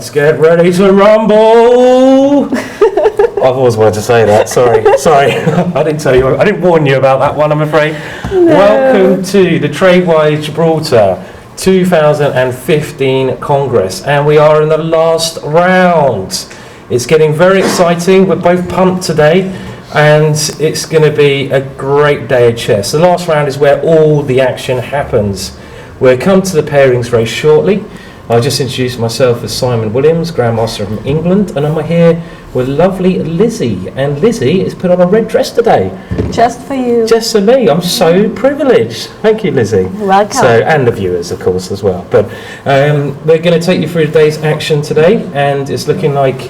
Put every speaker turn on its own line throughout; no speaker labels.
Let's get ready to rumble. I've always wanted to say that. Sorry. I didn't tell you. I didn't warn you about that one, I'm afraid. No. Welcome to the TradeWise Gibraltar 2015 Congress, and we are in the last round. It's getting very exciting. We're both pumped today, and it's going to be a great day of chess. The last round is where all the action happens. We'll come to the pairings very shortly. I'll just introduce myself as Simon Williams, Grandmaster from England, and I'm here with lovely Lizzie. And Lizzie has put on a red dress today.
Just for you.
Just for me. I'm so privileged. Thank you, Lizzie.
Welcome.
And the viewers, of course, as well. But we're going to take you through today's action today, and it's looking like,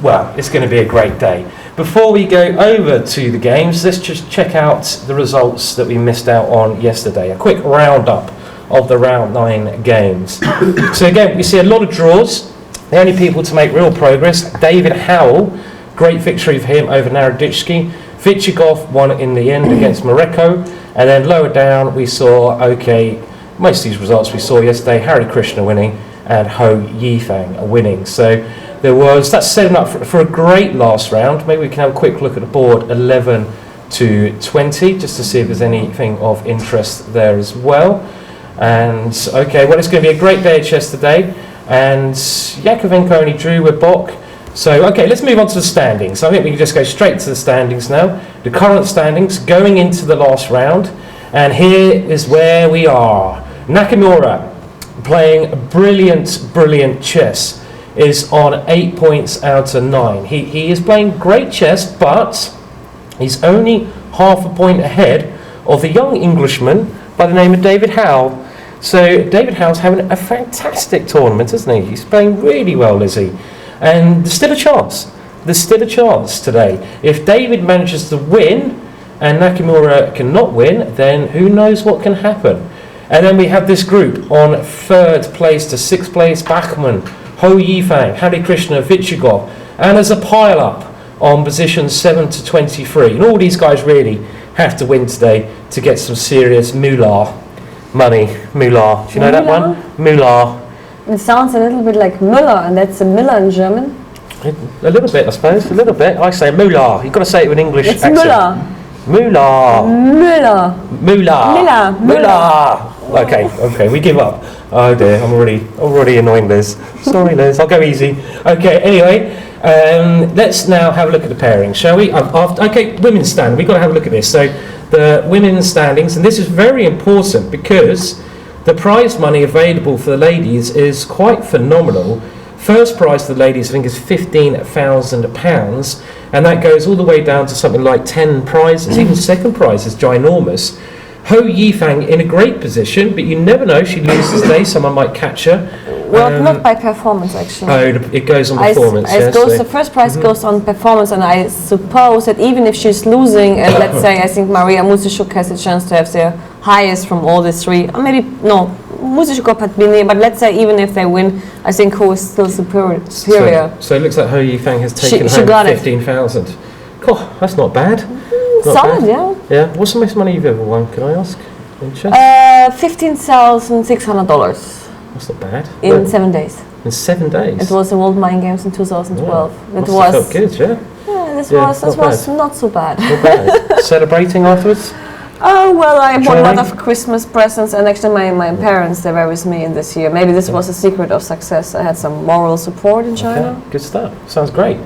well, it's going to be a great day. Before we go over to the games, let's just check out the results that we missed out on yesterday. A quick roundup of the round 9 games. So again, we see a lot of draws. The only people to make real progress, David Howell, great victory for him over Naroditsky. Vichigov won in the end against Morocco. And then lower down we saw, most of these results we saw yesterday, Hari Krishna winning and Ho Yifang winning. So that's setting up for a great last round. Maybe we can have a quick look at the board, 11 to 20, just to see if there's anything of interest there as well. And it's going to be a great day of chess today. And Yakovenko only drew with Bok. So let's move on to the standings. I think we can just go straight to the standings now. The current standings going into the last round. And here is where we are. Nakamura, playing brilliant chess, is on 8 points out of 9. He is playing great chess, but he's only half a point ahead of the young Englishman by the name of David Howell. So David Howell's having a fantastic tournament, isn't he? He's playing really well, Lizzie. And there's still a chance. There's still a chance today. If David manages to win and Nakamura cannot win, then who knows what can happen. And then we have this group on 3rd place to 6th place, Bachmann, Ho Yifang, Hari Krishna, Vichigov, and as a pile-up on positions 7 to 23. And all these guys really have to win today to get some serious moolah. Money, moolah. Do you know that one? Moolah.
It sounds a little bit like Müller, and that's a Miller in German.
A little bit, I suppose. A little bit. I say moolah. You've got to say it with an English accent.
Müller.
Moolah.
Müller.
Moolah. Moolah. Okay. We give up. Oh dear, I'm already annoying Liz. Sorry, Liz. I'll go easy. Okay. Anyway, let's now have a look at the pairing, shall we? Women's stand. We've got to have a look at this. So the women's standings, and this is very important because the prize money available for the ladies is quite phenomenal. First prize for the ladies, I think, is £15,000, and that goes all the way down to something like 10 prizes. Even second prize is ginormous. Ho Yifang in a great position, but you never know, she loses today, someone might catch her.
Well, not by performance, actually.
Oh, it goes on performance,
The first prize goes on performance, and I suppose that even if she's losing, and let's say, I think Maria Musishuk has a chance to have the highest from all the three, or maybe, no, Musishuk had been there, but let's say even if they win, I think Ho is still superior.
So it looks like Ho Yifang has taken home 15,000. God, that's not bad.
Solid, yeah.
Yeah. What's the most money you've ever won? Can I ask? In chess?
$15,600.
That's not bad.
In 7 days.
In 7 days.
It was the World Mind Games in 2012.
Wow. It was. Felt good, yeah.
Yeah, this was not so bad.
Not bad. Celebrating afterwards?
Oh well, I bought a lot of Christmas presents, and actually my parents, they were with me in this year. Maybe this was a secret of success. I had some moral support in China.
Okay. Good stuff. Sounds great.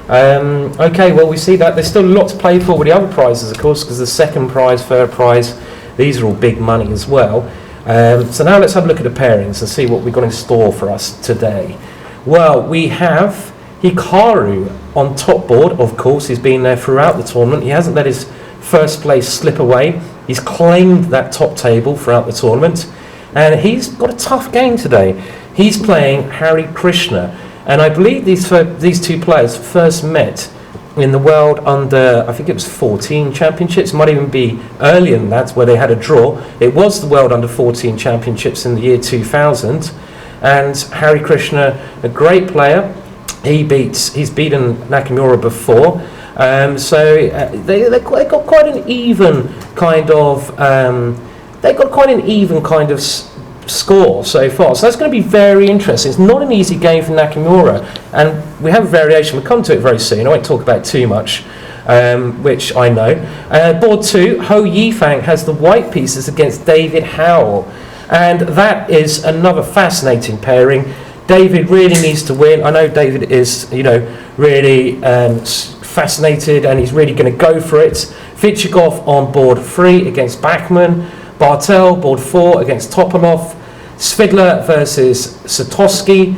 Well, we see that there's still a lot to play for with the other prizes, of course, because the second prize, third prize, these are all big money as well. So now let's have a look at the pairings and see what we've got in store for us today. Well, we have Hikaru on top board, of course. He's been there throughout the tournament. He hasn't let his first place slip away. He's claimed that top table throughout the tournament, and he's got a tough game today. He's playing Hari Krishna. And I believe these two players first met in the world under, I think it was 14 championships, might even be earlier than that, where they had a draw. It was the world under 14 championships in the year 2000. And Hari Krishna, a great player, he's beaten Nakamura before. They got quite an even kind of score so far. So that's going to be very interesting. It's not an easy game for Nakamura, and we have a variation. We'll come to it very soon. I won't talk about it too much, which I know. Board 2, Ho Yifang has the white pieces against David Howell, and that is another fascinating pairing. David really needs to win. I know David is, really fascinated, and he's really going to go for it. Vichigov on board 3 against Bachmann. Bartel, board 4 against Topalov. Svidler versus Satorsky,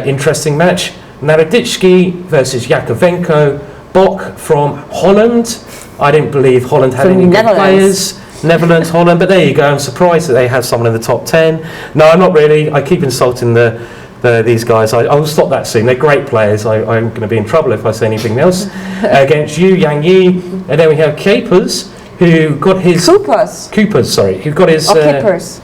interesting match. Naroditsky versus Yakovenko. Bock from Holland. I didn't believe Holland had any good players. Netherlands, Holland, but there you go. I'm surprised that they have someone in the top 10. No, I'm not really. I keep insulting these guys. I'll stop that soon. They're great players. I'm going to be in trouble if I say anything else. Against Yang Yi. And then we have Capers, who got his... Coopers, sorry. Who got his...
Kippers.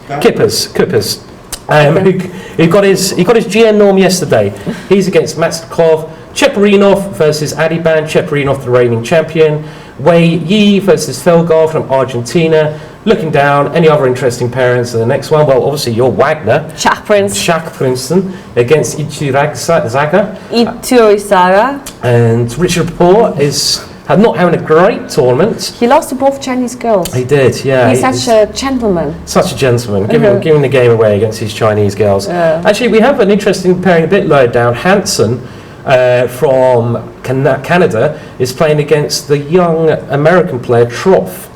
Kippers. Who got his GN norm yesterday. He's against Matsakov. Cheparinov versus Adiban. Cheparinov, the reigning champion. Wei Yi versus Felgar from Argentina. Looking down, any other interesting pairings in the next one? Well, obviously your Wagner.
Shach
Princeton against Ichirizaga. And Richard Rapport is not having a great tournament.
He lost to both Chinese girls.
He did, yeah.
He's such a gentleman.
Such a gentleman, giving the game away against these Chinese girls. Actually, we have an interesting pairing a bit lower down. Hansen from Canada is playing against the young American player Troff.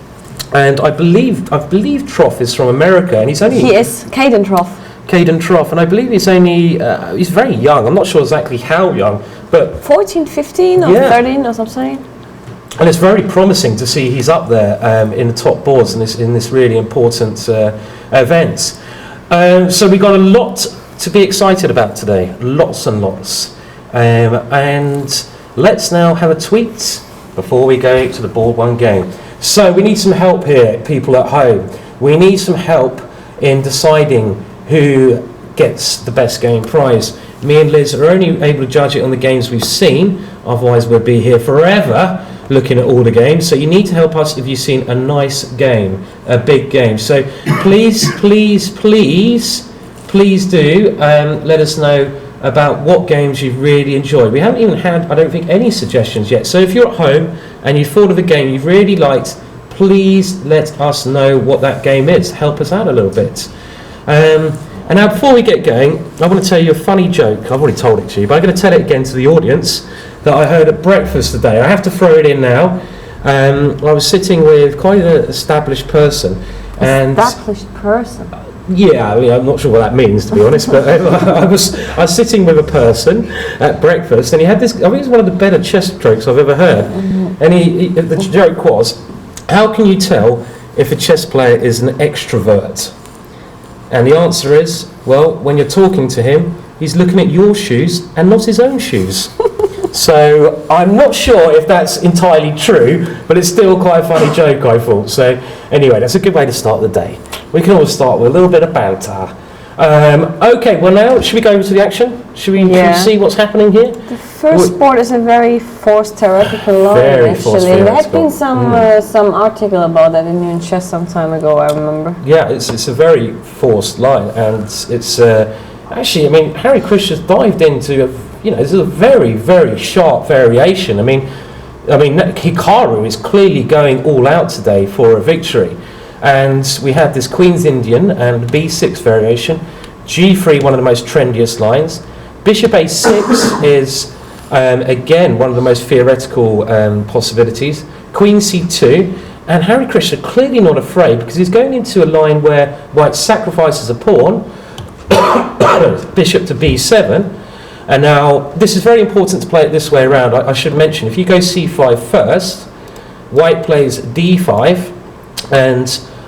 And I believe Troff is from America, and he's only...
He is, Caden Troff,
and I believe he's only... he's very young. I'm not sure exactly how young, but...
14, 15 or 13 or something.
And it's very promising to see he's up there in the top boards in this really important event. So we've got a lot to be excited about today. Lots and lots. And let's now have a tweet before we go to the board 1 game. So we need some help here, people at home. We need some help in deciding who gets the best game prize. Me and Liz are only able to judge it on the games we've seen, otherwise we'll be here forever looking at all the games. So you need to help us if you've seen a nice game, a big game. So please do let us know about what games you've really enjoyed. We haven't even had, I don't think, any suggestions yet. So if you're at home and you thought of a game you've really liked, please let us know what that game is. Help us out a little bit. And now before we get going, I want to tell you a funny joke. I've already told it to you, but I'm going to tell it again to the audience that I heard at breakfast today. I have to throw it in now. I was sitting with quite an established person.
Established person?
Yeah, I mean, I'm not sure what that means, to be honest, but I was sitting with a person at breakfast, and he had this, I think it's one of the better chess jokes I've ever heard. And the joke was, how can you tell if a chess player is an extrovert? And the answer is, well, when you're talking to him, he's looking at your shoes and not his own shoes. So I'm not sure if that's entirely true, but it's still quite a funny joke, I thought. So anyway, that's a good way to start the day. We can always start with a little bit of banter. Okay, well now, should we go to the action? Should we see what's happening here?
The first board is a very forced theoretical line, actually. There had been some article about that in New Chess some time ago, I remember.
Yeah, it's a very forced line, and it's actually, I mean, Harry Krishna's dived into this is a very, very sharp variation. I mean, Hikaru is clearly going all out today for a victory. And we have this Queen's Indian and B6 variation. G3, one of the most trendiest lines. Bishop A6 is, again, one of the most theoretical possibilities. Queen C2. And Harry Krishna clearly not afraid, because he's going into a line where White sacrifices a pawn. Bishop to B7. And now, this is very important to play it this way around. I should mention, if you go C5 first, White plays D5, and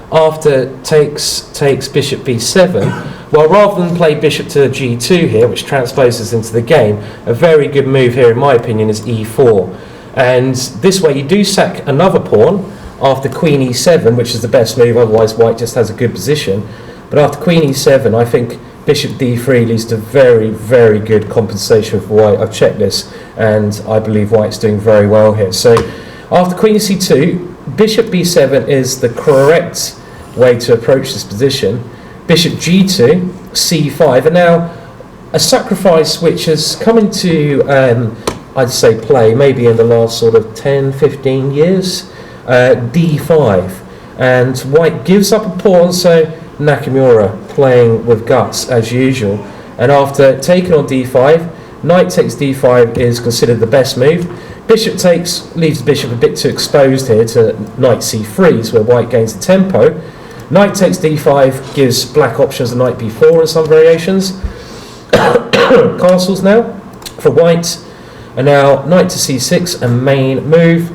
after takes bishop b7, well, rather than play bishop to g2 here, which transposes into the game, a very good move here, in my opinion, is e4. And this way you do sack another pawn after queen e7, which is the best move, otherwise White just has a good position. But after queen e7, I think bishop d3 leads to very, very good compensation for White. I've checked this, and I believe White's doing very well here. So after queen c2, bishop b7 is the correct way to approach this position. bishop g2, c5, and now a sacrifice which has come into, I'd say, play maybe in the last sort of 10, 15 years, d5. And white gives up a pawn, so Nakamura playing with guts as usual. And after taking on d5, knight takes d5 is considered the best move. Bishop takes, leaves the bishop a bit too exposed here to knight c3, where white gains the tempo. Knight takes d5 gives black options to knight b4 in some variations. Castles now for white. And now knight to c6, a main move.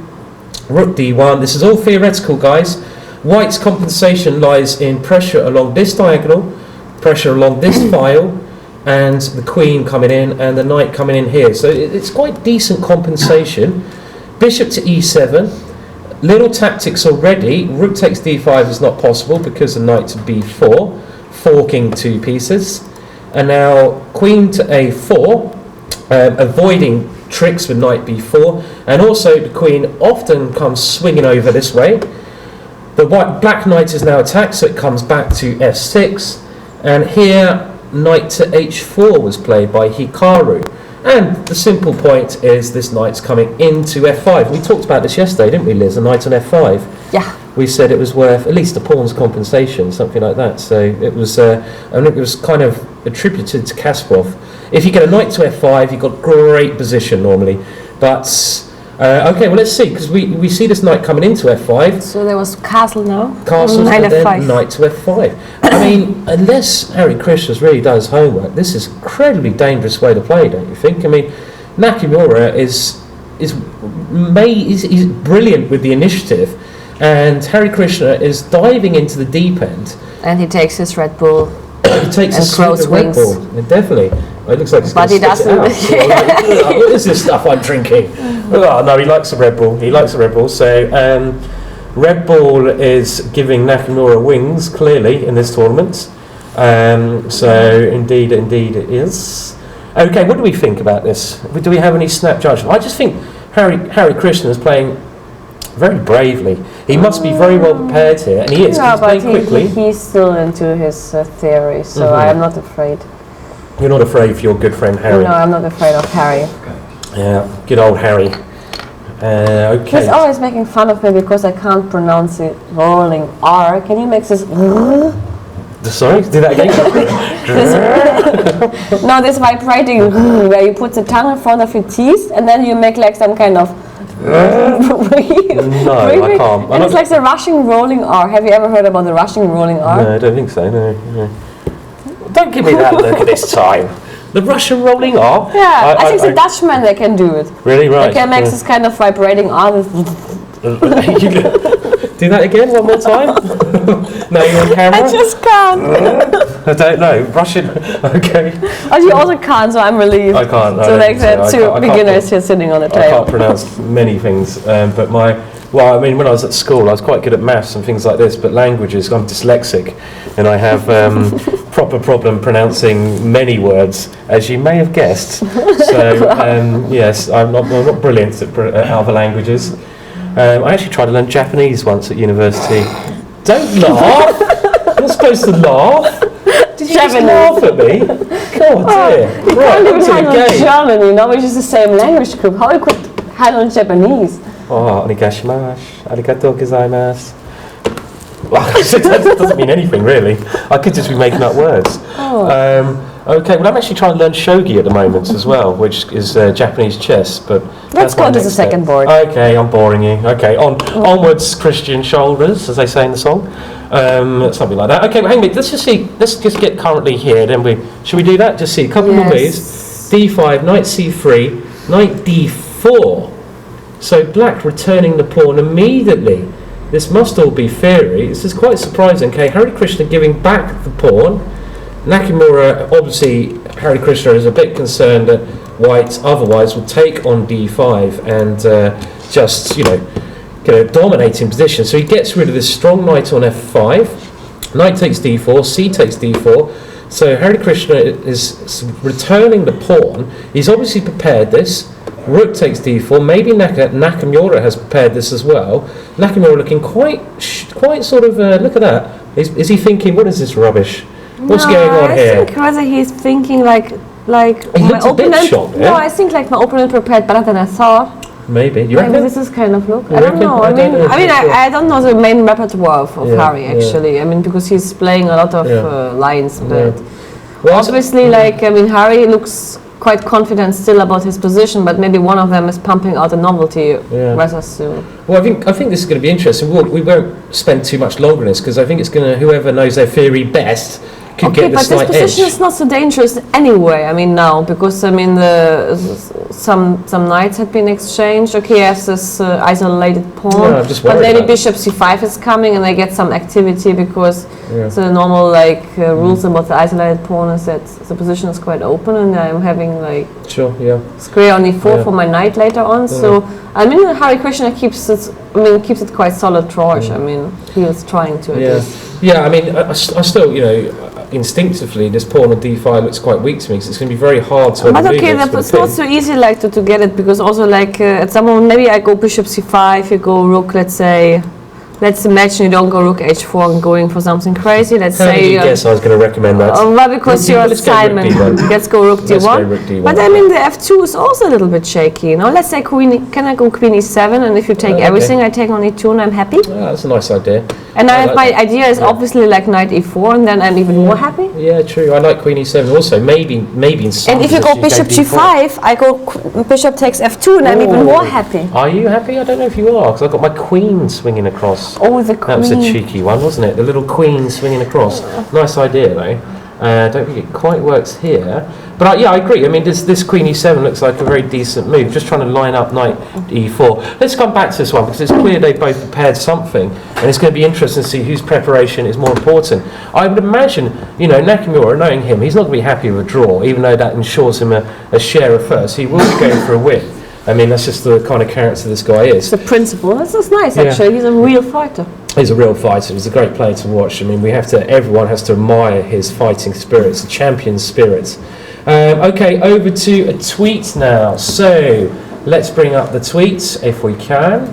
Rook d1. This is all theoretical, guys. White's compensation lies in pressure along this diagonal, pressure along this file, and the queen coming in and the knight coming in here. So it's quite decent compensation. Bishop to e7. Little tactics already. Rook takes d5 is not possible because the knight to b4, forking 2 pieces. And now queen to a4, avoiding tricks with knight b4. And also the queen often comes swinging over this way. The black knight is now attacked, so it comes back to f6. And here, knight to h4 was played by Hikaru. And the simple point is this knight's coming into f5. We talked about this yesterday, didn't we, Liz? A knight on f5.
Yeah.
We said it was worth at least a pawn's compensation, something like that. So it was, and it was kind of attributed to Kasparov. If you get a knight to f5, you've got great position normally. But okay, well let's see, because we see this knight coming into f5.
So there was castle now.
Castles
Knight
and then
f5.
knight to f5. I mean, unless Harry Krishna really does homework, this is an incredibly dangerous way to play, don't you think? I mean, Nakamura is brilliant with the initiative, and Harry Krishna is diving into the deep end.
And he takes his Red Bull.
He takes
and
a swig
crows
of Red
wings.
Bull. Definitely. It looks like he's
But
going
he
to spit it out.
doesn't.
So I'm like, what is this stuff I'm drinking? Oh, no, he likes a Red Bull. He likes a Red Bull. So Red Bull is giving Nakamura wings, clearly, in this tournament. So indeed it is. Okay, what do we think about this? Do we have any snap judgment? I just think Harry Krishna is playing very bravely. He must be very well prepared here, and he is.
No,
He's
but
playing quickly.
he's still into his theory, so I am not afraid.
You're not afraid for your good friend Harry?
No, I'm not afraid of Harry.
Yeah, good old Harry. Okay.
He's always making fun of me because I can't pronounce it rolling R. Can you make this?
Sorry, do that again.
No, this vibrating where you put the tongue in front of your teeth and then you make like some kind of.
No, I can't.
And it's like the Russian rolling R. Have you ever heard about the Russian rolling R?
No, I don't think so. No. Don't give me that look at this time. The Russian rolling R?
Yeah, I think the Dutchmen, they can do it.
Really, right.
They can make this kind of vibrating R.
Do that again, one more time? No, you're on camera?
I just can't.
I don't know. Russian, okay.
Oh, you also can't, so I'm relieved.
I can't.
So like the
I
two
can't
beginners here sitting on the
I can't
table.
pronounce many things, but well, I mean, when I was at school, I was quite good at maths and things like this, but languages, I'm dyslexic, and I have proper problem pronouncing many words, as you may have guessed. So, yes, I'm not brilliant at other languages. I actually tried to learn Japanese once at university. Don't laugh! You're not supposed to laugh. Did you just laugh at me? God dear.
You can't even handle German, you know, which is the same language group. How you could handle Japanese?
Oh, onegaishimasu, arigatou gozaimasu. Well, that doesn't mean anything really. I could just be making up words. Okay, well I'm actually trying to learn shogi at the moment as well, which is Japanese chess. But
let's go to the second board.
Okay, I'm boring you. Okay, onwards, Christian shoulders, as they say in the song. Something like that. Okay, well, hang on. Let's just get currently here. Then should we do that? Just see a couple more, please. D5, knight C3, knight D4. So black returning the pawn immediately. This must all be theory. This is quite surprising. Okay, Harry Krishna giving back the pawn. Nakamura, obviously, Harry Krishna is a bit concerned that white otherwise will take on D5 and just, get a dominating position. So he gets rid of this strong knight on F5. Knight takes D4, C takes D4. So Harry Krishna is returning the pawn. He's obviously prepared this. Rook takes D4. Maybe Nakamura has prepared this as well. Nakamura looking quite sort of. Look at that. Is he thinking, what is this rubbish? What's going on
I
here?
think rather he's thinking like
He
my
looked a bit
opponent.
shocked,
No, I think like my opponent prepared better than I thought.
Maybe. You
Maybe
reckon?
this is kind of look.
You
I don't
reckon?
know.
I don't know.
I don't know the main repertoire of
Yeah,
Harry actually. I mean, because he's playing a lot of lines, but
Well,
obviously, Harry looks quite confident still about his position, but maybe one of them is pumping out a novelty rather soon.
Well, I think this is going to be interesting. We won't spend too much longer on this because I think it's going to whoever knows their theory best could get the slight edge.
But this position is not so dangerous anyway. I mean now because some knights had been exchanged. Okay, yes, this isolated pawn.
Yeah, I'm just worried
but maybe
about
bishop c5 is coming, and they get some activity because the normal rules about the isolated pawn is that the position is quite open, and I'm having square on e4 for my knight later on. So I mean, Harry Krishna keeps it quite solid drawish. I mean, he was trying to.
Yeah, I mean, I still, instinctively, this pawn on d5 looks quite weak to me because it's going to be very hard to.
But okay, it's not so easy to get it because also at some moment maybe I go bishop c5, you go rook, let's imagine you don't go rook h4 and going for something crazy. Let's
How
say.
Did you guess I was going to recommend that?
Well, because you're Simon. Let's go rook d1. But I mean the f2 is also a little bit shaky. Let's say can I go queen e7, and if you take everything, I take on e2 and I'm happy.
That's a nice idea.
And my idea is obviously knight e4, and then I'm even more happy.
Yeah, true. I like queen e7 also. Maybe in some.
And if you go bishop g5, I go bishop takes f2, and I'm even more happy.
Are you happy? I don't know if you are, because I've got my queen swinging across.
Oh, the queen.
That was a cheeky one, wasn't it? The little queen swinging across. Nice idea, though. I don't think it quite works here. But I agree. I mean, this queen e7 looks like a very decent move. Just trying to line up knight e4. Let's come back to this one because it's clear they both prepared something, and it's going to be interesting to see whose preparation is more important. I would imagine, Nakamura, knowing him, he's not going to be happy with a draw, even though that ensures him a share of first. He will be going for a win. I mean, that's just the kind of character this guy is.
The principle. That's nice, actually. He's a real fighter.
He's a real fighter. He's a great player to watch. I mean, everyone has to admire his fighting spirits, the champion spirits. Okay, over to a tweet now. So let's bring up the tweets if we can.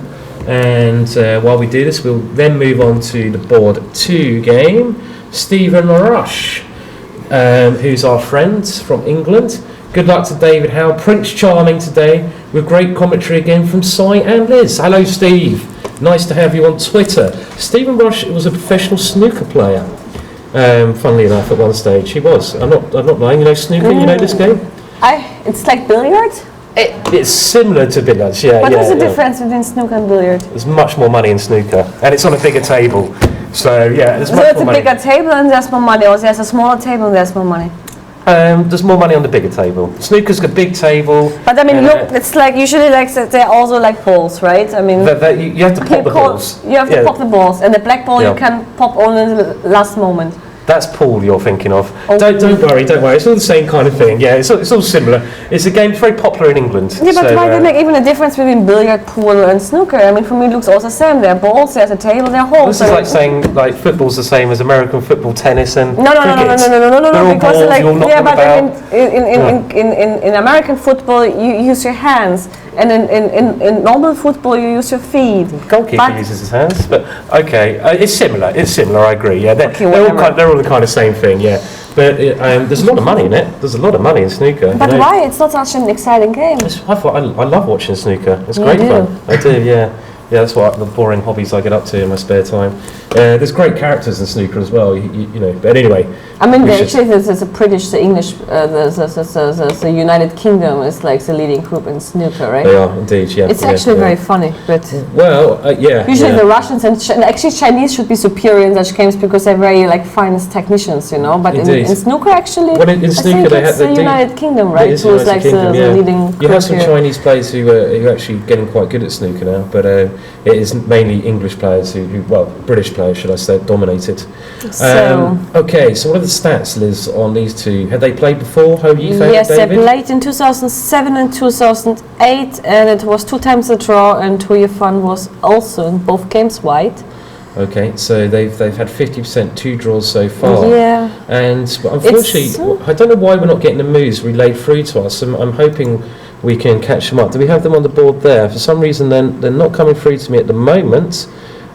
And while we do this, we'll then move on to the board 2 game. Stephen Rush, who's our friend from England. Good luck to David Howe, Prince Charming today, with great commentary again from Si and Liz. Hello, Steve. Nice to have you on Twitter. Stephen Rush was a professional snooker player. Funnily enough, at one stage he was. I'm not lying. You know snooker. You know this game.
It's like billiards.
It's similar to billiards. Yeah.
But what's the difference between snooker and billiard?
There's much more money in snooker, and it's on a bigger table. So yeah, there's much
So it's
more
a
money.
bigger table and there's more money, or there's a smaller table and there's more money.
There's more money on the bigger table. Snooker's got a big table.
But I mean, look, it's like usually they're also like balls, right? I mean,
you have to pop the balls.
You have to pop the balls, and the black ball you can pop only in the last moment.
That's pool you're thinking of.
Oh.
Don't worry. It's all the same kind of thing. Yeah, it's all similar. It's a game that's very popular in England.
Yeah, but why do they make even a difference between billiard, pool, and snooker? I mean, for me, it looks all the same. There are balls, there's a table, there are holes.
This is like saying football's the same as American football, tennis, and
no, because in American football you use your hands, and in normal football you use your feet.
The goalkeeper uses his hands, but okay, it's similar. I agree. Yeah, they're all the kind of same thing. Yeah, but there's a lot of money in it. There's a lot of money in snooker.
But why? It's not such an exciting game.
I love watching snooker. It's great fun. I do. Yeah. Yeah, that's what the boring hobbies I get up to in my spare time. There's great characters in snooker as well, you know. But anyway,
I mean, there's a British, the English, the United Kingdom is like the leading group in snooker, right?
They are indeed. Yeah.
It's actually very funny, but
yeah.
Usually the Russians and actually Chinese should be superior in such games because they're very finest technicians, you know. But in snooker, actually,
in snooker they have the
United Kingdom, right?
Who's like the
leading.
You have some Chinese players who are actually getting quite good at snooker now, but. It is mainly English players British players, should I say, dominated. Okay, so what are the stats, Liz, on these two? Had they played before? How you found
Yes,
David?
they played in 2007 and 2008, and it was 2 times the draw, and Tuyafan was also in both games white.
Okay, so they've had 50%, 2 draws so far.
Yeah.
But unfortunately, I don't know why we're not getting the moves relayed through to us. I'm hoping we can catch them up. Do we have them on the board there? For some reason, they're not coming through to me at the moment.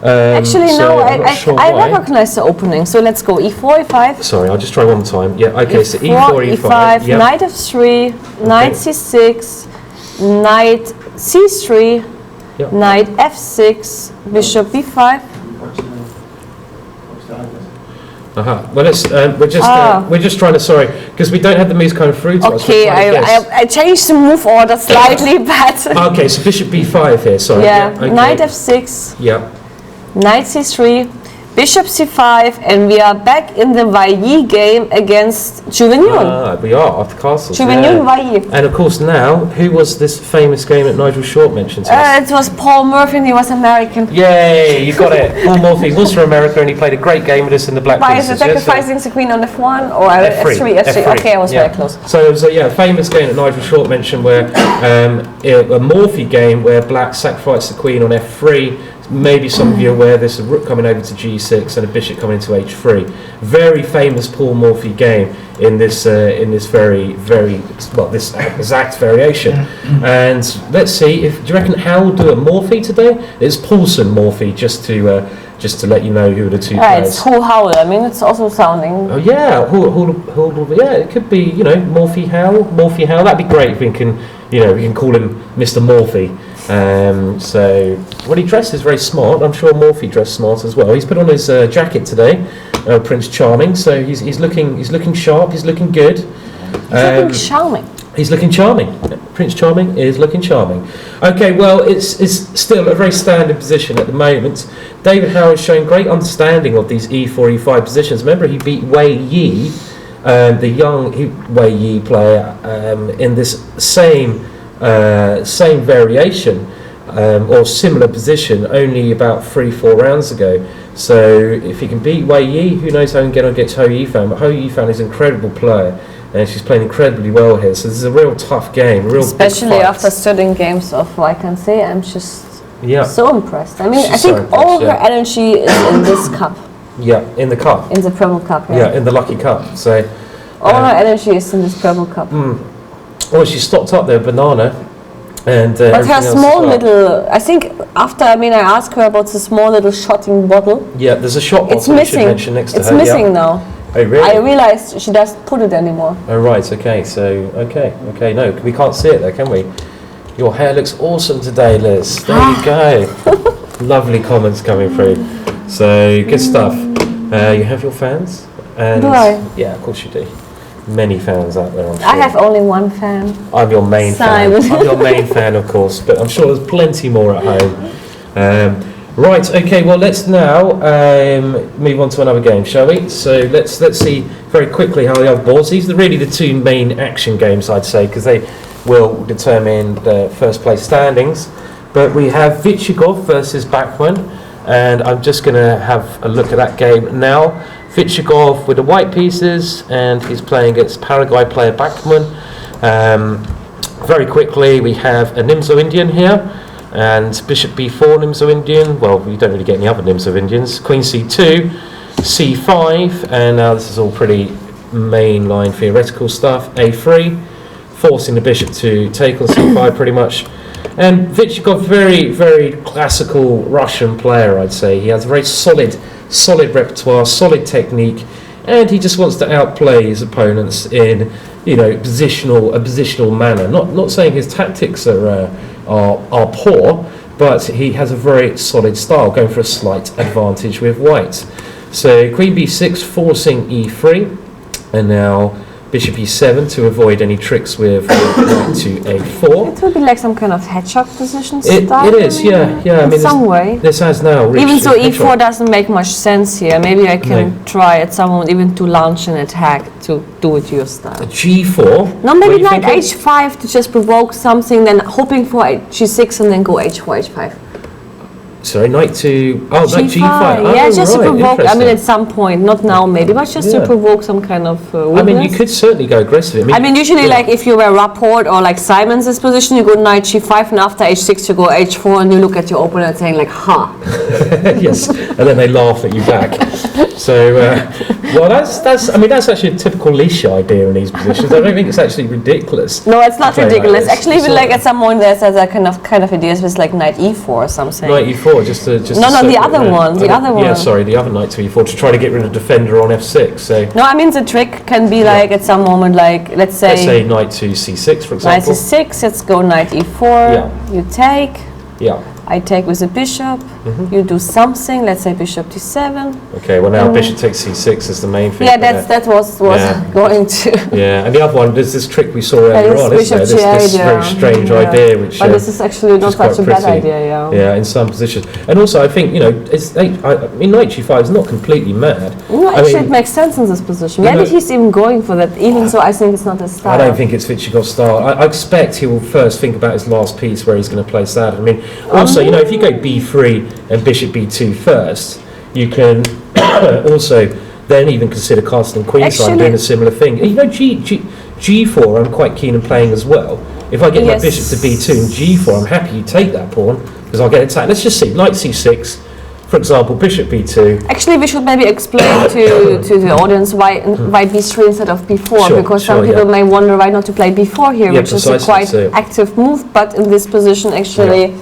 Actually,
so
no,
I'm not sure
I
why.
recognize the opening. So let's go e4, e5.
Sorry, I'll just try one more time. Yeah, okay, so
e4,
e4, e5. Yep.
knight f3, knight c6, knight c3,
Yep.
knight f6, bishop b5.
Well, we're just trying to, sorry, because we don't have the moves coming through to us.
Okay, I changed the move order slightly, but
Okay, so bishop b5 here, sorry.
yeah,
okay.
knight f6,
Yeah.
knight c3, bishop c5, and we are back in the Vailly game against Juvenile.
We are, after castles.
Juvenile Vailly.
And of course now, who was this famous game that Nigel Short mentioned to us?
It was Paul Murphy, and he was American.
Yay, you got it. Paul Morphy was from America and he played a great game with us in the Black
Why is
Pieces.
it sacrificing the queen on f1 or f3? Okay, I was very close.
So it was a famous game that Nigel Short mentioned where a Morphy game where black sacrificed the queen on f3. Maybe some of you are aware there's a rook coming over to g6 and a bishop coming into h3. Very famous Paul Morphy game in this very this exact variation. And let's see if do you reckon Hal will do a Morphy today? It's Paulson Morphy just to let you know who are the two players.
It's Hull Howell. I mean, it's also sounding.
Oh yeah, yeah, it could be Morphy Hal. That'd be great if we can call him Mr. Morphy. So when he dresses very smart, I'm sure Morphy dressed smart as well. He's put on his jacket today, Prince Charming. So he's looking sharp. He's looking good.
Looking charming.
He's looking charming. Prince Charming is looking charming. Okay, well, it's still a very standard position at the moment. David Howe has shown great understanding of these e4, e5 positions. Remember, he beat Wei Yi, the young Wei Yi player, in this same variation or similar position only about 3-4 rounds ago. So if he can beat Wei Yi, who knows how he can get on against Ho Yifan. But Ho Yifan is an incredible player and she's playing incredibly well here. So this is a real tough game,
especially after studying games of I can say I'm just so impressed. I mean,
She's
I think
so
all her energy is in this cup.
Yeah, in the cup.
In the Preble Cup.
Yeah, in the Lucky Cup. So
all her energy is in this Preble Cup.
Well, she stopped up there, banana. And,
but her small little, I think after, I asked her about the small little shotting bottle.
Yeah, there's a shot bottle
it's missing.
Mention next to
it's
her.
Missing now.
Oh, really?
I realised she doesn't put it anymore.
Oh, right, okay, so, okay, no, we can't see it though, can we? Your hair looks awesome today, Liz. There you go. Lovely comments coming through. So, good stuff. You have your fans? And
do I?
Yeah, of course you do. Many fans out there, I'm sure.
I have only one fan.
I'm your main
Simon.
fan. I'm your main fan, of course, but I'm sure there's plenty more at home. Right, okay, well, let's now move on to another game, shall we? So let's see very quickly how the other boards. These are really the two main action games, I'd say, because they will determine the first place standings. But we have Vichigov versus Bachmann, and I'm just going to have a look at that game now. Vichigov with the white pieces, and he's playing against Paraguay player Bachmann. Very quickly, we have a Nimzo Indian here, and Bishop b4 Nimzo Indian. Well, we don't really get any other Nimzo Indians. Queen c2, c5, and now this is all pretty mainline theoretical stuff. a3, forcing the bishop to take on c5 pretty much. And Vichigov, very, very classical Russian player, I'd say. He has a very solid repertoire, solid technique, and he just wants to outplay his opponents in, a positional manner. Not saying his tactics are poor, but he has a very solid style, going for a slight advantage with white. So Queen b6 forcing e3, and now Bishop e7 to avoid any tricks with knight to a4.
It would be like some kind of hedgehog position style.
It is, yeah.
In some way.
This has now reached.
Even so, e4 doesn't make much sense here. Maybe I can try at some moment even to launch an attack to do it your style.
g4.
No, maybe knight h5 to just provoke something, then hoping for g6 and then go h4, h5.
Sorry, knight to knight g5.
Yeah, just to provoke.
At
some point, not now, maybe, but just to provoke some kind of.
You could certainly go aggressive.
Usually, like if you were Rapport or like Simon's position, you go knight g5, and after h6 you go h4, and you look at your opponent saying like, "Ha."
Yes, and then they laugh at you back. So, that's actually a typical Lisha idea in these positions. I don't think it's actually ridiculous.
No, it's not ridiculous.
Like
actually, even like at some point there's a kind of ideas with like knight e4 or something.
Knight e4. e4, just to
No,
circle
the
it
other
around.
one. The other one.
Yeah, sorry, the other knight to e4 to try to get rid of defender on f6. So
No, I mean the trick can be like at some moment, like let's say
knight to c6, for
knight
example.
c6. Let's go knight e4.
Yeah.
You take.
Yeah.
I take with the bishop.
Mm-hmm.
You do something. Let's say bishop d7.
Okay. Well, now bishop takes c6 is the main thing.
Yeah, that was
Yeah.
going to.
Yeah, and the other one, there's this trick we saw earlier
this
on, isn't there?
bishop
This
idea.
very strange
Yeah.
idea, which.
But this is actually not
is quite
such a bad
pretty.
idea, yeah.
Yeah, in some positions, and also I think I mean knight g5 is not completely mad.
No,
I
actually
mean,
it makes sense in this position.
You
Maybe
know-
he's even going for that, even so I think it's not his style.
I don't think it's Vichigov's style. I expect he will first think about his last piece where he's going to place that. I mean, also, if you go b3 and bishop b2 first, you can also then even consider casting queenside and doing a similar thing. G4 I'm quite keen on playing as well. If I get my bishop to b2 and g4, I'm happy you take that pawn because I'll get attacked. Let's just see, knight c6, for example, bishop b2.
Actually, we should maybe explain to the audience why b3 instead of b4, because some people may wonder why not to play b4 here, which is a quite active move, but in this position actually,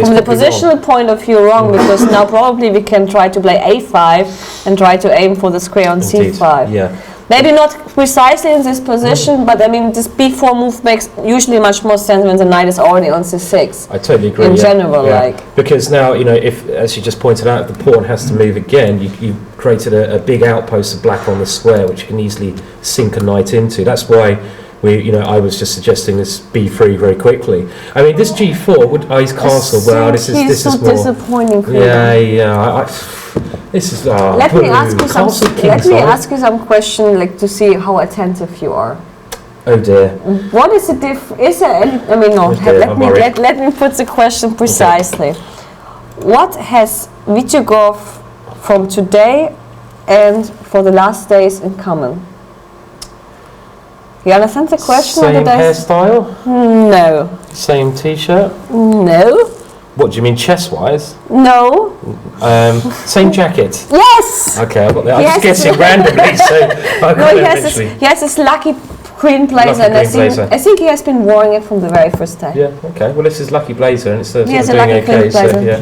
from the positional point of view, wrong, because now probably we can try to play a5 and try to aim for the square on c5.
Yeah.
Maybe not precisely in this position, but I mean, this b4 move makes usually much more sense when the knight is already on c6.
I totally agree.
In general,
because now if, as you just pointed out, if the pawn has to move again, you've created a big outpost of black on the square, which you can easily sink a knight into. That's why I was just suggesting this b3 very quickly. I mean, this g4 would ice castle. Well, this is
so
more
disappointing for
this is.
Let me ask you some question, like to see how attentive you are.
Oh dear.
What is the Is there any? I mean, no. Let me put the question precisely. Okay. What has Vichigov from today and for the last days in common? You understand the question?
Same hairstyle?
No.
Same t-shirt?
No.
What do you mean, chess-wise?
No.
Same jacket?
Yes!
Okay, I got that. I'm just guessing randomly, so I got it eventually.
He has this lucky green blazer, and I think he has been wearing it from the very first day.
Yeah, okay. Well, this is lucky blazer, and it's
he has a lucky green blazer.
So, yeah.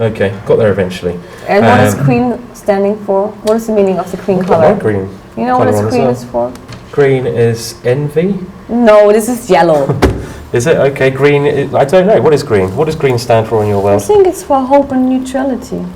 Okay, got there eventually.
And what is green standing for? What is the meaning of the green color?
Green.
You know what this green is for?
Green is envy?
No, this is yellow.
Is it? Okay, green, I don't know. What is green? What does green stand for in your world?
I think it's for hope and neutrality.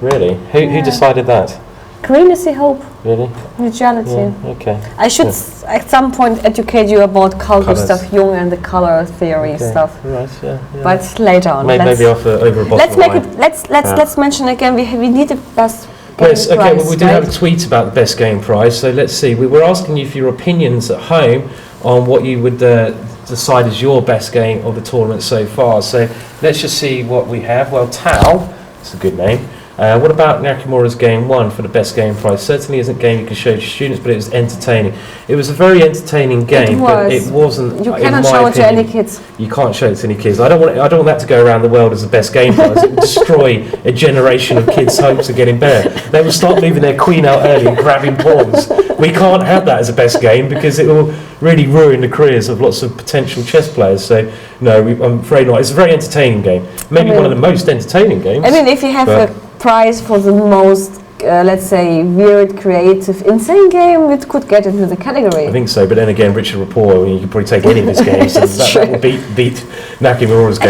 Really? Who decided that?
Green is the hope.
Really?
Neutrality.
Yeah, okay.
I should at some point educate you about Carl Gustav Jung and the color theory stuff.
Right, yeah.
But later on.
Maybe over a bottle
let's make it. Let's mention again. We need the best.
Yes, okay,
prize,
well, we did have a tweet about the best game prize, so let's see. We were asking you for your opinions at home on what you would decide as your best game of the tournament so far. So let's just see what we have. Well, Tao, it's a good name. What about Nakamura's game 1 for the best game prize? Certainly isn't a game you can show to students, but it was entertaining. It was a very entertaining game, but it wasn't.
You cannot show it to any kids.
You can't show it to any kids. I don't want that to go around the world as the best game prize. It would destroy a generation of kids' hopes of getting better. They will start moving their queen out early and grabbing pawns. We can't have that as a best game because it will really ruin the careers of lots of potential chess players. So no, I'm afraid not. It's a very entertaining game. Maybe one of the most entertaining games.
I mean, if you have a prize for the most, let's say, weird, creative, insane game, it could get into the category.
I think so, but then again, Richard Rapport, you could probably take any of his games, and that will beat Nakamura's game.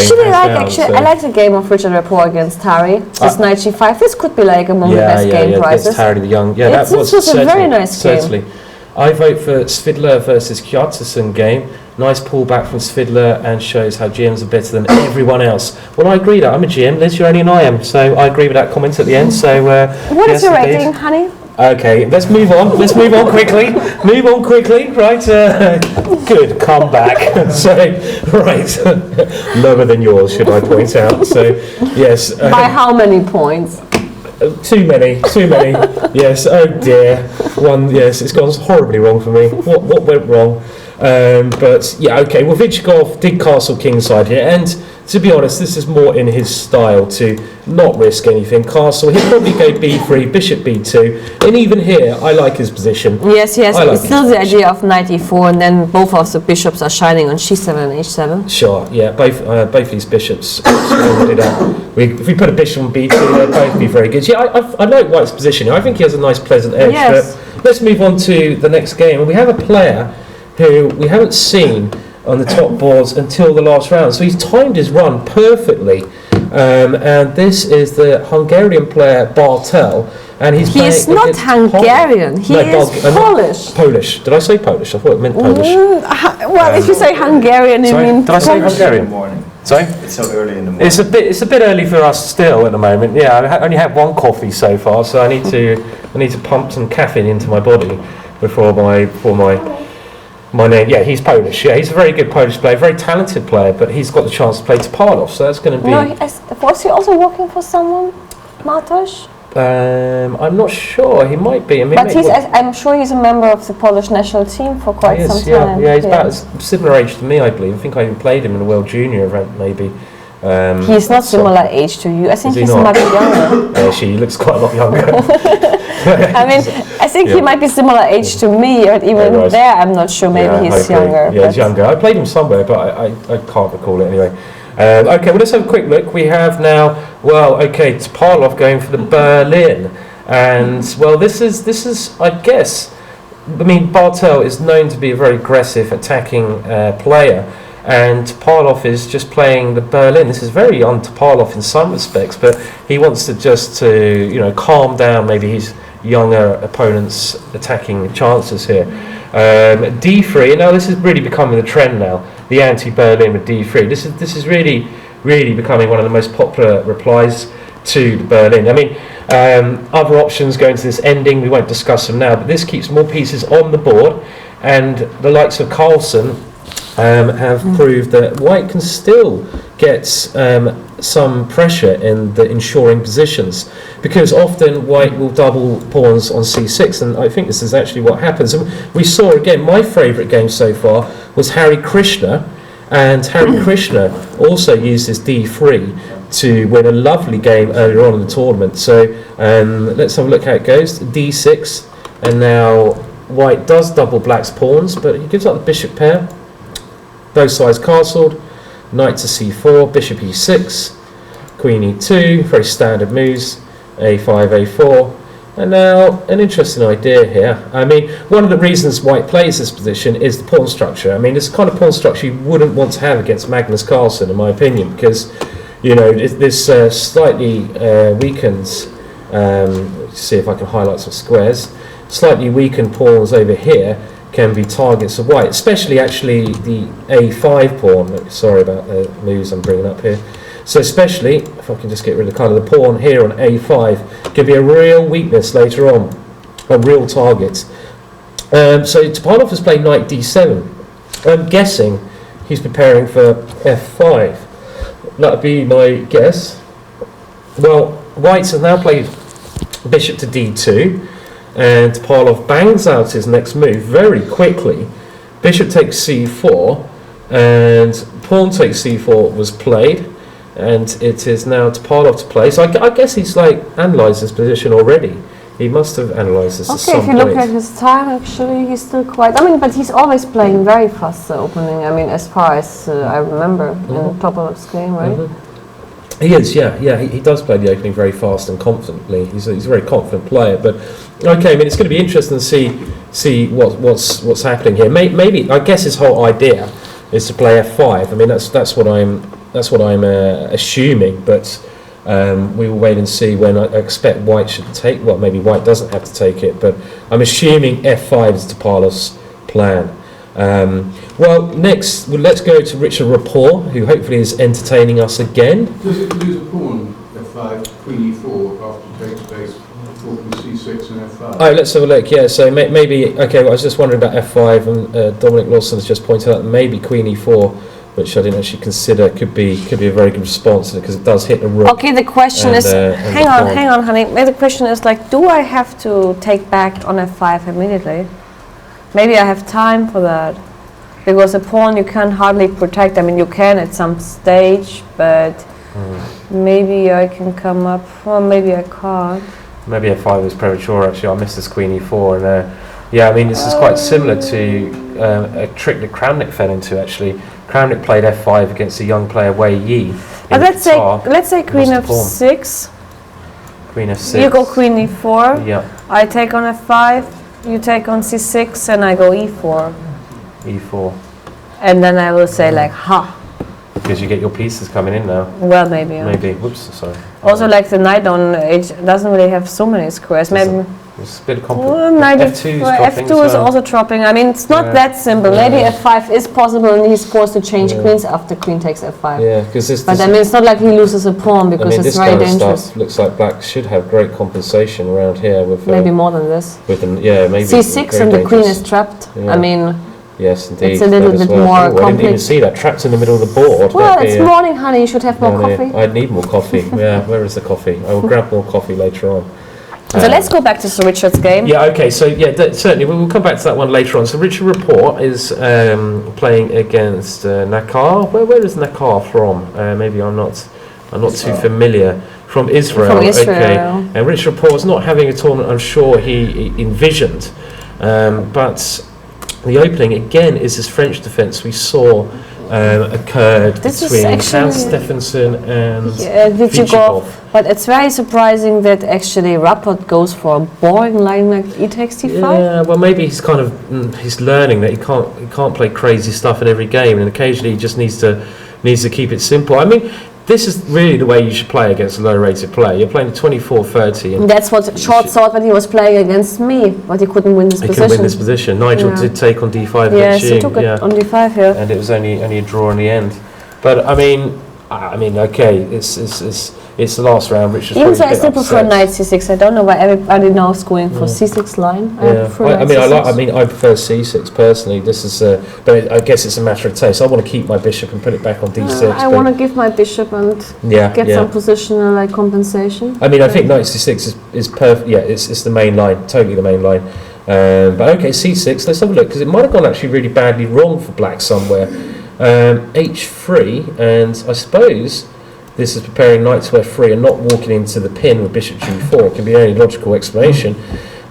I like the game of Richard Rapport against Tari. This knight g5. This could be like among the best game prizes.
Tari the Young. Yeah, that was
a very nice game.
Certainly. I vote for Svidler versus Kjartason game. Nice pullback from Svidler and shows how GMs are better than everyone else. Well, I agree that. I'm a GM, Liz, you're only an IM, so I agree with that comment at the end. So,
what is your rating, honey?
Okay, let's move on. Let's move on quickly. Move on quickly, right? Good comeback. So, right, lower than yours, should I point out? So, yes.
By how many points?
Too many. Yes, oh dear. Yes, it's gone horribly wrong for me. What went wrong? But yeah, okay. Well, Vichkov did castle kingside here, and to be honest, this is more in his style to not risk anything. Castle, he'll probably go b3, bishop b2, and even here, I like his position.
Yes,
I like
it's still the idea of knight e4, and then both of the bishops are shining on c7 and h7.
Sure, yeah, both these bishops. If we put a bishop on b2, they'll both be very good. Yeah, I like White's position. I think he has a nice, pleasant edge.
Yes.
But let's move on to the next game. We have a player who we haven't seen on the top boards until the last round. So he's timed his run perfectly. And this is the Hungarian player Bartel. And he
is not Hungarian, he is Polish.
Polish. Did I say Polish? I thought it meant Polish.
If you say Hungarian, you mean
did I say Hungarian?
Morning.
Sorry?
It's so early in the morning.
It's a bit early for us still at the moment. Yeah, I only had one coffee so far, so I need to pump some caffeine into my body before my name. Yeah, he's Polish. Yeah, he's a very good Polish player, very talented player, but he's got the chance to play Topalov, so that's going to be.
No, was he also working for someone, Martosz?
I'm not sure. He might be. I mean,
but I'm sure he's a member of the Polish national team for quite some time.
Yeah, he's about a similar age to me, I believe. I think I even played him in a World Junior event, maybe.
He's not similar age to you. I think he's much younger.
She looks quite a lot younger.
I mean, I think he might be similar age to me, or even there, I'm not sure. Maybe he's younger.
Yeah, he's younger. I played him somewhere, but I can't recall it anyway. Okay, well, let's have a quick look. We have now, Topalov going for the Berlin. And, well, this is, I guess, I mean, Bartel is known to be a very aggressive attacking player. And Topalov is just playing the Berlin. This is very un-Topalov in some respects, but he wants to just calm down maybe his younger opponent's attacking chances here. D3, and now this is really becoming the trend now, the anti-Berlin with D3. This is really, really becoming one of the most popular replies to the Berlin. I mean, other options going to this ending, we won't discuss them now, but this keeps more pieces on the board, and the likes of Carlsen have proved that White can still get some pressure in the ensuring positions, because often White will double pawns on c6, and I think this is actually what happens. And we saw again, my favourite game so far was Harry Krishna, and Harry Krishna also used his d3 to win a lovely game earlier on in the tournament. So let's have a look how it goes. d6, and now White does double Black's pawns, but he gives up the bishop pair. Both sides castled, knight to c4, bishop e6, queen e2, very standard moves, a5, a4. And now, an interesting idea here. I mean, one of the reasons White plays this position is the pawn structure. I mean, this kind of pawn structure you wouldn't want to have against Magnus Carlsen, in my opinion, because, this slightly weakens, let's see if I can highlight some squares, slightly weakened pawns over here can be targets of White, especially actually the a5 pawn. Sorry about the moves I'm bringing up here. So especially, if I can just get rid of the colour, the pawn here on a5 can be a real weakness later on, a real target. So Topalov has played knight d7. I'm guessing he's preparing for f5. That would be my guess. Well, White has now played bishop to d2. And Topalov bangs out his next move very quickly. Bishop takes c4, and pawn takes c4 was played, and it is now Topalov to play. So I guess he's analysed his position already. He must have analysed this at some point.
Okay, if you look at his time, actually, he's still quite. I mean, but he's always playing very fast the opening. I mean, as far as I remember in Topalov's game, right?
He is, yeah. He does play the opening very fast and confidently. He's a very confident player. But okay, I mean, it's going to be interesting to see what's happening here. Maybe I guess his whole idea is to play f5. I mean, that's what I'm assuming. But we will wait and see when I expect White should take. Well, maybe White doesn't have to take it, but I'm assuming f5 is Topalov's plan. Well, next, let's go to Richard Rapport, who hopefully is entertaining us again.
Does it lose a pawn, f5, queen e4, after it takes place, queen c6 and f5?
Oh, let's have a look, yeah, so maybe, okay, well, I was just wondering about f5, and Dominic Lawson has just pointed out that maybe queen e4, which I didn't actually consider, could be a very good response, because it does hit the rook.
Okay, the question is, hang on, honey, the question is do I have to take back on f5 immediately? Maybe I have time for that. because a pawn you can hardly protect. I mean, you can at some stage, but maybe I can come up, or maybe I can't.
Maybe f5 is premature, actually. I missed this queen e4, and yeah, I mean, this is quite similar to a trick that Kramnik fell into, actually. Kramnik played f5 against a young player, Wei Yi.
But let's say queen f6.
Queen f6.
You go queen e4.
Yeah.
I take on f5. You take on c6, and I go e4.
E4.
And then I will say like, ha.
Because you get your pieces coming in now.
Well, maybe. Yeah.
Maybe. Whoops, sorry.
Also, like the knight on h doesn't really have so many squares. Maybe.
It's a bit of
Knight f2 is also dropping. I mean, it's not that simple. Maybe f5 is possible, and he's forced to change queens after queen takes f5.
Yeah, because this.
But I mean, it's not like he loses a pawn because it's very dangerous.
Stuff looks like black should have great compensation around here with.
Maybe more than this.
With maybe.
c6 and the queen is trapped.
Yeah.
I mean.
Yes, indeed.
It's a little bit more complex.
I didn't even see that, trapped in the middle of the board.
Well, it's morning, honey. You should have more coffee.
I'd need more coffee. Yeah, where is the coffee? I will grab more coffee later on.
So let's go back to Sir Richard's game.
Yeah, okay. So yeah, certainly we'll come back to that one later on. So Richard Rapport is playing against Nakar. Where is Nakar from? Maybe I'm not too familiar. From Israel.
From Israel.
Okay. And Richard Rapport is not having a tournament, I'm sure he envisioned, but. The opening again is this French defence we saw occurred between Klaus Stephenson and Vichikov.
But it's very surprising that actually Rapport goes for a boring line like e takes d5.
Yeah, well maybe he's kind of he's learning that he can't play crazy stuff in every game, and occasionally he just needs to keep it simple. I mean, this is really the way you should play against a low-rated player. You're playing 24-30. And
that's what Short thought when he was playing against me, but he couldn't win this position.
He couldn't win this position. Nigel did take on d5 against
Yes, he took it on d5 here.
And it was only a draw in the end. But I mean, okay, it's the last round, which is
even so, I still prefer knight c6. I don't know why everybody now is going for c6 line.
I prefer c6 personally. This is, but I guess it's a matter of taste. I want to keep my bishop and put it back on d6.
I want to give my bishop and get some positional compensation.
I mean, I think knight c6 is perfect. Yeah, it's the main line, totally the main line. But okay, c6. Let's have a look, because it might have gone actually really badly wrong for black somewhere. h3, and I suppose this is preparing knight to f3 and not walking into the pin with bishop g4. It can be the only logical explanation.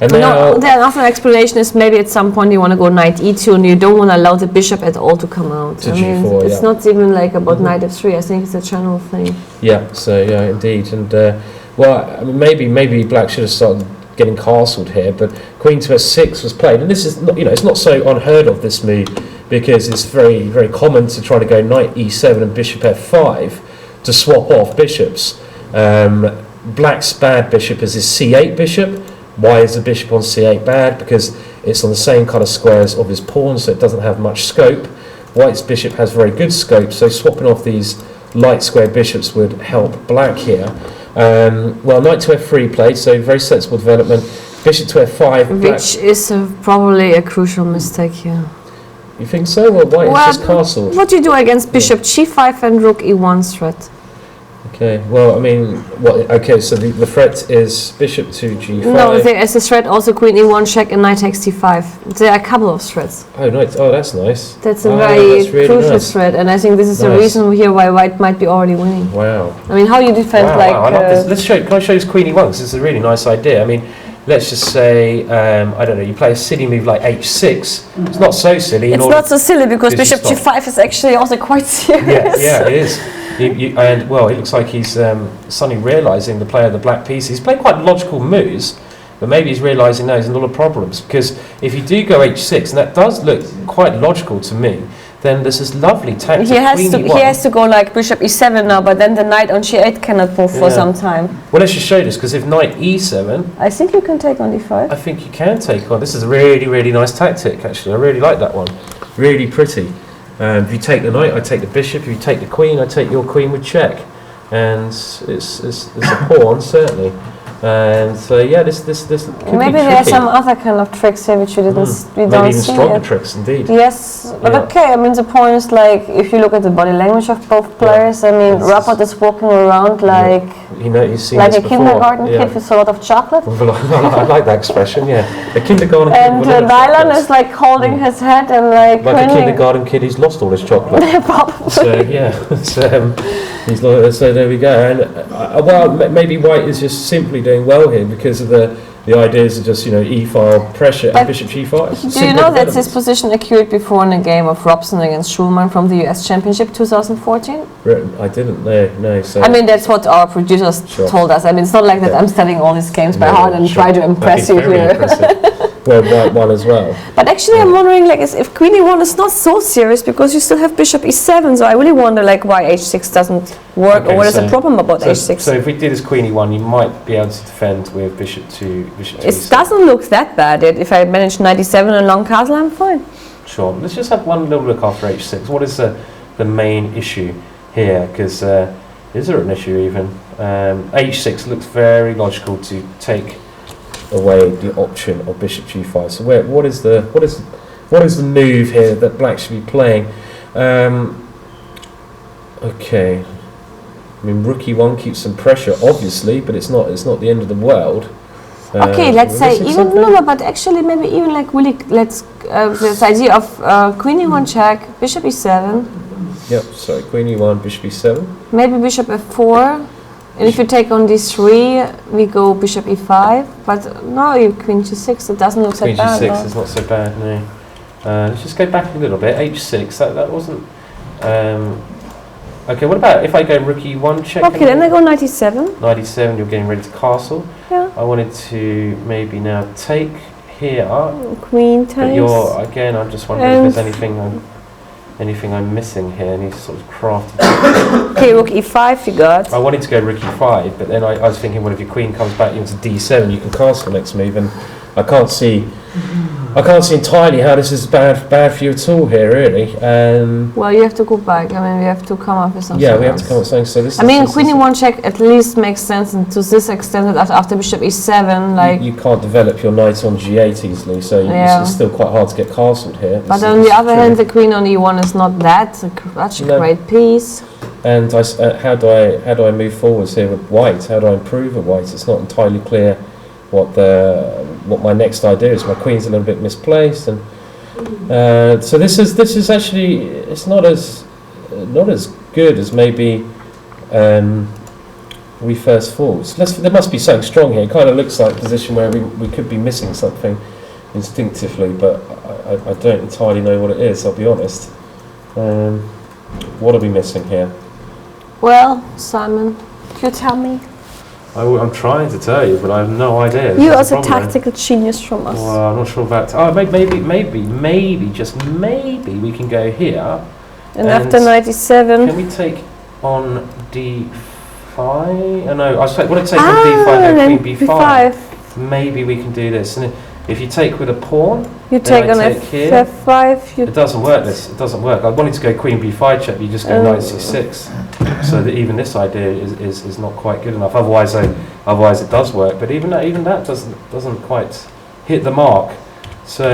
And now
the other explanation is maybe at some point you want to go knight e2 and you don't want to allow the bishop at all to come out.
To g4,
it's not even like about knight f3. I think it's a general thing.
Yeah. So yeah, indeed, and I mean, maybe black should have started getting castled here, but queen to f6 was played, and this is not, it's not so unheard of, this move, because it's very, very common to try to go knight e7 and bishop f5 to swap off bishops. Black's bad bishop is his c8 bishop. Why is the bishop on c8 bad? Because it's on the same kind of squares of his pawn, so it doesn't have much scope. White's bishop has very good scope, so swapping off these light square bishops would help black here. Well, knight to f3 played, so very sensible development. Bishop to f5.
Which is probably a crucial mistake here.
You think so? Well, white is just castled.
What do you do against bishop g5 and rook e1 threat?
Okay, well, I mean, okay, so the threat is bishop to g5.
No, there is a threat also queen e1 check and knight takes d5. There are a couple of threats.
Oh, nice. Oh, that's nice.
That's a very crucial threat, and I think this is the reason here why white might be already winning.
Wow.
I mean, how you defend
I love this. Can I show this queen e1? Because it's a really nice idea. I mean, let's just say, I don't know, you play a silly move like h6. It's not so silly.
It's not so silly because bishop g5 is actually also quite serious.
Yeah, it is. And well, it looks like he's suddenly realising the play of the black piece. He's played quite logical moves, but maybe he's realising now there's a lot of problems, because if you do go h6, and that does look quite logical to me, then there's this lovely tactic.
He has to go like bishop e7 now, but then the knight on g8 cannot move for some time.
Well, let's just show this, because if knight e7,
I think you can take on d5.
I think you can take on. This is a really, really nice tactic. Actually, I really like that one. Really pretty. If you take the knight, I take the bishop. If you take the queen, I take your queen with check. And it's a pawn, certainly. And so yeah, this could
Maybe
be
there are
tricky.
some other kind of tricks here which we didn't, we
Maybe
don't
even
see.
stronger
It.
tricks, indeed.
Yes, but
Yeah.
okay. I mean, the point is like if you look at the body language of both players. I mean,
It's-
Rapport is walking around like
He's seen
like
this
a
before.
kindergarten
Yeah.
kid with a lot of chocolate.
I like that expression. Yeah, a kindergarten kid
And
with a lot of
Dylan
chocolates.
is like holding his head and like
Like a
grinning.
kindergarten kid who's lost all his chocolate.
Probably.
So yeah, so there we go. And maybe White is just simply doing well here because of the ideas of just e-file pressure and
But
bishop g5.
Do you know that this position occurred before in a game of Robson against Schulman from the US Championship 2014?
I didn't know. No, so
I mean, that's what our producers
Sure.
told us. I mean, it's not like that
Yeah.
I'm studying all these games by
No,
heart and
sure.
try to impress you
That'd be very
here.
impressive. Well, White won as well.
But actually, I'm wondering, like, if Queen E1 is not so serious because you still have Bishop E7. So I really wonder, like, why H6 doesn't work,
Okay,
or what is
so-
the problem about
So,
H6?
so if we did as Queen E1, you might be able to defend with bishop to
It
E6.
doesn't look that bad. If I manage 97 and long castle, I'm fine.
Sure. Let's just have one little look after H6. What is the main issue here? Because is there an issue even? H6 looks very logical to take away the option of bishop g5. So what is the move here that Black should be playing? Okay. I mean, rook e1 keeps some pressure, obviously, but it's not the end of the world.
Okay, let's
we're
say
missing
even
something?
but actually maybe even like really this idea of Queen E1 check, Bishop E7,
Yep. Sorry, Queen e1, bishop e7.
maybe Bishop F4, and if you take on D3, we go Bishop E5. But no, you Queen G6. It doesn't look so
Queen
bad.
g6
no.
is not so bad, no. Let's just go back a little bit. H6. That wasn't. Okay. What about if I go rook e1 check?
Okay, then I go 97.
97. You're getting ready to castle.
Yeah.
I wanted to maybe now take here.
Queen
But
takes.
you're again. I'm just wondering
And
if there's anything I'm missing here. Any sort of crafty.
Okay, rook E5 you got.
I wanted to go rook e5, but then I was thinking, well, if your queen comes back into d7, you can castle next move, and I can't see entirely how this is bad for you at all here, really.
Well, you have to go back. I mean, we have to come up with something.
Yeah, we have to
else.
come up with something. So this.
I mean,
this
Queen
is-
E1 check at least makes sense, and to this extent that after Bishop E7, like.
you can't develop your knight on g8 easily, so
Yeah.
it's still quite hard to get castled here.
But
This
on
is
the other
true.
hand, the Queen on E1 is not such a
No.
great piece.
And how do I move forwards here with White? How do I improve with White? It's not entirely clear what my next idea is. My queen's a little bit misplaced, and so this is actually it's not as good as maybe we first thought. So there must be something strong here. It kind of looks like a position where we could be missing something instinctively, but I don't entirely know what it is. I'll be honest. What are we missing here?
Well, Simon, you tell me.
I'm trying to tell you, but I have no idea.
You are
That's
a
the problem.
tactical genius from us.
Well, I'm not sure about. Oh, maybe, just maybe we can go here.
And
and
after 97.
Can we take on d5? Oh, no, I want to take on d5,
then
no, queen b5.
B5.
Maybe we can do this. And if you take with a pawn,
You
then
take
I
on
take here.
F5. You
It doesn't work. It doesn't work. I wanted to go queen b5 check, but you just go knight c6. So that even this idea is not quite good enough. Otherwise it does work. But even that doesn't quite hit the mark. So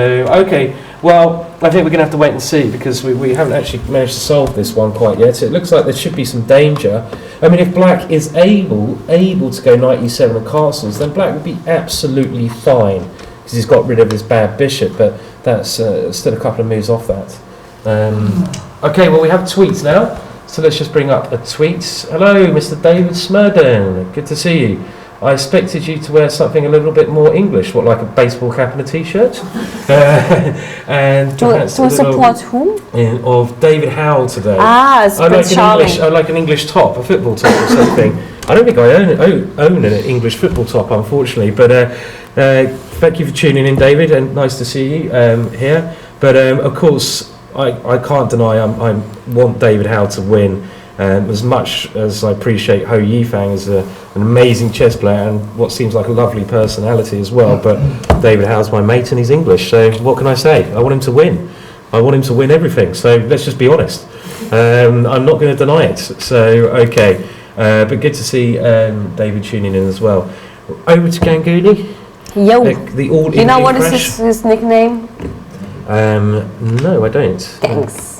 okay, well I think we're going to have to wait and see because we haven't actually managed to solve this one quite yet. So it looks like there should be some danger. I mean, if Black is able to go knight e7 and castles, then Black would be absolutely fine because he's got rid of his bad bishop. But that's still a couple of moves off that. Okay, well we have tweets now. So let's just bring up a tweet. Hello, Mr. David Smurden. Good to see you. I expected you to wear something a little bit more English, what, like a baseball cap and a t-shirt? And
to
perhaps a little
support whom?
of David Howell today.
Ah, it's Prince Charming.
I like an English top, a football top or something. I don't think I own an English football top, unfortunately. But thank you for tuning in, David, and nice to see you here. But of course, I can't deny I want David Howell to win. As much as I appreciate Ho Yifang as an amazing chess player and what seems like a lovely personality as well, but David Howell's my mate and he's English, so what can I say? I want him to win. I want him to win everything, so let's just be honest. I'm not going to deny it, so okay. But good to see David tuning in as well. Over to Ganguly.
Yo.
The all
You know
Indian
what is
crash.
his nickname?
No, I don't.
Gangs.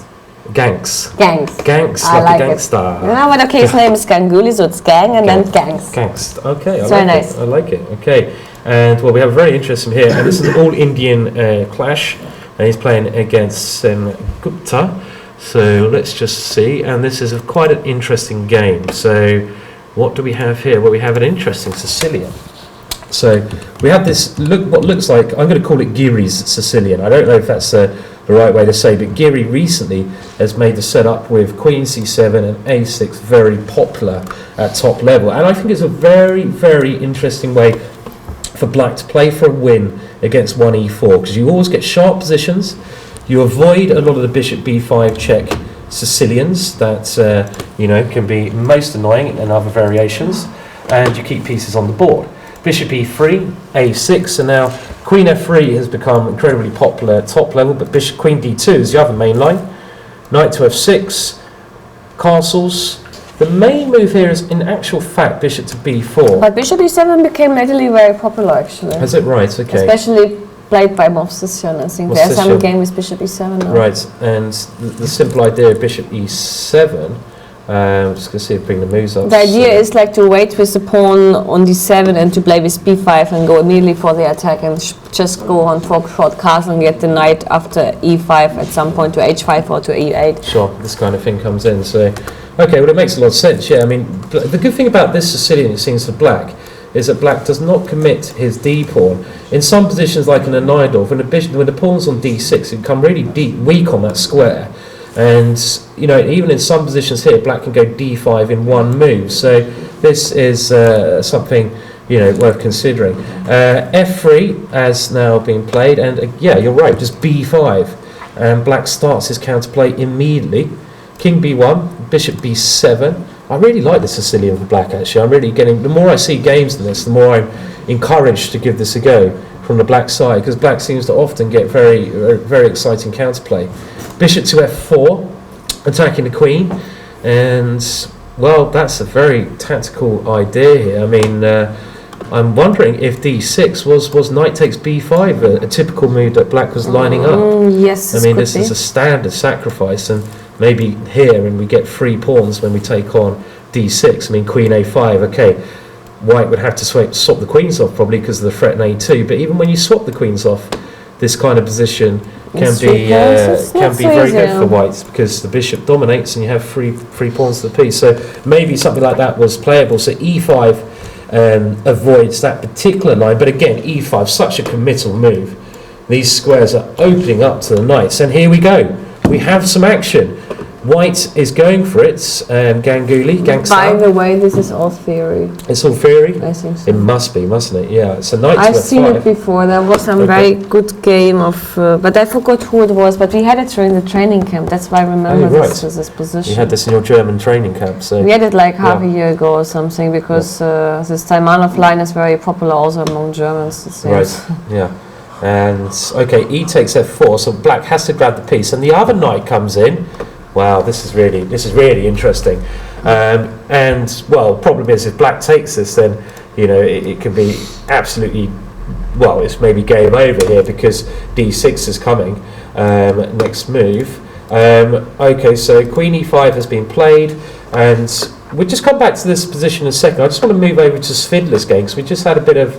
Gangs.
Gangs.
Like
like
a gangster.
It. No, but okay, his name is Ganguly, so it's gang and then gangs.
Gangs. Okay,
It's very nice.
I like it. Okay, and well, we have a very interesting here, and this is an all Indian clash, and he's playing against Gupta. So let's just see, and this is quite an interesting game. So what do we have here? Well, we have an interesting Sicilian. So we have this what looks like, I'm going to call it Giri's Sicilian. I don't know if that's the right way to say, but Giri recently has made the setup with Queen C7 and A6 very popular at top level, and I think it's a very, very interesting way for Black to play for a win against 1e4, because you always get sharp positions. You avoid a lot of the bishop b5 check Sicilians that can be most annoying in other variations, and you keep pieces on the board. Bishop e3, a6, and now Queen f3 has become incredibly popular at top level, but Bishop Queen d2 is the other main line. Knight to f6, castles. The main move here is, in actual fact, Bishop to b4.
But Bishop e7 became lately very popular, actually.
Is it right? Okay.
Especially played by Movsession, I think. There's some game with Bishop e7 now.
Right, and the simple idea of Bishop e7, I'm just going to see if I bring the moves up.
The idea is like to wait with the pawn on d7 and to play with b5 and go immediately for the attack and just go on for short castle and get the knight after e5 at some point to h5 or to e8.
Sure, this kind of thing comes in. So, okay, well, it makes a lot of sense. Yeah, I mean, the good thing about this Sicilian, it seems, for Black, is that Black does not commit his d pawn. In some positions, like in a Najdorf, when the pawn's on d6, it can really weak on that square. And even in some positions here, Black can go d5 in one move. So this is something worth considering. F3 has now been played, and yeah, you're right, just b5, and Black starts his counterplay immediately. King b1, Bishop b7. I really like the Sicilian for Black, actually. I'm really getting, the more I see games in this, the more I'm encouraged to give this a go from the Black side, because Black seems to often get very, very exciting counterplay. Bishop to f4, attacking the queen, and well, that's a very tactical idea here. I mean, I'm wondering if d6 was knight takes b5 a typical move that Black was lining up.
Yes,
I mean, this is a standard sacrifice, and maybe here, and we get 3 pawns when we take on d6. I mean, queen a5. Okay, White would have to swap the queens off probably because of the threat in a2. But even when you swap the queens off, this kind of position can be very good for White, because the bishop dominates and you have three pawns to the piece. So maybe something like that was playable. So e5 avoids that particular line. But again, e5, such a committal move. These squares are opening up to the knights, and here we go. We have some action. White is going for it. Ganguly, gangster.
By the way, this is all theory.
It's all theory?
I think so.
It must be, mustn't it? Yeah. It's a knight to f5.
I've seen it before. There was some very good game of, but I forgot who it was. But we had it during the training camp. That's why I remember this position.
You had this in your German training camp, so
we had it like half a year ago or something, because this Taimanov line is very popular also among Germans. It seems.
Right. Yeah. And okay, e takes f4, so Black has to grab the piece, and the other knight comes in. Wow, this is really interesting. And well, problem is if Black takes this, then it can be absolutely, well, it's maybe game over here, because d6 is coming. Next move. Okay, so Queen e5 has been played, and we'll just come back to this position in a second. I just want to move over to Svidler's game, because we just had a bit of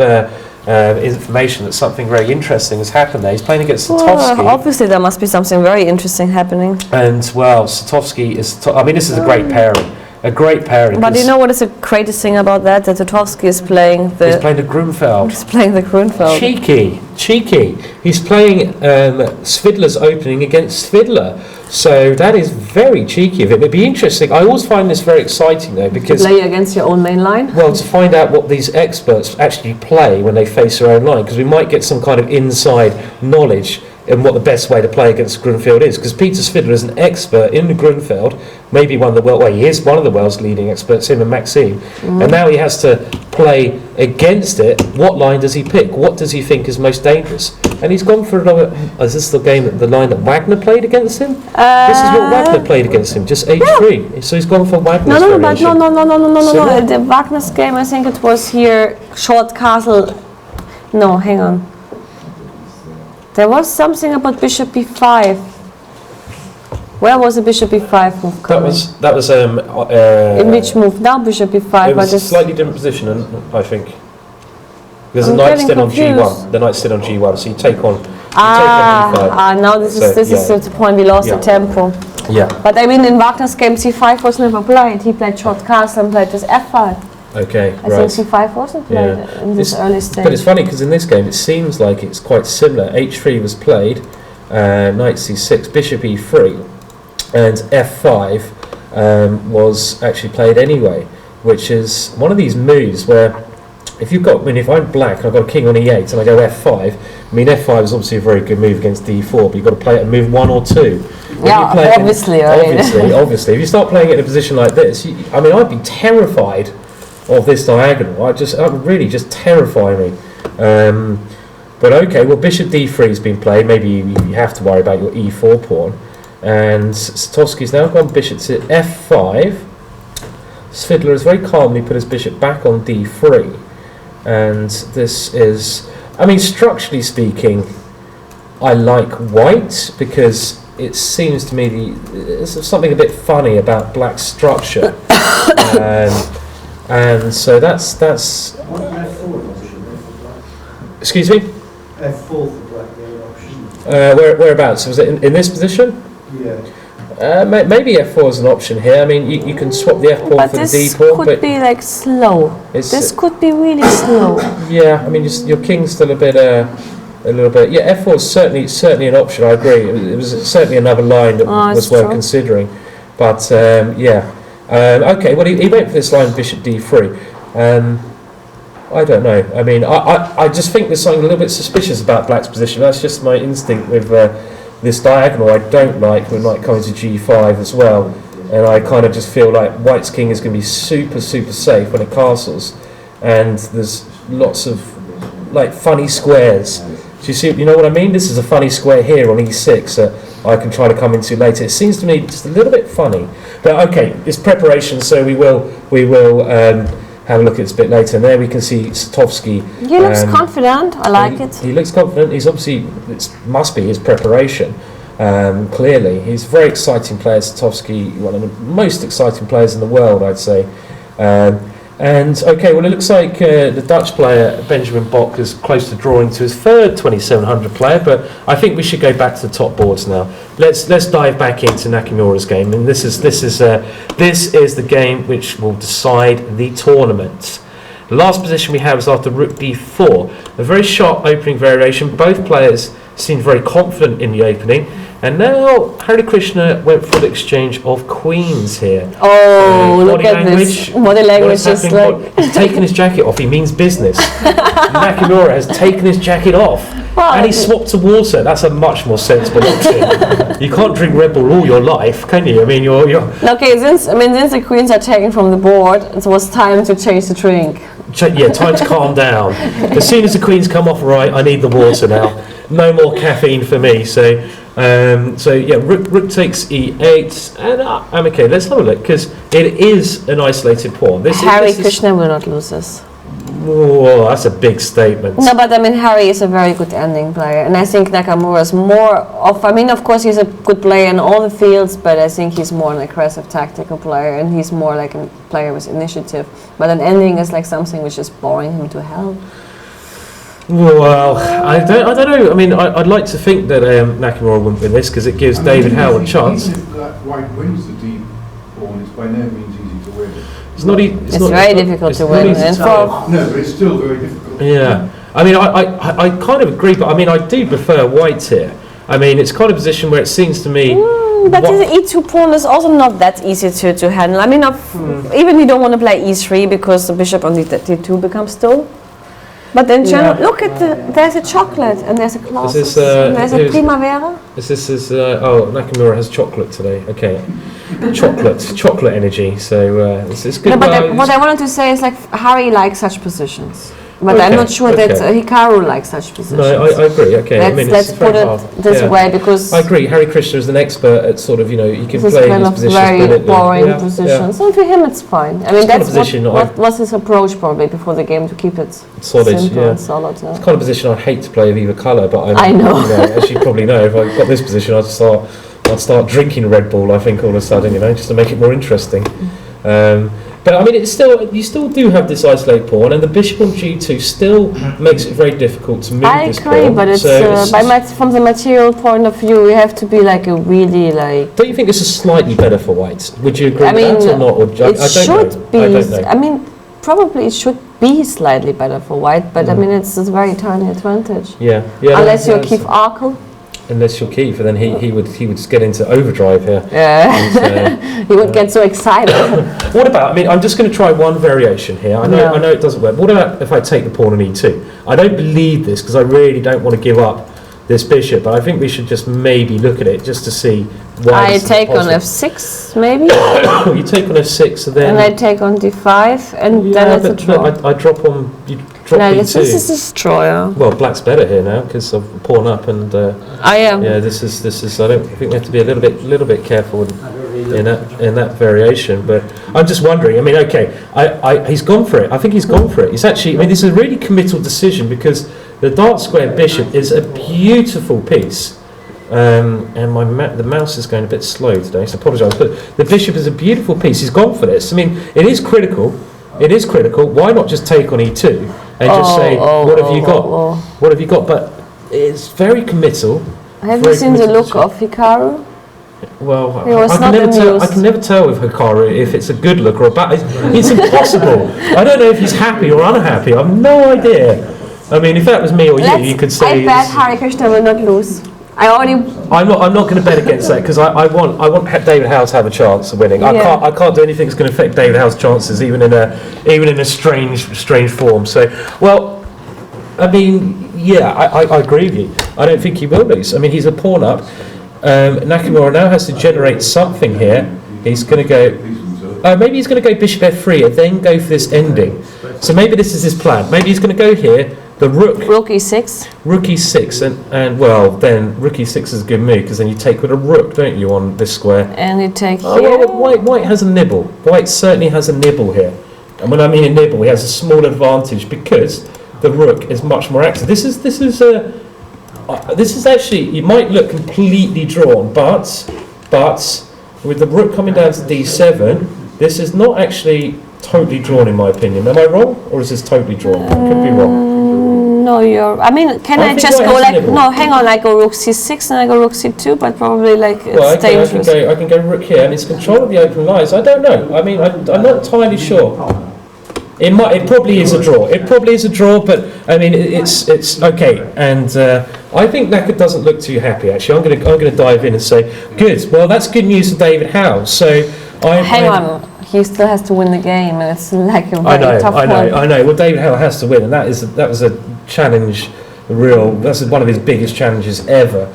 information that something very interesting has happened there. He's playing against Satovsky.
Well, obviously there must be something very interesting happening.
And well, Satovsky is, I mean, this is a great pairing. A great pairing.
But you know what is the greatest thing about that? That Satovsky is playing the...
He's playing the Grunfeld.
He's playing the Grunfeld.
Cheeky. He's playing Svidler's opening against Svidler. So that is very cheeky of him. It'd be interesting. I always find this very exciting, though, because...
To play against your own main line?
Well, to find out what these experts actually play when they face their own line, because we might get some kind of inside knowledge and what the best way to play against Grunfeld is, because Peter Svidler is an expert in the Grunfeld, maybe one of the world, well, he is one of the world's leading experts, him and Maxime, and now he has to play against it. What line does he pick? What does he think is most dangerous? And he's gone for another. Is this the line that Wagner played against him? This is what Wagner played against him, just h3. So he's gone for Wagner's variation.
No. The Wagner's game, I think it was here, short castle. No, hang on. There was something about bishop b5. Where was the bishop b5 move coming?
That was
in which move? Now bishop b5.
It was a slightly different position, I think. Because the knight's still on g1. The knight's still on g1, so you take on. Now this is the point we lost the tempo.
Yeah. But I mean, in Wagner's game, c5 was never played. He played short castle and played just f5.
Okay,
I think c5 wasn't played in this early stage.
But it's funny because in this game it seems like it's quite similar. h3 was played, knight c6, bishop e3, and f5 was actually played anyway, which is one of these moves where if you've got, if I'm black and I've got a king on e8 and I go f5, I mean f5 is obviously a very good move against d4, but you've got to play it and move 1 or 2.
Obviously.
Obviously. If you start playing it in a position like this, I'd be terrified of this diagonal. It would really just terrify me. But okay, well, bishop d3 has been played. Maybe you have to worry about your e4 pawn. And Satowski's now gone bishop to f5. Svidler has very calmly put his bishop back on d3. And this is, structurally speaking, I like white because it seems to me there's something a bit funny about black's structure. And so that's.
What F4 option for black?
Excuse me?
F4 for black, the option.
Whereabouts? Was it in this position?
Yeah.
Maybe F4 is an option here. You can swap the F pawn for the D pawn.
But this could be like slow. This could be really slow.
Yeah, your king's still a little bit. Yeah, F4 is certainly an option. I agree. It was certainly another line that was worth considering. But yeah. Okay, well, he went for this line, bishop d3. I don't know. I just think there's something a little bit suspicious about black's position. That's just my instinct with this diagonal. I don't like when knight comes to g5 as well. And I kind of just feel like white's king is going to be super, super safe when it castles. And there's lots of funny squares. Do you see? You know what I mean? This is a funny square here on e6 that I can try to come into later. It seems to me just a little bit funny, but okay, it's preparation, so we will have a look at this a bit later. And there we can see Satowski.
He looks confident. I like it.
He looks confident. He's obviously must be his preparation. Clearly, he's a very exciting player. Satowski, one of the most exciting players in the world, I'd say. And okay, well, it looks like the Dutch player Benjamin Bok is close to drawing to his third 2700 player, but I think we should go back to the top boards now. Let's dive back into Nakamura's game, and this is the game which will decide the tournament. The last position we have is after rook d4, a very sharp opening variation. Both players seemed very confident in the opening. And now Hari Krishna went for the exchange of queens here.
Oh, look at this. Body language is like...
He's taken his jacket off. He means business. Nakamura has taken his jacket off. Well, and he swapped to water. That's a much more sensible option. You can't drink Red Bull all your life, can you? You're...
Okay, since the queens are taken from the board, it was time to change the drink.
Yeah, time to calm down. As soon as the queens come off right, I need the water now. No more caffeine for me. So yeah, rook takes e8, and okay. Let's have a look because it is an isolated pawn.
Hari Krishna will not lose this.
Oh, that's a big statement.
No, but Hari is a very good ending player, and I think Nakamura is more of. Of course, he's a good player in all the fields, but I think he's more an aggressive tactical player, and he's more like a player with initiative. But an ending is like something which is boring him to hell.
Well, I don't know. I'd like to think that Nakamura wouldn't win this because it gives David Howe a chance.
Even if white wins the d pawn, it's by no means easy to win.
It's very difficult to win.
No, but it's still very difficult.
Yeah. I kind of agree, but I do prefer white here. It's kind of a position where it seems to me...
But the e2 pawn is also not that easy to handle. Even we don't want to play e3 because the bishop on d2 becomes stone. But in general, look at there's a chocolate and there's a class. There's a primavera.
Nakamura has chocolate today. Okay, chocolate energy. So it's good.
No, but what I wanted to say is Hari likes such positions. But I'm
Okay,
not sure that
okay.
Hikaru likes such positions.
No, I agree. Okay,
Let's
it's
put
very
it
hard.
this
Yeah.
way, because
I agree. Harry Krishna is an expert at sort of, you can
this is
play
kind
his
of
positions
very
brilliantly.
boring
Yeah,
position. So for him, it's fine. I mean,
It's kind of
that's
position that
what was his approach probably before the game, to keep it
Solid,
simple
yeah.
and solid. Yeah.
It's the kind of position I hate to play of either colour, but
I know.
as you probably know, if I got this position, I'd start drinking Red Bull. I think all of a sudden, just to make it more interesting. But I mean, you still do have this isolated pawn, and the bishop on G2 still makes it very difficult to move
I
this
agree,
pawn.
but it's,
So
from the material point of view, we have to be like a really like.
Don't you think this is slightly better for white? Would you agree
I mean,
with that or not? Or,
it
I don't
should
know.
be.
I don't know.
I mean, probably it should be slightly better for white, but I mean, it's a very tiny advantage.
Yeah.
Unless you're
that's-
Keith Arkle.
Unless you're Keith, and then he would just get into overdrive here.
Yeah.
And,
He would get so excited.
what about? I mean, I'm just going to try one variation here. I know it doesn't work. What about if I take the pawn on E2? I don't believe this because I really don't want to give up this bishop, but I think we should just maybe look at it just to see why.
I
this is
take on
possible.
F6 maybe,
You take on F6, and then
and I take on D5, and then it's a
but
draw.
I drop on. You drop
No,
E2.
this is a destroyer.
Well, black's better here now because I've pawn up, and
I am.
yeah, this is. I think we have to be a little bit careful in that variation. But I'm just wondering. I mean, okay, he's gone for it. I think he's gone for it. He's actually. I mean, this is a really committal decision because the dark square bishop is a beautiful piece. And the mouse is going a bit slow today, so I apologise. But the bishop is a beautiful piece. He's gone for this. I mean, it is critical. It is critical. Why not just take on E2 and just say, what have you got? What have you got? But it's very committal.
Have you
very
seen the
committal
look
to-
of Hikaru?
Well,
He was not
I
amused.
can never tell with Hikaru if it's a good look or a bad. It's impossible. I don't know if he's happy or unhappy. I've no idea. I mean, if that was me or you could say.
I bet Hari Krishna will not lose. I'm
not going to bet against that because I want David Howe to have a chance of winning.
Yeah.
I can't do anything that's going to affect David Howe's chances, even in a strange form. So, well, I mean, yeah, I agree with you. I don't think he will lose. I mean, he's a pawn up. Nakamura now has to generate something here. He's going to go. Maybe he's going to go bishop f3 and then go for this ending. So maybe this is his plan. Maybe he's going to go here. The rook
E6.
Rook e6, and well, then rook e6 is a good move because then you take with a rook, don't you, on this square?
And you take
Oh,
here.
well, white has a nibble. White certainly has a nibble here. And when I mean a nibble, he has a small advantage because the rook is much more active. This is actually, you might look completely drawn, but with the rook coming down to d7, this is not actually totally drawn in my opinion. Am I wrong, or is this totally drawn? I could be wrong.
No, I mean, can
I
I
think
just
white
go
has a
like?
nibble.
No, hang on. I go rook c6 and I go rook c2, but probably like it's
Well,
dangerous.
I can go rook here, and it's control of the open lines. I don't know. I mean, I'm not entirely sure. It probably is a draw. It probably is a draw, but I mean, it's okay. And I think Naka doesn't look too happy. Actually, I'm going to dive in and say, good. Well, that's good news for David Howe. So
Hang on, he still has to win the game, and it's like a very tough one.
I know. Well, David Howe has to win, and that was a challenge. That's one of his biggest challenges ever.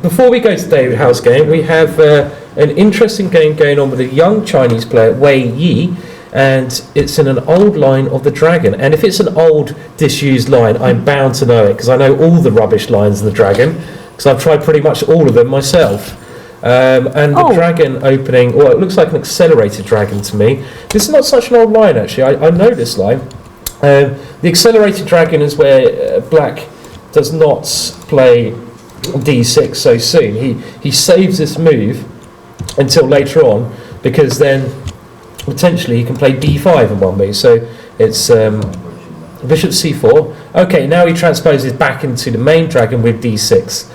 Before we go to David Howe's game, we have an interesting game going on with a young Chinese player, Wei Yi, and it's in an old line of the Dragon. And if it's an old, disused line, I'm bound to know it because I know all the rubbish lines in the Dragon because I've tried pretty much all of them myself. And the Dragon opening, well, it looks like an accelerated Dragon to me. This is not such an old line, actually. I know this line. The accelerated Dragon is where Black does not play d6 so soon. He saves this move until later on because then potentially he can play d5 in one move. So it's bishop c4. Okay, now he transposes back into the main Dragon with d6.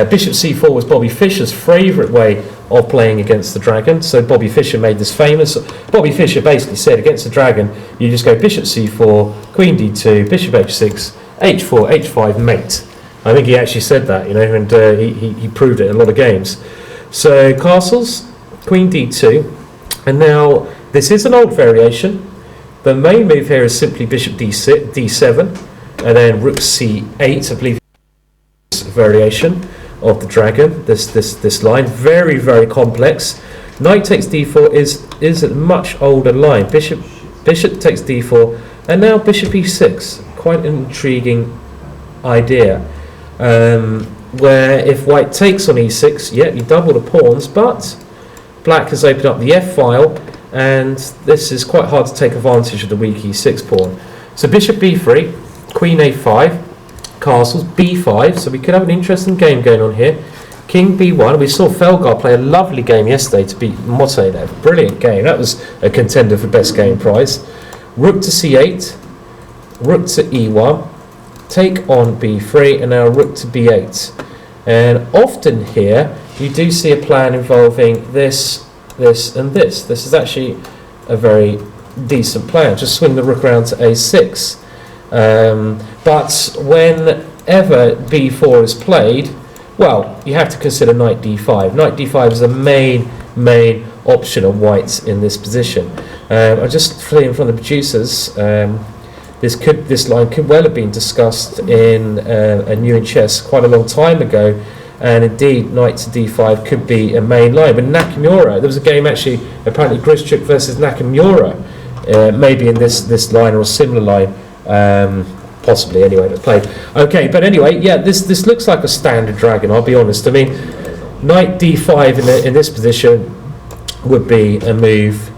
Bishop c4 was Bobby Fischer's favourite way of playing against the Dragon. So Bobby Fischer made this famous. Bobby Fischer basically said against the Dragon, you just go bishop c4, queen d2, bishop h6, h4, h5, mate. I think he actually said that, and he proved it in a lot of games. So castles, queen d2, and now this is an old variation. The main move here is simply bishop d7, and then rook c8, I believe. Variation of the Dragon, this line, very, very complex. Knight takes d4 is a much older line. Bishop takes d4, And now bishop e6, quite an intriguing idea. Where if white takes on e6, yeah, you double the pawns, but black has opened up the f-file, and this is quite hard to take advantage of the weak e6 pawn. So bishop b3, queen a5, castles, b5, so we could have an interesting game going on here. King b1, we saw Felgar play a lovely game yesterday to beat Motte there. Brilliant game, that was a contender for best game prize. Rook to c8, rook to e1, take on b3, and now rook to b8. And often here, you do see a plan involving this, this, and this. This is actually a very decent plan. Just swing the rook around to a6. But whenever b4 is played, well, you have to consider knight d5. Knight d5 is the main option of whites in this position. I'm just fleeing from the producers. This line could well have been discussed in a New in Chess quite a long time ago, and indeed knight to d5 could be a main line. But Nakamura, there was a game actually, apparently Grischuk versus Nakamura, maybe in this line or a similar line, possibly anyway, that played. Okay, but anyway, yeah, this looks like a standard dragon, I'll be honest. I mean, knight d5 in this position would be a move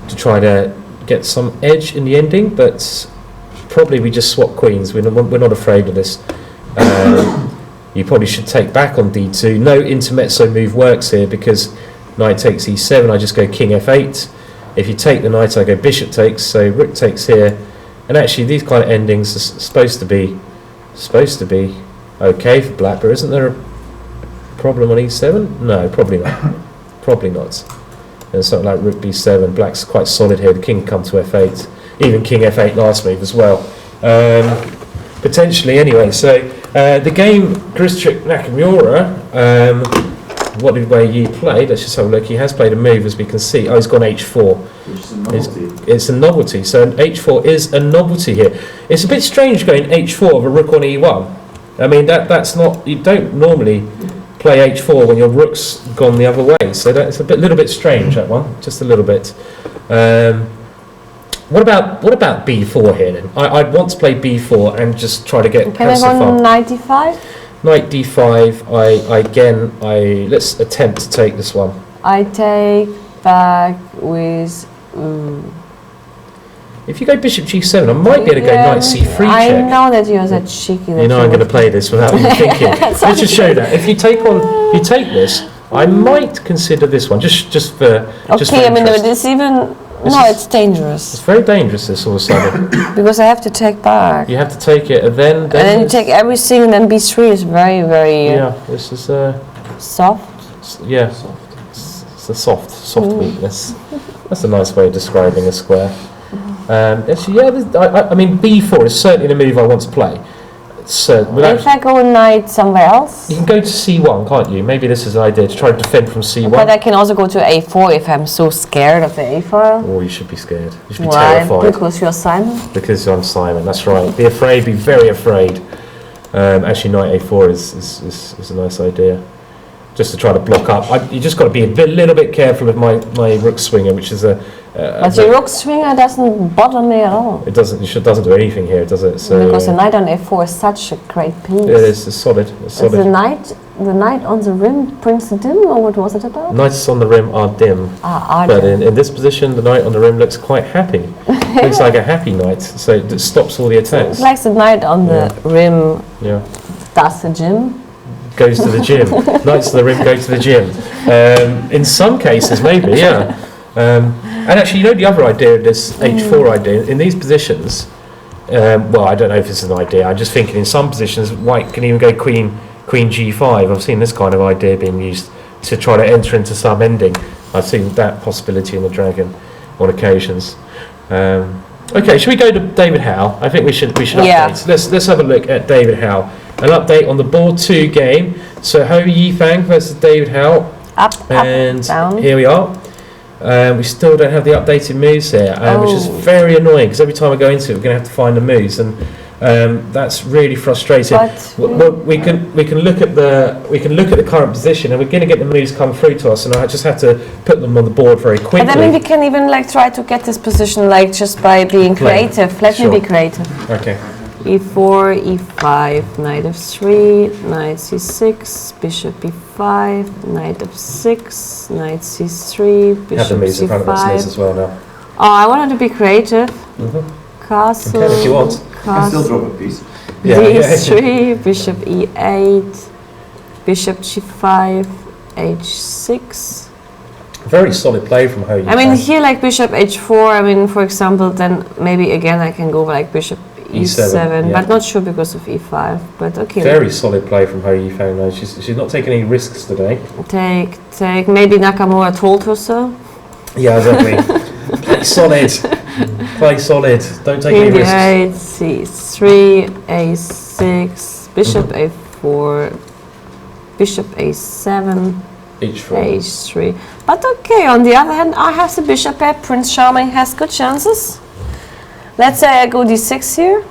to try to get some edge in the ending, but probably we just swap queens. We're not afraid of this. You probably should take back on d2. No intermezzo move works here because knight takes e7. I just go king f8. If you take the knight, I go bishop takes. So rook takes here. And actually, these kind of endings are supposed to be okay for black. But isn't there a problem on e7? No, probably not. Probably not. And something like rook b7. Black's quite solid here. The king come to f8. Even king f8 last move as well. Potentially anyway. So the game Grischuk Nakamura, what way he played, let's just have a look. He has played a move, as we can see. Oh, he's gone h4.
Which is a novelty.
It's a novelty. So h4 is a novelty here. It's a bit strange going h4 with a rook on e1. I mean, that's not, you don't normally play h4 when your rook's gone the other way. So that's a little bit strange, that one, just a little bit. What about b4 here then? I'd want to play b4 and just try to get
Can I go on knight d5?
Knight d5. Let's attempt to take this one.
I take back with.
If you go bishop g7, I might be able to go knight c3 check.
I know that you're that cheeky.
You know I'm going to play this without even thinking. Let's just show that. If you take this, I might consider this one just for.
Okay,
just for
I mean,
interest.
it's even. It's dangerous.
It's very dangerous, this all of a sudden.
Because I have to take back.
You have to take it, and then
you take everything, and then b3 is very, very.
Yeah, this is
soft.
Yeah, it's a soft weakness. That's a nice way of describing a square. Actually, I mean, b4 is certainly the move I want to play. So
if I go knight somewhere else,
you can go to c1, can't you? Maybe this is an idea to try to defend from c1.
But I can also go to a4 if I'm so scared of the a file.
Oh, you should be scared. You should be
Why?
terrified.
Because you're Simon.
Because I'm Simon. That's right. Be afraid. Be very afraid. Actually, knight a4 is a nice idea. Just to try to block up. You just got to be a little bit careful of my rook swinger, which is a.
But your rook swinger doesn't bother me at all.
It doesn't. It doesn't do anything here, does it? So
because the knight on a4 is such a great piece.
It is. It's solid. It's solid.
Is the knight on the rim brings the dim, or what was it about?
Knights on the rim are dim. But in this position, the knight on the rim looks quite happy. Looks like a happy knight, so it stops all the attacks.
It's like the knight on the rim.
Yeah.
Does the gym?
Goes to the gym. Knights to the rim go to the gym. In some cases, maybe, yeah. And actually, you know, the other idea of this h4 idea, in these positions, well, I don't know if it's an idea, I'm just thinking in some positions, white can even go queen g5. I've seen this kind of idea being used to try to enter into some ending. I've seen that possibility in the dragon on occasions. Okay, should we go to David Howe? I think we should update. Let's have a look at David Howe. An update on the board 2 game. So Ho Yifang versus David Howe.
Up,
down. Here we are. We still don't have the updated moves here, which is very annoying because every time I go into it, we're going to have to find the moves. And That's really frustrating.
But
Well, we can look at the current position, and we're going to get the moves come through to us, and I just have to put them on the board very quickly.
but I mean, we can even like try to get this position like just by being
Play.
creative. Let
Sure.
me be creative.
Okay.
E4, E5, knight f3, knight c6, bishop b5, knight f6, knight c3,
Have
bishop
the moves in front of us
c5.
as well now.
Oh, I wanted to be creative.
Mhm.
Castle,
Okay, if you want.
Can still
castle,
drop a piece.
d3, bishop e8, bishop g5, h6.
Very solid play from Ho.
I mean, here like bishop h4, I mean, for example, then maybe again I can go like bishop e7,
yeah.
but not sure because of e5, but okay.
Very solid play from Ho Yifeng though. She's not taking any risks today.
Take, maybe Nakamura told her so.
Yeah, exactly. Play solid. Play solid. Don't take any risks.
e8, c3, a6, bishop a4, bishop a7,
H4.
h3. But okay, on the other hand, I have the bishop here. Prince Charming has good chances. Let's say I go d6 here.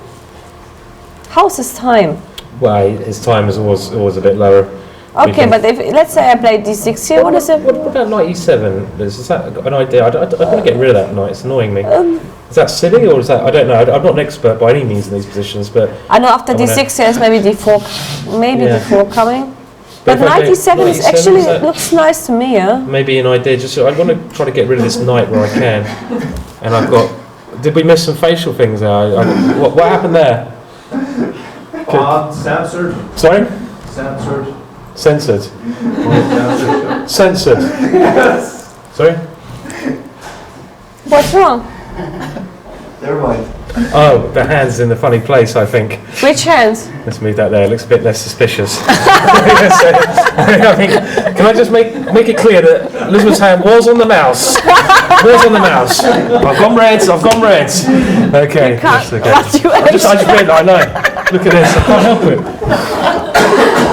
How's his time?
Well, his time is always a bit lower.
Okay, but if let's say I play d6 here, what is it?
What about knight e7? Is that an idea? I want to get rid of that knight. It's annoying me. Is that silly or is that? I don't know. I'm not an expert by any means in these positions, but
I know after
I wanna-
d6 there's maybe d4, maybe
Yeah.
d4 coming. But
if I
knight
go
e7
knight
is
E7,
actually
is that
looks nice to me, yeah.
maybe an idea. Just I want to try to get rid of this knight where I can, and I've got. Did we miss some facial things there? What happened there?
Censored.
Sorry,
Censored.
censored.
Censored.
Censored.
Yes.
Sorry.
What's wrong?
Never mind.
Oh, the hand's in the funny place. I think.
Which hands?
Let's move that there. It looks a bit less suspicious. I think. Can I just make it clear that Elizabeth's hand was on the mouse? Was on the mouse. I've gone red. I've gone red. Okay.
You can't.
Yes, okay.
What you
I just read. I know. Look at this. I can't help it.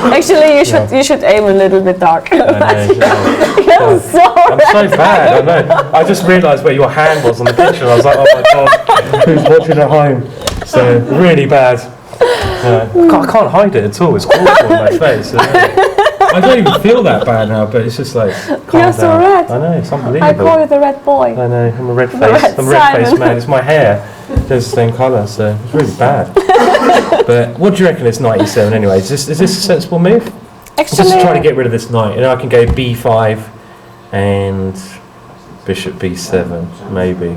Actually, you should aim a little bit darker.
I know.
You're so
I'm so bad. I know. I just realised where your hand was on the picture. I was like, oh my god, who's watching at home? So really bad. I can't hide it at all. It's awful on my face. I don't even feel that bad now, but it's just like. calm
You're so
down.
red.
I know. It's unbelievable.
I call you the red boy.
I know. I'm a red
The
face.
red
I'm a red face
Simon.
man. It's my hair. It's the same colour, so it's really bad. But what do you reckon? It's knight e7 anyway. Is this a sensible move?
Actually,
Just to try to get rid of this knight. I can go b5 and bishop b7, maybe.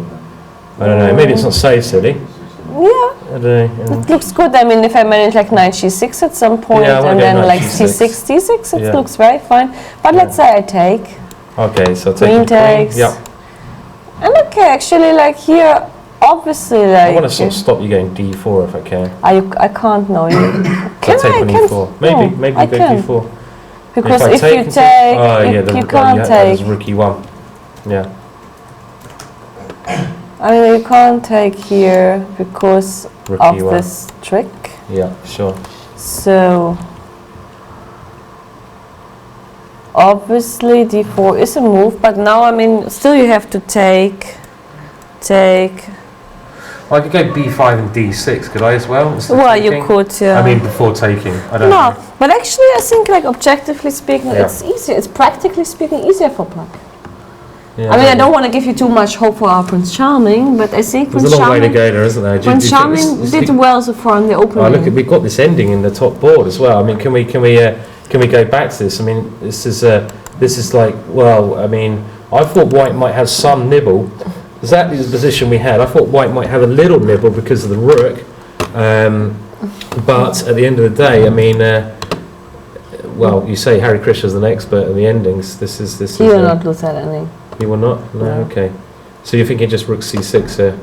I don't know. Maybe it's not so silly.
yeah,
I don't know.
it looks good. I mean, if I manage like knight g6 at some point,
Yeah, I wanna
and
go
then
knight
like
g6.
c6, d6, it
Yeah.
looks very fine. But let's say I take.
Okay, so I'll take
Queen
the queen.
takes.
Yeah.
And okay, actually, like here, obviously, like.
I want to sort of stop you going d4 if I can.
I can't know you.
So
Can
take
I?
on
Can
e4. Maybe
I
go
can.
d4.
Because
I
if you
and
take,
oh yeah,
you
that
can't take.
was rook e1. Yeah.
I mean, you can't take here because
Rook
of
e1.
this trick.
Yeah, sure.
So obviously d4 is a move, but now I mean, still you have to take.
I could go b5 and d6, could I as well? instead of
Well, you
taking?
could. Yeah.
I mean, before taking. I don't
no,
know.
but actually, I think like objectively speaking,
Yeah.
it's easier. It's practically speaking easier for black.
Yeah,
I mean, I
maybe.
don't want to give you too much hope for our Prince Charming, but I think
There's
Prince
a long way to
Charming,
go there, isn't there? Do you
Prince
think
Charming
this-
did well so far in the opening.
Oh, look, we've got this ending in the top board as well. I mean, can we go back to this? I mean, this is like, well, I mean, I thought White might have some nibble. Exactly the position we had. I thought White might have a little nibble because of the rook, but at the end of the day, I mean, well, you say Harry Krishna's an expert in the endings. This is.
He will not lose that any.
You will not. No,
No.
okay. So you're thinking just rook c6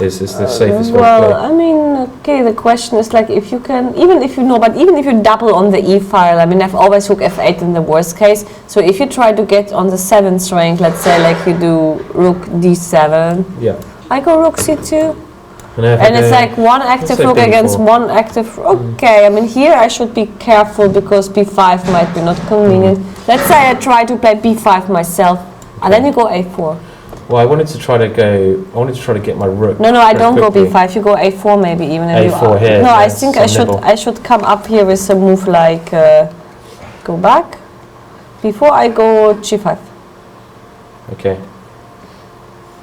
is the safest way to
Well,
play?
I mean, okay, the question is like if you can, even if you double on the e file, I mean, I've always rook f8 in the worst case. So if you try to get on the 7th rank, let's say like you do rook d7,
Yeah.
I go rook c2,
if
and
I
it's
go-
like one active
say
rook against
b4.
one active. Okay, I mean here I should be careful because b5 might be not convenient. Let's say I try to play b5 myself, and then you go a4.
Well, I wanted to try to get my rook.
No, I
very
don't
quickly.
go b5. You go a4 maybe even. And
A4 here,
No,
yeah,
I think I
some nibble.
should come up here with a move like go back. Before I go g5.
Okay.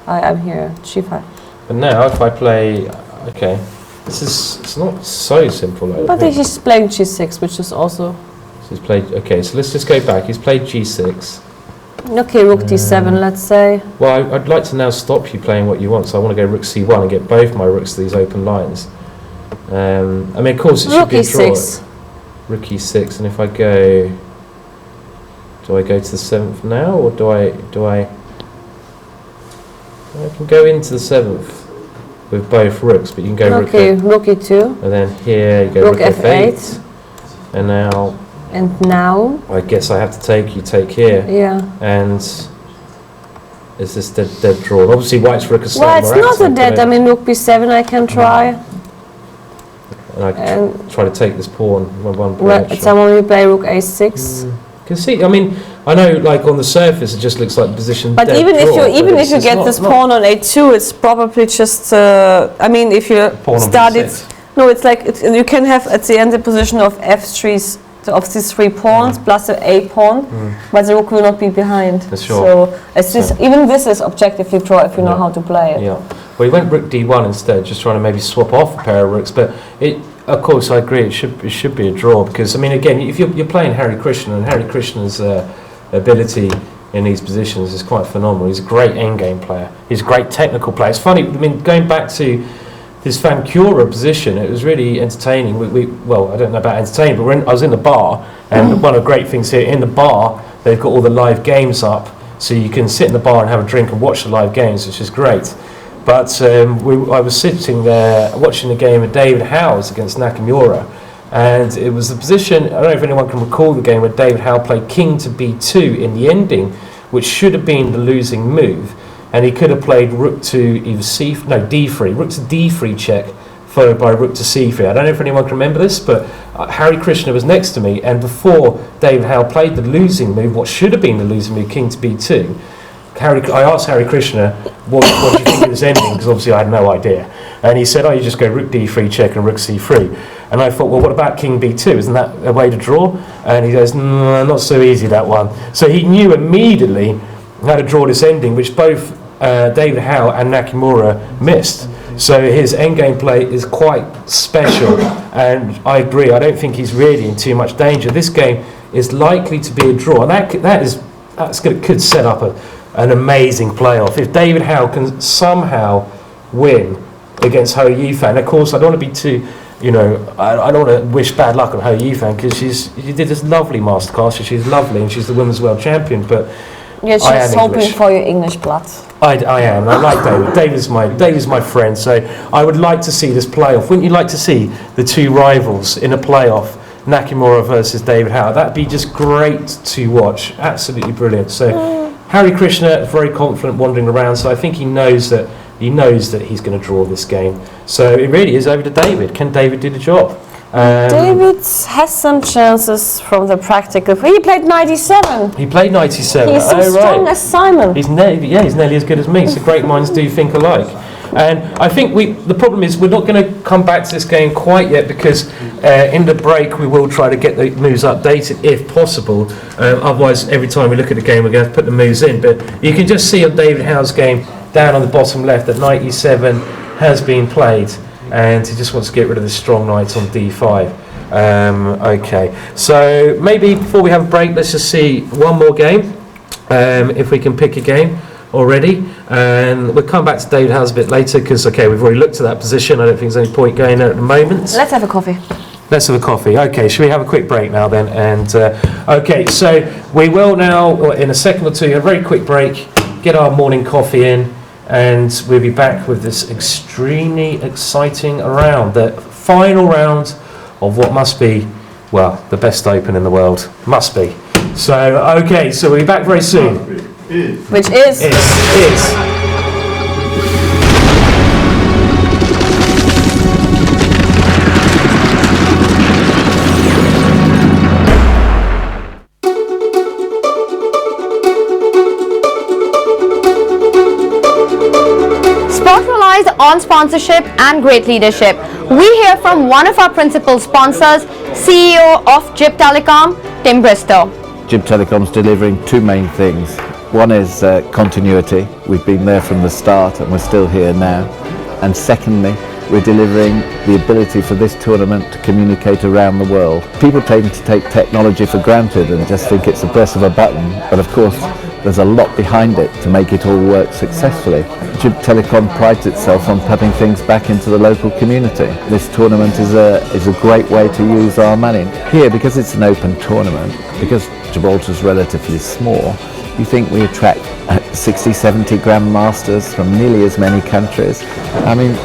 I'm here g5.
But now if I play, okay, it's not so simple. I don't
But
think.
he's playing g6, which is also
So he's played. Okay, so let's just go back. He's played g6.
okay. Rook d7, let's say.
Well, I'd like to now stop you playing what you want, so I want to go rook c1 and get both my rooks to these open lines. I mean, of course, it should
Rook
be a draw.
e6.
Rook e6, and if I go, do I go to the 7th now, or do I can go into the 7th with both rooks, but you can go rook
Okay,
f,
rook e2.
and then here you go
Rook
rook f8,
f8.
and now
And now,
I guess I have to take, you take here,
yeah.
and is this dead draw? Obviously white's rook is
Well,
slightly
it's
more
not a
active,
dead.
but
I mean, rook b7 I can try.
and I
And
try to take this pawn with one
well,
direction.
someone will play rook a6.
Can see. I mean, I know, like on the surface, it just looks like position.
But
dead
even
draw, but
if
it's
you
just
get
not-
this
not
pawn on a2, it's probably just. I mean, if you
pawn on
start
b6.
it, no, it's like you can have at the end the position of f3's of these 3 pawns plus a pawn, but the rook will not be behind.
That's sure.
So it's this,
So-
even this is objectively draw if you know
Yeah.
how to play it.
Yeah. Well, he went rook d1 instead, just trying to maybe swap off a pair of rooks. But it, of course, I agree. It should be a draw because I mean, again, if you're playing Harry Krishna, and Harry Krishna's ability in these positions is quite phenomenal. He's a great endgame player. He's a great technical player. It's funny. I mean, going back to this Vancouver position, it was really entertaining. Well, I don't know about entertaining, but I was in the bar, and one of the great things here in the bar, they've got all the live games up, so you can sit in the bar and have a drink and watch the live games, which is great. But I was sitting there watching the game of David Howes against Nakamura, and it was the position, I don't know if anyone can recall the game where David Howe played king to b2 in the ending, which should have been the losing move. And he could have played rook to either d3, rook to d3 check, followed by rook to c3. I don't know if anyone can remember this, but Harry Krishna was next to me, and before David Howe played the losing move, what should have been the losing move, king to b2, I asked Harry Krishna, what do you think of this ending? Because obviously I had no idea. And he said, you just go rook d3 check and rook c3. And I thought, well, what about king b2? Isn't that a way to draw? And he goes, no, not so easy, that one. So he knew immediately how to draw this ending, which both David Howe and Nakamura missed. So his endgame play is quite special, and I agree. I don't think he's really in too much danger. This game is likely to be a draw, and could set up an amazing playoff if David Howe can somehow win against Ho Yifan. Of course, I don't want to be too. I don't want to wish bad luck on Ho Yifan because she did this lovely masterclass. She's lovely and she's the women's world champion, but.
You're just hoping for your English blood.
I am. I like David. David's my friend. So I would like to see this playoff. Wouldn't you like to see the two rivals in a playoff, Nakamura versus David Howe? That'd be just great to watch. Absolutely brilliant. So Harry Krishna, very confident wandering around. So I think he knows that he's going to draw this game. So it really is over to David. Can David do the job?
David has some chances from the practical. He played 97.
He played 97.
He's so strong as Simon.
He's nearly as good as me. So great minds do think alike. And I think the problem is we're not going to come back to this game quite yet because in the break we will try to get the moves updated if possible. Otherwise, every time we look at the game, we're going to have to put the moves in. But you can just see on David Howe's game down on the bottom left that knight e7 has been played. And he just wants to get rid of the strong knight on d5. Okay, so maybe before we have a break, let's just see one more game, if we can pick a game already. And we'll come back to David Howe's a bit later because, okay, we've already looked at that position. I don't think there's any point going there at the moment.
Let's have a coffee.
Let's have a coffee. Okay, shall we have a quick break now then? And okay, so we will now, in a second or two, a very quick break, get our morning coffee in. And we'll be back with this extremely exciting round, the final round of what must be, well, the best open in the world. Must be. So, okay, so we'll be back very soon.
Which is?
Is.
on sponsorship and great leadership. We hear from one of our principal sponsors, CEO of Gib Telecom, Tim Bristow.
Gib Telecom's delivering two main things. One is continuity. We've been there from the start and we're still here now. And secondly, we're delivering the ability for this tournament to communicate around the world. People tend to take technology for granted and just think it's the press of a button, but of course there's a lot behind it to make it all work successfully. Gib Telecom prides itself on putting things back into the local community. This tournament is a great way to use our money. Here, because it's an open tournament, because Gibraltar's relatively small, you think we attract 60, 70 grandmasters from nearly as many countries. I mean,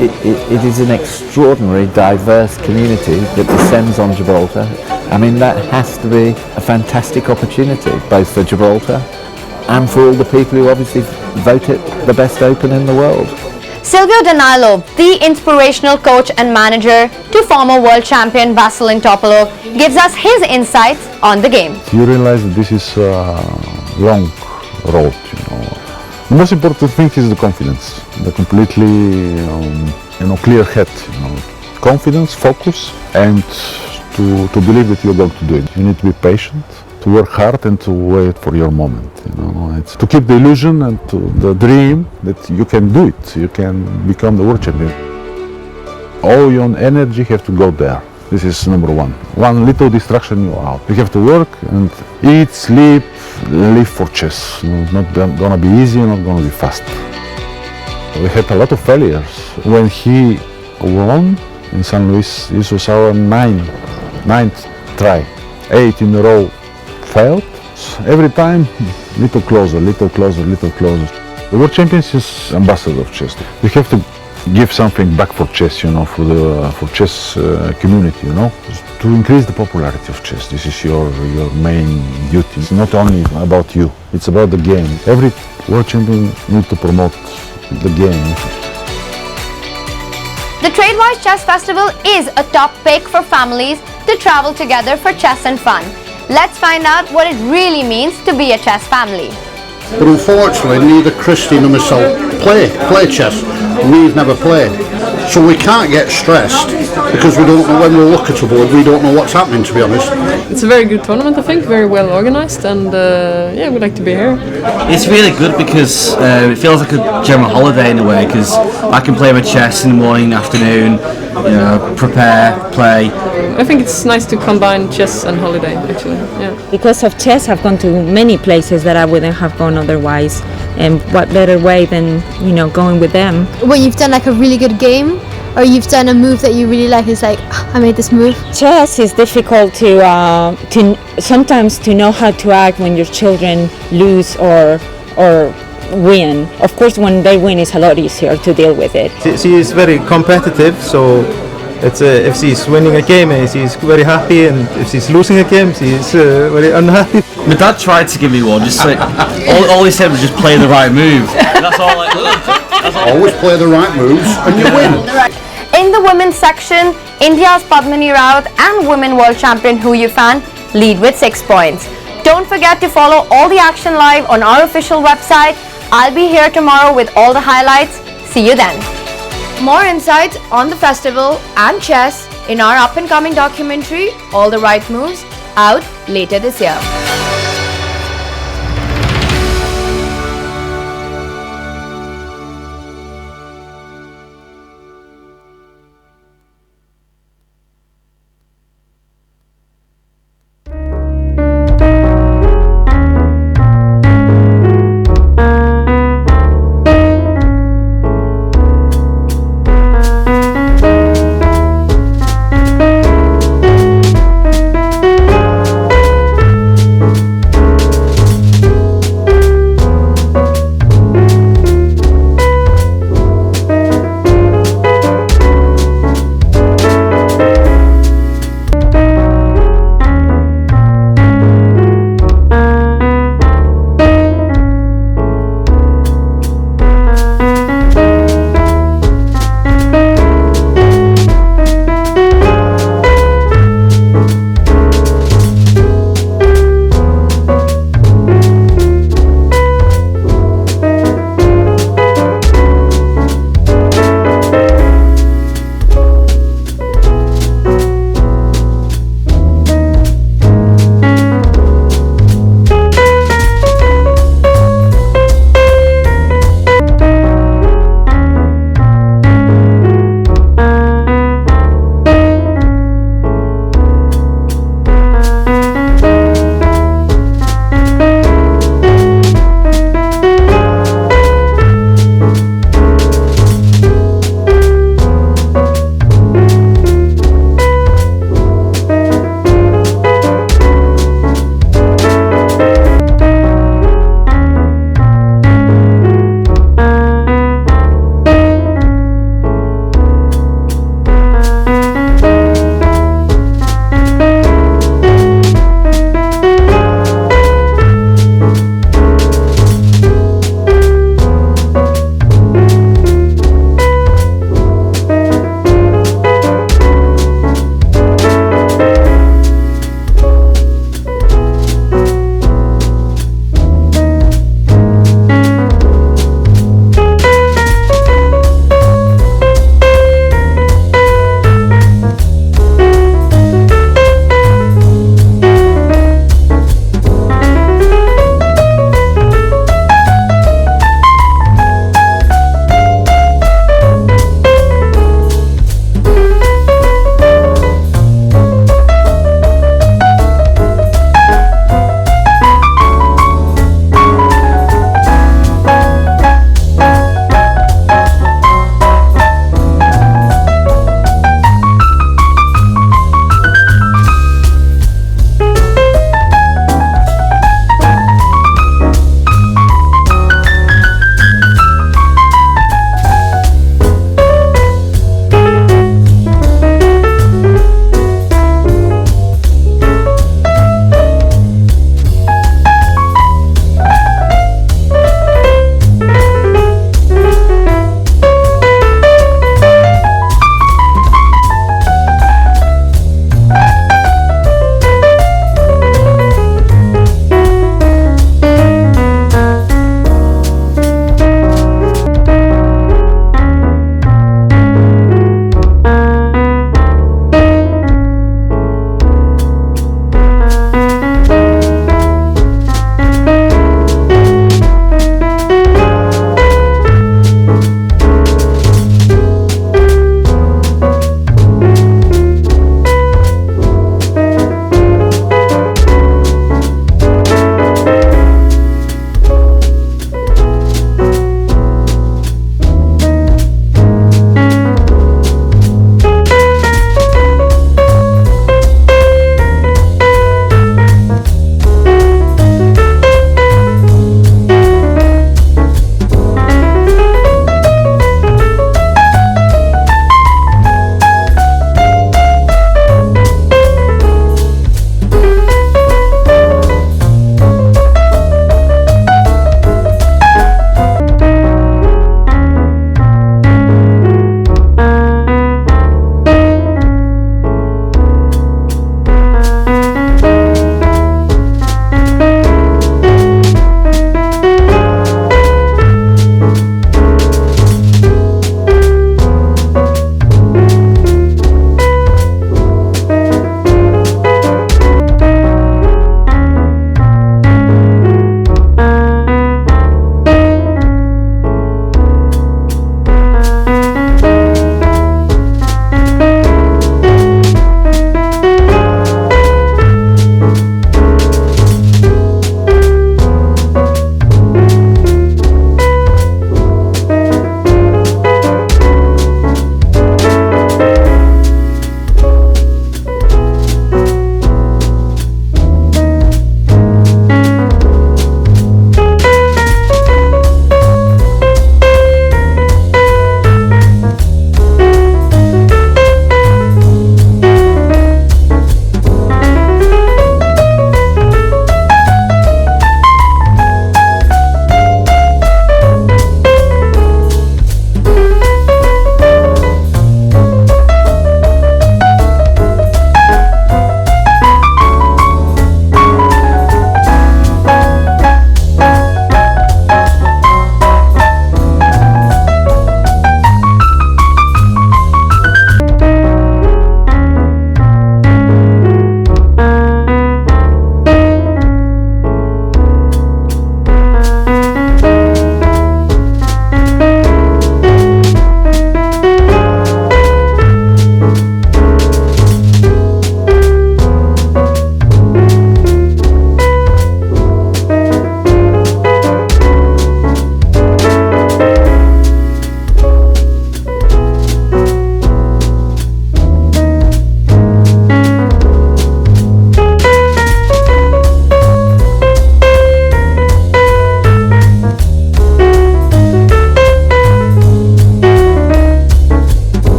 it is an extraordinary, diverse community that descends on Gibraltar. I mean, that has to be a fantastic opportunity, both for Gibraltar and for all the people who obviously vote it the best open in the world.
Silvio Danilo, the inspirational coach and manager to former world champion Vasilin Topalov, gives us his insights on the game.
You realize that this is a long road, you know. The most important thing is the confidence, the completely, clear head, confidence, focus, and to believe that you're going to do it. You need to be patient, to work hard, and to wait for your moment. It's to keep the illusion and the dream that you can do it. You can become the world champion. All your energy have to go there. This is number one. One little distraction, you're out. You have to work and eat, sleep, live for chess. It's not gonna be easy, not gonna be fast. We had a lot of failures. When he won in San Luis, this was our ninth try. 8 in a row failed. Every time, little closer, little closer, little closer. The world champions is ambassador of chess. We have to give something back for chess, for chess community, to increase the popularity of chess. This is your main duty. It's not only about you, it's about the game. Every world champion needs to promote the game.
The Tradewise Chess Festival is a top pick for families to travel together for chess and fun. Let's find out what it really means to be a chess family.
But unfortunately, neither Christy nor myself play chess. We've never played. So we can't get stressed because we don't know when we look at a board, we don't know what's happening, to be honest.
It's a very good tournament, I think, very well organized, and we'd like to be here.
It's really good because it feels like a general holiday in a way, because I can play my chess in the morning, afternoon, prepare, play.
I think it's nice to combine chess and holiday, actually. Yeah.
Because of chess, I've gone to many places that I wouldn't have gone otherwise, and what better way than going with them.
When you've done like a really good game, or you've done a move that you really like, it's like, I made this move.
Chess is difficult to sometimes to know how to act when your children lose or win. Of course, when they win, it's a lot easier to deal with it.
She is very competitive, so if she's winning a game, she's very happy, and if she's losing a game, she's very unhappy.
My dad tried to give me one, just like all he said was just play the right move. That's all I learned.
Always play the right moves and you win.
In the women's section, India's Padmini Raut and women world champion Hu Yifan lead with 6 points. Don't forget to follow all the action live on our official website. I'll be here tomorrow with all the highlights. See you then. More insights on the festival and chess in our up-and-coming documentary, All the Right Moves, out later this year.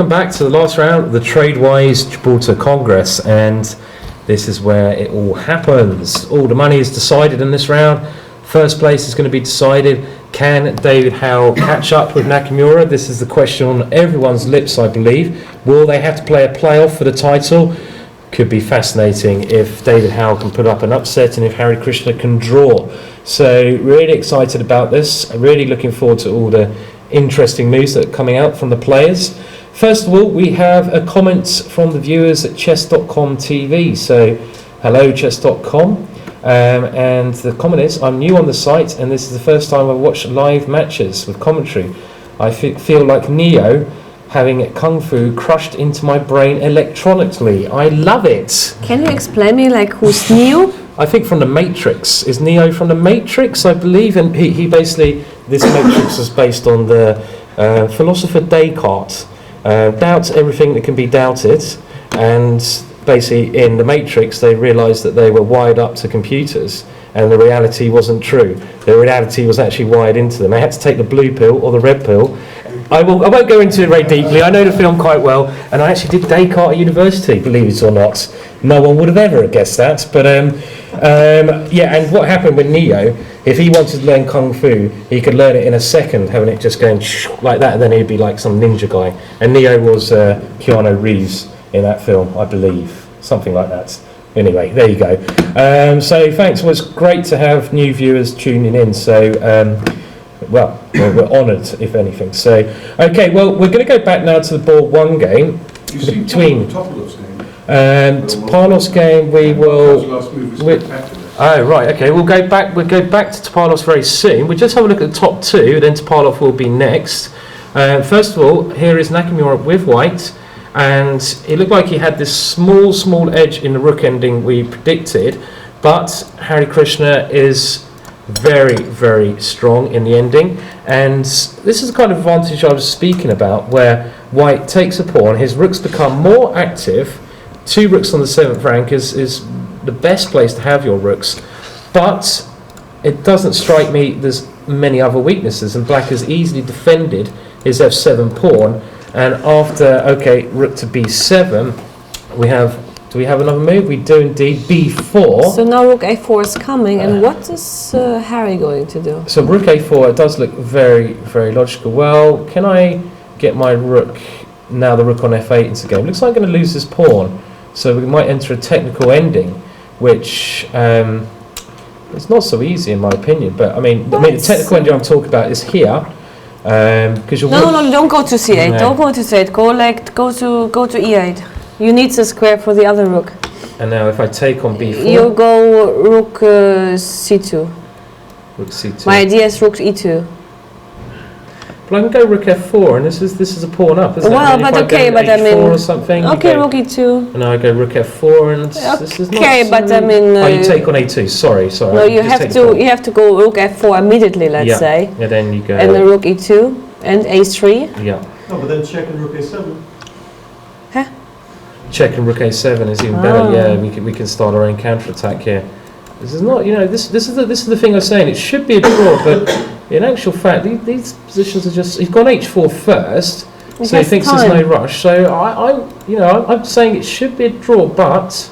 welcome back to the last round of the TradeWise Gibraltar Congress, and this is where it all happens. All the money is decided in this round. First place is going to be decided. Can David Howe catch up with Nakamura? This is the question on everyone's lips, I believe. Will they have to play a playoff for the title? Could be fascinating if David Howe can put up an upset and if Hari Krishna can draw. So really excited about this. I'm really looking forward to all the interesting moves that are coming out from the players. First of all, we have a comment from the viewers at chess.com TV. So hello chess.com. And the comment is, I'm new on the site and this is the first time I've watched live matches with commentary. I feel like Neo having Kung Fu crushed into my brain electronically. I love it.
Can you explain me like who's Neo?
I think from the Matrix. Is Neo from the Matrix, I believe? And he basically, this Matrix is based on the philosopher Descartes. Doubts everything that can be doubted, and basically in the Matrix they realised that they were wired up to computers and the reality wasn't true. The reality was actually wired into them. They had to take the blue pill or the red pill. I won't go into it very deeply. I know the film quite well, and I actually did Descartes at university, believe it or not. No one would have ever guessed that. But yeah, and what happened with Neo, if he wanted to learn Kung Fu, he could learn it in a second, having it just going like that, and then he'd be like some ninja guy. And Neo was Keanu Reeves in that film, I believe. Something like that. Anyway, there you go. So thanks. Well, it's great to have new viewers tuning in. So, well, we're honoured, if anything. So, okay, well, we're going to go back now to the board one game. Between Topalov's game, we will... Oh, right, okay, we'll go back to Topalov's very soon. We'll just have a look at the top two, then Topalov will be next. First of all, here is Nakamura with white. And it looked like he had this small edge in the rook ending we predicted, but Hari Krishna is very strong in the ending, and this is the kind of advantage I was speaking about, where white takes a pawn, his rooks become more active. 2 rooks on the 7th rank is the best place to have your rooks, but it doesn't strike me there's many other weaknesses, and black has easily defended his f7 pawn. And after, okay, rook to b7, do we have another move? We do indeed, b4.
So now rook a4 is coming, and what is Hari going to do?
So rook a4, it does look very logical. Well, can I get my rook, now the rook on f8 into the game? Looks like I'm going to lose this pawn, so we might enter a technical ending, which it's not so easy in my opinion, but I mean the technical ending I'm talking about is here. Because
no, don't go to c8. No. Don't go to c8. Go to e8. You need the square for the other rook.
And now, if I take on b4,
you go rook c2.
Rook c2.
My idea is rook e2.
But I can go rook f4, and this is a pawn up, isn't it?
Well, but okay, but I mean,
or something.
Okay, rook e2.
And now I go rook f4, and this is not.
Okay, but I mean.
Oh, you take on a2. Sorry.
No, you have to go rook f4 immediately. Let's say.
Yeah, then you go.
And then rook e2 and a3.
Yeah.
No, but then check and rook a7.
Huh?
Check and rook a7 is even better. Yeah, we can start our own counter attack here. This is not, this is the thing I was saying. It should be a draw, but in actual fact, these positions are just. He's gone h4 first, so he thinks there's no rush. So I'm saying it should be a draw, but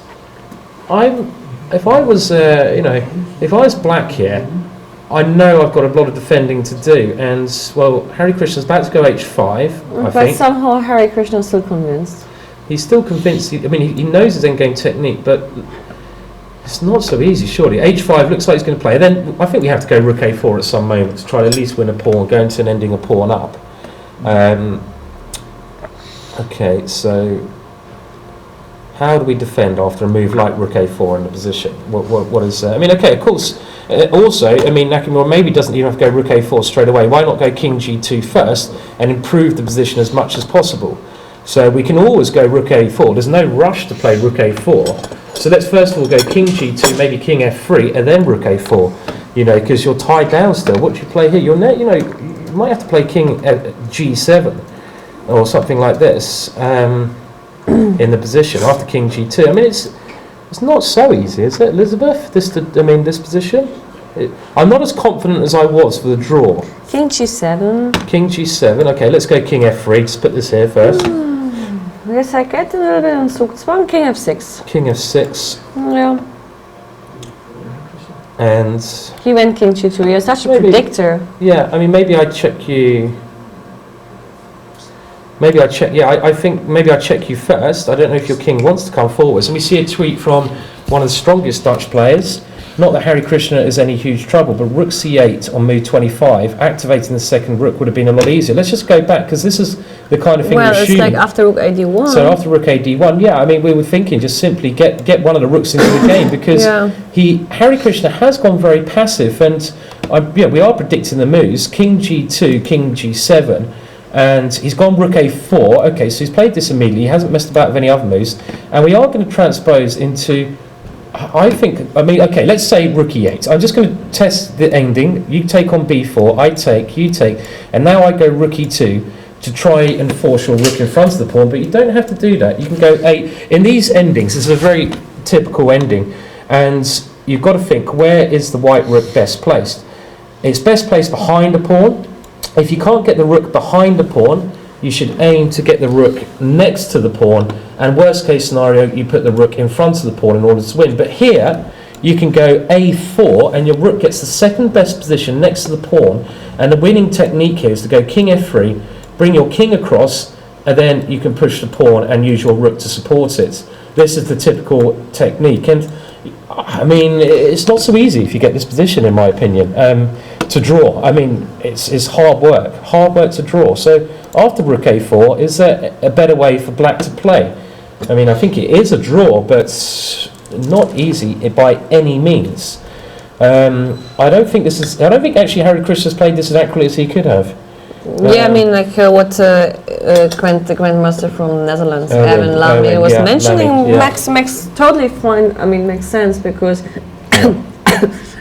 if I was black here, I know I've got a lot of defending to do, and well, Hari Krishna's about to go h5.
But somehow Hari Krishna is still convinced.
He's still convinced. He knows his endgame technique, but it's not so easy, surely. h5 looks like he's going to play. Then I think we have to go rook a4 at some moment to try to at least win a pawn, go into an ending a pawn up. Okay, so how do we defend after a move like rook a4 in the position? What is? I mean, okay, of course. Also, I mean, Nakamura maybe doesn't even have to go rook a4 straight away. Why not go king g2 first and improve the position as much as possible? So we can always go rook a4. There's no rush to play rook a4. So let's first of all go king g2, maybe king f3, and then rook a4. Because you're tied down still. What do you play here? You might have to play king g7 or something like this in the position after king g2. I mean, it's not so easy, is it, Elizabeth? This position. I'm not as confident as I was for the draw.
King g7.
King g7. Okay, let's go king f3. Just put this here first.
Yes, I get a little bit on Zugzwang. King f6.
King f6.
Yeah.
And
he went king g2. You're such a
maybe,
predictor.
Yeah, I mean, maybe I check you. Maybe I check. Yeah, I think maybe I check you first. I don't know if your king wants to come forwards. And we see a tweet from one of the strongest Dutch players. Not that Harry Krishna is any huge trouble, but rook c8 on move 25, activating the second rook would have been a lot easier. Let's just go back, because this is the kind of thing
well,
we're shooting.
Well, it's like after rook ad1.
So after rook ad1, yeah, I mean, we were thinking just simply get one of the rooks into the game, because Harry Krishna has gone very passive, and we are predicting the moves. King g2, king g7, and he's gone rook a4. Okay, so he's played this immediately. He hasn't messed about with any other moves, and we are going to transpose into... okay, let's say rook e8. I'm just going to test the ending. You take on b4, I take, you take, and now I go rook e2 to try and force your rook in front of the pawn, but you don't have to do that. You can go 8. In these endings, this is a very typical ending, and you've got to think, where is the white rook best placed? It's best placed behind the pawn. If you can't get the rook behind the pawn, you should aim to get the rook next to the pawn, and worst case scenario, you put the rook in front of the pawn in order to win. But here, you can go a4, and your rook gets the second best position next to the pawn, and the winning technique here is to go king f3, bring your king across, and then you can push the pawn and use your rook to support it. This is the typical technique, and I mean, it's not so easy if you get this position, in my opinion, to draw. I mean, it's hard work to draw. So after rook a4, is there a better way for black to play? I mean, I think it is a draw, but not easy by any means. I don't think actually Harry Krishna's played this as accurately as he could have.
Yeah, I mean, like what the grandmaster from Netherlands, Evan Laming, was mentioning. Makes totally fine. I mean, makes sense, because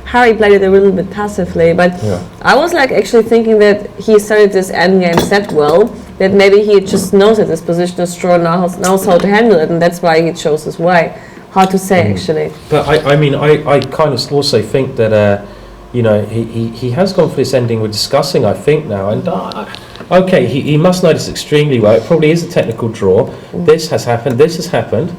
Harry played it a little bit passively. But I was like actually thinking that he studied this endgame set well. That maybe he just knows that this position is strong, knows how to handle it, and that's why he chose this way. Hard to say, actually.
But I kind of also think that. He has gone for this ending we're discussing, I think, now. And, okay, he must know this extremely well. It probably is a technical draw. This has happened. This has happened.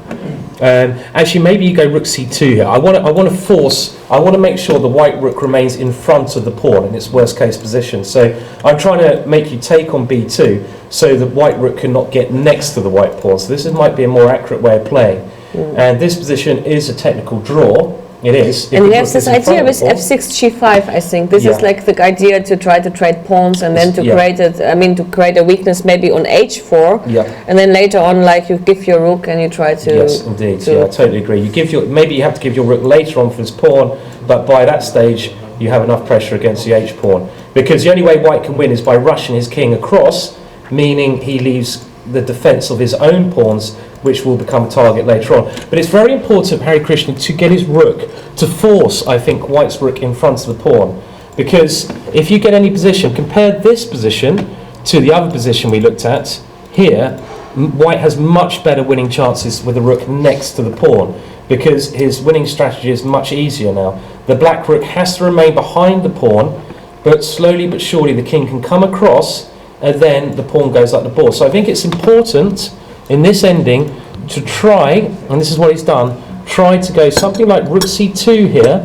Actually, maybe you go rook c2 here. I want to make sure the white rook remains in front of the pawn in its worst case position. So I'm trying to make you take on b2 so the white rook cannot get next to the white pawn. So this might be a more accurate way of playing. And this position is a technical draw. It is.
And he has this idea with f6 g5, I think. This is like the idea to try to trade pawns and then to create it. I mean, to create a weakness maybe on h4. And then later on, like, you give your rook and you try to.
Yes, indeed. Yeah, I totally agree. Maybe you have to give your rook later on for his pawn, but by that stage you have enough pressure against the h pawn, because the only way white can win is by rushing his king across, meaning he leaves the defense of his own pawns, which will become a target later on. But it's very important for Harry Krishna to get his rook to force, I think, white's rook in front of the pawn. Because if you get any position, compare this position to the other position we looked at here, white has much better winning chances with the rook next to the pawn, because his winning strategy is much easier now. The black rook has to remain behind the pawn, but slowly but surely the king can come across, and then the pawn goes up the board. So I think it's important in this ending to try, and this is what he's done, try to go something like rook c2 here,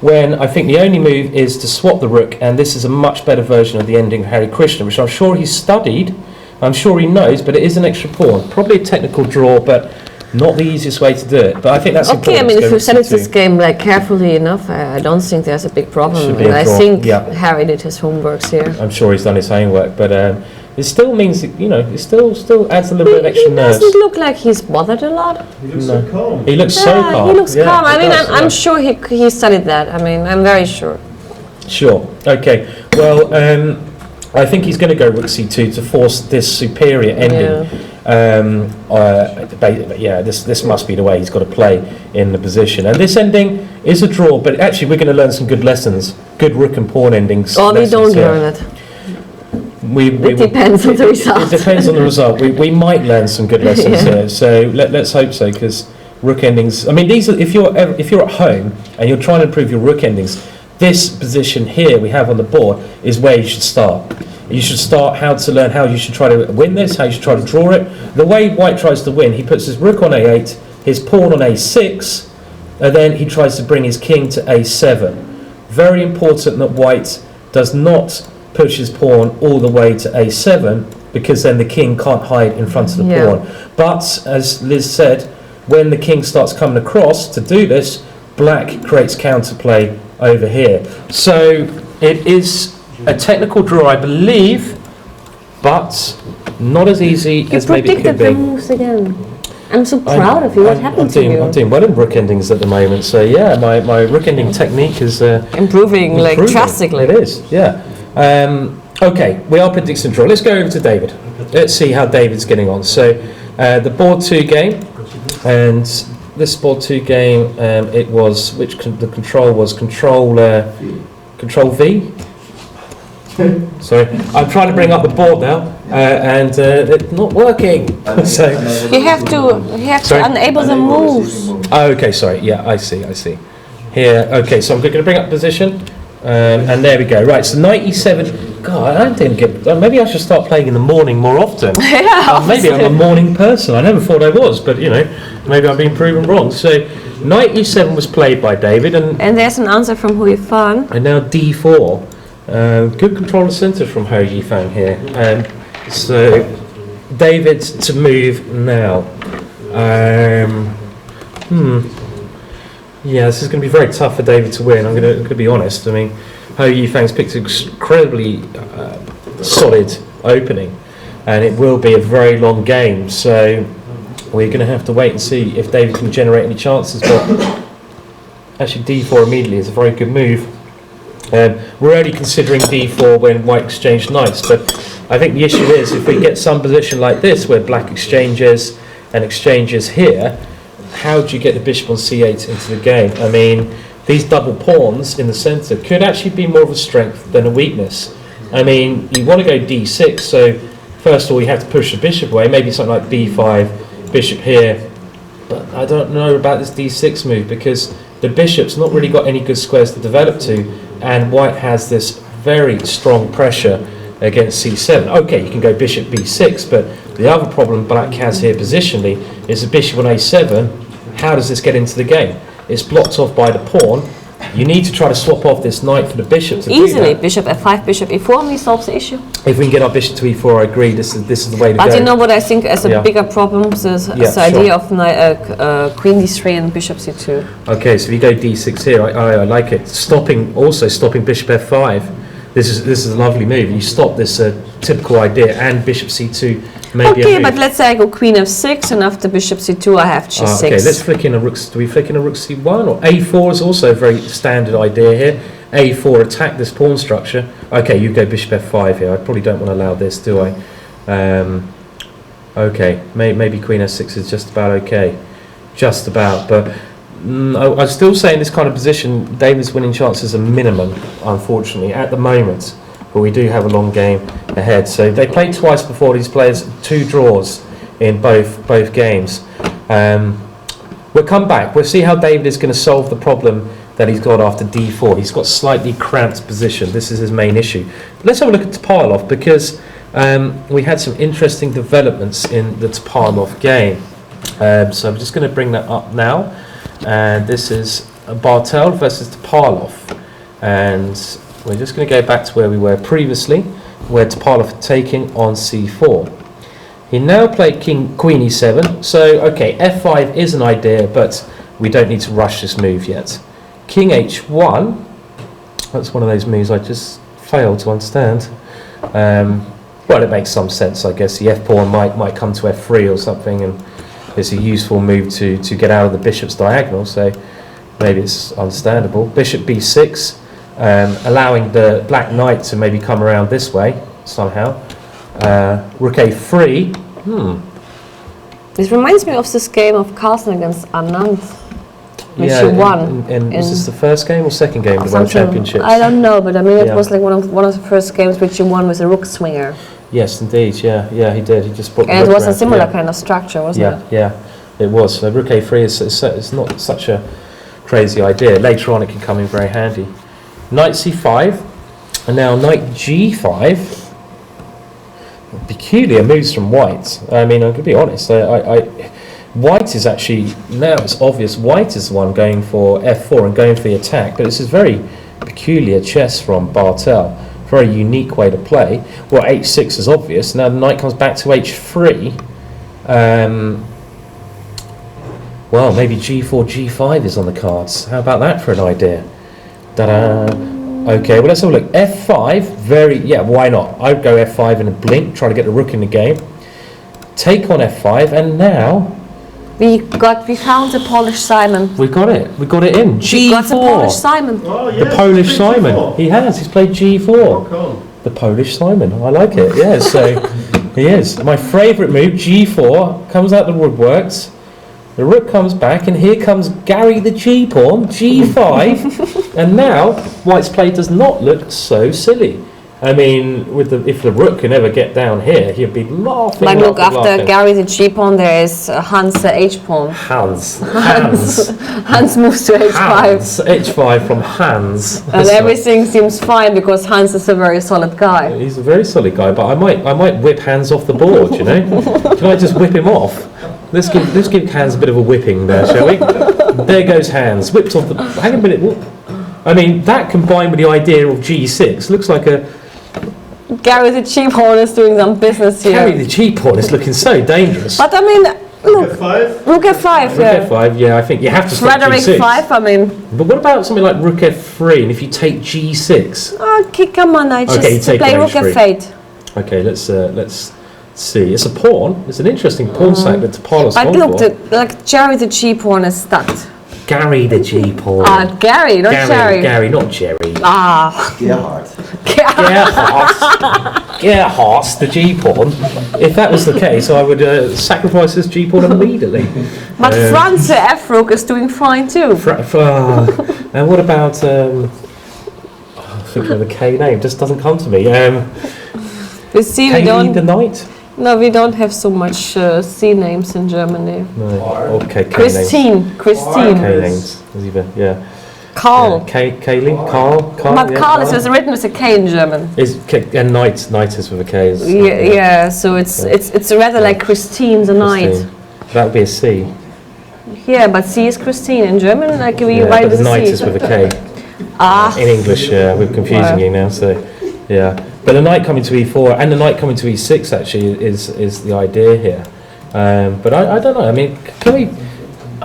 when I think the only move is to swap the rook, and this is a much better version of the ending of Harry Krishna, which I'm sure he's studied, I'm sure he knows, but it is an extra pawn. Probably a technical draw, but not the easiest way to do it. But I think that's important.
Okay, I mean, if you studied this game like carefully enough, I don't think there's a big problem. And I think Harry did his homeworks here.
I'm sure he's done his homework, but it still means that, it still adds a little bit of extra nerves.
He doesn't look like he's bothered a lot.
He looks so calm.
He looks so calm.
He looks calm. I mean, I'm sure he studied that. I mean, I'm very sure.
Sure. Okay. Well, I think he's going to go rook c2 to force this superior ending. This must be the way he's got to play in the position. And this ending is a draw, but actually we're going to learn some good lessons, good rook and pawn endings.
Oh, we don't learn it. It depends on the result.
It depends on the result. We might learn some good lessons here. So let's hope so, because rook endings. I mean, these are if you're at home and you're trying to improve your rook endings, this position here we have on the board is where you should start. You should start how to learn how you should try to win this, how you should try to draw it. The way white tries to win, he puts his rook on a8, his pawn on a6, and then he tries to bring his king to a7. Very important that white does not push his pawn all the way to a7, because then the king can't hide in front of the pawn. But, as Liz said, when the king starts coming across to do this, black creates counterplay over here. So it is a technical draw, I believe, but not as easy as maybe it could be.
You predicted the moves again. I'm so proud of you. What happened to you?
I'm doing well in rook endings at the moment. So yeah, my rook ending technique is
improving like drastically.
It is, yeah. Okay, we are predicting draw. Let's go over to David. Let's see how David's getting on. So the board 2 game, and this board 2 game, it was the control was control V. Sorry, I'm trying to bring up the board now, and it's not working. So
you have to enable the moves.
Oh, okay, sorry. Yeah, I see. Here, okay. So I'm going to bring up position, and there we go. Right. So knight e7. God, I didn't get. Maybe I should start playing in the morning more often. Maybe I'm a morning person. I never thought I was, but maybe I'm being proven wrong. So knight e7 was played by David, and
there's an answer from Hui Fan.
And now d4. Good control of centre from Ho Yifang here. So David to move now. Yeah, this is going to be very tough for David to win. I'm going to be honest. I mean, Ho Yifang's picked an incredibly solid opening, and it will be a very long game. So we're going to have to wait and see if David can generate any chances. But actually, d4 immediately is a very good move. We're only considering d4 when white exchanged knights, but I think the issue is if we get some position like this where black exchanges and exchanges here, how do you get the bishop on c8 into the game? I mean, these double pawns in the centre could actually be more of a strength than a weakness. I mean, you want to go d6, so first of all you have to push the bishop away, maybe something like b5, bishop here, but I don't know about this d6 move because the bishop's not really got any good squares to develop to, and white has this very strong pressure against c7. Okay, you can go bishop b6, but the other problem black has here positionally is the bishop on a7. How does this get into the game? It's blocked off by the pawn. You need to try to swap off this knight for the bishop to
easily
do that.
Bishop f5, bishop e4, and we solve the issue.
If we can get our bishop to e4, I agree. This is the way to go.
But you know what I think as a bigger problem is the idea of queen d3 and bishop c2.
Okay, so if you go d6 here, I like it. Stopping bishop f5. This is a lovely move. You stop this typical idea, and bishop c2 maybe.
Okay, but let's say I go queen f6, and after bishop c2 I have g6.
Okay, let's flick in a rook. Do we flick in a rook c1 or a4 is also a very standard idea here. a4 attack this pawn structure. Okay, you go bishop f5 here. I probably don't want to allow this, do I? Okay, maybe queen f6 is just about okay, just about. But I'm still saying this kind of position, David's winning chances are minimum, unfortunately, at the moment. But we do have a long game ahead. So they played twice before, these players, 2 draws in both games. We'll come back. We'll see how David is going to solve the problem that he's got after d4. He's got slightly cramped position. This is his main issue. Let's have a look at Topalov, because we had some interesting developments in the Topalov game. So I'm just going to bring that up now. And this is Bartel versus Topalov. And we're just going to go back to where we were previously, where Topalov had taken on c4. He now played queen e7. So, okay, f5 is an idea, but we don't need to rush this move yet. King h1. That's one of those moves I just failed to understand. Well, it makes some sense, I guess. The f-pawn might come to f3 or something, and it's a useful move to get out of the bishop's diagonal, so maybe it's understandable. Bishop b6, allowing the black knight to maybe come around this way somehow. Rook a3.
This reminds me of this game of Carlsen against Anand, which he won.
Was this the first game or second game of the World Championships?
I don't know, but I mean it was like one of the first games which he won with a rook swinger.
Yes, indeed. Yeah, he did. He just brought.
And it was a similar kind of structure, wasn't it?
Yeah, it was. So rook a3 is not such a crazy idea. Later on, it can come in very handy. Knight c5, and now knight g5. peculiar moves from White. I mean, I'm going to be honest. White is actually, now it's obvious, White is the one going for f4 and going for the attack, but this is very peculiar chess from Bartel. Very unique way to play. Well, h6 is obvious. Now the knight comes back to h3. Well, maybe g4, g5 is on the cards. How about that for an idea? Ta-da! Okay, well, let's have a look. f5, yeah, why not? I'd go f5 in a blink, try to get the rook in the game. Take on f5, and now...
We found the Polish Simon.
We got it in. G4.
We got the Polish Simon.
Oh, yes,
The Polish Simon.
G4.
He's played g4. The Polish Simon, I like it, yeah, so he is. My favourite move, g4, comes out the woodworks. The rook comes back, and here comes Gary the G-pawn, g5, and now White's play does not look so silly. I mean, if the rook can ever get down here, he'd be laughing.
Like, look,
laughing,
after
laughing.
Gary the G-pawn, there is Hans the H-pawn.
Hans
Moves to H5.
Hans, h5 from Hans.
And everything seems fine because Hans is a very solid guy.
He's a very solid guy, but I might whip Hans off the board, you know? Can I just whip him off? Let's give Hans a bit of a whipping there, shall we? There goes Hans, whipped off the... Hang a minute, what? I mean, that combined with the idea of g6 looks like a...
Gary the G-pawn is doing some business here.
Gary the G-pawn is looking so dangerous.
But I mean, look,
F5?
Rook F5, yeah.
Rook F5, yeah, I think you have to stop
Frederick
g6.
5, I mean.
But what about something like Rook F3, and if you take g6?
Okay, come on, I just play Rook F8.
Okay, let's see. It's a pawn. It's an interesting pawn sack that Topal's
But
gone
look,
for.
like Jerry the G-pawn is stuck.
Gary the G-pawn.
Gary, not Jerry.
Gary, not Jerry.
Gerhard.
Gerhard the G-pawn. If that was the case, I would sacrifice this G-pawn immediately.
But Franz the F-rook is doing fine too.
And what about... I'm thinking of the K name. Just doesn't come to me.
You see,
Kaylee the Knight?
No, we don't have so much C names in Germany.
No. Okay, K
Christine.
K names. Yeah.
Carl.
Kaylee? Carl?
But
yeah,
Carl is written with a K in German.
And Knight is with a K.
Yeah, so it's rather like Christine the Knight.
That would be a C.
Yeah, but C is Christine in German. Like we write
but
with a
Knight
C.
is with a K. In English, we're confusing you now. So, yeah. But the knight coming to e4 and the knight coming to e6 actually is the idea here. But I don't know. I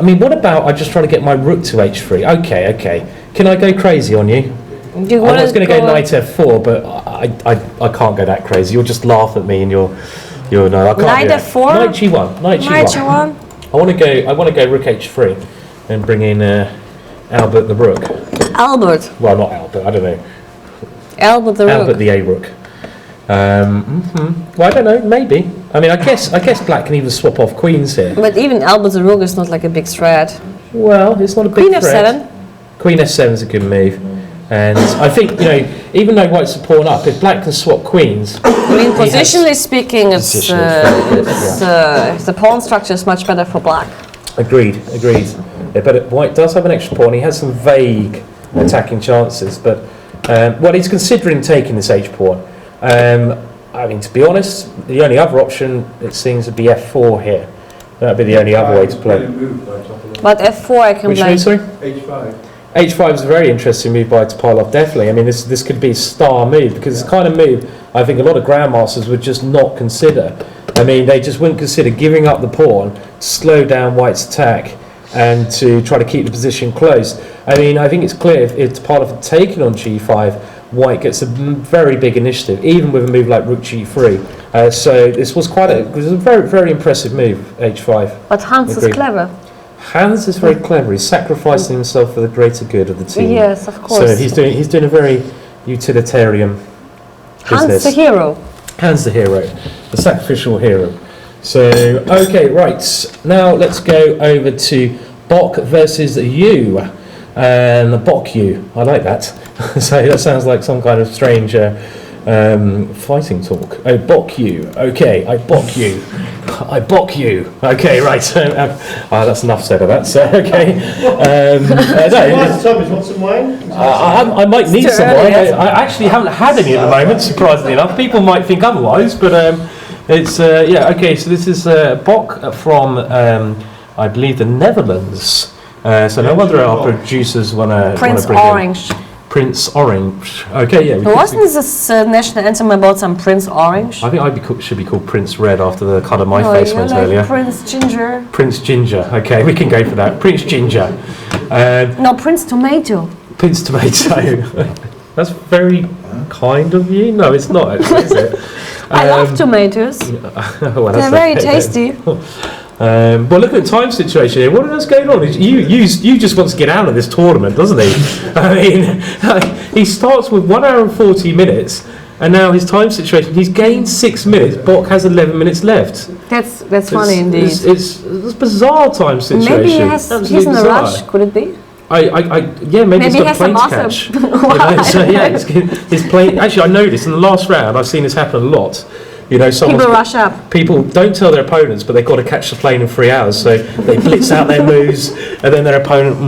mean, what about I just try to get my rook to h3? Okay. Can I go crazy on you? I was going to go knight f4, but I can't go that crazy. You'll just laugh at me and you'll no. I can't.
Knight f4.
Knight g1. Knight g1. I want to go rook h3 and bring in Albert the rook.
Albert.
Well, not Albert. I don't know.
Albert the rook.
Albert the A rook. Well, I don't know. Maybe. I mean, I guess Black can even swap off queens here.
But even Albert the rook is not like a big threat.
Well, it's not a big
Queen
threat.
f7.
Queen f7 is a good move, and I think even though White's a pawn up, if Black can swap queens.
I mean, positionally speaking, the pawn structure is much better for Black.
Agreed. Yeah, but White does have an extra pawn. He has some vague attacking chances, but he's considering taking this h pawn. I mean, to be honest, the only other option it seems would be f4 here. That'd be the only other way to play.
But f4 I can
Which
play.
move, sorry?
H5.
H5 is a very interesting move by Topalov, definitely. I mean, this could be a star move because it's the kind of move I think a lot of grandmasters would just not consider. I mean, they just wouldn't consider giving up the pawn, slow down White's attack, and to try to keep the position close. I mean, I think it's clear if Topalov had taken on g5, White gets a very big initiative, even with a move like rook g3. So this was a very, very impressive move, h5.
But Hans is clever.
Hans is very clever. He's sacrificing himself for the greater good of the team.
Yes, of course.
So he's doing a very utilitarian business.
Hans the hero.
Hans the hero, the sacrificial hero. So okay, right. Now let's go over to Bok versus you. And Bok you. I like that. So that sounds like some kind of strange fighting talk. Oh, Bok you. Okay, I Bok you. I Bok you. Okay, right. That's enough said of that. So okay.
Thomas, want some wine?
I might need some wine. I actually haven't had any at the moment, surprisingly enough. People might think otherwise, but It's yeah, okay. So this is Bok from I believe the Netherlands. So no wonder our producers want to
Prince
bring
Orange.
in Prince Orange. Okay, yeah.
Wasn't this national anthem about some Prince Orange?
I think should be called Prince Red after the colour my
No,
face
you're
went
like
earlier.
Prince Ginger.
Prince Ginger. Okay, we can go for that. Prince Ginger.
No, Prince Tomato.
Prince Tomato. That's very kind of you. No, it's not actually, is it?
I love tomatoes.
Well,
They're very tasty.
Well, look at the time situation here. What else going on? You just want to get out of this tournament, doesn't he? I mean, he starts with 1 hour and 40 minutes, and now his time situation. He's gained 6 minutes. Bok has 11 minutes left.
That's funny indeed.
It's bizarre time situation.
Maybe he's in a
bizarre.
rush. Could it be?
Yeah, maybe he's
he
got
has
a plane to
some
catch.
other-
So yeah, his plane. Actually, I noticed in the last round, I've seen this happen a lot. You know,
People rush up.
People don't tell their opponents, but they've got to catch the plane in 3 hours. So they blitz out their moves, and then their opponent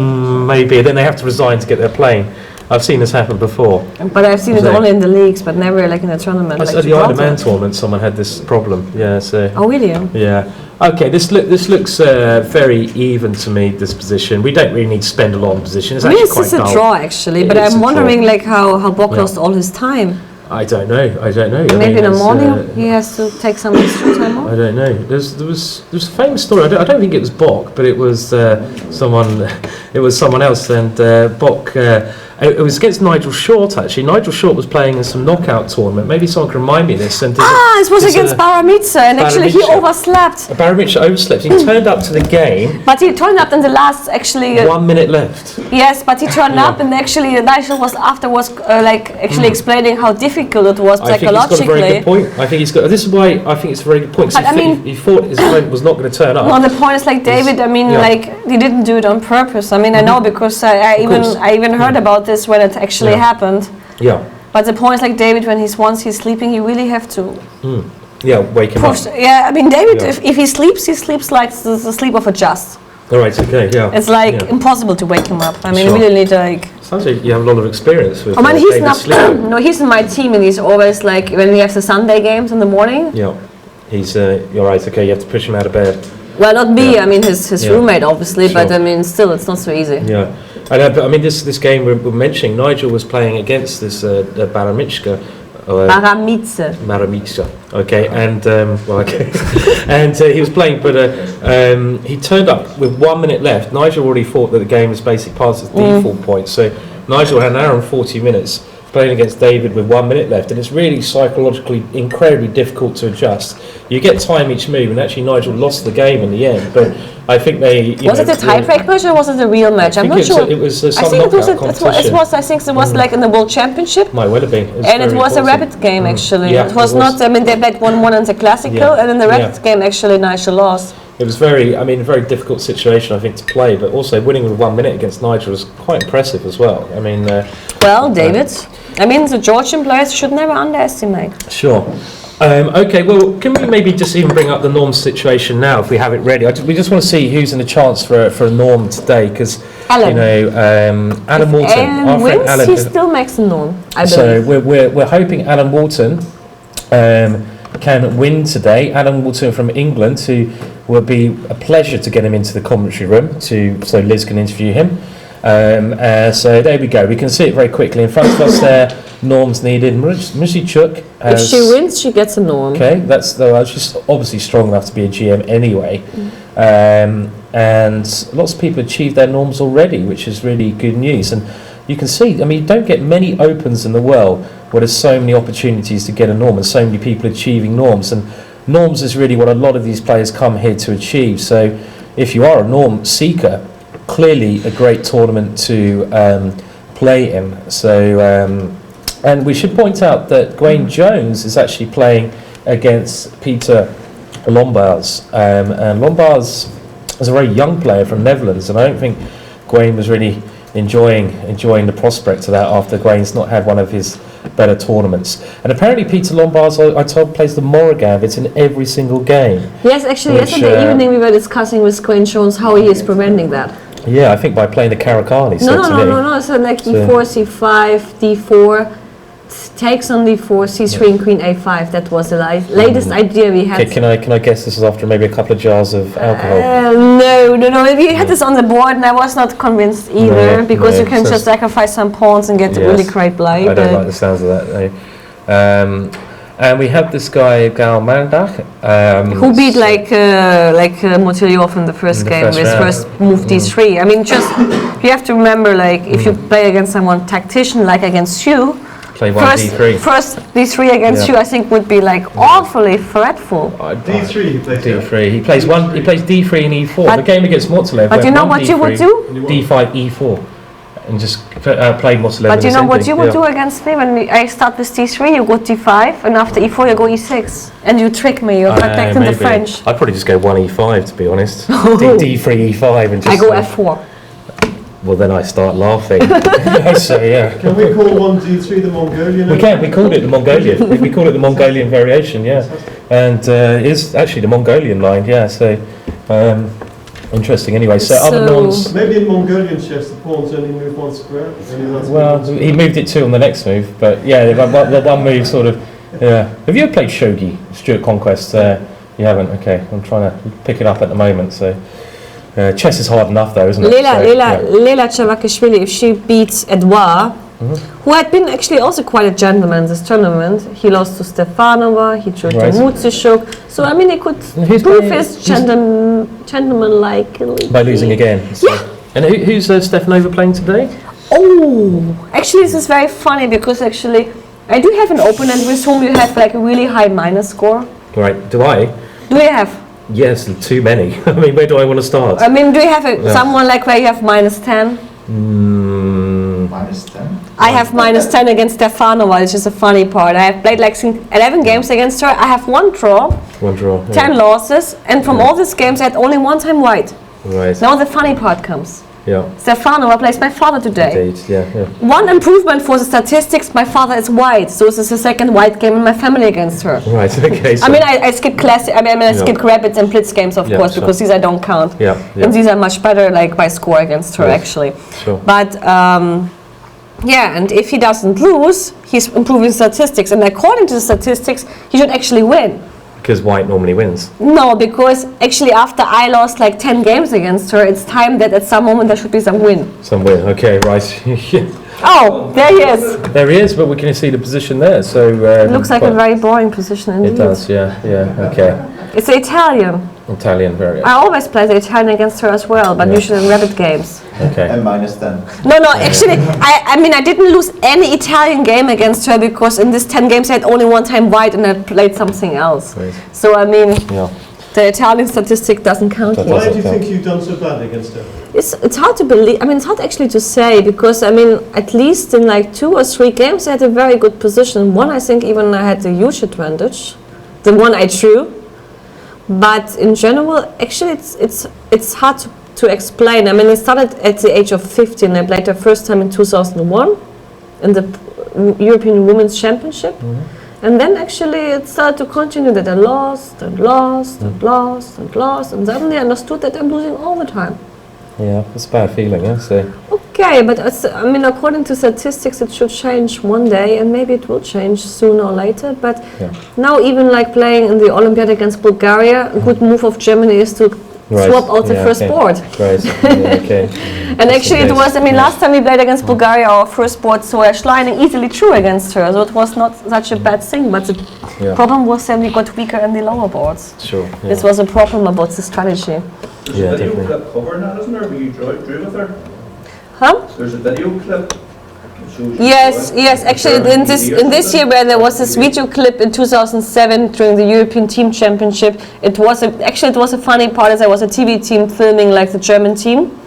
maybe, and then they have to resign to get their plane. I've seen this happen before.
But I've seen it only in the leagues, but never like in a tournament. Like
At the Isle of
Gibraltar.
Man tournament, someone had this problem. Yeah. So.
Oh, really?
Yeah. Okay. This looks very even to me. This position. We don't really need to spend a lot on position. It's
I mean,
actually
it's
quite
just a
dull.
draw actually, but
It's
I'm
a
wondering
draw.
like how Bok
Yeah.
lost all his time.
I don't know. I
Maybe
mean,
in the
it's,
morning he has to take some extra time off.
I don't know. There was a famous story. I don't think it was Bok, but it was someone. It was someone else, and Bok. It was against Nigel Short actually. Nigel Short was playing in some knockout tournament. Maybe someone can remind me of this. And
It was against Baramitsa, and actually he
Baramitsa.
overslept.
Baramitsa overslept. He turned up to the game.
But he turned up in the last actually.
1 minute left.
Yes, but he turned up, and actually Nigel was explaining how difficult it was
I think he's got a
psychologically.
very good point. I think he's got. This is why I think it's a very good point. 'Cause
But I mean-
he thought his opponent was not going to turn up.
No, the point is like David. I mean,
yeah.
like he didn't do it on purpose. I mean, I know because
course.
I even heard about this when it actually happened.
Yeah.
But the point is like David, when once he's sleeping, you really have to
Yeah. Wake him up.
push. Yeah, I mean, David,
Yeah.
if he sleeps like the sleep of a just.
All right. Okay. Yeah.
It's like
Yeah.
impossible to wake him up. I mean,
Sure.
you really need like.
Sounds like you have a lot of experience with.
I mean, he's
David
not.
sleeping.
No, he's in my team, and he's always like when we have the Sunday games in the morning.
Yeah. He's. You're right. Okay. You have to push him out of bed.
Well, not me.
Yeah.
I mean, his
Yeah.
roommate, obviously. But
Sure.
I mean, still, it's not so easy.
Yeah. But I mean, this game we're mentioning, Nigel was playing against this Baramitska. Baramitsa. Okay, and and he was playing, but he turned up with 1 minute left. Nigel already thought that the game was basically past its default point, so Nigel had an hour and 40 minutes playing against David with 1 minute left, and it's really psychologically incredibly difficult to adjust. You get time each move, and actually Nigel lost the game in the end. But I think they
Was it a tie-break match or was it a real match? I'm not sure.
It was some
I think it was.
knockout competition.
I think it was like in the World Championship.
Might well have been.
And it
very
was a
important.
rapid game actually.
Yeah,
it was
it was.
not. I mean, they bet 1-1 in the Classical,
Yeah.
and in the rapid
Yeah.
game actually Nigel lost.
It was very difficult situation, I think, to play. But also winning with 1 minute against Nigel was quite impressive as well. I mean,
Well, David, I mean, the Georgian players should never underestimate.
sure. Okay, well, can we maybe just even bring up the norm situation now, if we have it ready? We just want to see who's in the chance for a norm today, because
Alan.
you know, Alan Walton,
Alan
our friend
wins,
Alan.
he still makes a norm, I
So
believe.
we're hoping Alan Walton can win today. Alan Walton from England, who will be a pleasure to get him into the commentary room so Liz can interview him. So there we go. We can see it very quickly in front of us there. Norms needed. Mishchuk
If she wins, she gets a norm.
Okay, she's obviously strong enough to be a GM anyway. And lots of people achieved their norms already, which is really good news. And you can see, I mean, you don't get many opens in the world where there's so many opportunities to get a norm and so many people achieving norms. And norms is really what a lot of these players come here to achieve. So if you are a norm seeker, clearly a great tournament to play in. So, and we should point out that Gwaine Jones is actually playing against Peter Lombards. And Lombards is a very young player from Netherlands, and I don't think Gwaine was really enjoying the prospect of that after Gwaine's not had one of his better tournaments. And apparently Peter Lombards, I told, plays the Moragambit in every single game.
Yes, actually,
Which,
yesterday evening we were discussing with Gwaine Jones how he is preventing that.
Yeah, I think by playing the Karakani.
No, it's like E4, C5, D4, takes on d4, c3 and queen a5. That was the latest idea we had.
Okay, can I guess this is after maybe a couple of jars of alcohol?
No. We had this on the board and I was not convinced either, because you can just sacrifice some pawns and get a really great play.
I don't like the sounds of that. No. And we have this guy, Gal Mandach,
who beat Motiljov in the first game with first move d3. I mean, just you have to remember, like, if you play against someone tactician like against you,
play one d3.
First d3 against you, I think would be like awfully threatful.
d3 he plays.
d3. He plays d3 and e4.
But
the game against Motilev.
But you know what you would do?
d5, e4, and just play Motilev.
But you know what you would do against me when I start with d3, you go d5, and after e4 you go e6, and you trick me. You're protecting the French.
I'd probably just go 1 e5 to be honest. d3, e5, and just.
I go f4.
Well, then I start laughing. So yeah.
Can we call 1 d3 the Mongolian?
We can. We called it the Mongolian. we call it the Mongolian variation. Yeah, and it is actually the Mongolian line. Yeah. So. Interesting. Anyway, so other nons.
Maybe in Mongolian chess the pawns only move one square.
Well, he moved it 2 on the next move, but yeah, the one move sort of. Yeah. Have you ever played shogi, Stuart Conquest? You haven't. Okay, I'm trying to pick it up at the moment. So. Chess is hard enough though, isn't it?
Leila Chavakishvili, if she beats Edouard, who had been actually also quite a gentleman this tournament, he lost to Stefanova, he drew to Mutsishuk, so I mean he could prove his gentleman-like
by losing again. So.
Yeah.
And who's Stefanova playing today?
Oh, actually this is very funny because actually I do have an opponent with whom you have like a really high minus score.
Right, do I?
Do you have?
Yes, too many. I mean, where do I want to start?
I mean, do you have someone like where you have minus 10?
Minus 10?
I have minus 10 against Stefanova, which is a funny part. I have played like 11 games against her. I have 1 draw, 10 losses, and from all these games I had only 1 time white.
Right.
Now the funny part comes.
Yeah.
Stefanova plays my father today.
Indeed, yeah.
One improvement for the statistics, my father is white, so this is the second white game in my family against her.
Right, okay. So
I mean, I skip classic. I skip rabbits and blitz games, of course, because these I don't count.
Yeah.
And these are much better, like by score against her, actually.
Sure.
But and if he doesn't lose, he's improving statistics, and according to the statistics, he should actually win.
Because white normally wins.
No, because actually after I lost like 10 games against her, it's time that at some moment there should be some win.
Some win, okay, right.
Oh, there he is.
There he is, but we can see the position there. So
it looks like a very boring position indeed.
It does, yeah, okay.
It's the Italian.
Italian variant.
I always play the Italian against her as well, but usually in rabbit games.
Okay.
And minus 10.
No, actually, I mean, I didn't lose any Italian game against her because in these 10 games I had only 1 time white and I played something else.
Right.
So, I mean, the Italian statistic doesn't count here.
Why do you think you've done so bad against her?
It's hard to believe. I mean, it's hard actually to say because, I mean, at least in like 2 or 3 games I had a very good position. One, I think even I had a huge advantage. The one I drew. But in general, actually, it's hard to explain. I mean, I started at the age of 15. I played the first time in 2001 in the European Women's Championship. And then actually it started to continue that I lost and lost and lost and lost. And suddenly I understood that I'm losing all the time.
Yeah, it's a bad feeling, yeah. So.
Okay, but I mean, according to statistics, it should change one day, and maybe it will change sooner or later. But now, even like playing in the Olympiad against Bulgaria, a good move of Germany is to swap out the first board.
Right. Okay.
And actually, it was. I mean, last time we played against Bulgaria, our first board, so Schleining easily drew against her, so it was not such a bad thing. But the problem was that we got weaker in the lower boards.
Sure. Yeah.
This was a problem about the strategy.
There's a video clip covering that, isn't there, where you drew with her?
Huh?
There's a video clip.
Yes. Actually, in this year where there was this video clip in 2007 during the European Team Championship, it was a funny part. As there was a TV team filming like the German team,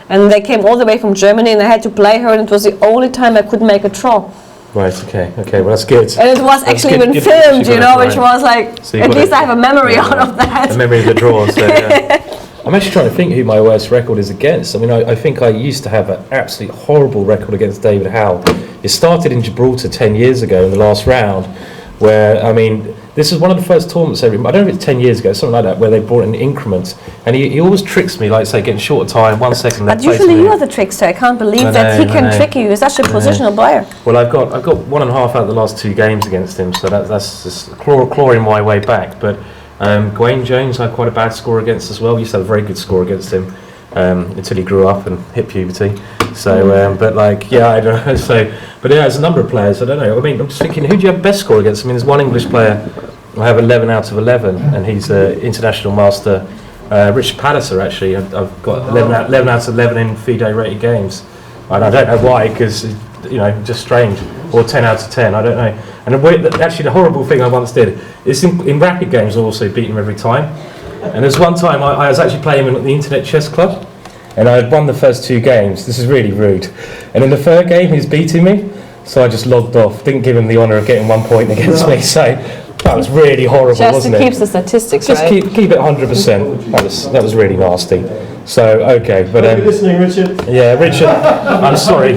and they came all the way from Germany, and I had to play her, and it was the only time I could make a draw.
Right. Okay. Well, that's good.
And it was actually even filmed, you know, which was like
so
at least I have a memory out of that.
A memory of the draw. So, I'm actually trying to think who my worst record is against. I mean, I think I used to have an absolutely horrible record against David Howell. It started in Gibraltar 10 years ago in the last round, where, I mean, This is one of the first tournaments I don't know if it's 10 years ago, something like that, where they brought in increments. And he always tricks me, like say, getting short of time, 1 second left.
But usually you are the trickster. I can't believe that he can trick you. He's such a positional player.
Well, I've got 1.5 out of the last 2 games against him, so that's just clawing my way back. But Gawain Jones I had quite a bad score against as well. We used to have a very good score against him until he grew up and hit puberty. So, but like, yeah, I don't know. So, but yeah, there's a number of players. I don't know. I mean, I'm just thinking, who do you have best score against? I mean, there's one English player. I have 11 out of 11, and he's an international master. Richard Palliser, actually, I've got 11 out of 11 in FIDE rated games. And I don't know why, because, just strange. Or 10 out of 10, I don't know. And actually, the horrible thing I once did is in rapid games, I also beat him every time. And there's one time I was actually playing him at the Internet Chess Club, and I had won the first 2 games. This is really rude. And in the third game, he's beating me, so I just logged off. Didn't give him the honour of getting 1 point against me. So that was really horrible, wasn't it?
Just to keep the statistics,
just
right?
keep it 100%. That was really nasty. So okay, but
Are you listening, Richard?
yeah, Richard, I'm sorry.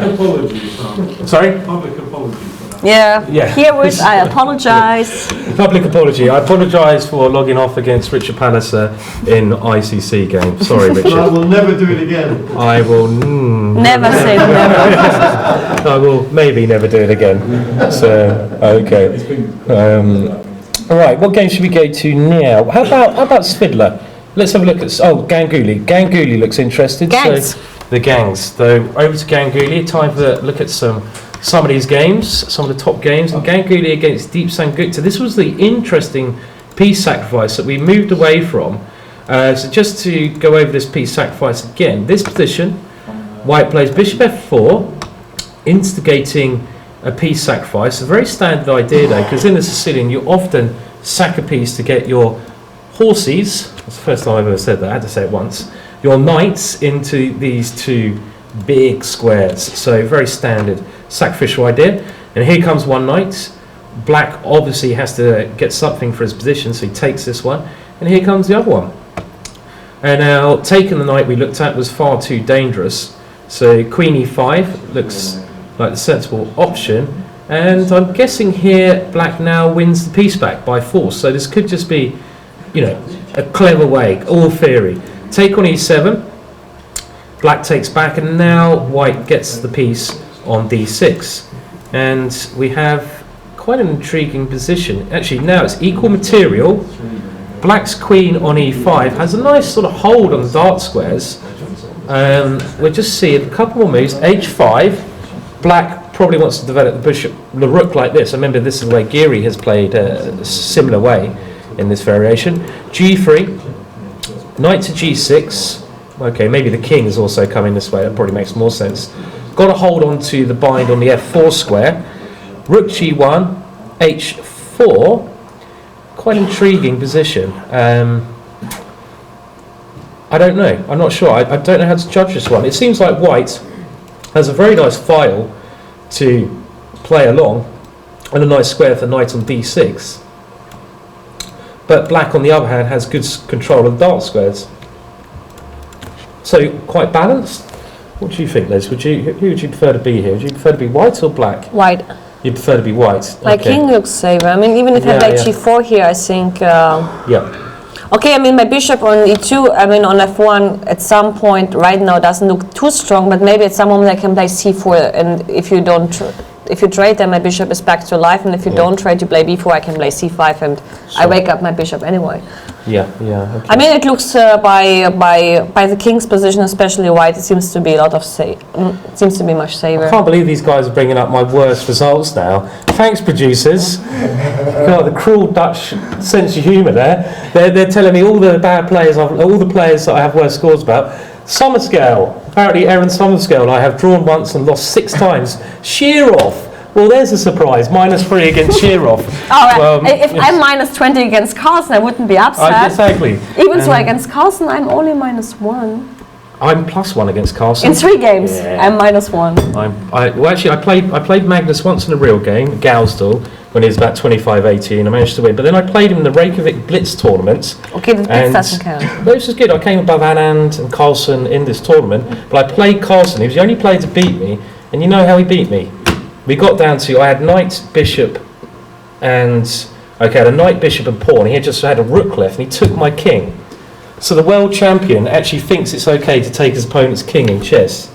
Sorry.
Public apology for that.
Yeah. Herewith, I apologise.
Public apology. I apologise for logging off against Richard Palliser in ICC game. Sorry, Richard.
I will never do it again.
I will
Never say never.
I will maybe never do it again. So okay. All right. What game should we go to now? How about Svidler? Let's have a look at Ganguly. Ganguly looks interested.
Gangs.
So the gangs. So over to Ganguly. Time for a look at some of these games, some of the top games. And Ganguly against Deep Sangupta. This was the interesting piece sacrifice that we moved away from. So just to go over this piece sacrifice again. This position, White plays Bishop F4, instigating a piece sacrifice. A very standard idea though, because in the Sicilian you often sack a piece to get your horses, that's the first time I've ever said that, I had to say it once, your knights into these 2 big squares. So very standard sacrificial idea. And here comes one knight. Black obviously has to get something for his position, so he takes this one. And here comes the other one. And now taking the knight we looked at was far too dangerous. So Queen E5 looks like the sensible option. And I'm guessing here Black now wins the piece back by force. So this could just be, a clever way, all theory. Take on E7, Black takes back, and now White gets the piece on D6. And we have quite an intriguing position. Actually, now it's equal material. Black's queen on E5 has a nice sort of hold on the dart squares. We'll just see a couple more moves. H5, Black probably wants to develop the bishop, the rook like this. I remember this is the way Geary has played a similar way in this variation. G3, knight to G6. Okay, maybe the king is also coming this way. That probably makes more sense. Got to hold on to the bind on the F4 square. Rook G1, H4. Quite intriguing position. I don't know. I'm not sure. I don't know how to judge this one. It seems like White has a very nice file to play along and a nice square for knight on D6. But Black, on the other hand, has good control of dart squares. So quite balanced. What do you think, Liz? Who would you prefer to be here? Would you prefer to be White or Black?
White.
You prefer to be White.
My king looks safer. I mean, even if I play G4 here, I think.
Yeah.
Okay, I mean, my bishop on E2, I mean, on F1 at some point right now doesn't look too strong, but maybe at some moment I can play C4, and if you trade, then my bishop is back to life, and if you don't trade, you play B4, I can play C5, and I wake up my bishop anyway.
Yeah. Okay.
I mean, it looks by the king's position, especially White, it seems to be seems to be much safer.
I can't believe these guys are bringing up my worst results now. Thanks, producers. God, the cruel Dutch sense of humour there. They're telling me all the bad players, all the players that I have worse scores about. Summerscale. Apparently, Aaron Summerscale, I have drawn once and lost 6 times. Shearoff. Well, there's a surprise. -3 against Shearoff.
All right. If I'm -20 against Carlsen, I wouldn't be upset.
Exactly.
Even so, against Carlsen, I'm only -1.
I'm +1 against Carlsen.
In 3 games, I'm -1.
I played Magnus once in a real game, Gausdal, when he was about 25-18. I managed to win, but then I played him in the Reykjavik Blitz tournament.
Okay, the Blitz doesn't count.
This was good. I came above Anand and Carlsen in this tournament, but I played Carlsen. He was the only player to beat me, and you know how he beat me. We got down to, I had knight, bishop, and Okay, I had a knight, bishop and pawn. He had just had a rook left and he took my king. So the world champion actually thinks it's okay to take his opponent's king in chess.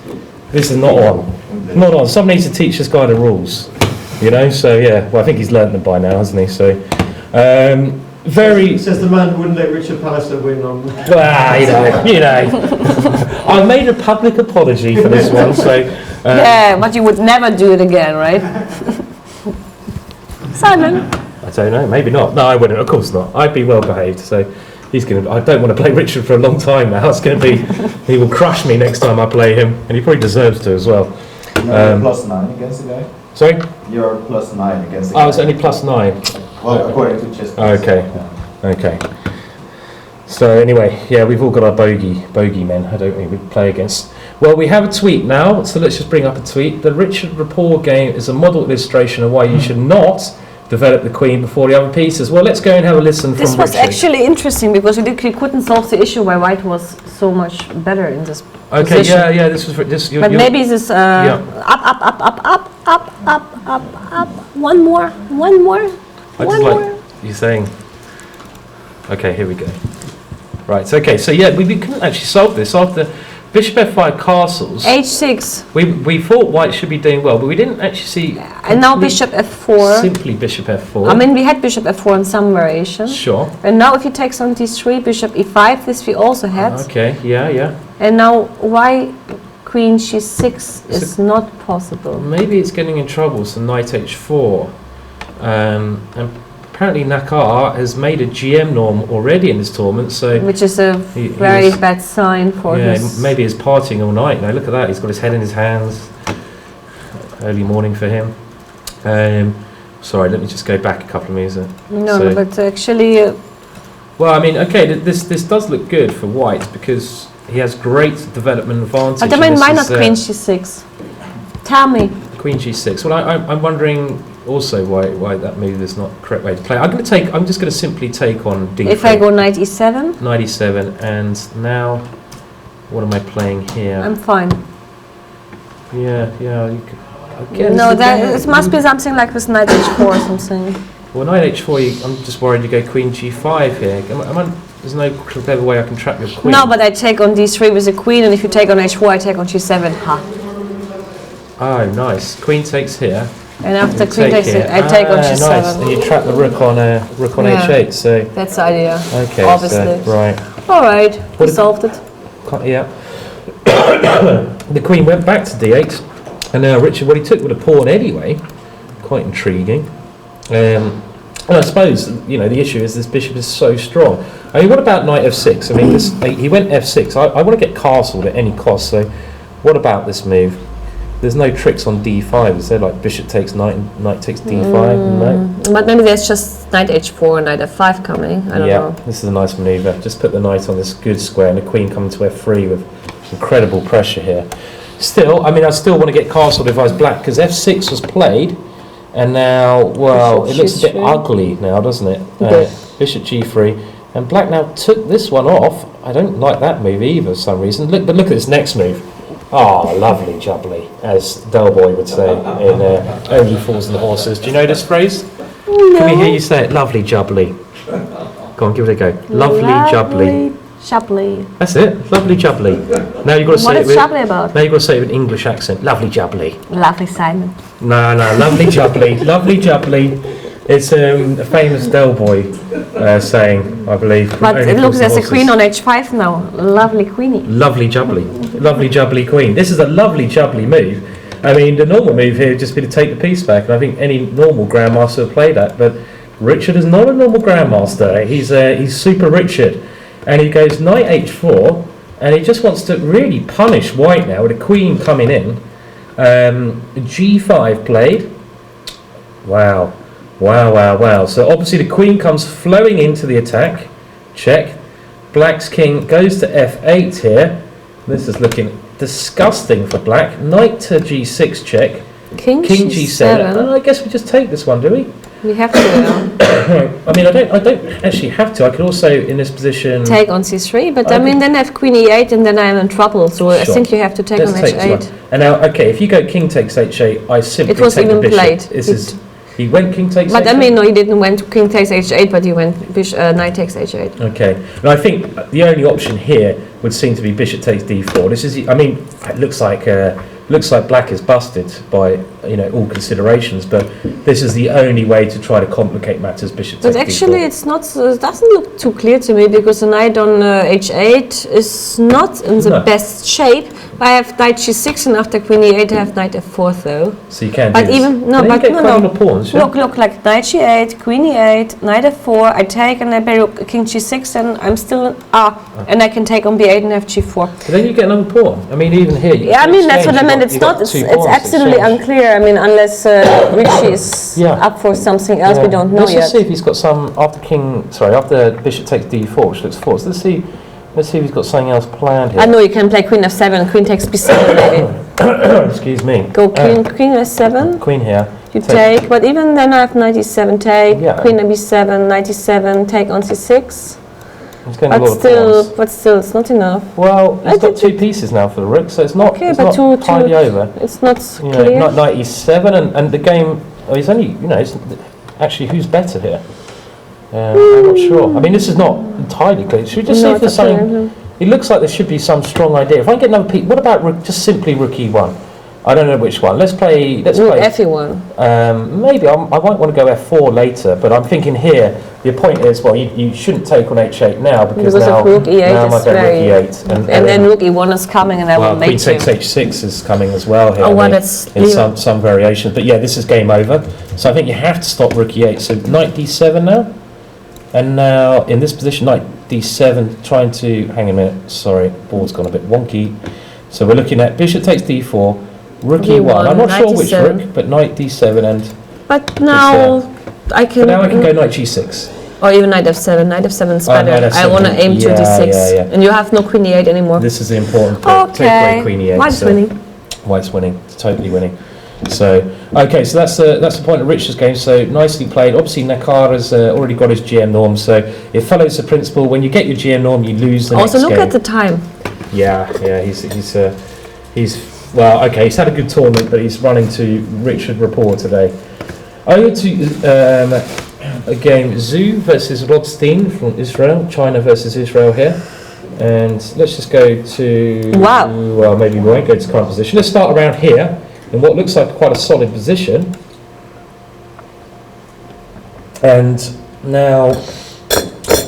This is not on. Not on. Someone needs to teach this guy the rules. You know, so yeah, well I think he's learned them by now, hasn't he? So, very...
Says the man who wouldn't let Richard Pallister win on...
you know. I made a public apology for this one, so...
yeah, but you would never do it again, right? Simon?
I don't know, maybe not. No, I wouldn't, of course not. I'd be well behaved, so he's going to... I don't want to play Richard for a long time now. It's going to be... He will crush me next time I play him, and he probably deserves to as well.
You're +9 against the guy?
Sorry?
You're +9 against the guy.
Oh, it's only +9.
Well, according to chess.
Okay, okay. So anyway, yeah, we've all got our bogey men, don't we? We play against. Well, we have a tweet now, so let's just bring up a tweet. The Richard Rapport game is a model illustration of why you should not develop the queen before the other pieces. Well, let's go and have a listen from Richard.
This was actually interesting because we couldn't solve the issue why white was so much better in this
Okay,
position.
yeah, this was this.
But maybe this up. One more.
I just like you saying. Okay, here we go. Right, okay, so yeah, we couldn't actually solve this after bishop f5 castles.
h6.
We thought white should be doing well, but we didn't actually see.
And now bishop f4.
Simply bishop f4.
I mean, we had bishop f4 in some variation.
Sure.
And now if you take on d3, bishop e5, this we also had.
Okay, yeah.
And now why queen c6 is not possible?
Maybe it's getting in trouble, so knight h4. And apparently Nakar has made a GM norm already in this tournament, so...
Which is a very bad sign for his...
maybe he's partying all night. Now look at that, he's got his head in his hands. Early morning for him. Sorry, let me just go back a couple of minutes.
No, but actually...
well, I mean, okay, this does look good for white because he has great development advantage.
But I mean, why not queen c6? Tell me.
Queen g6. Well, I'm wondering also why that move is not the correct way to play. I'm just going to simply take on d3.
If I go knight e7?
Knight e7, and now what am I playing here?
I'm fine.
Yeah. You could,
no, it must be something like with knight h4 or something.
Well, knight h4, I'm just worried you go queen g5 here. There's no clever way I can trap your queen.
No, but I take on d3 with a queen, and if you take on h4, I take on g7. Ha.
Oh, nice. Queen takes here.
And after queen takes it, I take on g7.
Nice. And you trap the rook on h8. So
that's the idea.
Okay.
Obviously.
So, right.
All right. We solved it.
Yeah. The queen went back to d8, and now Richard, he took with a pawn anyway. Quite intriguing. And I suppose the issue is this bishop is so strong. I mean, what about knight f6? I mean, he went f6. I want to get castled at any cost. So, what about this move? There's no tricks on d5, is there? Like bishop takes knight, and knight takes d5. No.
But maybe there's just knight h4 and knight f5 coming. I don't know.
This is a nice maneuver. Just put the knight on this good square, and the queen coming to f3 with incredible pressure here. Still, I mean, I still want to get castled if I was black because f6 was played, and now, well, it looks a bit ugly now, doesn't it? Bishop g3, and black now took this one off. I don't like that move either for some reason. Look at this next move. Oh, lovely jubbly, as Del Boy would say in Only Fools and Horses. Do you know this phrase? No. Can we hear you say it? Lovely jubbly. Go on, give it a go. Lovely jubbly.
Jubbly.
That's it. Lovely jubbly. Now you've got to say it with...
What is jubbly about?
Now you've got to say it with an English accent. Lovely jubbly.
Lovely Simon.
No, lovely jubbly. Lovely jubbly. It's a famous Del Boy saying, I believe.
But it looks there's a queen on h5 now. Lovely queenie.
Lovely jubbly. Lovely jubbly queen. This is a lovely jubbly move. I mean, the normal move here would just be to take the piece back, and I think any normal grandmaster would play that. But Richard is not a normal grandmaster. He's Super Richard, and he goes knight h4, and he just wants to really punish white now with a queen coming in. G5 played. Wow. So obviously the queen comes flowing into the attack. Check. Black's king goes to f8 here. This is looking disgusting for black. Knight to g6 check.
King
g7. I guess we just take this one, do we?
We have to.
I mean, I don't actually have to. I could also, in this position,
take on c3. But I mean, then I have queen e8, and then I'm in trouble. So I think you have to take on h8.
And now, okay, if you go king takes h8, I simply
it was
take
even
the bishop.
played.
This is He went king takes
But
h8.
I mean, no, he didn't went king takes h8, but he went knight takes h8.
Okay, and I think the only option here would seem to be bishop takes d4. This is, I mean, it looks like black is busted by all considerations, but this is the only way to try to complicate matters. Bishop takes
But actually,
d4.
it's not. It doesn't look too clear to me because the knight on h8 is not in the best shape. I have knight g6, and after queen e8, I have knight f4 though.
So you can't.
But
do
even
this.
no,
Then
but
you get
no.
the pawns, yeah?
Look, like knight g8, queen e8, knight f4. I take and I bury king g6, and I'm still and I can take on b8 and have g4.
But then you get another pawn. I mean, even here.
Yeah, I mean that's what I meant. It's not. It's absolutely unclear. I mean, unless Richie is up for something else we don't know
Let's
yet.
just see if he's got some after bishop takes d4, which looks false. Let's see if he's got something else planned here.
I know you can play queen f7, queen takes b7 maybe.
Excuse me.
Go queen f7.
Queen here.
You take, but even then I have knight e7 take, queen b7, knight e7, take on c6. But still, it's not enough.
Well, he's got two pieces now for the rook, so it's not,
okay,
it's
but
not tidy over.
It's not clear.
Knight e7, and the game. Oh, he's only, it's actually who's better here. I'm not sure. I mean, this is not entirely clear. Should we just see if there's something? It looks like there should be some strong idea. If I get another piece, what about just simply rook e1? I don't know which one. Let's play
f1.
Maybe I might want to go f4 later, but I'm thinking here the point is, well, you shouldn't take on h8 now because now
rook e8
is very rook e8
and then rook e1 is coming, and I will
queen
make
takes h6 is coming as well here.
That's
in some variations, but yeah, this is game over. So I think you have to stop rook e8. So knight d7 now, and now in this position knight d7, trying to hang a minute. Sorry, board's gone a bit wonky. So we're looking at bishop takes d4. Rook e1. I'm not sure which rook, but knight d7 and.
But now I can.
But now I can go knight g6.
Or even knight f7. Knight f7 is better.
Knight F7.
I want to aim to d6, and you have no queen e8 anymore.
This is the important point.
Okay.
Take away queen e8.
White's winning.
White's winning. Totally winning. So okay, so that's the point of Richard's game. So nicely played. Obviously, Nakara's already got his GM norm, so it follows the principle. When you get your GM norm, you lose the next game.
Also, look at the time.
Yeah, he's. Well, okay, he's had a good tournament, but he's running to Richard Rapport today. Over to a game, Zhu versus Rodstein from Israel, China versus Israel here. And let's just go to...
Wow.
Well, maybe we won't go to current position. Let's start around here, in what looks like quite a solid position. And now,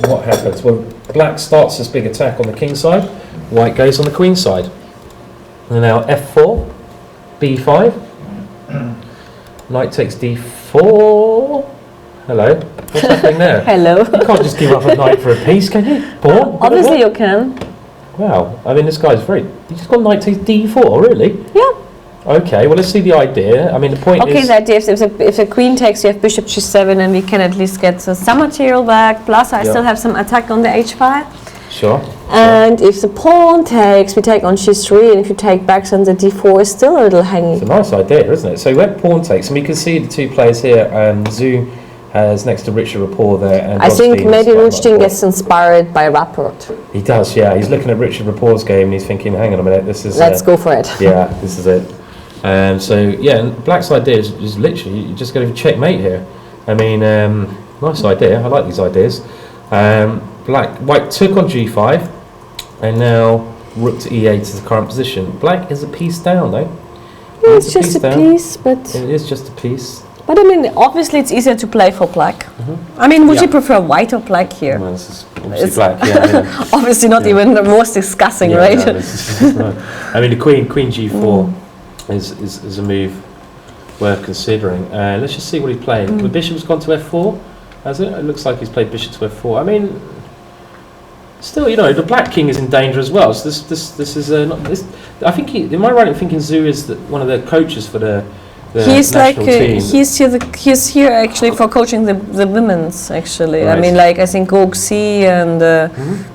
what happens? Well, black starts this big attack on the king side, white goes on the queen side. And now f4, b5, knight takes d4. Hello, what's happening there?
Hello.
You can't just give up a knight for a piece, can you? Pawn?
Obviously you can.
Wow, I mean this guy's very... You just got knight takes d4, really?
Yeah.
Okay, well let's see the idea. I mean the point is...
Okay, the idea is if the queen takes, you have bishop g7, and we can at least get some material back. Plus I still have some attack on the h5.
Sure.
And if the pawn takes, we take on g3, and if you take back, then the d4 is still a little hanging.
It's a nice idea, isn't it? So we went pawn takes, and we can see the two players here. Zhu has next to Richard Rapport there, and
I think
Rodstein
maybe
is
Rodstein gets inspired by Rapport.
He does, yeah. He's looking at Richard Rapport's game, and he's thinking, "Hang on a minute, this is."
Let's go for it.
Yeah, this is it. So yeah, and Black's idea is literally you just got to checkmate here. I mean, nice idea. I like these ideas. White took on g5, and now rook to e8 is the current position. Black is a piece down, though.
Yeah, it's just a piece, but...
It is just a piece.
But I mean, obviously it's easier to play for black.
Mm-hmm.
I mean, would you prefer white or black here?
Well, this is obviously black, yeah.
Obviously not even the most discussing, right?
No, this is right. I mean, the queen g4 is a move worth considering. Let's just see what he's playing. The bishop's gone to f4, has it? It looks like he's played bishop to f4. I mean... Still, the black king is in danger as well. So this is not this. I think am I right in thinking Zhu is one of the coaches for the
he's
national team?
He's here actually for coaching the women's actually.
Right.
I mean, like I think Goxi and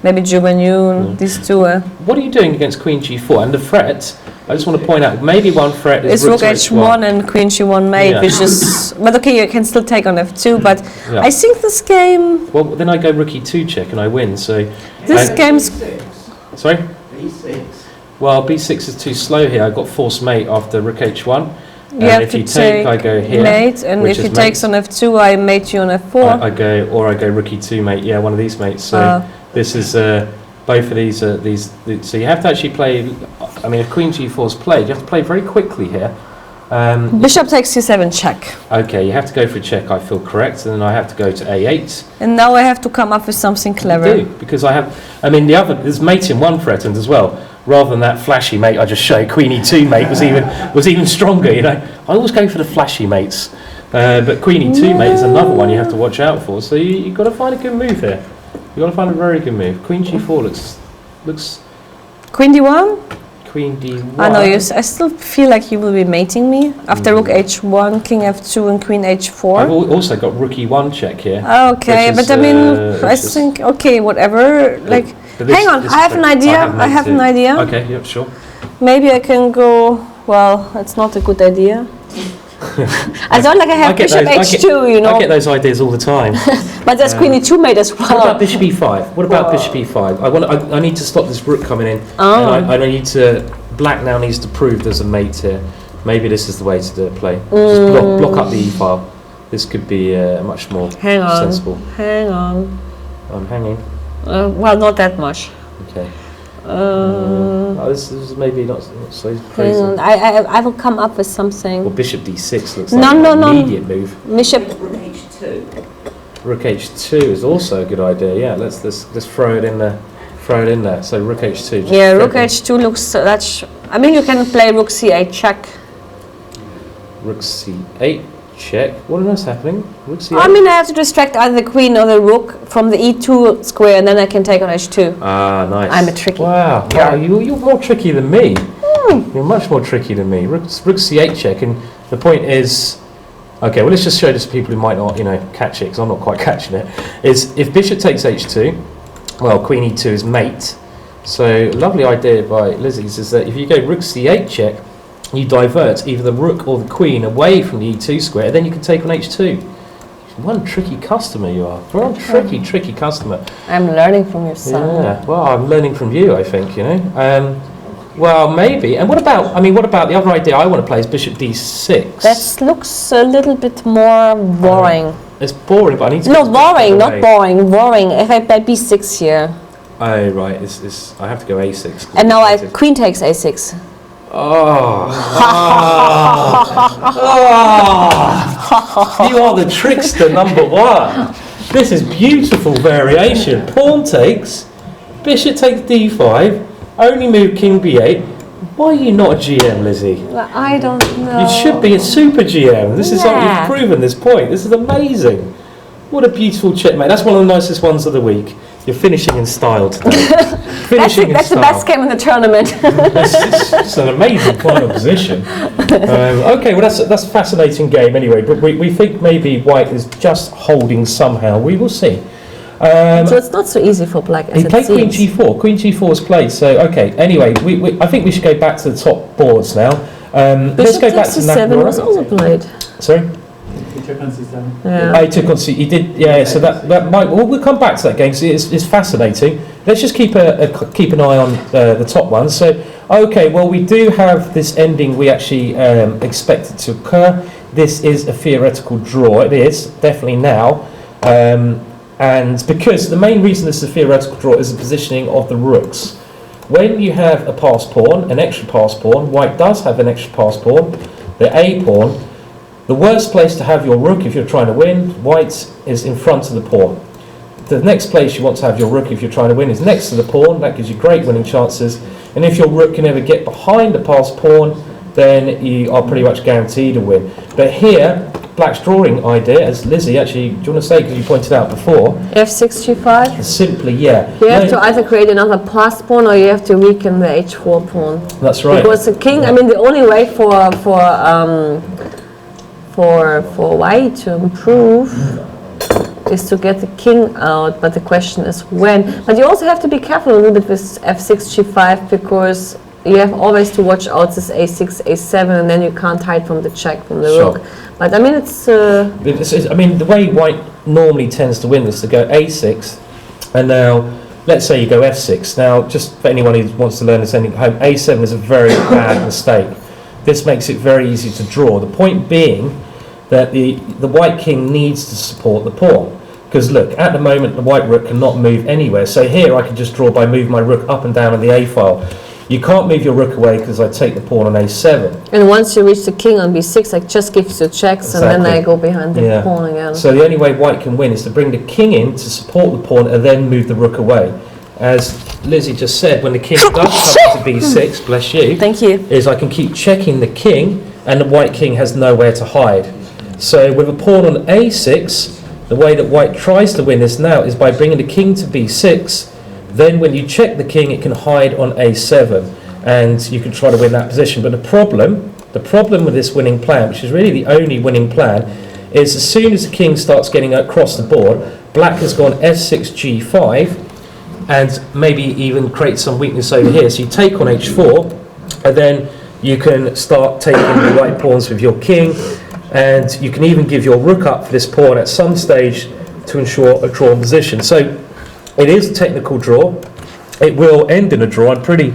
maybe Zhu Wenyun, these two.
What are you doing against queen g4 and the threat? I just want to point out maybe one threat is
it's rook h1 and queen g1 mate, which is. But okay, you can still take on f2. But I think this game.
Well, then I go rook e2 check and I win. So
this game's.
Sorry.
B6.
Well, b6 is too slow here. I got forced mate after rook h1.
You have
if
to
you take, I go here.
mate, and
which
if
is
he takes
mate.
on f2, I mate you on f4.
I go rook e2 mate. Yeah, one of these mates. So this is both of these. So you have to actually play. I mean, if queen g4 is played, you have to play very quickly here.
Bishop takes c7 check.
Okay, you have to go for a check. I feel correct, and then I have to go to a8.
And now I have to come up with something clever.
I do, because I have. I mean, there's mate in one threatened as well. Rather than that flashy mate I just showed, queen e2 mate was even stronger. You know, I always go for the flashy mates, but queen e2 mate is another one you have to watch out for. So you've got to find a good move here. You've got to find a very good move. Queen g4 looks.
Queen d1.
Queen d1.
I know you. I still feel like you will be mating me after rook h1, king f2, and queen h4.
I've also got rook e1 check here.
Okay, but I mean, I think okay, whatever. Like, hang on, I have an idea. I have an idea.
Okay, yeah, sure.
Maybe I can go. Well, it's not a good idea. I don't like I have bishop h2, you know.
I get those ideas all the time.
But there's queen e2 mate as well.
What about bishop e5? What about bishop e5? I need to stop this rook coming in.
Oh.
And I need to. Black now needs to prove there's a mate here. Maybe this is the way to play. Just block up the e file. This could be much more sensible.
Hang on.
I'm hanging.
Well, not that much.
Okay. This is maybe not so crazy.
I will come up with something.
Well, bishop d6 looks like an immediate move.
Bishop.
Rook h2 is also a good idea. Yeah, let's throw it in there. Throw it in there. So rook h2.
Yeah, rook h2 looks. I mean, you can play rook c8 check.
Rook c8 check. What else happening? Rook c8.
I mean, I have to distract either the queen or the rook from the e2 square, and then I can take on h2.
Ah, nice.
I'm a tricky.
Wow, you're more tricky than me. You're much more tricky than me. Rook c8 check, and the point is, okay. Well, let's just show this to people who might not, catch it, because I'm not quite catching it. Is if bishop takes h2, well, queen e2 is mate. So, lovely idea by Lizzie's is that if you go rook c8 check, you divert either the rook or the queen away from the e2 square, then you can take on h2. One tricky customer you are. One tricky customer.
I'm learning from your son.
Yeah, well, I'm learning from you, I think, well, maybe. And what about the other idea I want to play is bishop d6.
That looks a little bit more boring.
It's boring, but I need to...
No, boring, not boring, boring. If I play b6 here.
Oh, right, I have to go a6.
And now queen takes a6.
You are the trickster number one. This is beautiful variation. Pawn takes, bishop takes d5, only move king b8. Why are you not a GM, Lizzie?
Well, I don't know.
You should be a super GM. This is you've proven this point. This is amazing. What a beautiful checkmate. That's one of the nicest ones of the week. You're finishing in style today.
That's the best game in the tournament.
It's an amazing final position. Okay, well that's a fascinating game anyway. But we think maybe White is just holding somehow. We will see.
So it's not so easy for Black as
he played queen g4. Queen g4 is played. So okay. Anyway, I think we should go back to the top boards now. Let's go back to
c7 was also played.
Sorry.
He took on c7.
Yeah. I took on c. He did. Yeah. So that might. We'll come back to that game. So it's fascinating. Let's just keep an eye on the top ones. So okay. Well, we do have this ending. We actually expect it to occur. This is a theoretical draw. It is definitely now. And because the main reason this is a theoretical draw is the positioning of the rooks. When you have a pass pawn, an extra pass pawn, White does have an extra pass pawn, the A pawn, the worst place to have your rook if you're trying to win, White is in front of the pawn. The next place you want to have your rook if you're trying to win is next to the pawn. That gives you great winning chances. And if your rook can ever get behind the pass pawn, then you are pretty much guaranteed a win. But here, Black's drawing idea, as Lizzie actually, do you want to say, because you pointed out before?
F6, g5?
Simply, yeah.
You have to either create another pass pawn or you have to weaken the h4 pawn.
That's right.
Because the king, I mean, the only way for White to improve is to get the king out, but the question is when. But you also have to be careful a little bit with f6, g5, because you have always to watch out this a6, a7, and then you can't hide from the check from the rook. But I mean,
I mean, the way White normally tends to win is to go a6, and now let's say you go f6. Now, just for anyone who wants to learn this ending at home, a7 is a very bad mistake. this makes it very easy to draw. The point being that the white king needs to support the pawn. Because look, at the moment the white rook cannot move anywhere. So here I can just draw by moving my rook up and down on the A file. You can't move your rook away because I take the pawn on A7.
And once you reach the king on B6, like just gives you checks, and then I go behind the pawn again.
So the only way white can win is to bring the king in to support the pawn and then move the rook away. As Lizzie just said, when the king does come to B6, bless you,
thank you,
is I can keep checking the king and the white king has nowhere to hide. So with a pawn on A6, the way that white tries to win this now is by bringing the king to B6. Then when you check the king, it can hide on A7 and you can try to win that position. But the problem with this winning plan, which is really the only winning plan, is as soon as the king starts getting across the board, black has gone F6, G5 and maybe even create some weakness over here. So you take on H4 and then you can start taking the white pawns with your king, and you can even give your rook up for this pawn at some stage to ensure a drawn position. So it is a technical draw. It will end in a draw. I'm pretty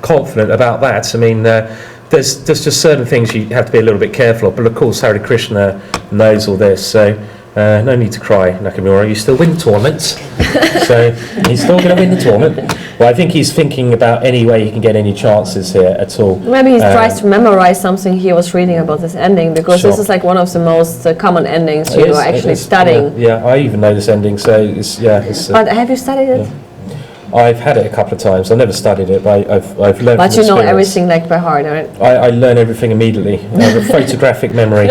confident about that. I mean, there's just certain things you have to be a little bit careful of, but of course Hare Krishna knows all this, so no need to cry, Nakamura. You still win the tournament, so he's still going to win the tournament. Well, I think he's thinking about any way he can get any chances here at all.
Maybe he tries to memorize something he was reading about this ending, because this is like one of the most common endings you are actually studying.
Yeah, I even know this ending, so it's
but have you studied it?
Yeah. I've had it a couple of times. I've never studied it, but I've learned.
But you know everything like by heart, right?
I learn everything immediately. I have a photographic memory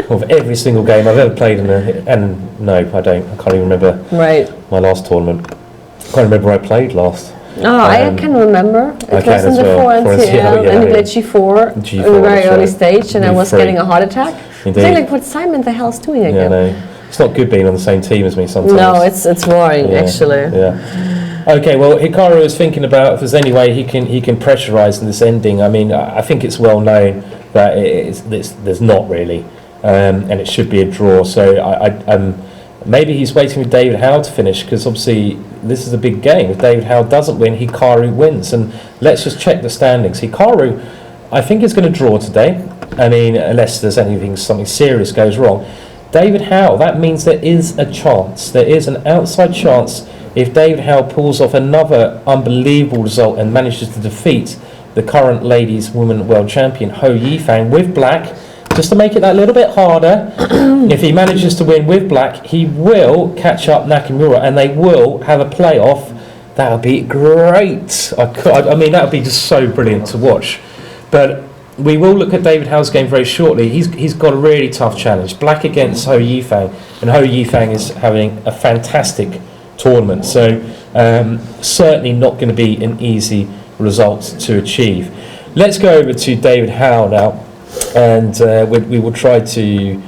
of every single game I've ever played and no, I don't. I can't even remember my last tournament. I can't remember where I played last.
Oh, I can remember. It was in the 4NCL, and you played G4 in a very early stage, and I was getting a heart attack.
Indeed.
I was like, what Simon the hell's doing again?
Yeah, no. It's not good being on the same team as me sometimes.
No, it's boring, actually.
Yeah. Okay, well, Hikaru is thinking about if there's any way he can pressurise in this ending. I mean, I think it's well known that there's not really, and it should be a draw. So maybe he's waiting with David Howe to finish, because obviously this is a big game. If David Howe doesn't win, Hikaru wins. And let's just check the standings. Hikaru, I think, is going to draw today. I mean, unless there's something serious goes wrong. David Howe, that means there is a chance. There is an outside chance if David Howe pulls off another unbelievable result and manages to defeat the current ladies women world champion Ho Yifang with black. Just to make it that little bit harder, if he manages to win with black, he will catch up Nakamura and they will have a playoff. That would be great. I mean, that would be just so brilliant to watch. But we will look at David Howe's game very shortly. He's got a really tough challenge. Black against Ho Yifang, and Ho Yifang is having a fantastic tournament. So certainly not going to be an easy result to achieve. Let's go over to David Howe now. And we will try to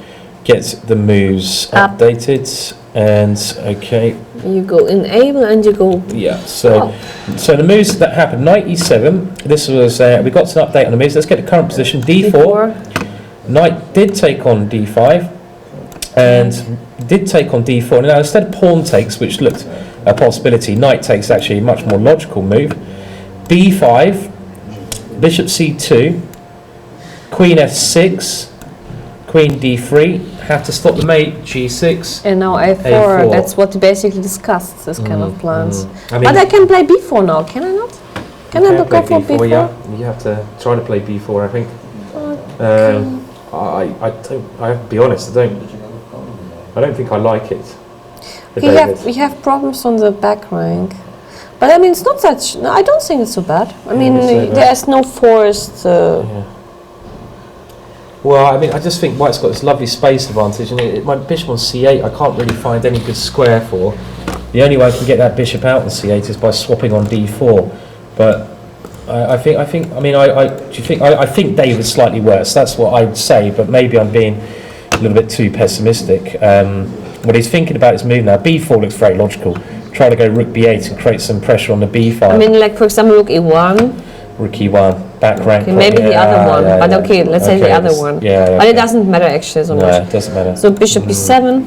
get the moves updated. And okay,
you go enable and you go.
Yeah. So the moves that happened: knight e7. This was we got an update on the moves. Let's get the current position. D4. Knight did take on D5, and did take on D4. Now instead of pawn takes, which looked a possibility, knight takes actually a much more logical move. B5, bishop C2. Queen F6, Queen D3, have to stop the mate, G6.
And now A4, that's what we basically discussed, this kind of plans. I mean, but I can play B4 now, can I not? Can I not go for B4?
Yeah, you have to try to play B4, I think. I have to be honest, I don't think I like it.
We have problems on the back rank. But I mean, it's not such, no, I don't think it's so bad. I mean, there's no forced...
Well, I mean, I just think white's got this lovely space advantage, and my bishop on c8 I can't really find any good square for. The only way I can get that bishop out on c8 is by swapping on d4. But I think David's slightly worse. That's what I'd say, but maybe I'm being a little bit too pessimistic. What he's thinking about his move now, b4 looks very logical. Try to go rook b8 and create some pressure on the b file.
I mean, like for example, rook e1.
Rook e1. Back rank.
Okay, maybe the other one, but okay, let's say the other one.
Yeah,
but it doesn't matter actually so much.
No, it doesn't matter.
So bishop b7.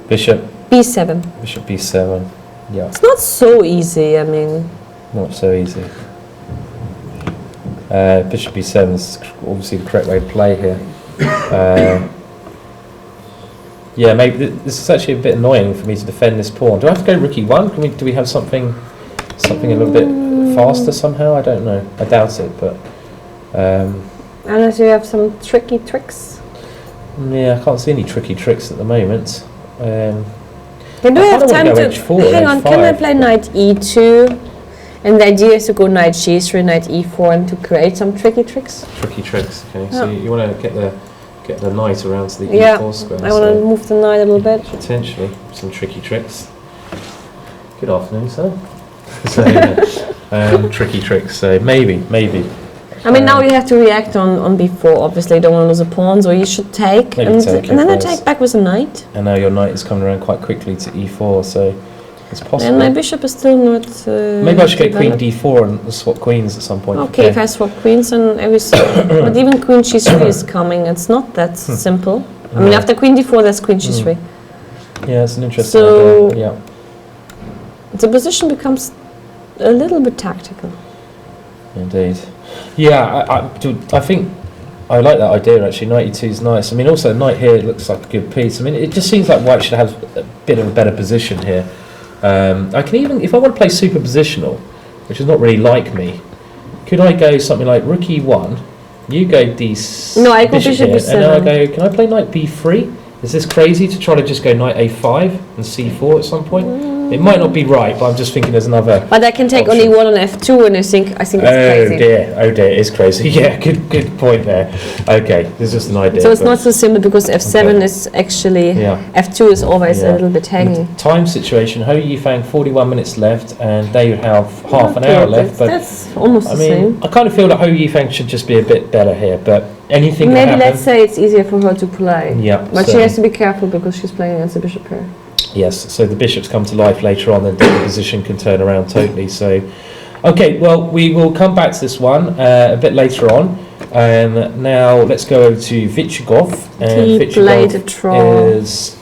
Bishop
b7.
Bishop b7. Yeah.
It's not so easy. I mean.
Not so easy. Bishop b7 is obviously the correct way to play here. Yeah, maybe this is actually a bit annoying for me to defend this pawn. Do I have to go rook e1? Do we have something a little bit faster somehow? I don't know. I doubt it, but
unless you have some tricky tricks.
Yeah, I can't see any tricky tricks at the moment.
Do we have time to
h4,
hang on?
h5,
Can I play knight e2? And the idea is to go knight g3, knight e4, and to create some tricky tricks.
Tricky tricks. Okay, so you want to get the knight around to the
e4
square.
I want to move the knight a little bit.
Potentially some tricky tricks. Good afternoon, sir. So tricky tricks. So maybe.
I mean, now you have to react on b4. Obviously, you don't want to lose a pawn, so you should take. And then I take back with a knight.
And now your knight is coming around quite quickly to e4, so it's possible.
And my bishop is still not.
Maybe I should get queen d4 and swap queens at some point.
Okay, if I swap queens and everything. But even queen g3 is coming. It's not that simple. I mean, after queen d4, there's queen g3.
Yeah, it's an interesting idea. Yeah.
The position becomes a little bit tactical.
Indeed. Yeah, I think I like that idea actually. Knight e2 is nice. I mean, also knight here looks like a good piece. I mean, it just seems like white should have a bit of a better position here. I can even, if I want to play super positional, which is not really like me, could I go something like rook e1, you go d6,
no, I go bishop b7,
and then I go, can I play knight b3? Is this crazy to try to just go knight a5 and c4 at some point? It might not be right, but I'm just thinking there's another.
But I can take
option.
only one on f2, and I think it's crazy.
Oh dear, it is crazy. Yeah, good point there. Okay, this is just an idea.
So it's not so simple because f7 is actually f2 is always a little bit hanging.
Time situation: Ho Yifang, 41 minutes left, and they have half an hour left. But
that's almost the same.
I kind of feel that Ho Yifang should just be a bit better here, but anything.
Maybe
can
let's say it's easier for her to play.
Yeah,
but she has to be careful because she's playing against the bishop here.
Yes, so the bishops come to life later on, then the position can turn around totally. So, okay, well, we will come back to this one a bit later on. Now, let's go over to Vichigov.
He played a draw.
Is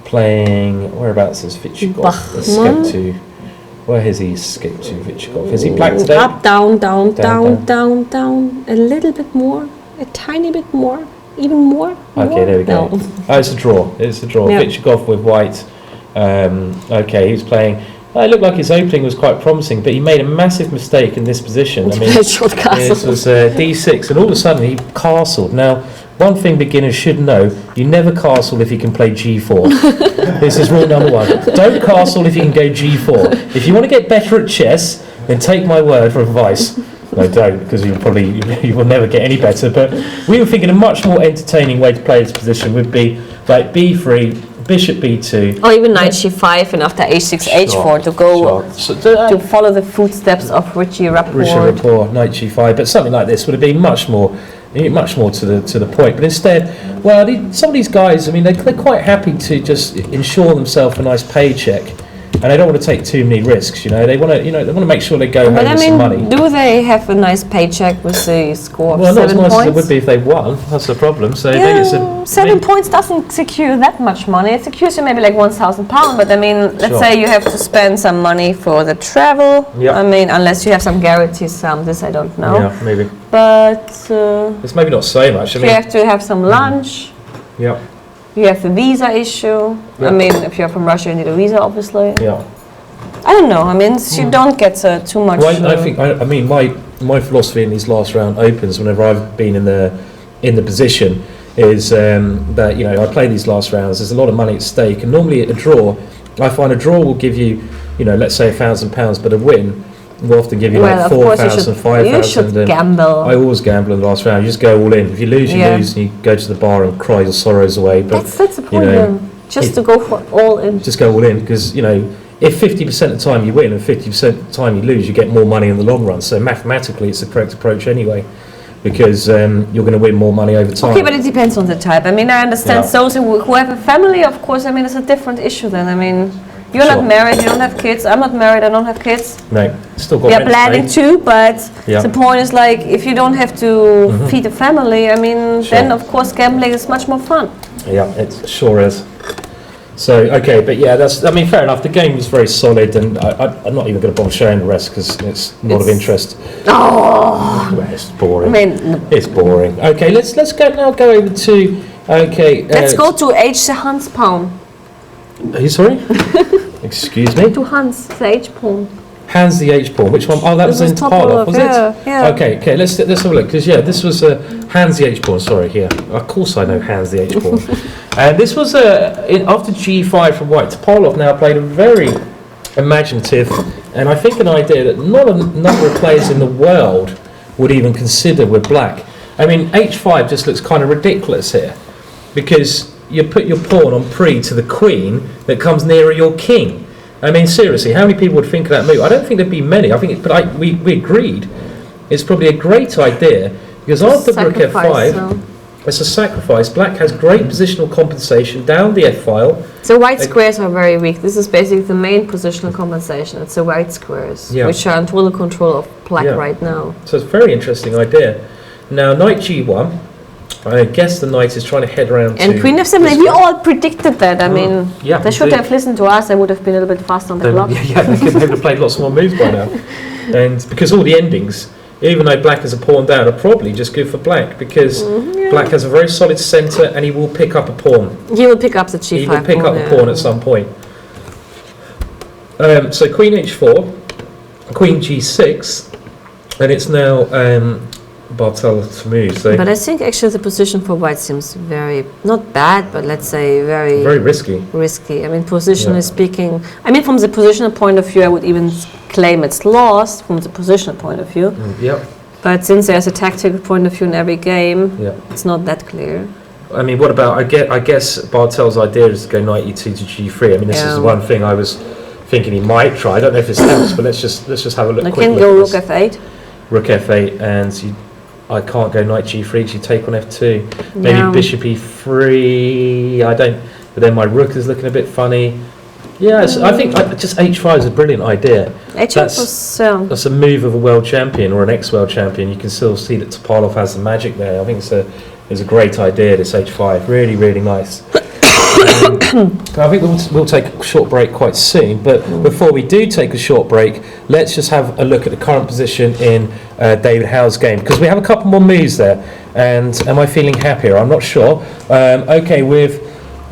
playing, whereabouts is Vichigov? Let's skip to, where has he skipped to, Vichigov? Is he black today?
Up, down, a little bit more, a tiny bit more, even more.
Okay, there we go.
No.
Oh, it's a draw. Yeah. Vichigov with white. Okay, he was playing. It looked like his opening was quite promising, but he made a massive mistake in this position. I mean, this was d6, and all of a sudden he castled. Now, one thing beginners should know: you never castle if you can play g4. This is rule number one. Don't castle if you can go g4. If you want to get better at chess, then take my word for advice. No, don't, because you will never get any better. But we were thinking a much more entertaining way to play this position would be like b3, bishop b2,
or even knight g5, and after h6, h4 to go to follow the footsteps of Richie Rapport.
Knight g5. But something like this would have been much more to the point. But instead, well, some of these guys, I mean, they're quite happy to just ensure themselves a nice paycheck. And they don't want to take too many risks, They want to make sure they go home with some money.
Do they have a nice paycheck with the score of 7 points?
Well, not as nice as it would be if they won. That's the problem. So
yeah, 7 points doesn't secure that much money. It secures you maybe like £1,000. But I mean, let's say you have to spend some money for the travel. Yep. I mean, unless you have some guarantees, this I don't know.
Yeah, maybe.
But
it's maybe not so much.
You have to have some lunch.
Yeah.
You have the visa issue. Yep. I mean, if you're from Russia, you need a visa, obviously.
Yeah.
I don't know. I mean, you don't get too much.
Well, I mean, my philosophy in these last round opens, whenever I've been in the position, is that I play these last rounds. There's a lot of money at stake, and normally at a draw, I find a draw will give you, let's say £1,000, but a win will often give you like 4,000, 5,000.
You should gamble.
I always gamble in the last round. You just go all in. If you lose, you lose, and you go to the bar and cry your sorrows away. But
that's the point. Just to go for all in.
Just go all in, because if 50% of the time you win and 50% of the time you lose, you get more money in the long run. So mathematically, it's the correct approach anyway, because you're going to win more money over time.
Okay, but it depends on the type. I mean, I understand those who have a family, of course. I mean, it's a different issue then. I mean, you're not married, you don't have kids. I'm not married, I don't have kids.
No, still got.
We are planning to, but the point is like, if you don't have to feed a family, I mean, then of course gambling is much more fun.
Yeah, it sure is. So okay, but yeah, I mean, fair enough. The game was very solid, and I'm not even going to bother showing the rest because it's not of interest.
Oh,
Well, it's boring.
I mean,
It's boring. Okay, let's go over to
let's go to H the Hans pawn.
Are you sorry? Excuse me.
To Hans the H pawn.
Hans the H pawn. Which one? Oh, that was in Topalov, was it?
Yeah.
Okay. Let's have a look because this was Hans the H pawn. Sorry, here. Of course, I know Hans the H pawn. And this was after G5 from White. Topalov now played a very imaginative, and I think an idea that not a number of players in the world would even consider with Black. I mean, H5 just looks kind of ridiculous here, because you put your pawn on pre to the queen that comes nearer your king. I mean, seriously, how many people would think of that move? I don't think there'd be many. I think, we agreed it's probably a great idea because after Rook F5, it's a sacrifice. Black has great positional compensation down the F file.
So white squares are very weak. This is basically the main positional compensation. It's the white squares, which are in total control of Black right now.
So it's a very interesting idea. Now, Knight G1. I guess the knight is trying to head around
and Queen F7, we all predicted that. I mean, they should have listened to us. They would have been a little bit faster on the clock.
They could have played lots more moves by now. And because all the endings, even though Black has a pawn down, are probably just good for Black, because Black has a very solid centre and he will pick up a pawn.
He will pick up the G5
He will pick up the pawn at some point. So Queen H4, Queen G6, and it's now Bartel's move. So
but I think actually the position for White seems very, not bad, but let's say very
risky.
Risky. I mean, positionally speaking, I mean, from the positional point of view, I would even claim it's lost from the positional point of view. But since there's a tactical point of view in every game, it's not that clear.
I mean, what about, I guess Bartel's idea is to go Knight E2 to G3. I mean, this is one thing I was thinking he might try. I don't know if this helps, but let's just have a look.
I can go Rook F8.
Rook F8, and I can't go Knight G3, you take on F2. Maybe Bishop E3, I don't, but then my Rook is looking a bit funny. Yes, I think just H5 is a brilliant idea. That's a move of a world champion or an ex-world champion. You can still see that Topalov has the magic there. I think it's a great idea, this H5, really, really nice. I think we'll take a short break quite soon, but before we do take a short break, let's just have a look at the current position in David Howe's game, because we have a couple more moves there, and am I feeling happier? I'm not sure. Okay, with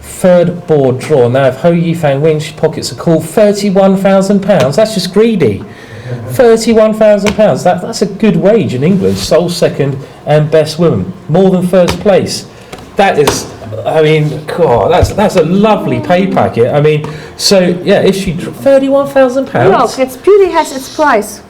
third board draw, now if Ho Yifan wins, she pockets a call, £31,000, that's just greedy. £31,000, that's a good wage in England, sole second and best woman, more than first place. That is, I mean, God, that's a lovely pay packet. I mean, so yeah, if she £31,000.
Look, its beauty has its price.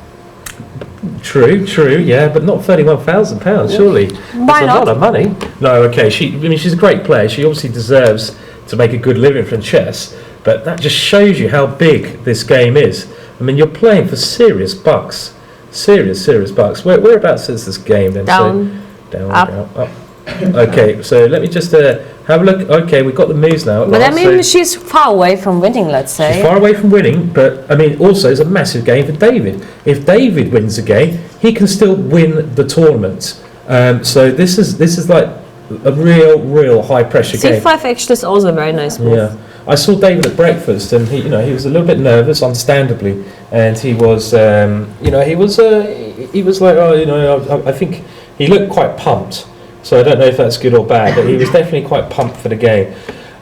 True, yeah, but not £31,000, surely. That's a lot of money. No, okay, she's a great player. She obviously deserves to make a good living from chess, but that just shows you how big this game is. I mean, you're playing for serious bucks. Serious bucks. Whereabouts is this game then?
Down.
So, down, up. Okay, so let me just have a look. Okay, we've got the moves now.
But I mean, she's far away from winning, let's say.
She's far away from winning, but I mean, also it's a massive game for David. If David wins the game, he can still win the tournament. So this is like a real high pressure game.
C5 actually is also a very nice move.
Yeah, I saw David at breakfast, and he was a little bit nervous, understandably, and he was like, I think he looked quite pumped. So I don't know if that's good or bad, but he was definitely quite pumped for the game.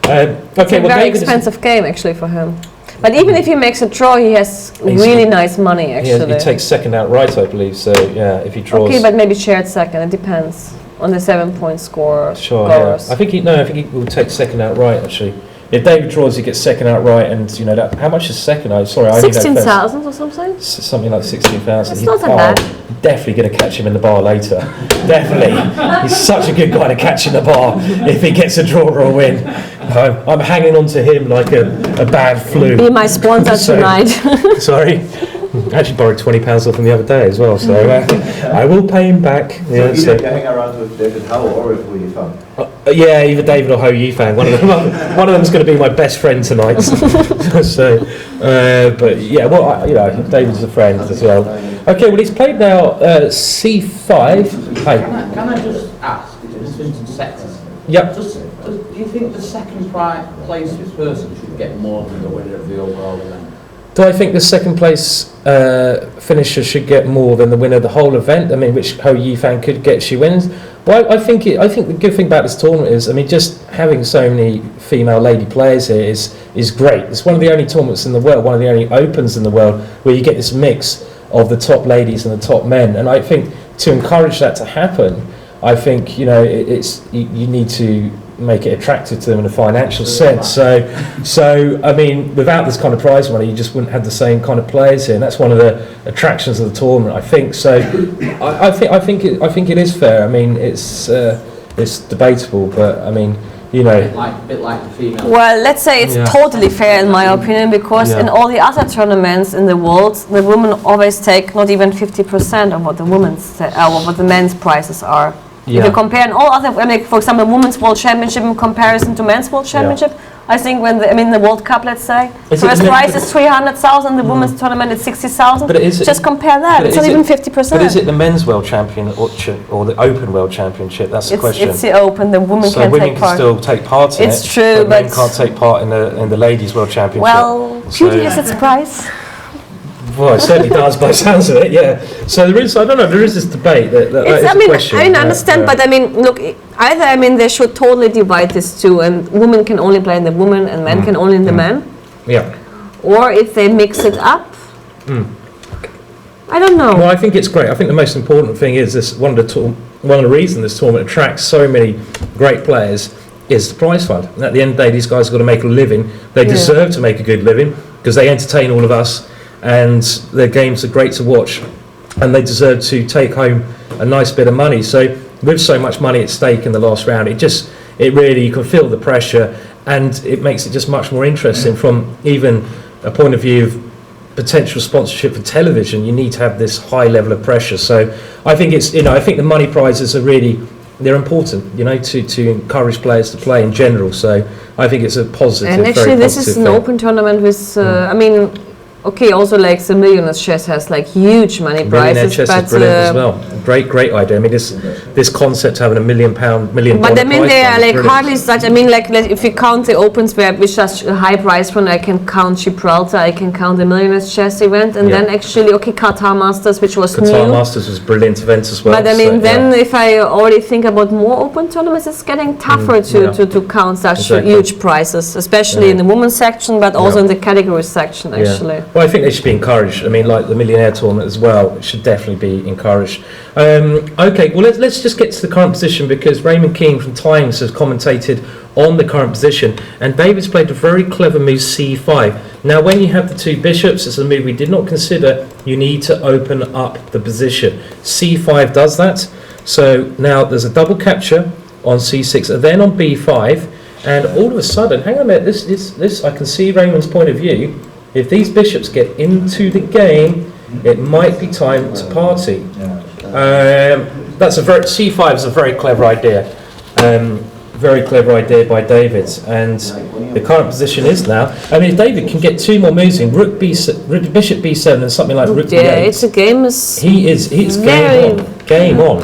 It's a very expensive game actually for him. But even if he makes a draw, he has really nice money actually.
He takes second outright, I believe. So yeah, if he draws.
Okay, but maybe shared second. It depends on the 7-point score.
Sure. Yeah. I think he will take second outright actually. If David draws, he gets second outright, and that. How much is second?
16,000 or something.
Something like 16,000.
It's not that bad.
Definitely going to catch him in the bar later. Definitely. He's such a good guy to catch in the bar if he gets a draw or a win. I'm hanging on to him like a bad flu.
Be my sponsor tonight.
Sorry. I actually borrowed £20 off him the other day as well, so I will pay him back.
So either you hang around with David Howe or with Ho Yifan?
Yeah, either David or Ho Yifan. One of them's going to be my best friend tonight. So, but yeah, well, David's a friend as well. Okay, well, he's played now C5.
Can I just ask, is this in sexes?
Yep.
Do you think the second place person should get more than the winner of the overall event?
Do I think the second place finisher should get more than the winner of the whole event? I mean, which Ho Yifan could get if she wins. Well, I think the good thing about this tournament is, I mean, just having so many female lady players here is great. It's one of the only tournaments in the world, one of the only opens in the world where you get this mix of the top ladies and the top men. And I think to encourage that to happen, I think, you know, you need to make it attractive to them in a financial sense. So I mean, without this kind of prize money, you just wouldn't have the same kind of players here, and that's one of the attractions of the tournament, I think. So I think it is fair. I mean, it's debatable, but I mean, you know,
A bit like the female.
Well, let's say it's totally fair in my opinion, because in all the other tournaments in the world, the women always take not even 50% of what the what the men's prizes are. If you compare in all other, I mean, for example, Women's World Championship in comparison to Men's World Championship, I think the World Cup, let's say, first prize is 300,000, the women's tournament is 60,000. Just compare that. It's not even 50%.
But is it the Men's World Champion or the Open World Championship? That's the question.
It's the Open. The women
so
can
women
take part.
can still take part in it.
It's true,
but men can't take part in the Ladies World Championship.
Well, beauty has its price.
Well, it certainly does by the sounds of it, yeah. So there is, I don't know, there is this debate that is
I mean,
a question.
I understand, but I mean, look, either, I mean, they should totally divide this too, and women can only play in the women and men can only in the men.
Yeah.
Or if they mix it up. I don't know.
Well, I think it's great. I think the most important thing is this. One of the reasons this tournament attracts so many great players is the prize fund. And at the end of the day, these guys have got to make a living. They deserve to make a good living because they entertain all of us, and their games are great to watch, and they deserve to take home a nice bit of money. So with so much money at stake in the last round, it really, you can feel the pressure, and it makes it just much more interesting from even a point of view of potential sponsorship for television. You need to have this high level of pressure. So I think it's, you know, I think the money prizes are really, they're important, you know, to encourage players to play in general. So I think it's a positive.
And actually, this is an open tournament with, I mean, okay, also like the Millionaires Chess has like huge money prizes.
Chess is brilliant as well. Great idea. I mean, this concept having $1 million
But I mean, they are like hardly such. I mean, like if you count the opens where with such a high price fund, I can count Gibraltar, I can count the Millionaires Chess event, and then actually, okay, Qatar Masters, which was new.
Qatar Masters was a brilliant event as well.
But I mean, then if I already think about more open tournaments, it's getting tougher to count such huge prizes, especially in the women's section, but also in the category section, actually.
Well, I think they should be encouraged. I mean, like the Millionaire Tournament as well, it should definitely be encouraged. Okay, well, let's just get to the current position, because Raymond King from Times has commentated on the current position, and David's played a very clever move, c5. Now, when you have the two bishops, it's a move we did not consider. You need to open up the position. c5 does that. So now there's a double capture on c6, and then on b5, and all of a sudden, hang on a minute, this I can see Raymond's point of view. If these bishops get into the game, it might be time to party. C5 is a very clever idea. Very clever idea by David. And the current position is now, I mean, if David can get two more moves in, bishop b7 and something like rook b8.
Yeah, it's a game.
He's game on.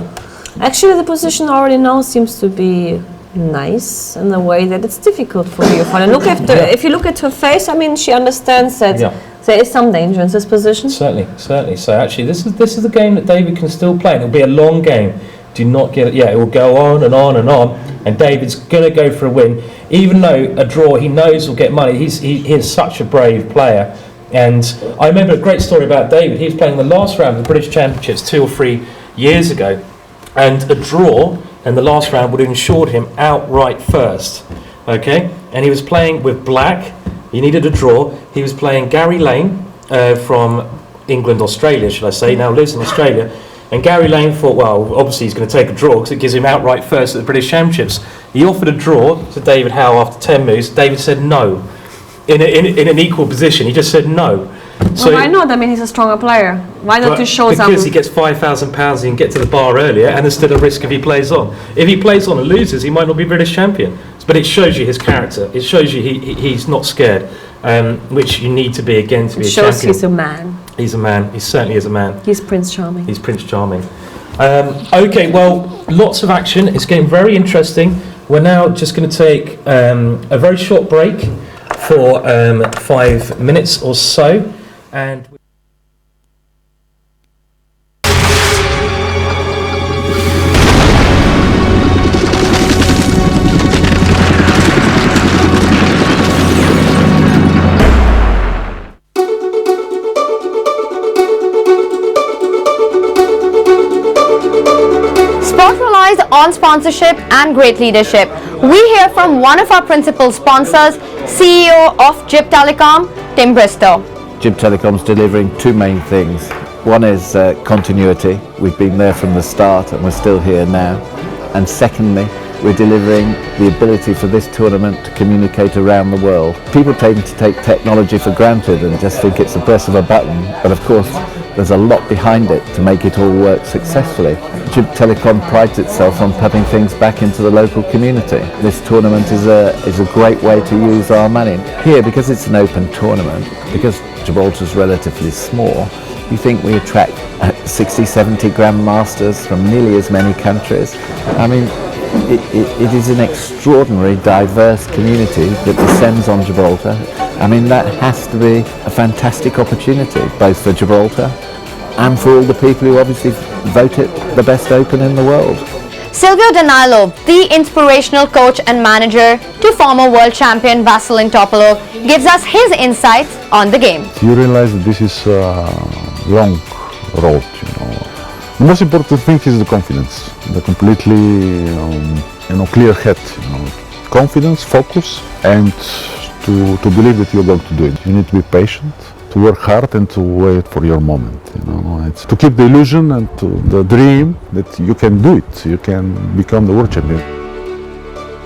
Actually, the position already now seems to be nice in a way that it's difficult for you. And look if you look at her face, I mean, she understands that there is some danger in this position. Certainly.
So actually, this is the game that David can still play. It'll be a long game. Do not get it. Yeah, it will go on and on and on. And David's gonna go for a win, even though a draw he knows will get money. He is such a brave player. And I remember a great story about David. He was playing the last round of the British Championships 2 or 3 years ago, and a draw in the last round would have ensured him outright first. Okay, and he was playing with black. He needed a draw. He was playing Gary Lane from England, Australia, should I say? Now lives in Australia. And Gary Lane thought, well, obviously he's going to take a draw because it gives him outright first at the British Championships. He offered a draw to David Howe after 10 moves. David said no. In an equal position, he just said no.
So why not? I mean, he's a stronger player. Why not to show some?
Because he gets £5,000, he can get to the bar earlier, and there's still a risk if he plays on. If he plays on and loses, he might not be British champion. But it shows you his character. It shows you he's not scared, which you need to be again to be a champion. It shows
he's a man.
He's a man. He certainly is a man.
He's Prince Charming.
He's Prince Charming. Okay, well, lots of action. It's getting very interesting. we're now just going to take a very short break for 5 minutes or so, and
Sport relies on sponsorship and great leadership. We hear from one of our principal sponsors, CEO of Gib Telecom, Tim Bristow.
Gib Telecom's delivering two main things. One is continuity. We've been there from the start and we're still here now. And secondly, we're delivering the ability for this tournament to communicate around the world. People tend to take technology for granted and just think it's the press of a button, but of course there's a lot behind it to make it all work successfully. Gib Telecom prides itself on putting things back into the local community. This tournament is a great way to use our money. Here, because it's an open tournament, because Gibraltar's relatively small, you think we attract 60, 70 grandmasters from nearly as many countries. I mean, it is an extraordinary, diverse community that descends on Gibraltar. I mean, that has to be a fantastic opportunity, both for Gibraltar and for all the people who obviously vote it the best open in the world.
Silvio Danilo, the inspirational coach and manager to former world champion Vasilin Topalov, gives us his insights on the game.
You realize that this is a long road, you know. The most important thing is the confidence, the completely, clear head, you know. Confidence, focus, and to believe that you're going to do it. You need to be patient, to work hard and to wait for your moment, you know. It's to keep the illusion and the dream that you can do it, you can become the world champion.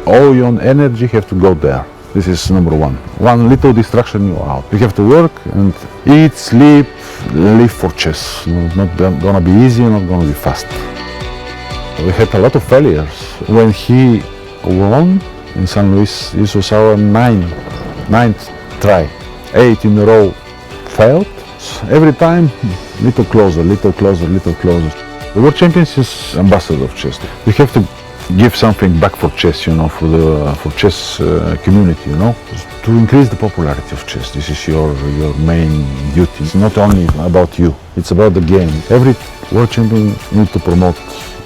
All your energy have to go there. This is number one. One little distraction, you're out. You have to work and eat, sleep, live for chess. It's not gonna be easy, not gonna be fast. We had a lot of failures. When he won in San Luis, this was our ninth try. 8 in a row failed. Every time, little closer, little closer, little closer. The world champions is ambassador of chess. We have to give something back for chess, you know, for chess community, you know, to increase the popularity of chess. This is your main duty. It's not only about you, it's about the game. Every world champion needs to promote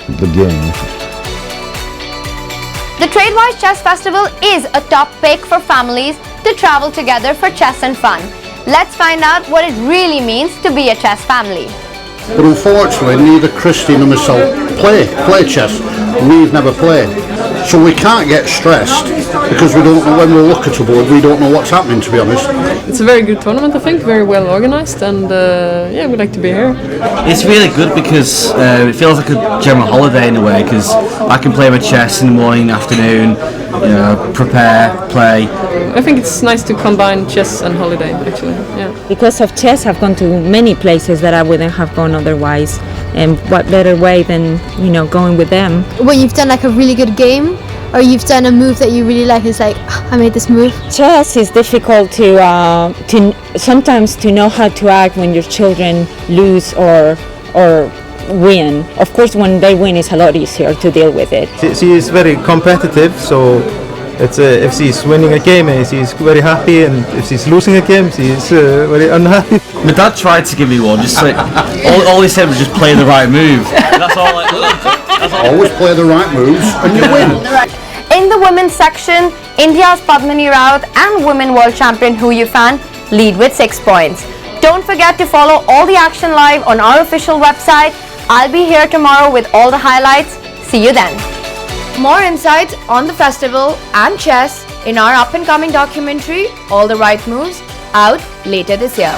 the game.
The Tradewise Chess Festival is a top pick for families to travel together for chess and fun. Let's find out what it really means to be a chess family.
But unfortunately, neither Christine nor myself play chess. We've never played. So we can't get stressed because we don't know when we look at a board, we don't know what's happening, to be honest.
It's a very good tournament, I think, very well organized, and yeah, we'd like to be here.
It's really good because it feels like a German holiday in a way, because I can play my chess in the morning, afternoon, you know, prepare, play.
I think it's nice to combine chess and holiday, actually. Yeah.
Because of chess, I've gone to many places that I wouldn't have gone otherwise. And what better way than, you know, going with them.
When you've done like a really good game, or you've done a move that you really like, it's like, "Oh, I made this move."
Chess is difficult to sometimes to know how to act when your children lose or win. Of course, when they win, it's a lot easier to deal with it.
She is very competitive, so it's if she's winning a game, she's very happy, and if she's losing a game, she's very unhappy.
My dad tried to give me one, just like all he said was just play the right move. That's all.
Always play the right moves, and you win.
In the women's section, India's Padmini Raut and women world champion Hu Yifan lead with 6 points. Don't forget to follow all the action live on our official website. I'll be here tomorrow with all the highlights. See you then. More insights on the festival and chess in our up-and-coming documentary, All the Right Moves, out later this year.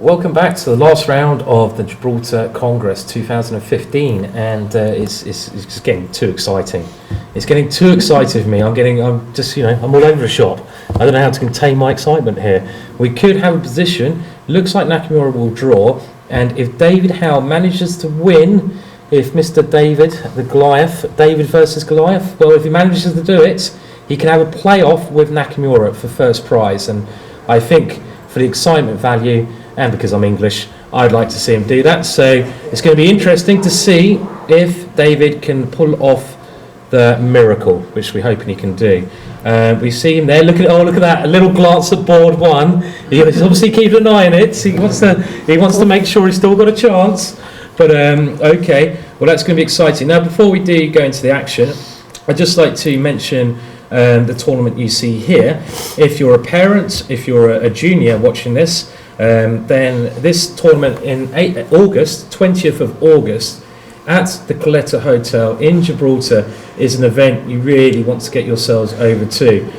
welcome back to the last round of the Gibraltar Congress 2015, and it's just getting too exciting. It's getting too exciting for me. I'm just, I'm all over the shop. I don't know how to contain my excitement here. We could have a position. Looks like Nakamura will draw, and if David Howe manages to win, if Mr. David, the Goliath, David versus Goliath, well, if he manages to do it, he can have a playoff with Nakamura for first prize, and I think for the excitement value, and because I'm English, I'd like to see him do that. So it's going to be interesting to see if David can pull off the miracle, which we're hoping he can do. We see him there. Look at that! A little glance at board one. He's obviously keeping an eye on it. He wants to make sure he's still got a chance. But okay, well, that's going to be exciting. Now, before we do go into the action, I'd just like to mention the tournament you see here. If you're a parent, if you're a junior watching this, then this tournament in August, 20th of August, at the Coletta Hotel in Gibraltar is an event you really want to get yourselves over to.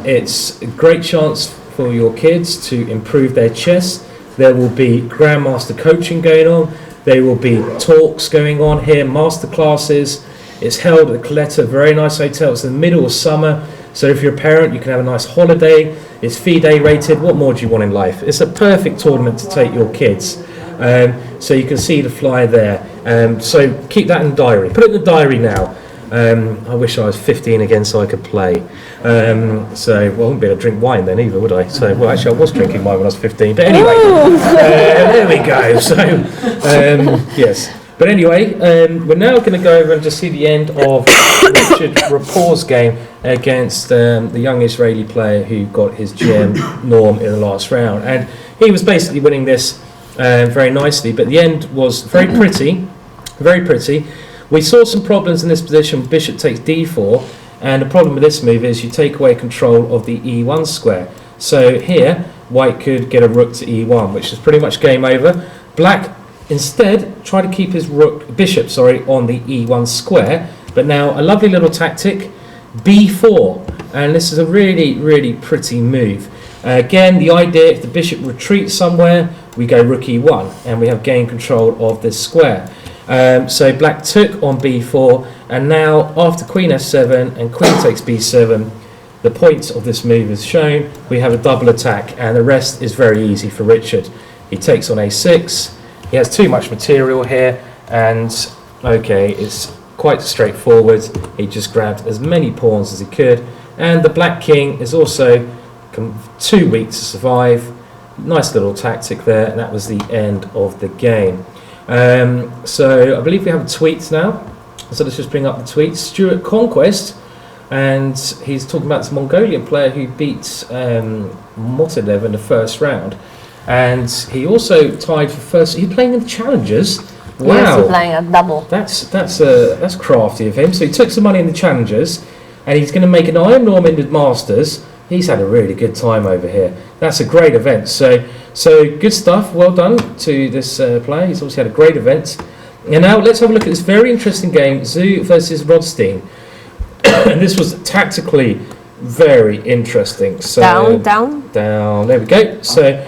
It's a great chance for your kids to improve their chess. There will be grandmaster coaching going on. There will be talks going on here, master classes. It's held at the Coletta, very nice hotel. It's in the middle of summer, so if you're a parent, you can have a nice holiday. It's FIDE rated. What more do you want in life? It's a perfect tournament to take your kids. So you can see the flyer there. So keep that in the diary. Put it in the diary now. I wish I was 15 again so I could play. I wouldn't be able to drink wine then either, would I? So, well, actually, I was drinking wine when I was 15. But anyway, there we go. So, yes. But anyway, we're now going to go over and just see the end of Richard Rapport's game against the young Israeli player who got his GM Norm in the last round. And he was basically winning this very nicely, but the end was very pretty, very pretty. We saw some problems in this position. Bishop takes d4, and the problem with this move is you take away control of the e1 square. So here, white could get a rook to e1, which is pretty much game over. Black instead tried to keep his bishop on the e1 square, but now a lovely little tactic, b4, and this is a really, really pretty move. Again, the idea, if the bishop retreats somewhere, we go rook e1, and we have gained control of this square. So black took on b4, and now after queen f7 and queen takes b7, the point of this move is shown. We have a double attack, and the rest is very easy for Richard. He takes on a6. He has too much material here, and okay, it's quite straightforward. He just grabbed as many pawns as he could, and the black king is also too weak to survive. Nice little tactic there, and that was the end of the game. So I believe we have a tweet now, so let's just bring up the tweet. Stuart Conquest, and he's talking about this Mongolian player who beat Motilev in the first round, and he also tied for first. He's playing in the Challengers. Wow,
yes, he's playing a double.
That's crafty of him. So he took some money in the Challengers, and he's going to make an Iron Norm in the Masters. He's had a really good time over here. That's a great event. So good stuff. Well done to this player. He's obviously had a great event. And now let's have a look at this very interesting game, Zhu versus Rodstein. And this was tactically very interesting. So down. There we go. So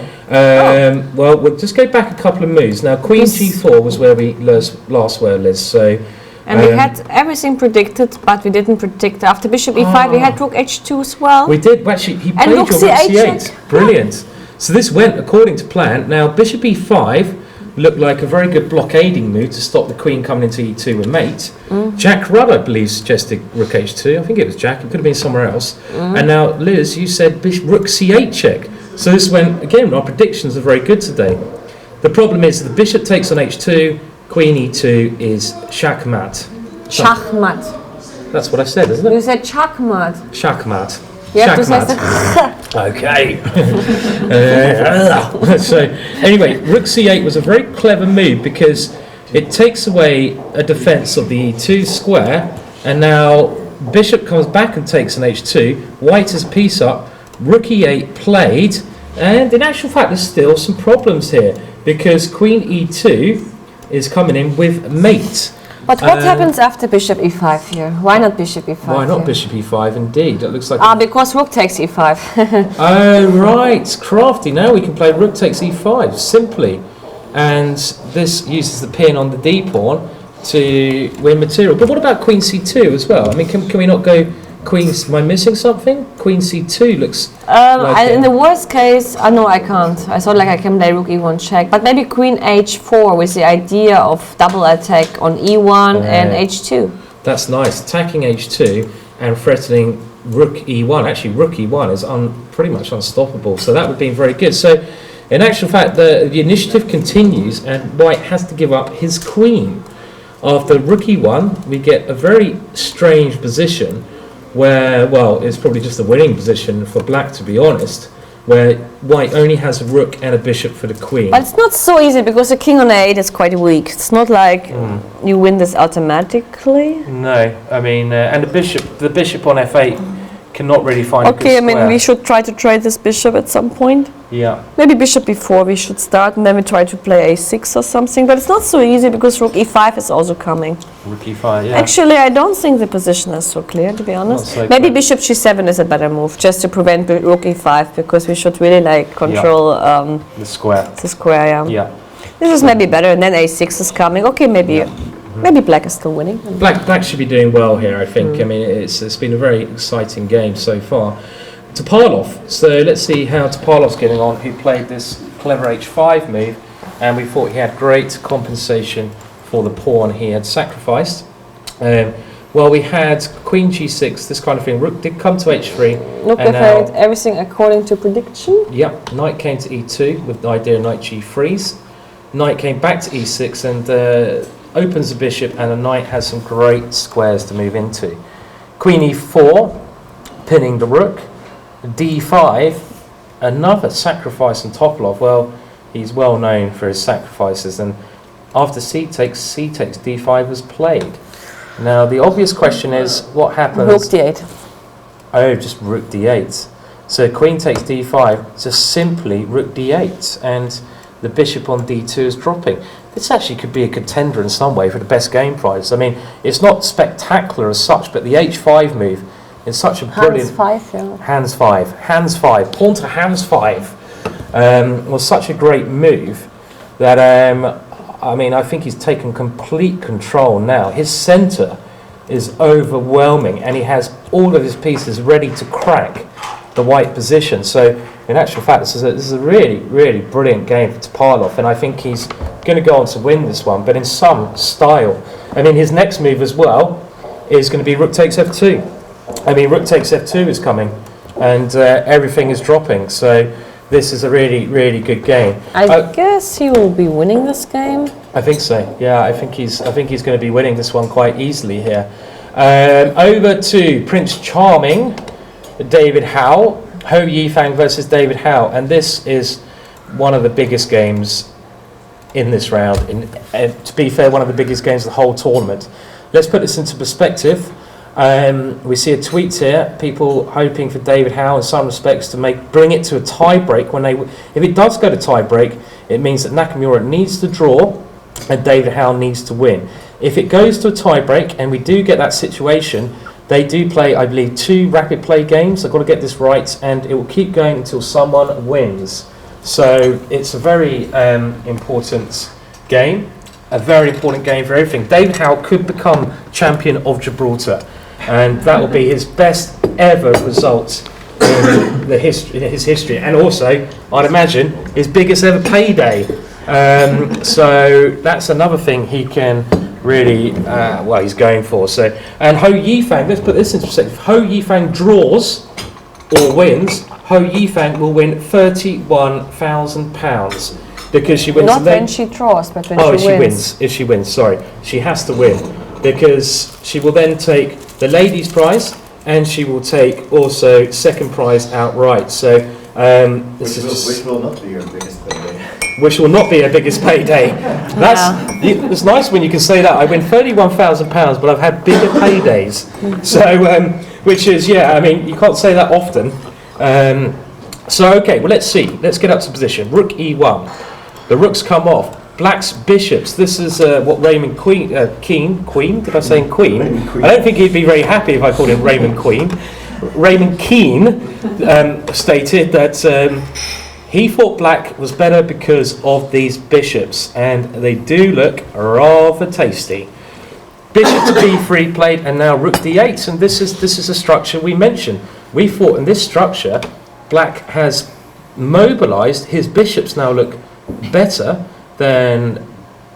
well, we'll just go back a couple of moves. Now Queen G4 was where we last were, Liz. So.
And we had everything predicted, but we didn't predict after Bishop e5. We had Rook h2 as well.
We did. Well, actually, he played
Rook
your Rook c8. Brilliant. So this went according to plan. Now Bishop e5 looked like a very good blockading move to stop the queen coming into e2 and mate. Jack Rudd, I believe, suggested Rook h2. I think it was Jack. It could have been somewhere else. And now Liz, you said Rook c8 check. So this went again. Our predictions are very good today. The problem is the bishop takes on h2. Queen e2 is Shachmat.
Shachmat.
That's what I said, isn't it?
You said Shachmat.
Shachmat.
You have to say
okay. So anyway, Rook c8 was a very clever move because it takes away a defense of the e2 square, and now bishop comes back and takes an h2. White is piece up. Rook e8 played, and in actual fact, there's still some problems here because Queen e2 is coming in with mate.
But what happens after bishop e5 here? Why not bishop e5?
Why not
here?
bishop e5? Indeed, it looks like.
Because rook takes e5.
Oh right, crafty. Now we can play rook takes e5 simply, and this uses the pin on the d pawn to win material. But what about queen c2 as well? I mean, can we not go queen? Am I missing something? Queen c2 looks.
In the worst case, no, I can't. I thought like I can play rook e1 check, but maybe queen h4 with the idea of double attack on e1 and h2.
That's nice. Attacking h2 and threatening rook e1. Actually, rook e1 is pretty much unstoppable. So that would be very good. So, in actual fact, the initiative continues, and White has to give up his queen. After rook e1, we get a very strange position where, well, it's probably just a winning position for black, to be honest, where white only has a rook and a bishop for the queen.
But it's not so easy because the king on a8 is quite weak. It's not like you win this automatically.
No, I mean, and the bishop on f8 cannot really find a good square.
I mean, we should try to trade this bishop at some point.
Yeah.
Maybe bishop b4 we should start, and then we try to play a6 or something. But it's not so easy because rook e5 is also coming.
Rook e5, yeah.
Actually, I don't think the position is so clear, to be honest.
So
maybe bishop g7 is a better move, just to prevent rook e5, because we should really like control
the square.
The square, yeah.
Yeah.
This is maybe better, and then a6 is coming. Okay, maybe. Maybe black is still winning.
Black should be doing well here, I think. I mean, it's been a very exciting game so far. Topalov. So let's see how Topalov's getting on, who played this clever h5 move, and we thought he had great compensation for the pawn he had sacrificed. Well, we had queen g6, this kind of thing. Rook did come to h3.
Look at everything according to prediction.
Yep, knight came to e2 with the idea of knight g3s. Knight came back to e6 and opens the bishop, and the knight has some great squares to move into. Queen e4, pinning the rook. d5, another sacrifice on Topalov. Well, he's well known for his sacrifices, and after c takes, d5 was played. Now the obvious question is, what happens?
Rook d8.
Oh, just rook d8. So queen takes d5, just simply rook d8, and the bishop on d2 is dropping. This actually could be a contender in some way for the best game prize. I mean, it's not spectacular as such, but the h5 move is such a brilliant... Hands 5, pawn to hands 5 was such a great move that, I mean, I think he's taken complete control now. His centre is overwhelming, and he has all of his pieces ready to crack the white position. So, in actual fact, this is a really, really brilliant game for Topalov, and I think he's going to go on to win this one, but in some style. I mean, his next move as well is going to be rook takes f2. I mean, rook takes f2 is coming, and everything is dropping. So this is a really, really good game.
I guess he will be winning this game.
I think so. Yeah, I think he's going to be winning this one quite easily here. Over to Prince Charming, David Howe. Ho Yifang versus David Howe, and this is one of the biggest games in this round. To be fair, one of the biggest games of the whole tournament. Let's put this into perspective. We see a tweet here, people hoping for David Howe in some respects to bring it to a tie break. If it does go to tie break, it means that Nakamura needs to draw and David Howe needs to win. If it goes to a tie break and we do get that situation, they do play, I believe, 2 rapid play games. I've got to get this right, and it will keep going until someone wins. So it's a very important game, a very important game for everything. David Howe could become champion of Gibraltar, and that will be his best ever result in his history, and also, I'd imagine, his biggest ever payday. So that's another thing he can really, he's going for. So, and Ho Yifang, let's put this into perspective. If Ho Yifang draws or wins, Ho Yifang will win £31,000 because she wins.
Not when she draws, but when she wins.
If she wins, sorry, she has to win because she will then take the ladies' prize and she will take also second prize outright. So which
will not be your biggest payday.
Which will not be her biggest payday. It's nice when you can say that. I win £31,000, but I've had bigger paydays. So, which is, I mean, you can't say that often. So, okay, well, let's see. Let's get up to position. Rook e1. The rooks come off. Black's bishops. This is what Raymond Queen. Did I say Queen? I don't think he'd be very happy if I called him Raymond Queen. Raymond Keane stated that he thought Black was better because of these bishops, and they do look rather tasty. Bishop to b3 played, and now rook d8, and this is a structure we mentioned. We thought in this structure, Black has mobilised. His bishops now look better than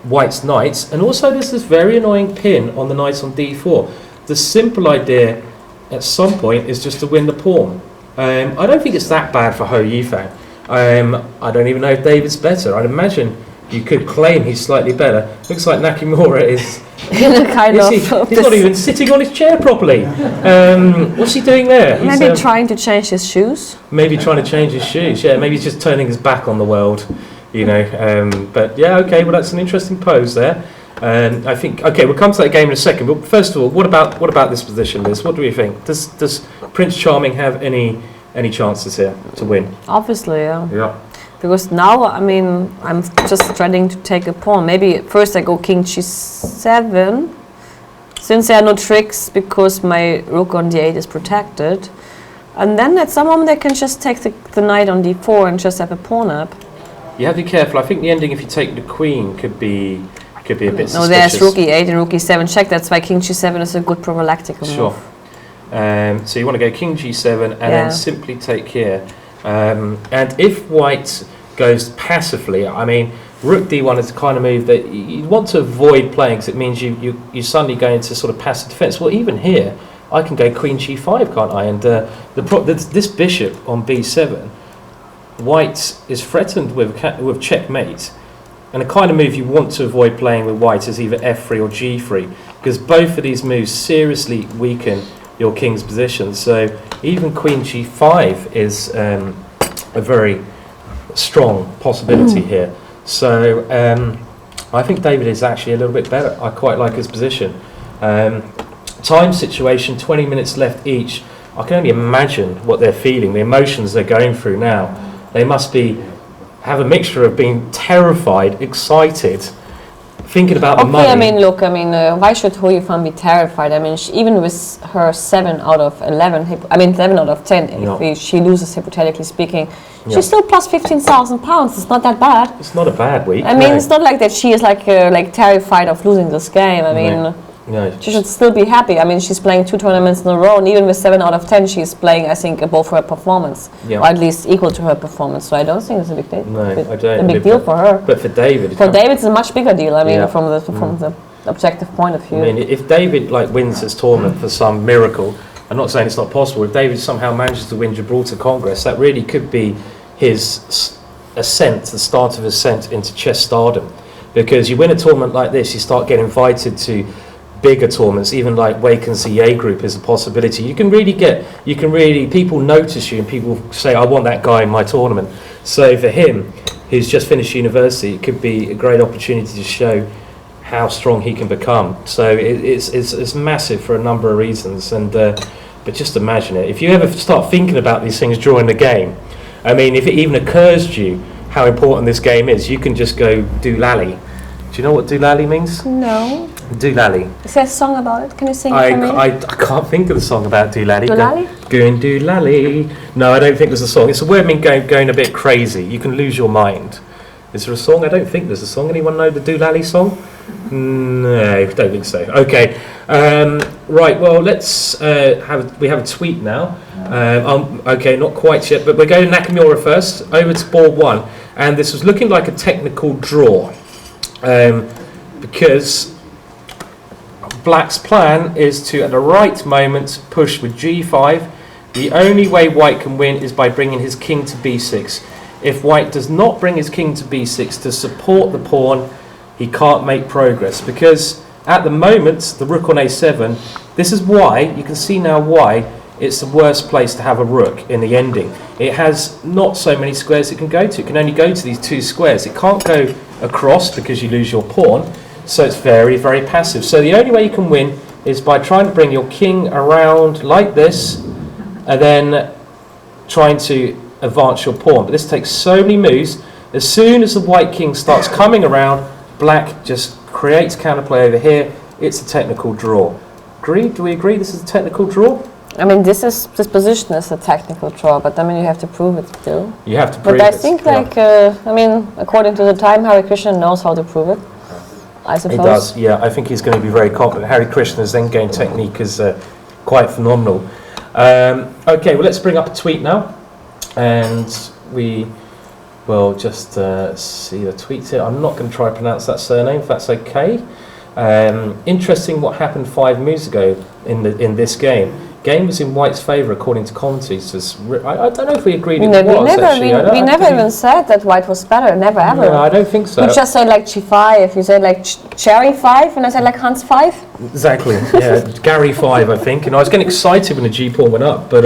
White's knights, and also there's this very annoying pin on the knights on d4. The simple idea at some point is just to win the pawn. I don't think it's that bad for Ho Yifan. I don't even know if David's better. I'd imagine you could claim he's slightly better. Looks like Nakamura is... he's not even sitting on his chair properly. What's he doing there?
Maybe trying to change his shoes.
Maybe trying to change his shoes. Yeah, maybe he's just turning his back on the world. You know. But yeah, okay. Well, that's an interesting pose there. I think we'll come to that game in a second. But first of all, what about this position, Liz? What do we think? Does Prince Charming have any chances here to win?
Obviously, yeah.
Yeah.
Because now, I mean, I'm just dreading to take a pawn. Maybe first I go king g7, since there are no tricks because my rook on d8 is protected. And then at some moment I can just take the knight on d4 and just have a pawn up.
You have to be careful. I think the ending, if you take the queen, could be a bit suspicious.
No, there's rook e8 and rook e7 check. That's why king g7 is a good prophylactic move.
Sure. So you want to go king g7 and then simply take here. And if White goes passively, I mean, rook d1 is the kind of move that you want to avoid playing, because it means you suddenly go into sort of passive defense. Well, even here, I can go queen g5, can't I? And this bishop on b7, White is threatened with checkmate. And the kind of move you want to avoid playing with White is either f3 or g3, because both of these moves seriously weaken your king's position. So even queen g5 is a very strong possibility here. So I think David is actually a little bit better. I quite like his position. Time situation, 20 minutes left each. I can only imagine what they're feeling, the emotions they're going through now. They must have a mixture of being terrified, excited, thinking about the money.
I mean, look, why should Ho Yifan be terrified? I mean, even with her 7 out of 11, 7 out of 10, if she loses, hypothetically speaking, she's still plus £15,000. It's not that bad.
It's not a bad week.
I mean, it's not like that she is like terrified of losing this game. I mean, she should still be happy. I mean, she's playing 2 tournaments in a row, and even with 7 out of 10, she's playing, I think, above her performance, or at least equal to her performance. So I don't think it's a big deal.
No, I don't.
A big deal for her.
But for David,
it's a much bigger deal. I mean, from the objective point of view.
I mean, if David wins this tournament for some miracle, I'm not saying it's not possible. If David somehow manages to win Gibraltar Congress, that really could be his ascent, the start of his ascent into chess stardom. Because you win a tournament like this, you start getting invited to bigger tournaments, even like Waken's EA group is a possibility. You can really people notice you, and people say, I want that guy in my tournament. So for him, who's just finished university, it could be a great opportunity to show how strong he can become. So it's massive for a number of reasons. And but just imagine it. If you ever start thinking about these things during the game, I mean, if it even occurs to you how important this game is, you can just go doolally. Do you know what doolally means?
No.
Doolally.
Is there a song about it? Can you sing it for me?
I can't think of the song about doolally.
Doolally?
Going doolally. No, I don't think there's a song. It's a word mean going a bit crazy. You can lose your mind. Is there a song? I don't think there's a song. Anyone know the doolally song? No, I don't think so. Okay. Right, well, let's we have a tweet now. Okay, not quite yet, but we're going to Nakamura first. Over to board 1. And this was looking like a technical draw. Because Black's plan is to, at the right moment, push with g5. The only way White can win is by bringing his king to b6. If White does not bring his king to b6 to support the pawn, he can't make progress. Because at the moment, the rook on a7, this is why, you can see now why, it's the worst place to have a rook in the ending. It has not so many squares it can go to. It can only go to these 2 squares. It can't go across because you lose your pawn. So it's very, very passive. So the only way you can win is by trying to bring your king around like this, and then trying to advance your pawn. But this takes so many moves As soon as the white king starts coming around, black just creates counterplay over here. It's a technical draw. Agree? Do we agree this is a technical draw?
I mean, this position is a technical draw, but I mean, you have to prove it still.
You have to prove it.
But I think, I mean, according to the time, Hari Krishnan knows how to prove it. I suppose.
He does, yeah. I think he's going to be very confident. Hari Krishna's end game technique is quite phenomenal. Okay, well, let's bring up a tweet now, and we will just see the tweet here. I'm not going to try to pronounce that surname, if that's okay. Interesting what happened 5 moves ago in this game. Game was in White's favour according to commentators. I don't know if we agreed it was.
We never even said that White was better. Never ever.
No, I don't think so.
We just said like G5. You said like Cherry 5, and I said like Hans 5.
Exactly. Yeah, Gary 5, I think. And I was getting excited when the G pawn went up, but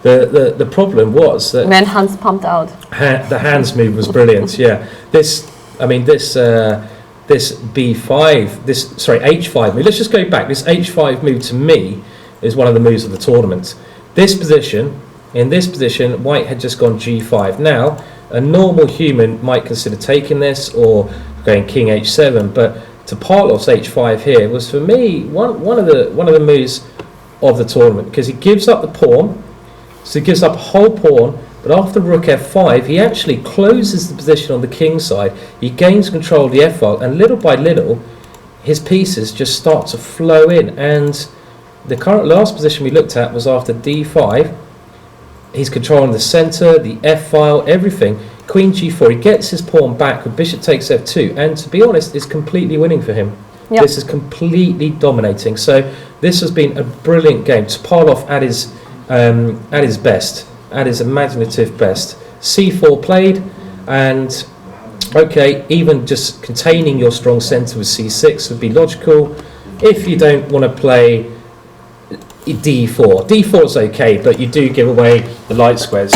the problem was that.
And then Hans pumped out.
The hands move was brilliant. Yeah. This B5. H5 move. Let's just go back. This H5 move to me is one of the moves of the tournament. In this position, White had just gone G5. Now, a normal human might consider taking this or going King H7, but to Parlov's H5 here was for me one of the moves of the tournament, because he gives up the pawn, so he gives up a whole pawn. But after Rook F5, he actually closes the position on the king side. He gains control of the F file, and little by little, his pieces just start to flow in. And the current last position we looked at was after D5. He's controlling the centre, the F file, everything. Queen G4, he gets his pawn back with bishop takes F2, and to be honest, it's completely winning for him. Yep. This is completely dominating. So this has been a brilliant game. Topalov at his best, at his imaginative best. C4 played, and okay, even just containing your strong centre with C6 would be logical. If you don't want to play D4. D4 is okay, but you do give away the light squares.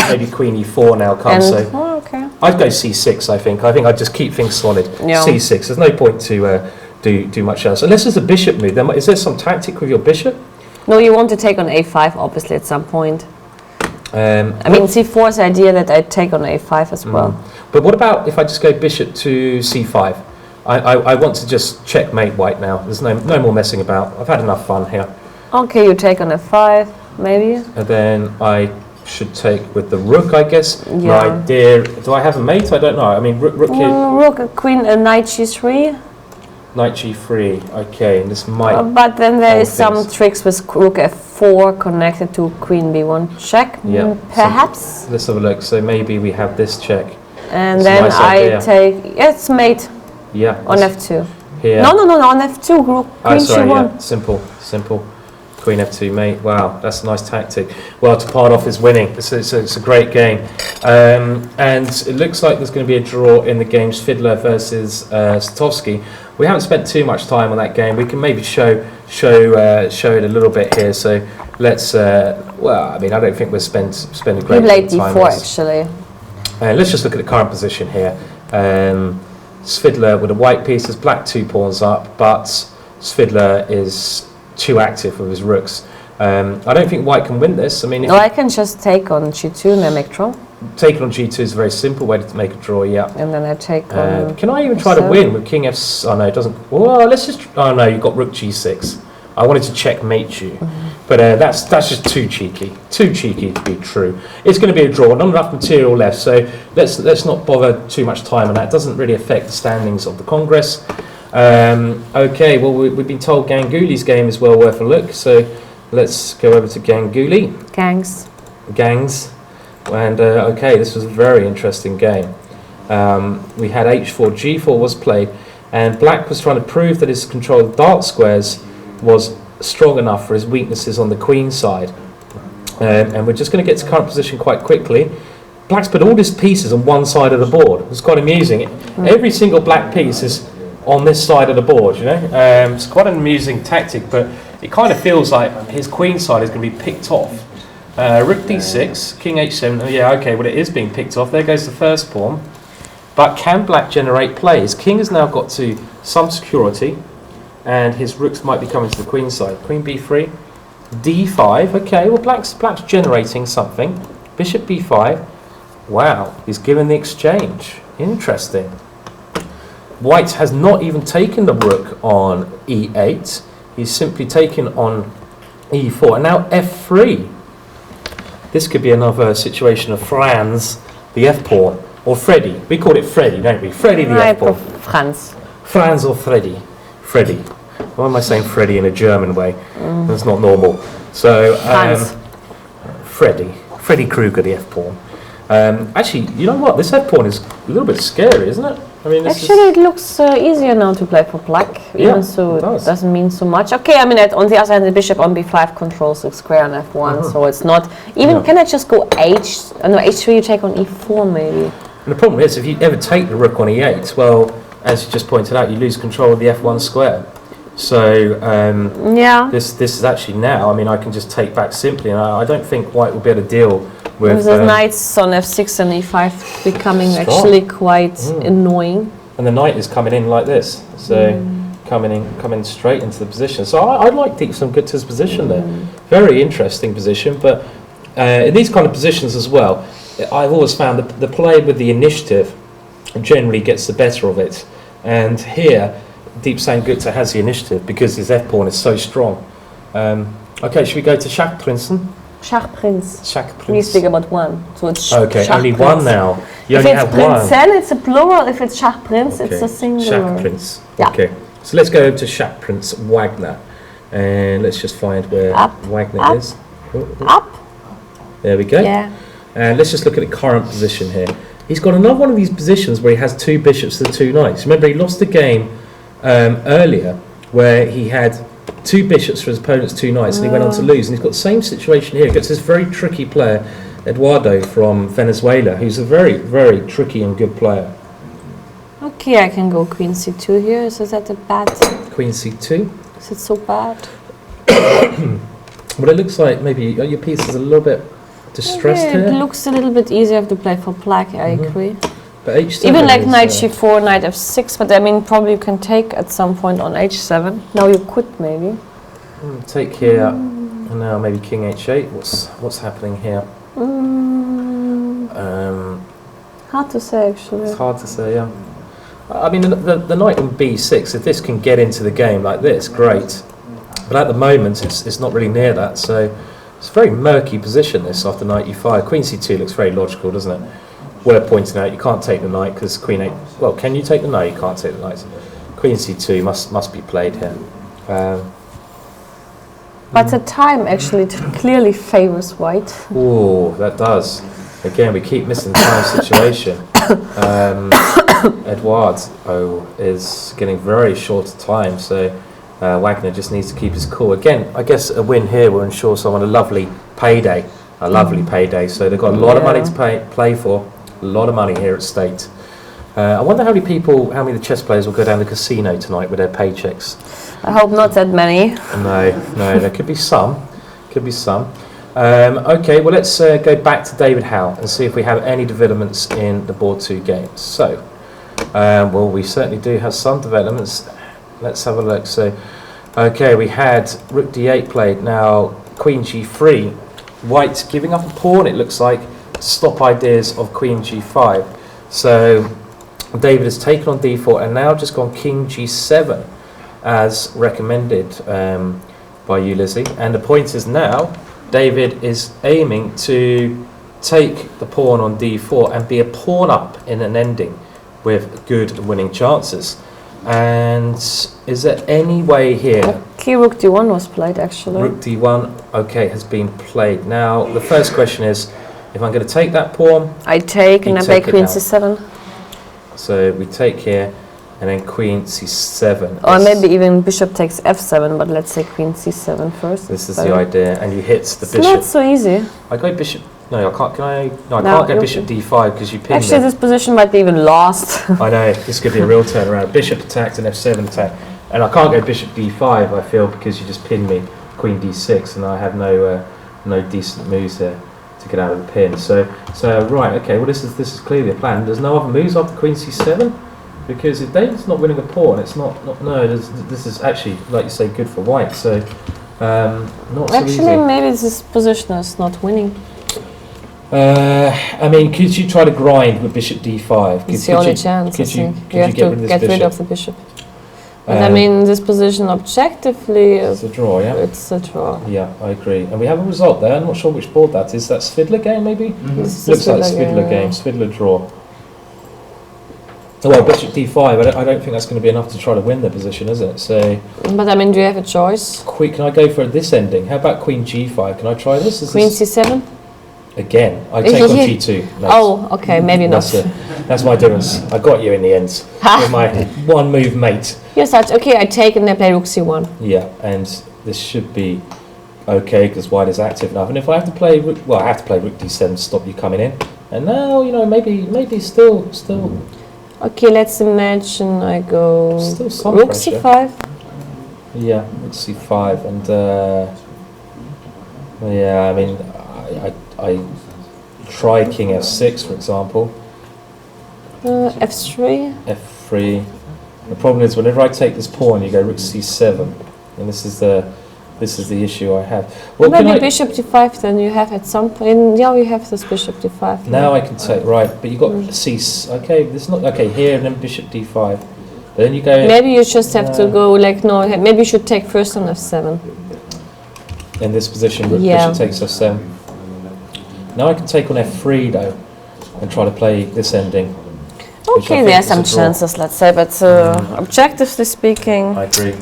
Maybe Queen E4 now comes.
Okay.
I'd go C6. I think I'd just keep things solid. Yeah. C6. There's no point to do much else, unless there's a bishop move. Is there some tactic with your bishop?
No, you want to take on A5, obviously, at some point. I mean, C4 is the idea that I take on A5 as well.
But what about if I just go bishop to C5? I want to just checkmate White now. There's no more messing about. I've had enough fun here.
Okay, you take on F5, maybe.
And then I should take with the rook, I guess.
Yeah.
Do I have a mate? I don't know. I mean, rook here.
Rook, queen, knight G3.
Knight G3. Okay, and this might.
But then there is some tricks with rook F4 connected to queen B1 check.
Yeah.
Perhaps.
So let's have a look. So maybe we have this check.
And then nice I take. Yes, mate.
Yeah.
On F2.
Here.
No, on F2. Queen
G1.
Yeah.
Simple. Queen F2 mate. Wow, that's a nice tactic. Well, Topalov is winning. It's a great game, and it looks like there's going to be a draw in the games Fidler versus Satovsky. We haven't spent too much time on that game. We can maybe show it a little bit here. So let's. Well, I mean, I don't think we'll spend a great deal of time.
He played D4 actually.
Let's just look at the current position here. Svidler with the white pieces, black 2 pawns up, but Svidler is too active with his rooks. I don't think White can win this. I mean,
I can just take on G2 and then make draw.
Taking on G2 is a very simple way to make a draw, yeah.
And then I take on.
Can I even try to win with King F? Oh no, it doesn't. Well, let's just. Oh no, you've got Rook G6. I wanted to checkmate you, but that's just too cheeky to be true. It's going to be a draw. Not enough material left, so let's not bother too much time on that. It doesn't really affect the standings of the Congress. Okay, well we've been told Ganguly's game is well worth a look, so let's go over to Ganguly.
Gangs.
And okay, this was a very interesting game. We had H4, G4 was played, and Black was trying to prove that his control of dark squares was strong enough for his weaknesses on the queen side. And we're just going to get to current position quite quickly. Black's put all his pieces on one side of the board. It's quite amusing. Every single black piece is on this side of the board, you know. It's quite an amusing tactic, but it kind of feels like his queen side is going to be picked off. Rook D6, King H7. Oh, yeah, okay, well it is being picked off. There goes the first pawn. But can Black generate plays? King has now got to some security, and his rooks might be coming to the queen side. Queen B3, D5. Okay, well Black's generating something. Bishop B5. Wow, he's given the exchange. Interesting. White has not even taken the rook on e8. He's simply taken on e4. And now f3. This could be another situation of Franz, the f-pawn, or Freddy. We call it Freddy, don't we? Freddy the f-pawn.
Franz.
Franz or Freddy? Freddy. Why am I saying Freddy in a German way? That's not normal. So, Freddy Krueger, the f-pawn. Actually, you know what? This f-pawn is a little bit scary, isn't it? I mean,
actually, it looks easier now to play for black, even so it doesn't mean so much. Okay, I mean, on the other hand, the bishop on b5 controls the square on f1, so it's not even. Can I just go h3? You take on e4 maybe. And
the problem is, if you ever take the rook on e8, well, as you just pointed out, you lose control of the f1 square. So this is actually now. I mean, I can just take back simply, and I don't think White will be able to deal with
the knights on f6 and e5 becoming actually quite annoying.
And the knight is coming in like this, so coming straight into the position. So I'd like St Gutta's position there. Very interesting position, but in these kind of positions as well, I've always found that the player with the initiative generally gets the better of it. And here, St Gutta has the initiative because his f-pawn is so strong. Okay, should we go to Schachprinzen?
Schachprinz. We speak about one, so it's
okay. Only one now. You
if
only
it's
have
Prinzen,
one.
it's a plural. If it's Schachprinz, it's a singular.
Schachprinz.
Yeah.
Okay. So let's go over to Schachprinz Wagner, and let's just find where Wagner is.
Up.
There we go.
Yeah.
And let's just look at the current position here. He's got another one of these positions where he has two bishops to the two knights. Remember, he lost a game earlier where he had two bishops for his opponent's two knights, and he went on to lose. And he's got the same situation here. He gets this very tricky player, Eduardo from Venezuela, who's a very, very tricky and good player.
Okay, I can go Queen c2 here. Is that a bad?
Queen c2.
Is it so bad?
Well, it looks like maybe your piece is a little bit distressed here.
It looks a little bit easier to play for black. I agree.
But h7
even like knight g4, knight f6, but I mean probably you can take at some point on h7. Now you could maybe.
Take here, and now maybe king h8. What's happening here?
Hard to say actually.
It's hard to say, yeah. I mean, the knight on b6, if this can get into the game like this, great. But at the moment, it's not really near that, so it's a very murky position, this, after knight e5. Queen c2 looks very logical, doesn't it? Worth pointing out, you can't take the knight because queen 8. Well, can you take the knight? You can't take the knight. Queen c2 must be played here.
But the time actually clearly favors white.
Oh, that does. Again, we keep missing the time situation. Edouard is getting very short time, so Wagner just needs to keep his cool. Again, I guess a win here will ensure someone a lovely payday. So they've got a lot of money to play for. A lot of money here at stake. I wonder how many of the chess players will go down the casino tonight with their paychecks.
I hope not that many.
No, there could be some. Okay, well let's go back to David Howe and see if we have any developments in the board 2 games. So, well, we certainly do have some developments. Let's have a look. So, okay, we had rook d8 played. Now queen g3. White giving up a pawn, it looks like, to stop ideas of queen g5. So David has taken on d4 and now just gone king g7 as recommended by you, Lizzie. And the point is now David is aiming to take the pawn on d4 and be a pawn up in an ending with good winning chances. And is there any way here?
Okay, rook d1 was played actually.
Rook d1, okay, has been played. Now the first question is, if I'm going to take that pawn,
I take and I play queen c7.
So we take here, and then queen c7.
Or maybe even bishop takes f7, but let's say queen c7 first.
This is the idea, and you hit the bishop.
It's not so easy.
I go bishop. No, I can't. I can't go bishop d5 because you pin.
Actually, this position might be even lost.
I know this could be a real turnaround. Bishop attacked and f7 attack, and I can't go bishop d5. I feel because you just pin me queen d6, and I have no decent moves there to get out of the pin. So right, okay. Well, this is clearly a plan. There's no other moves after queen c7 because if David's not winning a pawn, it's not. No, this is actually, like you say, good for white. So not so easy.
Actually, maybe this position is not winning.
I mean, could you try to grind with bishop d5?
It's the only chance, I think. You have to get rid of the bishop. But I mean, this position objectively
it's a draw, yeah?
It's a draw.
Yeah, I agree. And we have a result there. I'm not sure which board that is. That's Svidler game, maybe?
This
Looks
is
like
Svidler
Svidler game. Svidler draw. Oh, well, bishop d5. I don't think that's going to be enough to try to win the position, is it? So.
But I mean, do you have a choice?
Can I go for this ending? How about queen g5? Can I try this?
Queen c7?
Again, I take on g2. Mate.
Oh, okay, maybe not.
That's my difference. I got you in the end. With my one move mate.
You're such, okay, I take and I play rook c1.
Yeah, and this should be okay because white is active enough. And if I have to play, I have to play rook d7 to stop you coming in. And now, maybe still.
Okay, let's imagine I go
still some
rook
pressure.
c5.
Yeah, rook c5, and yeah, I mean, I try king f6, for example.
f3.
F3. The problem is whenever I take this pawn, you go rook c7, and this is the issue I have. Well,
maybe bishop d5. Then you have at some point. Yeah, you have this bishop d5.
Now I can take right, but you got c. Okay, this is not okay here, and then bishop d5. But then you go.
Maybe you just have to go like no. Maybe you should take first on f7.
In this position, bishop takes f7. Now I can take on f3 though, and try to play this ending.
Okay, there are some chances, let's say, but objectively speaking,
I agree.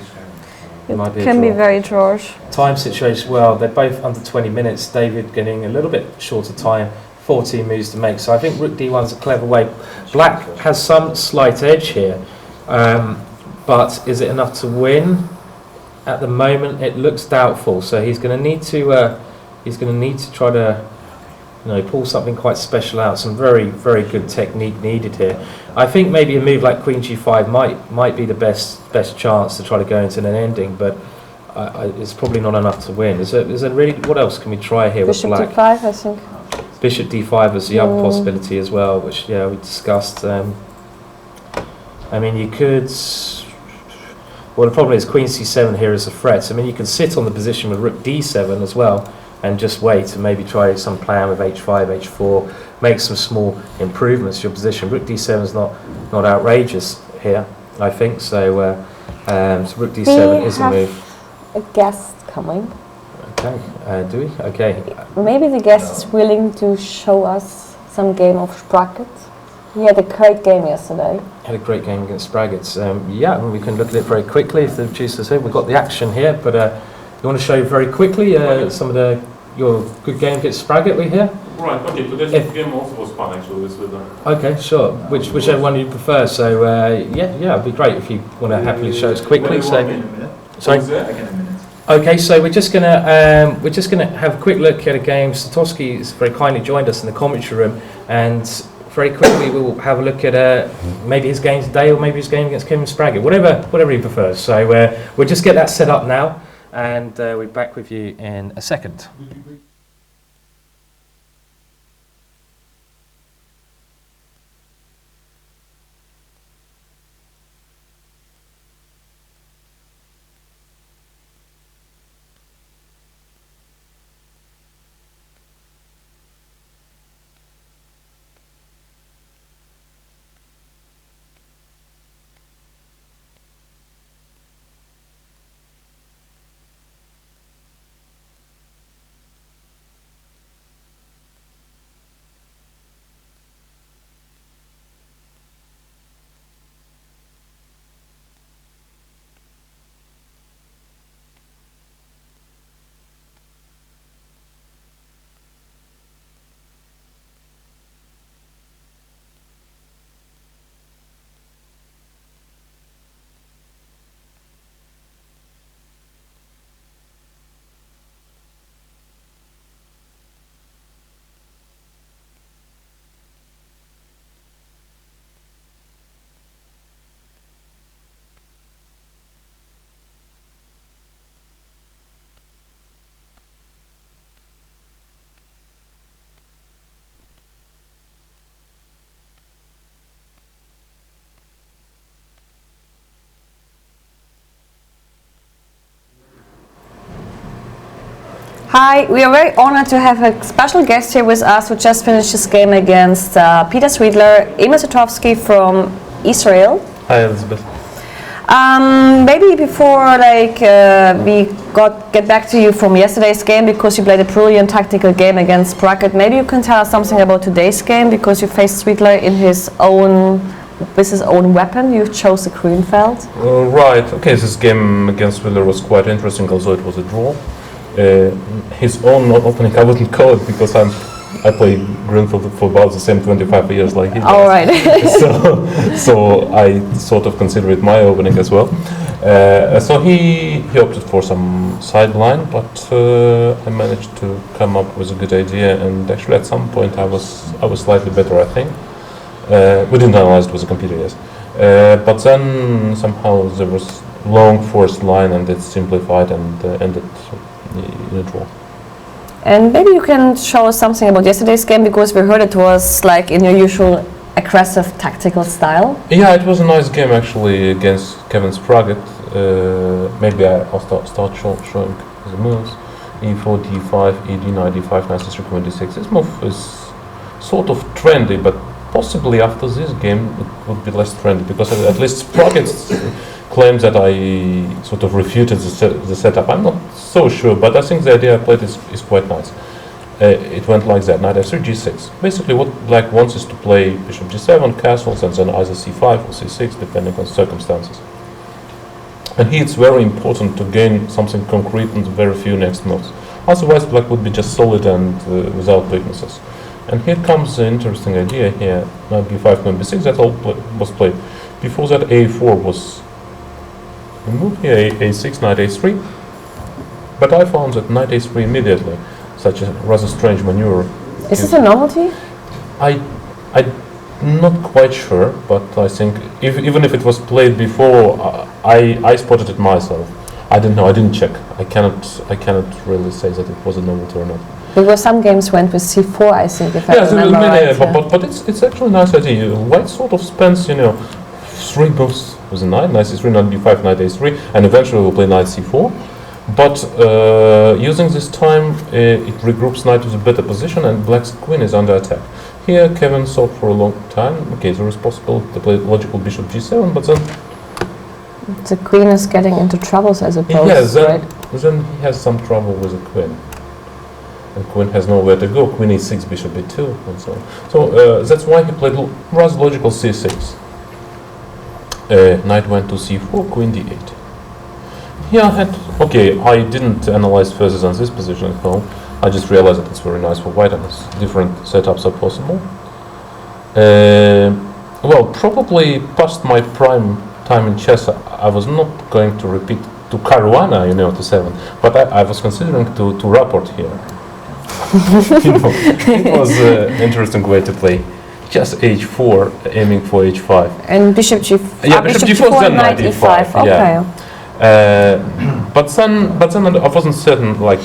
It can be very drawish.
Time situation, well, they're both under 20 minutes. David getting a little bit shorter time, 14 moves to make. So I think rook d1's a clever way. Black has some slight edge here, but is it enough to win? At the moment, it looks doubtful. So he's going to need to try to, pull something quite special out. Some very, very good technique needed here. I think maybe a move like queen g5 might be the best chance to try to go into an ending, but it's probably not enough to win. Is there really? What else can we try here
Bishop
with black?
d5, I think.
Bishop d5 is the other possibility as well, which we discussed. I mean, you could. Well, the problem is queen c7 here is a threat. So, I mean, you can sit on the position with rook d7 as well, and just wait and maybe try some plan with h5, h4, make some small improvements to your position. Rook d7 is not outrageous here, I think. So, so rook d7 is a move.
A guest coming.
Okay, do we? Okay.
Maybe the guest is willing to show us some game of Spracket. He had a great game yesterday.
Had a great game against Spraggets. Yeah, we can look at it very quickly if the producers here. We've got the action here, but you want to show very quickly some of your good game against Spraggett we hear?
Right, okay, today's game also was fun actually with them.
Okay, sure. Whichever one you prefer. So yeah, it'd be great if you want to happily show us quickly. Sorry. Okay, so we're just gonna have a quick look at a game. Satoshi has very kindly joined us in the commentary room, and very quickly we'll have a look at maybe his game today or maybe his game against Kevin Spraggett, whatever he prefers. So we'll just get that set up now, and we're back with you in a second.
Hi, we are very honored to have a special guest here with us who just finished his game against Peter Swiedler, Emil Satrovsky from Israel.
Hi, Elizabeth.
Maybe before we get back to you from yesterday's game, because you played a brilliant tactical game against Brackett, maybe you can tell us something about today's game, because you faced Swiedler with his own weapon. You chose the Grünfeld.
Right, okay, this game against Swiedler was quite interesting, although it was a draw. His own opening, I wouldn't call it, because I play Grünfeld for about the same 25 years like he does.
All right.
so I sort of consider it my opening as well. So he opted for some sideline, but I managed to come up with a good idea, and actually at some point I was slightly better, I think. We didn't analyze it with a computer, yes. But then somehow there was long forced line, and it simplified and ended in a draw.
And maybe you can show us something about yesterday's game, because we heard it was like in your usual aggressive tactical style.
Yeah, it was a nice game actually against Kevin Spraggett. Maybe I'll start showing the moves. E4, D5, ED, knight D5, knight C3, queen D6. This move is sort of trendy, but possibly after this game it would be less trendy, because at least Spraggett claims that I sort of refuted the setup. I'm not so sure, but I think the idea I played is quite nice. It went like that, knight f3, g6. Basically what black wants is to play bishop g7, castles, and then either c5 or c6, depending on circumstances. And here it's very important to gain something concrete in the very few next moves. Otherwise black would be just solid and without weaknesses. And here comes the interesting idea here, knight b5, queen b6, that all was played. Before that a4 was removed, here a6, knight a3. But I found that knight a3 immediately, such a rather strange maneuver.
Is this a novelty?
I'm not quite sure, but I think even if it was played before, I spotted it myself. I didn't know, I didn't check. I cannot really say that it was a novelty or not.
Because some games went with c4, I think, if I remember right.
But it's actually a nice idea. White sort of spends, 3 moves with a knight c3, knight b5, knight a3, and eventually we'll play knight c4. But using this time, it regroups knight to the better position, and black's queen is under attack. Here, Kevin thought for a long time, okay, there is possibility to play logical bishop g7, but then...
The queen is getting into troubles, I suppose,
then he has some trouble with the queen. And queen has nowhere to go, queen e6, bishop b2, and so on. So that's why he played rather logical c6. Knight went to c4, queen d8. Yeah, I didn't analyze further than this position at home. I just realized that it's very nice for white, and different setups are possible. Well, probably past my prime time in chess, I was not going to repeat to Caruana, to 7, but I was considering to Rapport here. It was an interesting way to play. Just h4, aiming for h5.
And bishop g4.
Yeah, bishop g4, then knight e5.
Okay.
Yeah. But then I wasn't certain, like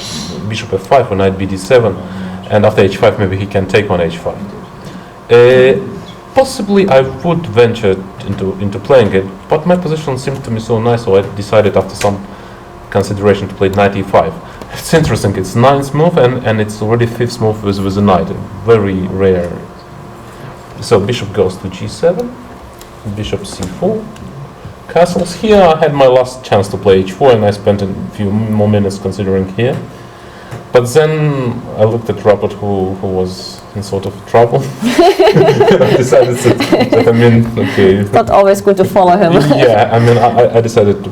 bishop f5 or knight bd7, and after h5 maybe he can take on h5. Possibly I would venture into playing it, but my position seemed to me so nice, so I decided after some consideration to play knight e5. It's interesting, it's 9th move and it's already 5th move with a knight, very rare. So bishop goes to g7, bishop c4, castles. Here I had my last chance to play h4, and I spent a few more minutes considering here. But then I looked at Robert, who was in sort of trouble. I decided that okay.
It's not always good to follow him.
Yeah, I decided to.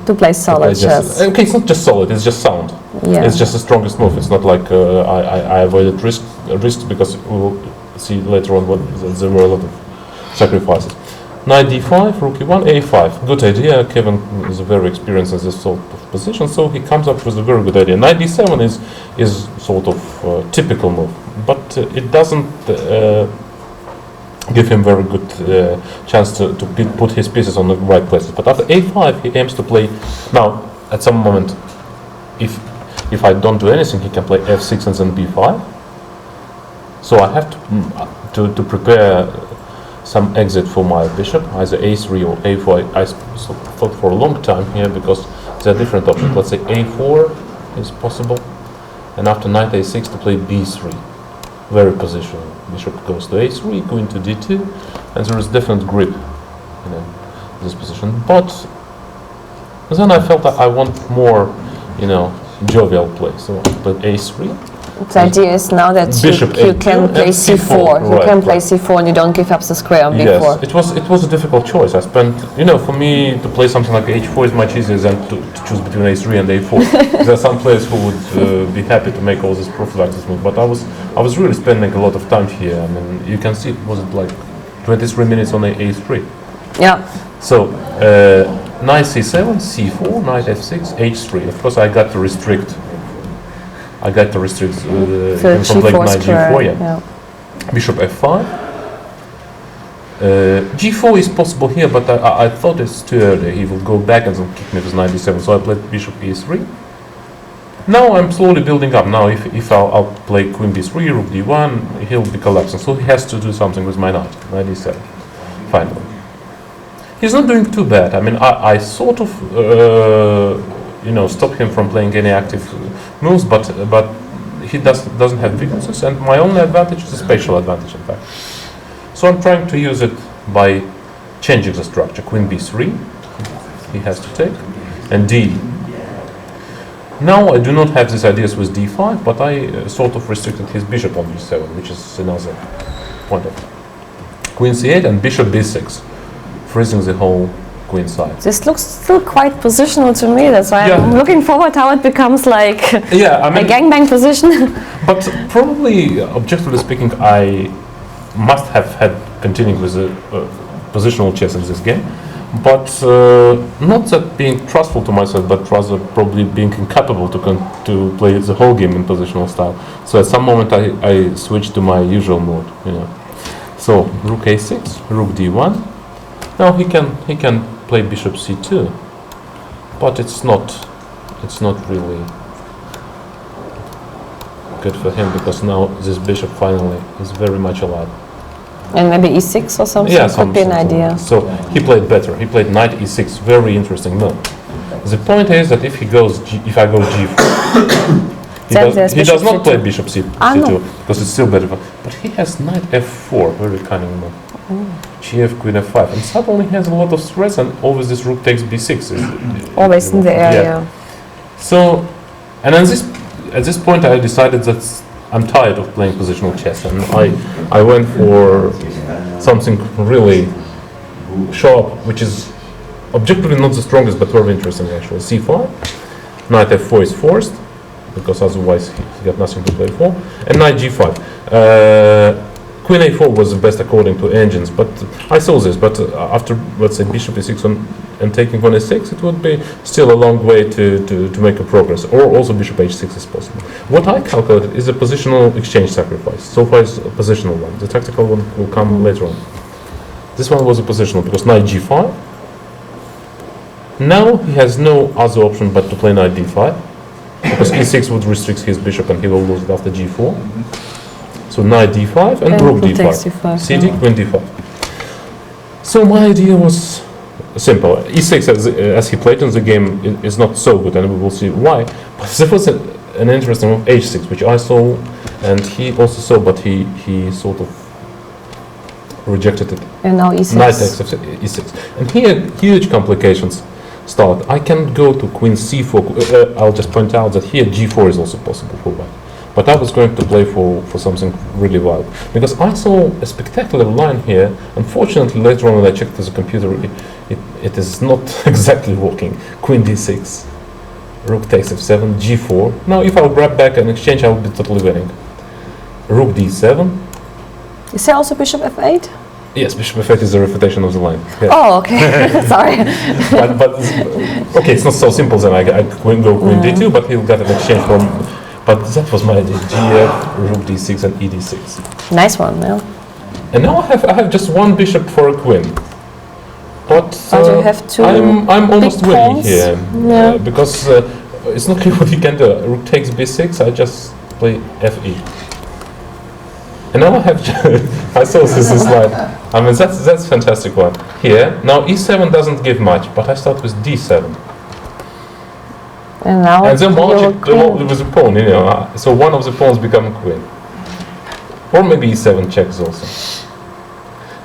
To play solid chess.
Okay, it's not just solid, it's just sound.
Yeah.
It's just the strongest move. It's not like I avoided risks, because we'll see later on what there were a lot of sacrifices. Knight d5, rook e1, a5. Good idea. Kevin is very experienced in this sort of position, so he comes up with a very good idea. Knight d7 is sort of typical move, but it doesn't give him very good chance to put his pieces on the right places. But after a5, he aims to play. Now, at some moment, if I don't do anything, he can play f6 and then b5. So I have to prepare some exit for my bishop, either a3 or a4. I thought for a long time here, because there are different options. Let's say a4 is possible, and after knight a6 to play b3. Very positional. Bishop goes to a3, queen to d2, and there is different grip in this position. But then I felt that I want more, jovial play. So I played a3.
The idea is now that you can play c4. You can play c4 and you don't give up the square on b4.
Yes, it was a difficult choice. I spent, for me to play something like h4 is much easier than to choose between a3 and a4. There are some players who would be happy to make all this prophylaxis move, but I was really spending a lot of time here. I mean, you can see it was like 23 minutes on a3.
Yeah.
So knight c7, c4, knight f6, h3. Of course, I got to restrict. Him from playing knight g4. Yeah. Bishop f5. G4 is possible here, but I thought it's too early. He will go back and then kick me with knight d7. So I played bishop e3. Now I'm slowly building up. Now if I'll play queen b3, rook d1, he'll be collapsing. So he has to do something with my knight d7. Finally. He's not doing too bad. I mean, I sort of, stop him from playing any active moves, but he doesn't have weaknesses, and my only advantage is a spatial advantage, in fact. So I'm trying to use it by changing the structure. Queen b3, he has to take, and d. Now I do not have these ideas with d5, but I sort of restricted his bishop on d7, which is another point of it. Queen c8 and bishop b6. Freezing the whole queen side.
This looks still quite positional to me. That's why I'm looking forward how it becomes like a gangbang position.
But probably, objectively speaking, I must have had continued with the positional chess in this game. But not that being trustful to myself, but rather probably being incapable to play the whole game in positional style. So at some moment I switched to my usual mode. So rook a6, rook d1. Now he can play bishop c2, but it's not really good for him, because now this bishop finally is very much alive.
And maybe e6 or something could be an idea.
So he played better. He played knight e6, very interesting move. The point is that if I go g4, he does not play bishop c2 because it's still better. But he has knight f4, very cunning move. Gf, queen f5, and suddenly he has a lot of stress, and always this rook takes b6.
Always in the area.
So, and at this point I decided that I'm tired of playing positional chess, and I went for something really sharp, which is objectively not the strongest, but very interesting actually. c5, knight f4 is forced, because otherwise he got nothing to play for, and knight g5. Queen a4 was the best according to engines, but I saw this. But after, let's say, bishop e6 and taking on a6, it would be still a long way to make a progress. Or also bishop h6 is possible. What I calculated is a positional exchange sacrifice. So far it's a positional one. The tactical one will come later on. This one was a positional because knight g5. Now he has no other option but to play knight d5, because e6 would restrict his bishop and he will lose it after g4. So knight d5 and rook d5. CD, queen d5. So my idea was simple. e6, as he played in the game, is not so good, and we will see why. But there was an interesting move, h6, which I saw, and he also saw, but he sort of rejected it.
And now e6.
Knight takes e6. And here, huge complications start. I can go to queen c4. I'll just point out that here g4 is also possible for white. But I was going to play for something really wild, because I saw a spectacular line here. Unfortunately, later on when I checked the computer, it is not exactly working. Queen d6, rook takes f7, g4. Now if I'll grab back and exchange, I will be totally winning. Rook d7.
You say also bishop f8?
Yes, bishop f8 is a refutation of the line. Yeah.
Oh, okay. Sorry.
but okay, it's not so simple then. I go queen d2, but he'll get an exchange from. But that was my idea, gf, rook d6 and e d6.
Nice one, yeah.
And now I have just one bishop for a queen. But
you have two
I'm almost winning
pawns
here. Because it's not clear what he can do. Rook takes b6, I just play fe. And now I have, I saw this slide. I mean, that's fantastic one. Here, now e7 doesn't give much, but I start with d7.
And now
And then
you're
march it
queen.
with a pawn, you know. So one of the pawns become a queen. Or maybe e7 checks also.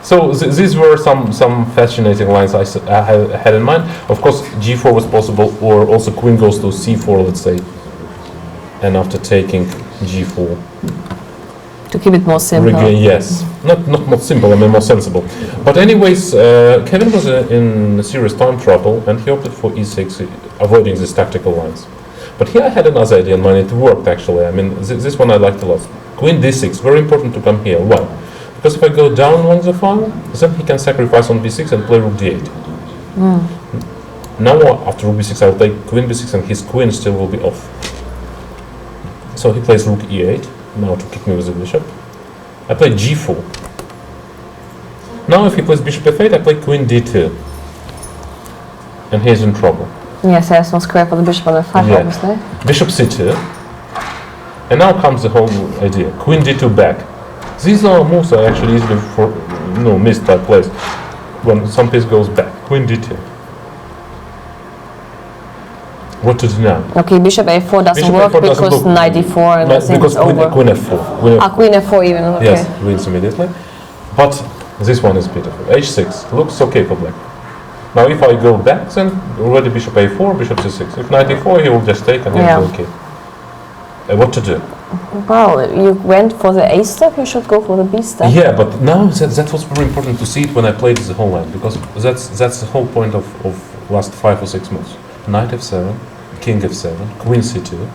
So these were some fascinating lines I had in mind. Of course, g4 was possible, or also queen goes to c4, let's say. And after taking g4.
To keep it more simple.
Yes, not more simple, I mean more sensible. But anyways, Kevin was in serious time trouble, and he opted for e6, avoiding these tactical lines. But here I had another idea in mind. It worked actually. I mean, this one I liked a lot. Queen d6, very important to come here. Why? Because if I go down along the file, then he can sacrifice on b6 and play rook d8. Now after rook b6, I will play queen b6, and his queen still will be off. So he plays rook e8. Now to kick me with the bishop. I play g4. Now if he plays bishop f8, I play queen d2. And he's in trouble.
Yes, there's no square for the bishop on f5,
Yeah.
obviously.
Bishop c2. And now comes the whole idea. Queen d2 back. These are moves are actually easily missed by players. When some piece goes back. Queen d2. What to do now?
Okay, bishop a4 doesn't
Bishop
work
A4 doesn't
because
look-
knight d4 and I think
because
it's over.
queen f4.
Queen f4 even, okay.
Yes, wins immediately. But this one is beautiful. h6 looks okay for black. Now if I go back, then already bishop a4, bishop c6. If knight e4, he will just take and
Yeah.
he'll be okay. What to do?
Well, you went for the a step, you should go for the b step.
Yeah, but now that was very important to see it when I played the whole line, because that's the whole point of last 5 or 6 moves. Knight f7, king f7, queen c2.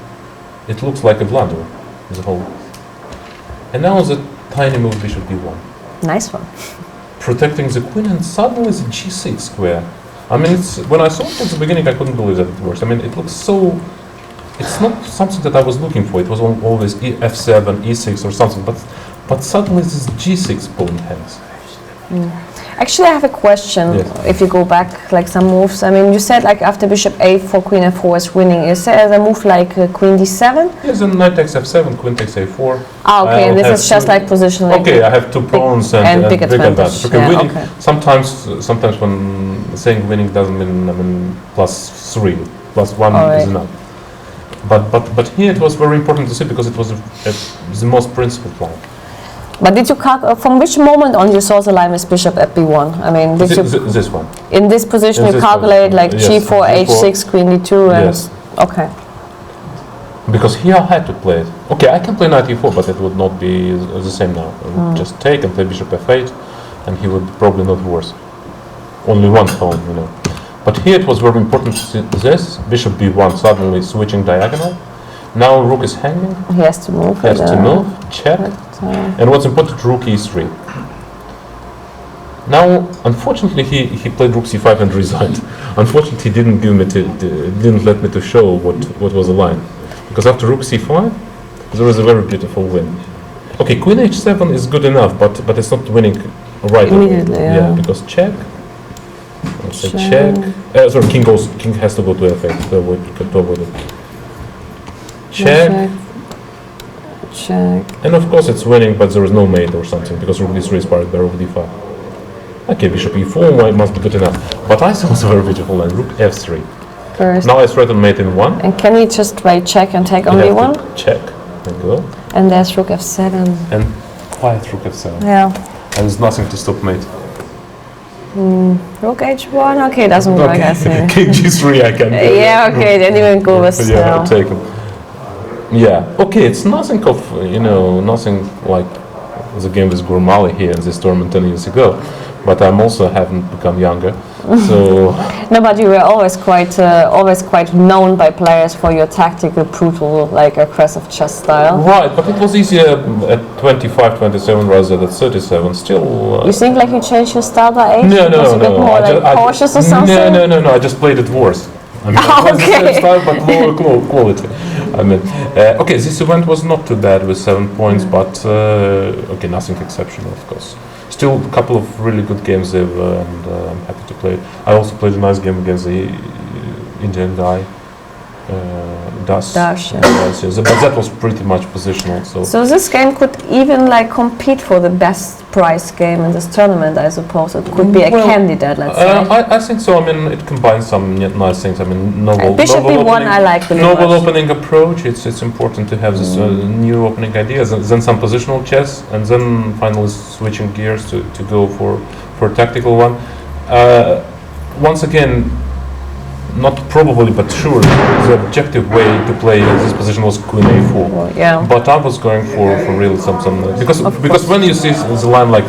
It looks like a blunder, the whole. And now the tiny move bishop b1.
Nice one.
Protecting the queen, and suddenly the g6 square. I mean, when I saw it at the beginning, I couldn't believe that it works. I mean, it looks so. It's not something that I was looking for. It was always f7, e6 or something, but suddenly this g6 pawn hangs.
Actually, I have a question.
Yes.
If you go back like some moves, I mean, you said like after bishop a4, queen f4 is winning. Is there a move like queen d7?
Yes, then knight takes f7, queen takes a4.
Okay, and this is just like positioning.
Okay, I have 2 pawns and
big advantage.
Okay,
Yeah,
winning.
okay.
Sometimes when saying winning doesn't mean +3, +1
Alright.
is enough. But here it was very important to see because it was the most principled line.
But did you from which moment on you saw the line with bishop at b1? I mean, did you
This one.
in this position
In
you
this
calculate
position,
like
yes,
g4, h6, queen d2, and
Yes.
okay.
Because here I had to play it. Okay, I can play knight e4, but it would not be the same now. I would just take and play bishop f8, and he would probably not worse. Only one pawn, you know. But here it was very important to see this. Bishop b1 suddenly switching diagonal. Now rook is hanging.
He has to move.
Has to move. Check. And what's important, rook e3. Now, unfortunately, he played rook c5 and resigned. Unfortunately, he didn't didn't let me to show what was the line, because after rook c5, there is a very beautiful win. Okay, queen h7 is good enough, but it's not winning right away.
Immediately, yeah.
Because check. Let's say check. Sorry, king has to go to f8 to avoid it. Check.
Check.
And of course it's winning, but there is no mate or something, because rook d3 is parried by rook d5. Okay, bishop e4 must be good enough. But I saw a very beautiful line, rook f3.
First.
Now I threaten mate in 1.
And can we just write check and take on
You have
b1?
to check and go.
And there's rook f7.
And quiet rook f7.
Yeah.
And there's nothing to stop mate.
Rook h1, okay, doesn't work, I think.
King g3 I can do.
Yeah, okay, then even go with
Yeah, take him. Yeah, okay, it's nothing of, nothing like the game with Gurmali here in this tournament 10 years ago. But I'm also haven't become younger, so...
No, but you were always quite known by players for your tactical, brutal, like aggressive chess style.
Right, but it was easier at 25, 27 rather than 37. Still.
You think like you changed your style by age?
No,
Was a bit more like cautious or something?
No. I just played it worse. I mean, it was the same style, but lower quality. I mean, okay, this event was not too bad with 7 points, but okay, nothing exceptional, of course. Still a couple of really good games there, and I'm happy to play it. I also played a nice game against the Indian guy,
Dash, yeah.
Yes, yes. But that was pretty much positional.
So this game could even like compete for the best prize game in this tournament, I suppose. It could be a candidate, let's say.
I think so. I mean, it combines some nice things. I mean,
Bishop E1 I like really
novel
much.
opening approach. It's important to have this new opening ideas, and then some positional chess, and then finally switching gears to go for a tactical one. Once again, not probably but sure, the objective way to play this position was Queen A4.
Well, yeah.
But I was going for real some because when you see the line like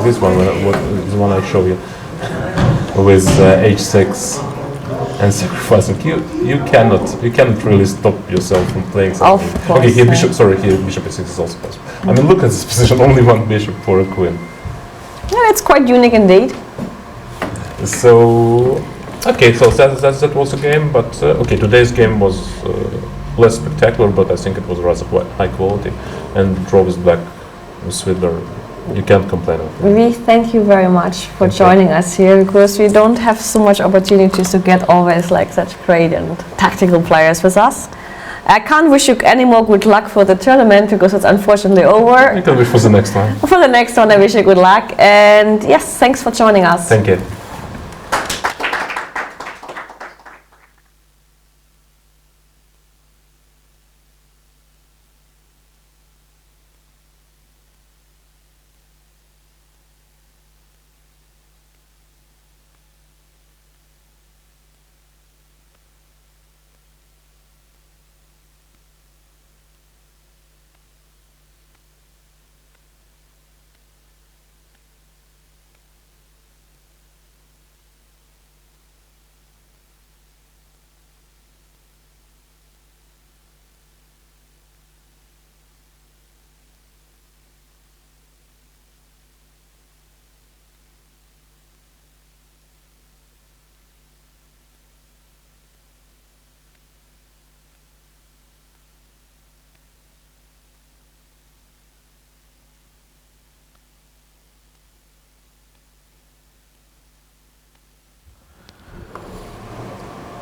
this one, the one I show you with H6 and sacrificing, you cannot really stop yourself from playing something.
Of course,
okay, here bishop. Sorry, here bishop A6 is also possible. I mean, look at this position. Only one bishop for a queen.
Yeah, it's quite unique indeed.
So. Okay, so that was a game, but okay, today's game was less spectacular, but I think it was rather high quality, and draw with black with Swidler, you can't complain of it.
We thank you very much for joining us here, because we don't have so much opportunities to get always like such great and tactical players with us. I can't wish you any more good luck for the tournament, because it's unfortunately over.
You can wish for the next one.
For the next one, I wish you good luck, and yes, thanks for joining us.
Thank you.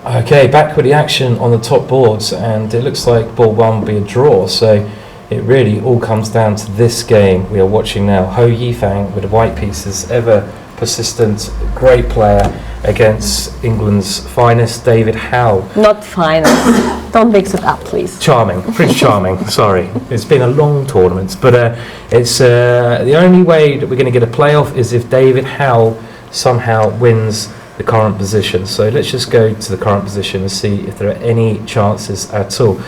Okay, back with the action on the top boards, and it looks like board one will be a draw, so it really all comes down to this game we are watching now. Ho Yifang with the white pieces, ever persistent, great player, against England's finest, David Howe.
Not finest. Don't mix it up, please.
Charming, Prince Charming, sorry. It's been a long tournament, but it's the only way that we're going to get a playoff is if David Howe somehow wins the current position. So let's just go to the current position and see if there are any chances at all.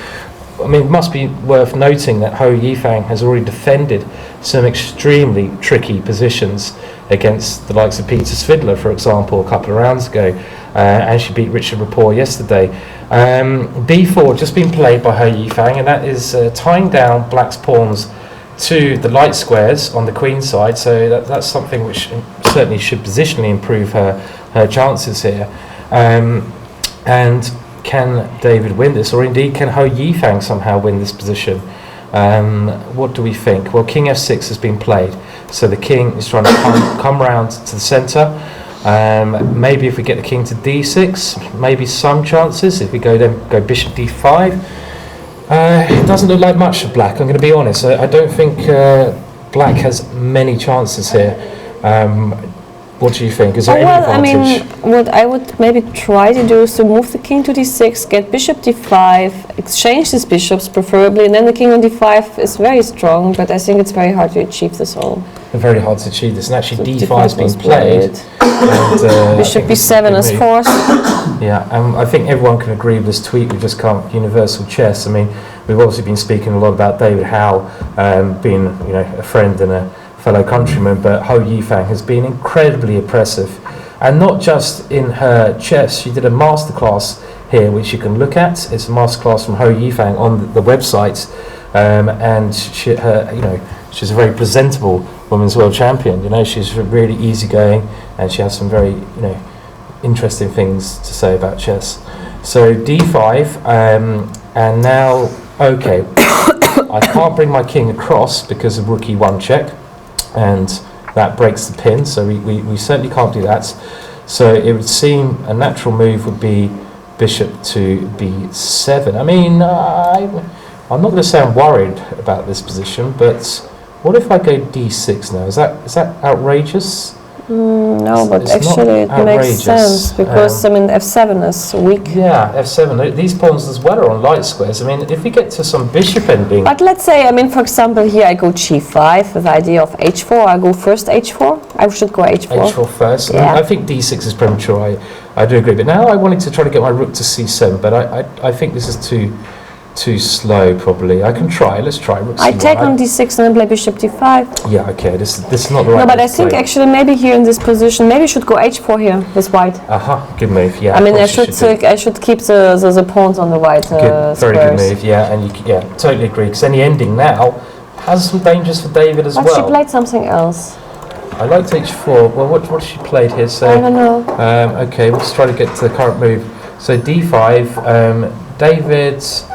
I mean, it must be worth noting that Ho Yifang has already defended some extremely tricky positions against the likes of Peter Svidler, for example, a couple of rounds ago, and she beat Richard Rapport yesterday. D4 just been played by Ho Yifang, and that is tying down black's pawns to the light squares on the queen side, so that's something which certainly should positionally improve her chances here. And can David win this, or indeed can Ho Yifang somehow win this position? What do we think? Well, King F6 has been played, so the king is trying to come round to the centre. Maybe if we get the king to D6, maybe some chances. If we go Bishop D5, it doesn't look like much for black. I'm going to be honest. I don't think black has many chances here. What do you think? Is there any advantage?
I mean, what I would maybe try to do is to move the king to d6, get bishop d5, exchange these bishops preferably, and then the king on d5 is very strong, but I think it's very hard to achieve this all.
Very hard to achieve this, and actually d5 has been played.
And, bishop b7 is forced.
Yeah, I think everyone can agree with this tweet we just come Universal Chess. I mean, we've obviously been speaking a lot about David Howe being, a friend and a fellow countryman, but Ho Yifang has been incredibly impressive, and not just in her chess. She did a masterclass here which you can look at. It's a masterclass from Ho Yifang on the website, and she's a very presentable women's world champion. She's really easygoing, and she has some very interesting things to say about chess. So d5, and now I can't bring my king across because of rook e1 check, and that breaks the pin, so we certainly can't do that. So it would seem a natural move would be bishop to b7. I mean, I'm not going to say I'm worried about this position, but what if I go d6 now? Is that outrageous?
No, but
It's
actually
not
it makes
outrageous.
sense because I mean f7 is weak.
Yeah, f7. These pawns as well are on light squares. I mean, if we get to some bishop ending.
But let's say, I mean, for example, here I go g5 with the idea of h4. I go first h4. I should go h4.
h4 first.
Yeah.
I think d6 is premature. I do agree. But now I wanted to try to get my rook to c7, but I think this is too slow. Probably I can try. Let's try rook c1.
I take on d6 and then play bishop d5.
Yeah. Okay. This is not the right.
No, but
way
I
to
think
play.
actually maybe here in this position, maybe I should go h4 here with white.
Good move. Yeah.
I mean, I
of course you
should I should keep the pawns on the white
Good, very good
squares.
move. Yeah, and totally agree. Because any ending now has some dangers for David as
But
well.
she played something else.
I liked h4. Well, what has she played here? So
I don't know.
Okay, we'll just try to get to the current move. So d5. David's.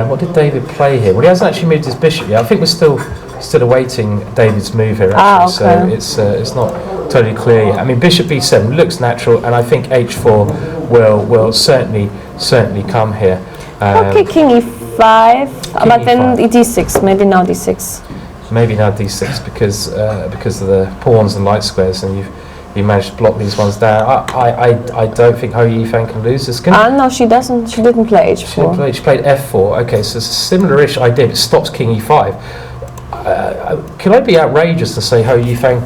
What did David play here? Well, he hasn't actually moved his bishop yet. I think we're still awaiting David's move here. Actually,
okay.
So it's not totally clear yet. I mean, bishop b7 looks natural, and I think h4 will certainly come here.
Okay, king e5, but then d6. Maybe now d6.
Maybe now d6 because of the pawns and light squares, and you managed to block these ones down. I don't think Hou Yifan can lose this.
No, she doesn't. She didn't play h4.
She played f4. Okay, so it's a similar-ish idea. It stops king e5. Can I be outrageous and say Hou Yifan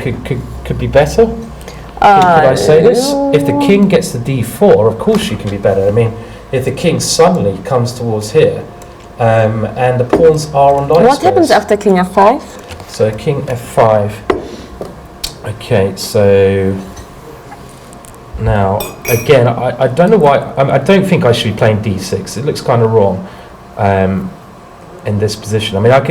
could be better? Could I say this? If the king gets to d4, of course she can be better. I mean, if the king suddenly comes towards here, and the pawns are on light
What
squares.
happens after king f5?
So king f5. Okay, so now again, I don't know why. I don't think I should be playing d6. It looks kind of wrong in this position. I mean, I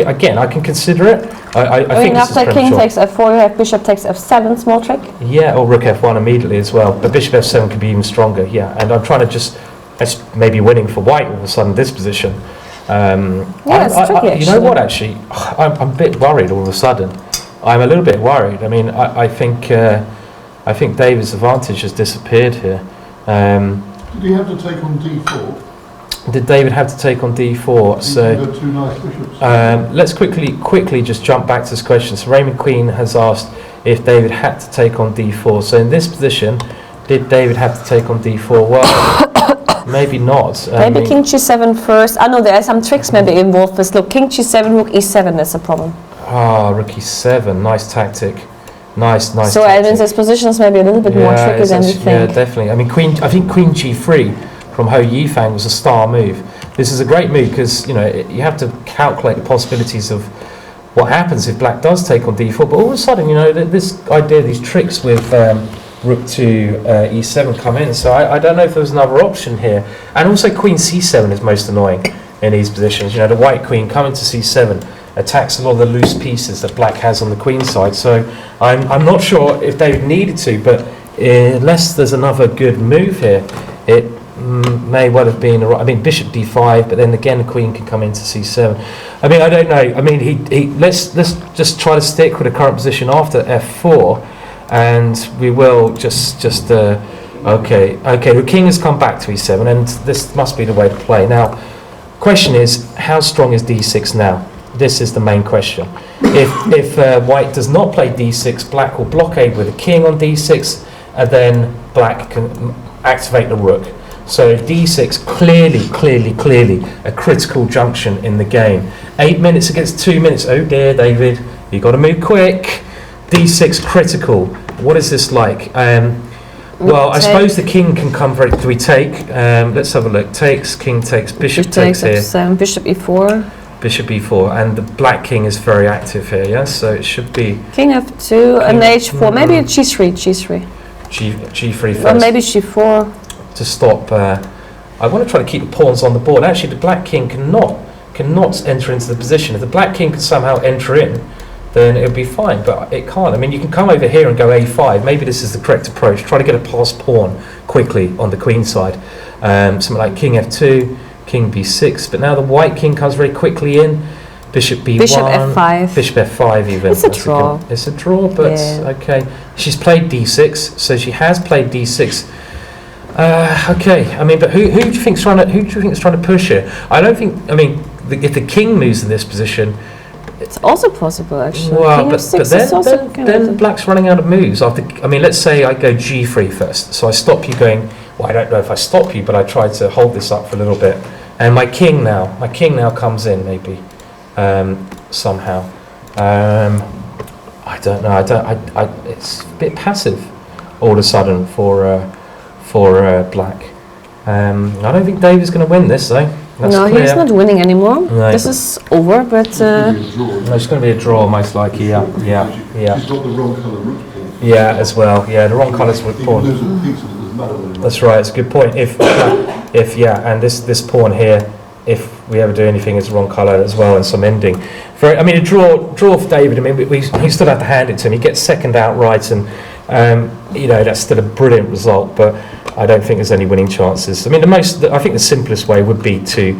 can consider it. I think this is
after king
premature.
takes f4, you have bishop takes f7. Small trick.
Yeah, or rook f1 immediately as well. But bishop f7 could be even stronger. Yeah, and I'm trying to that's maybe winning for white all of a sudden this position.
It's tricky.
You know what? Actually, I'm a bit worried all of a sudden. I'm a little bit worried. I mean, I think David's advantage has disappeared here.
Did he have to take on d4?
Did David have to take on d4? So
He got two nice bishops.
let's quickly just jump back to this question. So Raymond Queen has asked if David had to take on d4. So in this position, did David have to take on d4? Well, maybe not.
Maybe king g7 first. I know there are some tricks maybe involved with look, king g7, rook e7 is a problem.
Rook e7, nice tactic. Nice
So
tactic.
I mean, this position is maybe a little bit more tricky
it's
than you
actually-
think.
Yeah, definitely. I mean, I think queen g3 from Hou Yifan was a star move. This is a great move because you have to calculate the possibilities of what happens if black does take on d4. But all of a sudden, this idea, these tricks with rook to e7 come in. So I don't know if there's another option here. And also queen c7 is most annoying in these positions. The white queen coming to c7 attacks a lot of the loose pieces that black has on the queen side. So I'm not sure if David needed to, but unless there's another good move here, it may well have been. I mean, bishop d5, but then again the queen can come into c7. I mean, I don't know. I mean, let's just try to stick with the current position after f4, and we will just okay. The king has come back to e7, and this must be the way to play. Now, question is, how strong is d6 now? This is the main question. If white does not play d6, black will blockade with a king on d6, and then black can activate the rook. So d6 clearly a critical junction in the game. 8 minutes against 2 minutes. Oh dear, David, you got to move quick. d6 critical. What is this like? Well, I suppose the king can come very. Do we take? Let's have a look. Takes, king takes, bishop takes here.
f7, bishop e4.
Bishop e4, and the black king is very active here. Yes, so it should be
King f2 and h4. Maybe g3.
g3 first.
Or maybe g4.
To stop. I want to try to keep the pawns on the board. Actually, the black king cannot enter into the position. If the black king can somehow enter in, then it would be fine. But it can't. I mean, you can come over here and go a5. Maybe this is the correct approach. Try to get a past pawn quickly on the queen side. Something like king f2. King b6, but now the white king comes very quickly in. Bishop b1.
Bishop f5.
Bishop f5 even.
It's a draw.
It's a draw, but okay. She's played d6, so she has played d6. Okay, I mean, but who do you think's trying to push here? I don't think. I mean, if the king moves in this position,
It's also possible, actually.
well,
King
but
of 6
then,
is also
then,
kind
then
of
black's running out of moves. After, I mean, let's say I go g3 first, so I stop you going. Well, I don't know if I stop you, but I try to hold this up for a little bit, and my king now comes in maybe somehow. I don't know. It's a bit passive all of a sudden for black. I don't think David's going to win this though. That's
no,
clear.
he's not winning anymore.
No.
This is over, but
No, it's going to be a draw most likely. Yeah.
She's got the wrong colour root pawn.
Yeah, as well. Yeah, the wrong colours root pawn. That's right. It's a good point. If and this pawn here, if we ever do anything, is the wrong colour as well, and some ending. I mean, a draw for David. I mean, we still have to hand it to him. He gets second outright, and that's still a brilliant result. But I don't think there's any winning chances. I mean, I think the simplest way would be to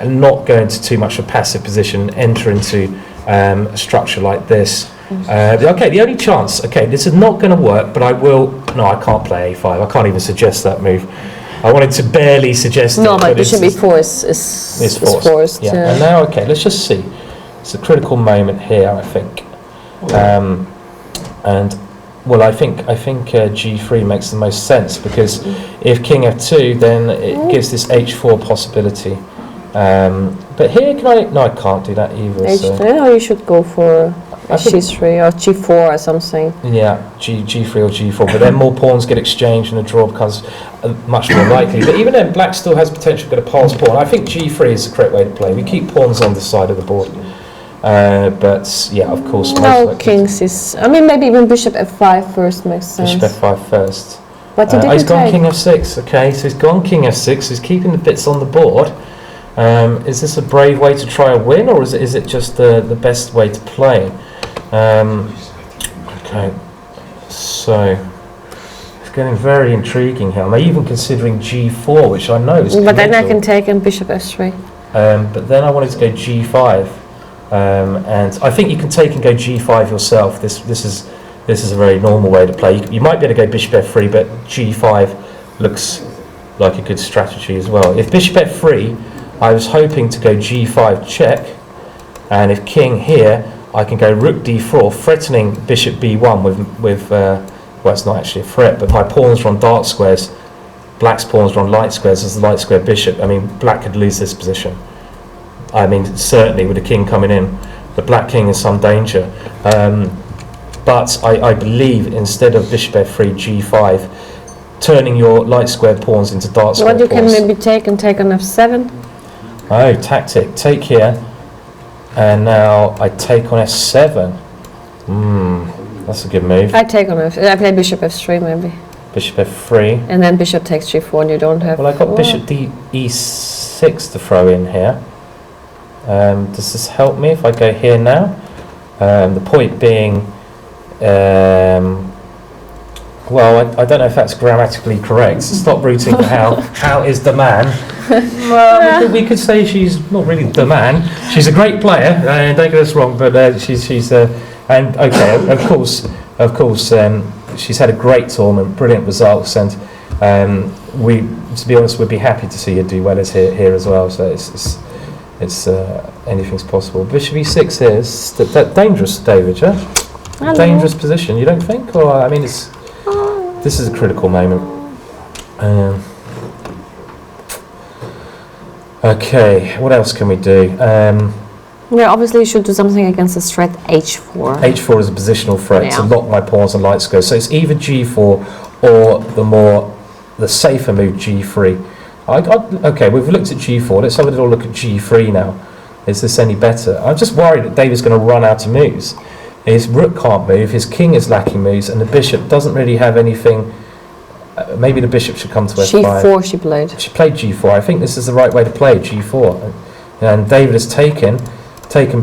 not go into too much of a passive position, enter into a structure like this. Okay, the only chance. Okay, this is not going to work, but I will. No, I can't play a5. I can't even suggest that move. I wanted to barely suggest it.
No, but bishop e4 is forced.
Yeah. And now, okay, let's just see. It's a critical moment here, I think. And well, I think g3 makes the most sense, because if king f2, then it gives this h4 possibility. But here, can I? No, I can't do that either.
h3, or you should go for g3 or g4 or something.
Yeah, g3 or g4, but then more pawns get exchanged and the draw becomes much more likely. But even then, black still has potential to get a pass pawn. I think g3 is the correct way to play. We keep pawns on this side of the board. But yeah, of course.
No, kings is. I mean, maybe even bishop f5 first makes sense.
Bishop f5 first.
But he didn't
he's gone
take.
king f6. Okay, so he's gone king f6. He's keeping the bits on the board. Is this a brave way to try a win, or is it just the best way to play? Okay, so it's getting very intriguing here. I'm even considering g4, which I know is.
But then I
committal.
can take and bishop f3.
But then I wanted to go g5, and I think you can take and go g5 yourself. This is a very normal way to play. You might be able to go bishop f3, but g5 looks like a good strategy as well. If bishop f3, I was hoping to go g5 check, and if king here, I can go rook d4, threatening bishop b1 with well, it's not actually a threat, but my pawns are on dark squares, black's pawns are on light squares as the light square bishop. I mean, black could lose this position. I mean, certainly with the king coming in, the black king is some danger. But I believe instead of bishop f3, g5, turning your light squared pawns into dark square
What you
pawns.
can maybe take on f7.
Oh, tactic. Take here. And now I take on f7. That's a good move.
I take on I play bishop f3 maybe.
Bishop f3.
And then bishop takes g4 and you don't have...
Well, I got bishop e6 to throw in here. Does this help me if I go here now? The point being, well, I don't know if that's grammatically correct. Stop rooting for how is the man. Well, we could say she's not really the man. She's a great player, don't get us wrong, but she's and okay, of course, she's had a great tournament, brilliant results, and we, to be honest, would be happy to see her do well as here as well. So it's anything's possible. Bishop e6 here is that dangerous, David. Yeah, dangerous position. You don't think? Or I mean, this is a critical moment. Okay, what else can we do?
Yeah, obviously you should do something against the threat h4.
H4 is a positional threat to
Yeah.
lock my pawns on light squares. So it's either g4 or the safer move g3. Okay, we've looked at g4. Let's have a little look at g3 now. Is this any better? I'm just worried that David's going to run out of moves. His rook can't move, his king is lacking moves, and the bishop doesn't really have anything. Maybe the bishop should come to f5.
g4 she played.
She played g4. I think this is the right way to play g4. And David has taken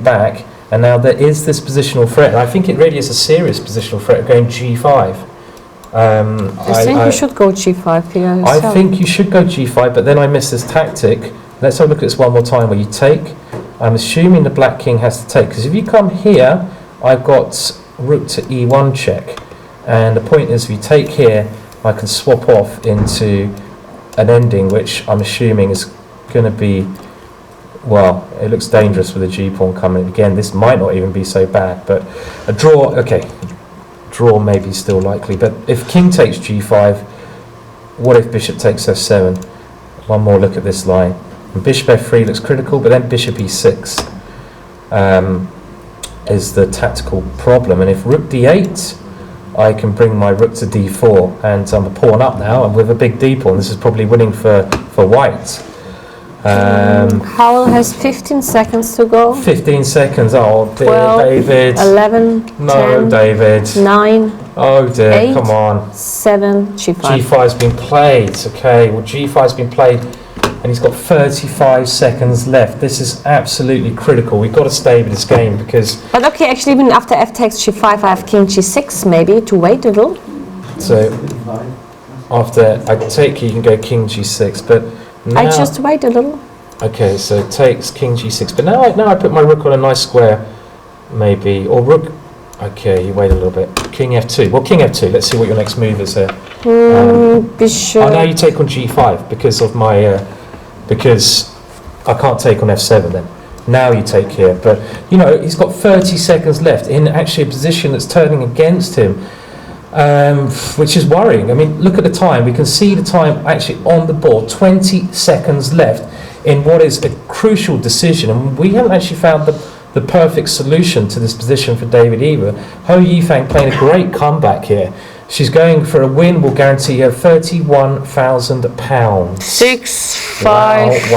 back, and now there is this positional threat. And I think it really is a serious positional threat going g5.
I think you should go g5 here yourself.
I think you should go g5, but then I miss this tactic. Let's have a look at this one more time where you take. I'm assuming the black king has to take, because if you come here, I've got rook to e1 check. And the point is, if you take here, I can swap off into an ending which I'm assuming is going to be, well, it looks dangerous with a g-pawn coming. Again, this might not even be so bad, but a draw, okay, draw may be still likely. But if king takes g5, what if bishop takes f7? One more look at this line. And bishop f3 looks critical, but then bishop e6 is the tactical problem. And if rook d8, I can bring my rook to d4, and I'm a pawn up now, and with a big d-pawn, this is probably winning for white.
Howell has 15 seconds to go.
15 seconds, oh dear,
12,
David.
11,
No,
10,
David.
9,
Oh dear,
8,
come on.
7, g5.
G5's been played, okay, well G5's been played, and he's got 35 seconds left. This is absolutely critical. We've got to stay with this game because...
But okay, actually even after f takes g5, I have king g6 maybe to wait a little.
So, after I take you can go king g6, but now...
I just wait a little.
Okay, so it takes king g6, but now I put my rook on a nice square, maybe, or rook... Okay, you wait a little bit. King f2. Well, king f2. Let's see what your next move is here.
Bishop.
Oh, now you take on g5 because of my... because I can't take on f7 then. Now you take here. But, you know, he's got 30 seconds left in actually a position that's turning against him, which is worrying. I mean, look at the time. We can see the time actually on the board. 20 seconds left in what is a crucial decision. And we haven't actually found the perfect solution to this position for David either. Ho Yifang playing a great comeback here. She's going for a win, will guarantee her £31,000.
6, 5, 4.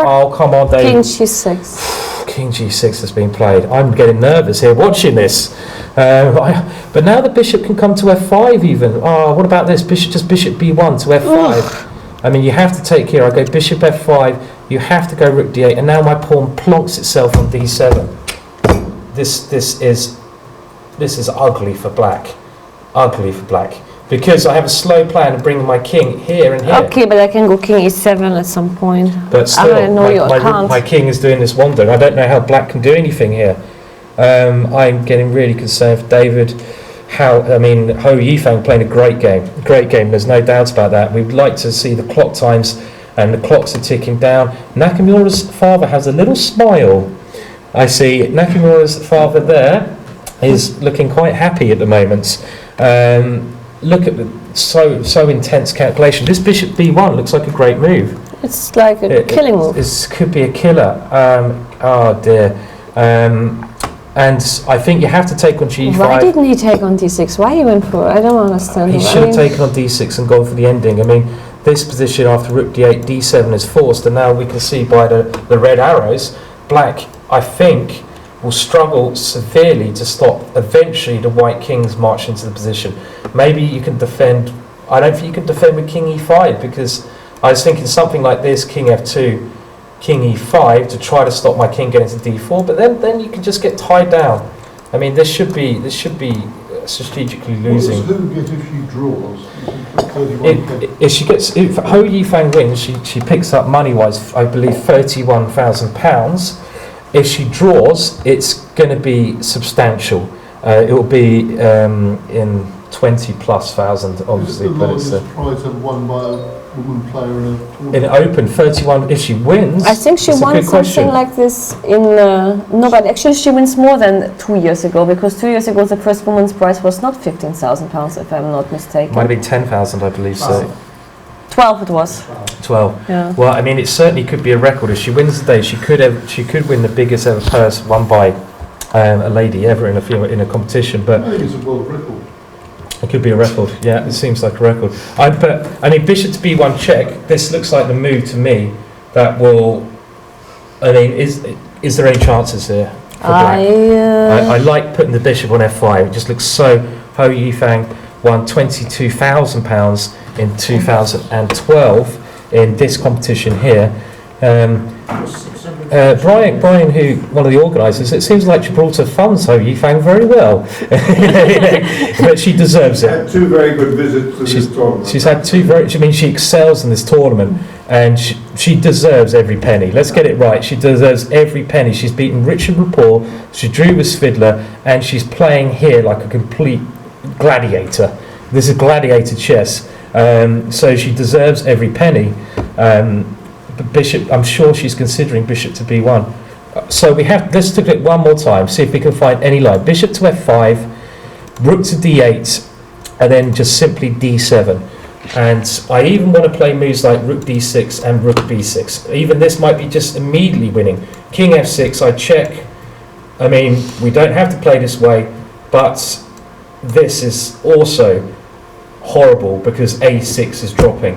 Oh, come on, David.
King g6.
King g6 has been played. I'm getting nervous here watching this. But now the bishop can come to f5 even. Oh, what about this? Bishop b1 to f5. I mean, you have to take here. I go bishop f5. You have to go rook d8, and now my pawn plonks itself on d7. This is ugly for black. Ugly for black. Because I have a slow plan of bringing my king here and here.
Okay, but I can go king e7 at some point.
But still,
I know you can't.
my king is doing this wonder. I don't know how black can do anything here. I'm getting really concerned for David. Ho Yifang playing a great game. Great game, there's no doubts about that. We'd like to see the clock times, and the clocks are ticking down. Nakamura's father has a little smile. I see Nakamura's father there is looking quite happy at the moment. Look at the so intense calculation. This bishop b1 looks like a great move.
It's like a killing move.
This could be a killer. Oh dear. And I think you have to take on g5.
Why didn't he take on d6? Why he went for it? I don't understand.
He should have taken on d6 and gone for the ending. I mean, this position after rook d8, d7 is forced, and now we can see by the red arrows, black, I think, will struggle severely to stop eventually the white king's march into the position. Maybe you can defend. I don't think you can defend with king e5, because I was thinking something like this: king f2, king e5 to try to stop my king getting to d4. But then you can just get tied down. I mean, this should be strategically losing.
What does Hu get if she draws?
If Ho Yifang wins, she picks up money-wise, I believe, £31,000. If she draws, it's going to be substantial. It will be in 20+ thousand, obviously.
But it's the largest prize ever won by a woman player in a tournament.
In open, 31. If she wins,
I think she won something like this in no, but actually she wins more than 2 years ago, because 2 years ago the first woman's prize was not £15,000, if I'm not mistaken.
Might have been 10,000, I believe. So
12 it was.
12.
Yeah.
Well, I mean, it certainly could be a record. If she wins the day, she could win the biggest ever purse won by a lady ever in a competition. But
I think it's a world record.
It could be a record. Yeah, it seems like a record. I mean, bishop to b1 check. This looks like the move to me that will. I mean, is there any chances here for black? I like putting the bishop on f5. It just looks so. Ho Yifang won £22,000 in 2012 in this competition here. Brian, who one of the organisers, it seems like Gibraltar funds Ho Yifang very well, but she deserves it.
Had 2 very good visits to this tournament.
She's had 2 very. I mean, she excels in this tournament, and she deserves every penny. Let's get it right. She deserves every penny. She's beaten Richard Rapport. She drew with Svidler, and she's playing here like a complete gladiator. This is gladiator chess. So she deserves every penny. But bishop, I'm sure she's considering bishop to b1. So let's look at it one more time, see if we can find any line. Bishop to f5, rook to d8, and then just simply d7. And I even want to play moves like rook d6 and rook b6. Even this might be just immediately winning. King f6, I check. I mean, we don't have to play this way, but this is also horrible because a6 is dropping.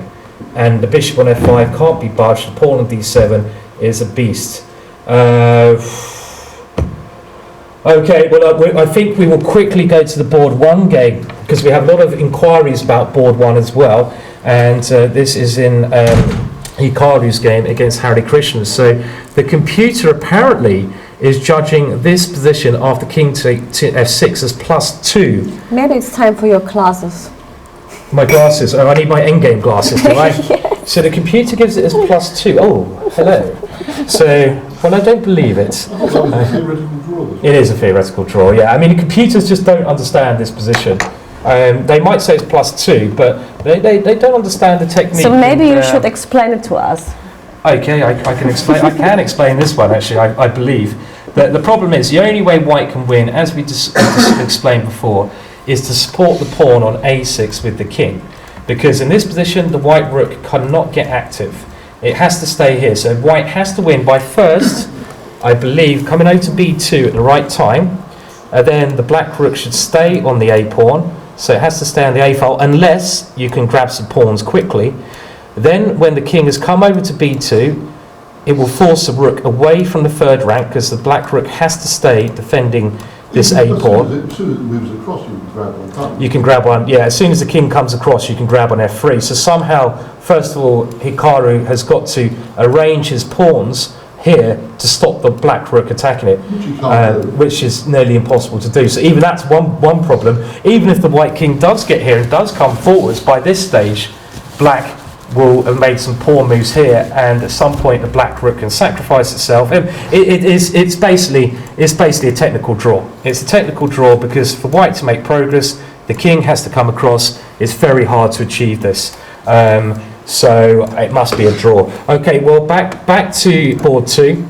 And the bishop on f5 can't be budged. The pawn on d7 is a beast. Okay, well, I think we will quickly go to the board 1 game because we have a lot of inquiries about board 1 as well, and this is in Hikaru's game against Hare Krishna. So the computer apparently is judging this position after king to f6 as +2.
Maybe it's time for your classes.
My glasses. Oh, I need my endgame glasses, do I? Yes. So the computer gives it as +2. Oh, hello. So, well, I don't believe it. It is a theoretical draw, yeah. I mean, the computers just don't understand this position. They might say it's +2, but they don't understand the technique.
So maybe you should explain it to us.
Okay, I can explain. I can explain this one actually. I believe that the problem is the only way White can win, as we just explained before, is to support the pawn on a6 with the king, because in this position the White rook cannot get active. It has to stay here. So White has to win by first, I believe, coming over to b2 at the right time. Then the Black rook should stay on the a pawn. So it has to stay on the a file unless you can grab some pawns quickly. Then when the king has come over to b2, it will force the rook away from the third rank because the Black rook has to stay defending this a pawn.
As soon as it moves across, you can grab one, can't you?
You can grab one, yeah. As soon as the king comes across, you can grab on f3. So somehow, first of all, Hikaru has got to arrange his pawns here to stop the Black rook attacking it, which is nearly impossible to do. So even that's one problem. Even if the White king does get here and does come forwards, by this stage, Black will have made some poor moves here, and at some point the Black rook can sacrifice itself. It's basically a technical draw. It's a technical draw because for White to make progress, the king has to come across. It's very hard to achieve this. So it must be a draw. Okay, well back to board 2.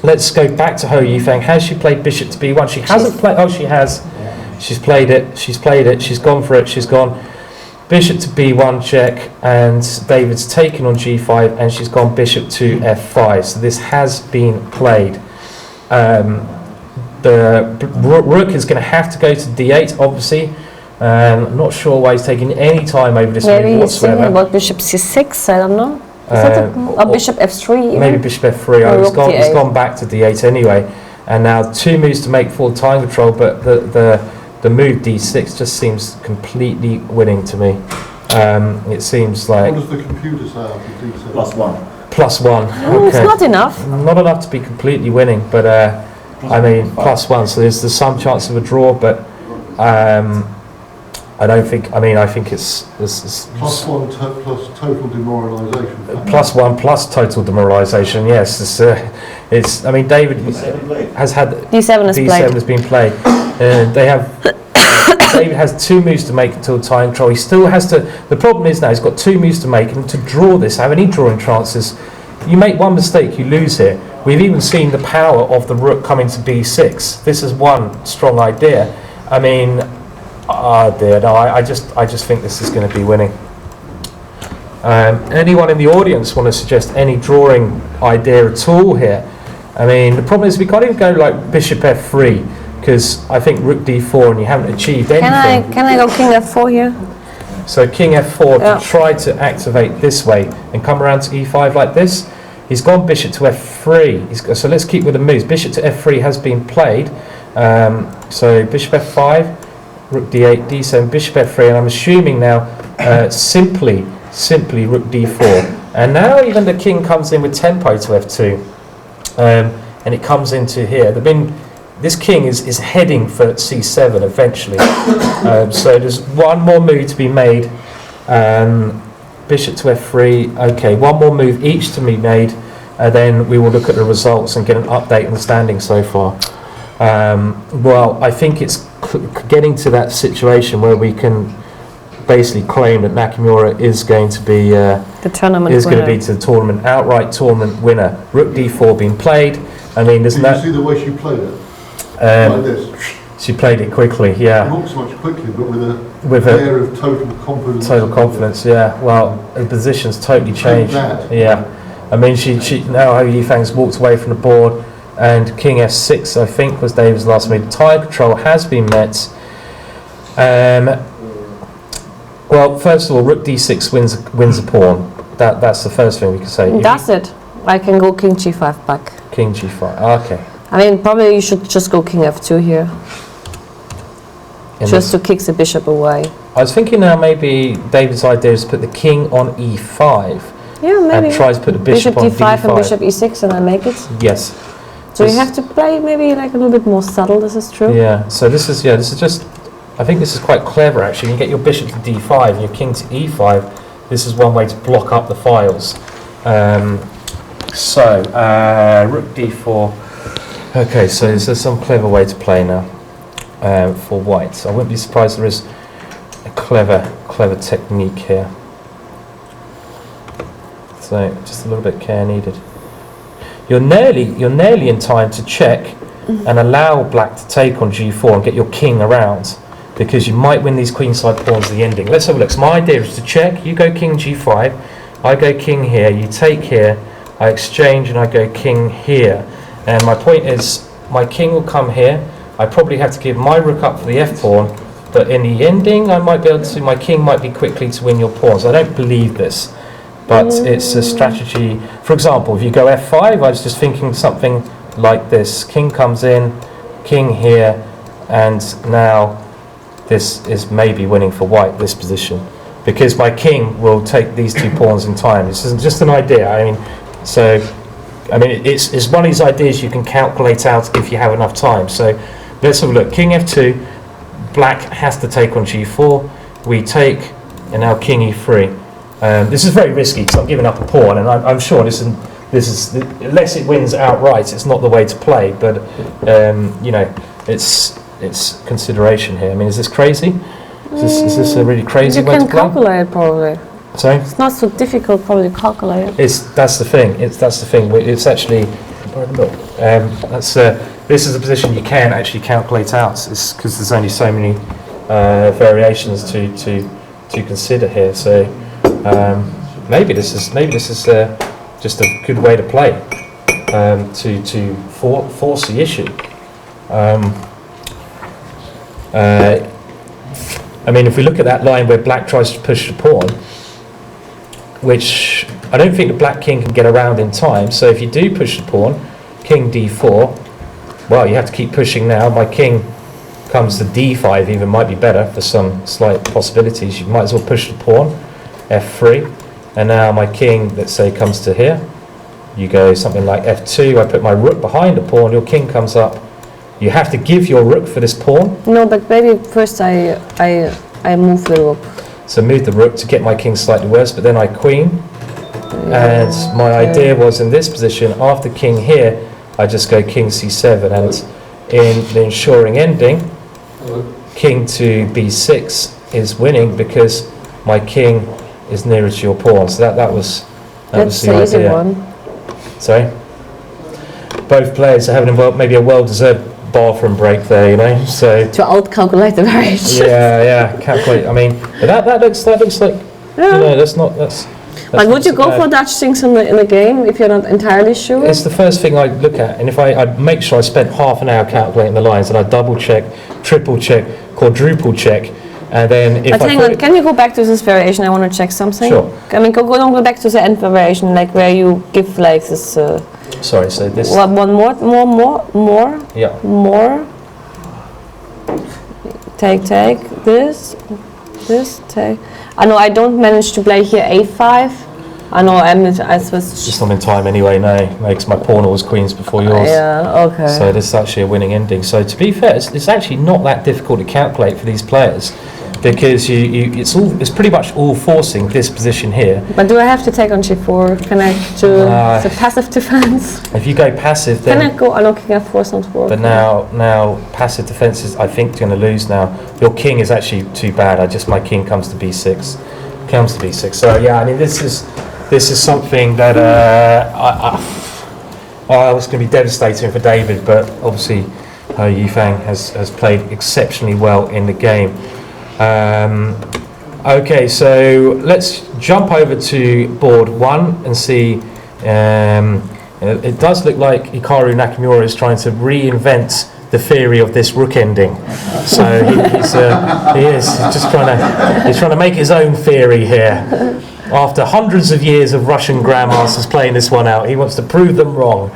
Let's go back to Ho Yifeng. Has she played bishop to b1? She hasn't played. Oh, she has. She's played it. She's played it. She's gone for it. She's gone. Bishop to b1 check, and David's taken on g5, and she's gone bishop to f5. So this has been played. The rook is going to have to go to d8, obviously. I'm not sure why he's taking any time over this
maybe
move
he's thinking about bishop c6, I don't know. Is that or bishop f3? Even?
Maybe bishop f3. Oh, he's gone back to d8 anyway. And now 2 moves to make full time control, but the move d6 just seems completely winning to me. It seems like...
What does the computer say after d7?
+1.
+1.
Oh, it's not enough.
Not enough to be completely winning, but I mean, +1. So there's some chance of a draw, but I don't think... I mean, I think it's
+1 plus total demoralisation.
+1 plus total demoralisation, yes. It's. I mean, David has had...
D7
has been played. They have... David has 2 moves to make until time control. He still has to... The problem is now he's got 2 moves to make, and to draw this, have any drawing chances, you make one mistake, you lose here. We've even seen the power of the rook coming to b6. This is one strong idea. I mean... Oh dear, no, I just think this is going to be winning. Anyone in the audience want to suggest any drawing idea at all here? I mean, the problem is we can't even go like bishop f3 because I think rook d4 and you haven't achieved anything.
Can I go king f4 here?
So king f4 to try to activate this way and come around to e5 like this. He's gone bishop to f3. So let's keep with the moves. Bishop to f3 has been played. So bishop f5. Rook d8, d7, bishop f3, and I'm assuming now simply rook d4. And now even the king comes in with tempo to f2, and it comes into here. This king is heading for c7 eventually. So there's one more move to be made. Bishop to f3. Okay, one more move each to be made, and then we will look at the results and get an update on the standing so far. Well, I think it's getting to that situation where we can basically claim that Nakamura is going to be
the tournament
is going to
winner.
be to the tournament outright tournament winner. Rook d4 being played. I mean, there's
Did
no.
you see the way she played it? Like this.
She played it quickly, yeah.
Not so much quickly, but
With a
air of total confidence.
Total confidence, yeah. Well, the position's totally changed.
that.
Yeah. I mean, she now Hou Yifang's walked away from the board, and King f6, I think, was David's last move. Tire control has been met. Well, first of all, Rook d6 wins a pawn. That's the first thing we can say.
That's it. I can go King g5 back.
King g5. Okay.
I mean, probably you should just go King f2 here. Just to kick the bishop away.
I was thinking now maybe David's idea is to put the king on e5.
Yeah, maybe.
And try to put the bishop on
d5
d5.
and bishop e6 and I make it.
Yes.
So you have to play maybe like a little bit more subtle, this is true.
Yeah, so this is just, I think this is quite clever actually. You get your bishop to d5 and your king to e5. This is one way to block up the files. Rook d4. Okay, so is there some clever way to play now for white? So I wouldn't be surprised there is a clever technique here. So just a little bit care needed. You're nearly in time to check and allow black to take on g4 and get your king around, because you might win these queenside pawns at the ending. Let's have a look. So my idea is to check. You go king g5, I go king here, you take here, I exchange and I go king here. And my point is, my king will come here. I probably have to give my rook up for the f pawn, but in the ending, I might be able to. My king might be quickly to win your pawns. I don't believe this, but it's a strategy. For example, if you go f5, I was just thinking something like this: king comes in, king here, and now this is maybe winning for white. This position, because my king will take these two pawns in time. This is just an idea. I mean, so. I mean, it's one of these ideas you can calculate out if you have enough time. So let's have a look. King f2, black has to take on g4. We take, and now king e3. This is very risky because I'm giving up a pawn, and I'm sure this is unless it wins outright, it's not the way to play. But you know, it's consideration here. I mean, is this crazy? Is this a really crazy way to play?
You can calculate probably.
Sorry?
It's not so difficult probably to calculate.
That's the thing. It's actually this is a position you can actually calculate out. It's because there's only so many variations to consider here. So maybe this is just a good way to play to force the issue. I mean, if we look at that line where black tries to push the pawn, which I don't think the black king can get around in time. So if you do push the pawn, king d4, well, you have to keep pushing now. My king comes to d5 even, might be better for some slight possibilities. You might as well push the pawn, f3, and now my king, let's say, comes to here. You go something like f2, I put my rook behind the pawn, your king comes up. You have to give your rook for this pawn.
No, but maybe first I move the rook.
So move the rook to get my king slightly worse, but then I queen. And my idea was in this position, after king here, I just go king c7, and in the ensuring ending, king to b6 is winning because my king is nearer to your pawn. So that was the idea. One. Sorry? Both players are having maybe a well-deserved bathroom break there, you know. So
to out-calculate the variation.
Yeah, calculate. I mean, that looks like you know, that's
like, would you go for Dutch things in the game if you're not entirely sure?
It's the first thing I look at, and if I'd make sure I spent half an hour calculating the lines, and I double check, triple check, quadruple check, and then if
hang on, can you go back to this variation? I want to check something.
Sure.
I mean, go back to the end variation, like where you give like this.
Sorry, so this.
One more.
Yeah.
More. Take this, take. I know I don't manage to play here a5. I know I was
just not in time anyway. No, because my pawn always queens before yours.
Yeah. Okay.
So this is actually a winning ending. So to be fair, it's actually not that difficult to calculate for these players. because it's pretty much all forcing this position here.
But do I have to take on G4? Can I do the passive defense?
If you go passive, then
can I go? No, king F4 not work.
But now passive defense is, I think, going to lose now. Your king is actually too bad. My king comes to b6, So yeah, I mean this is something that was going to be devastating for David, but obviously Yifang has played exceptionally well in the game. Okay, so let's jump over to board 1 and see. It does look like Hikaru Nakamura is trying to reinvent the theory of this rook ending. So he's trying to make his own theory here. After hundreds of years of Russian grandmasters playing this one out, he wants to prove them wrong.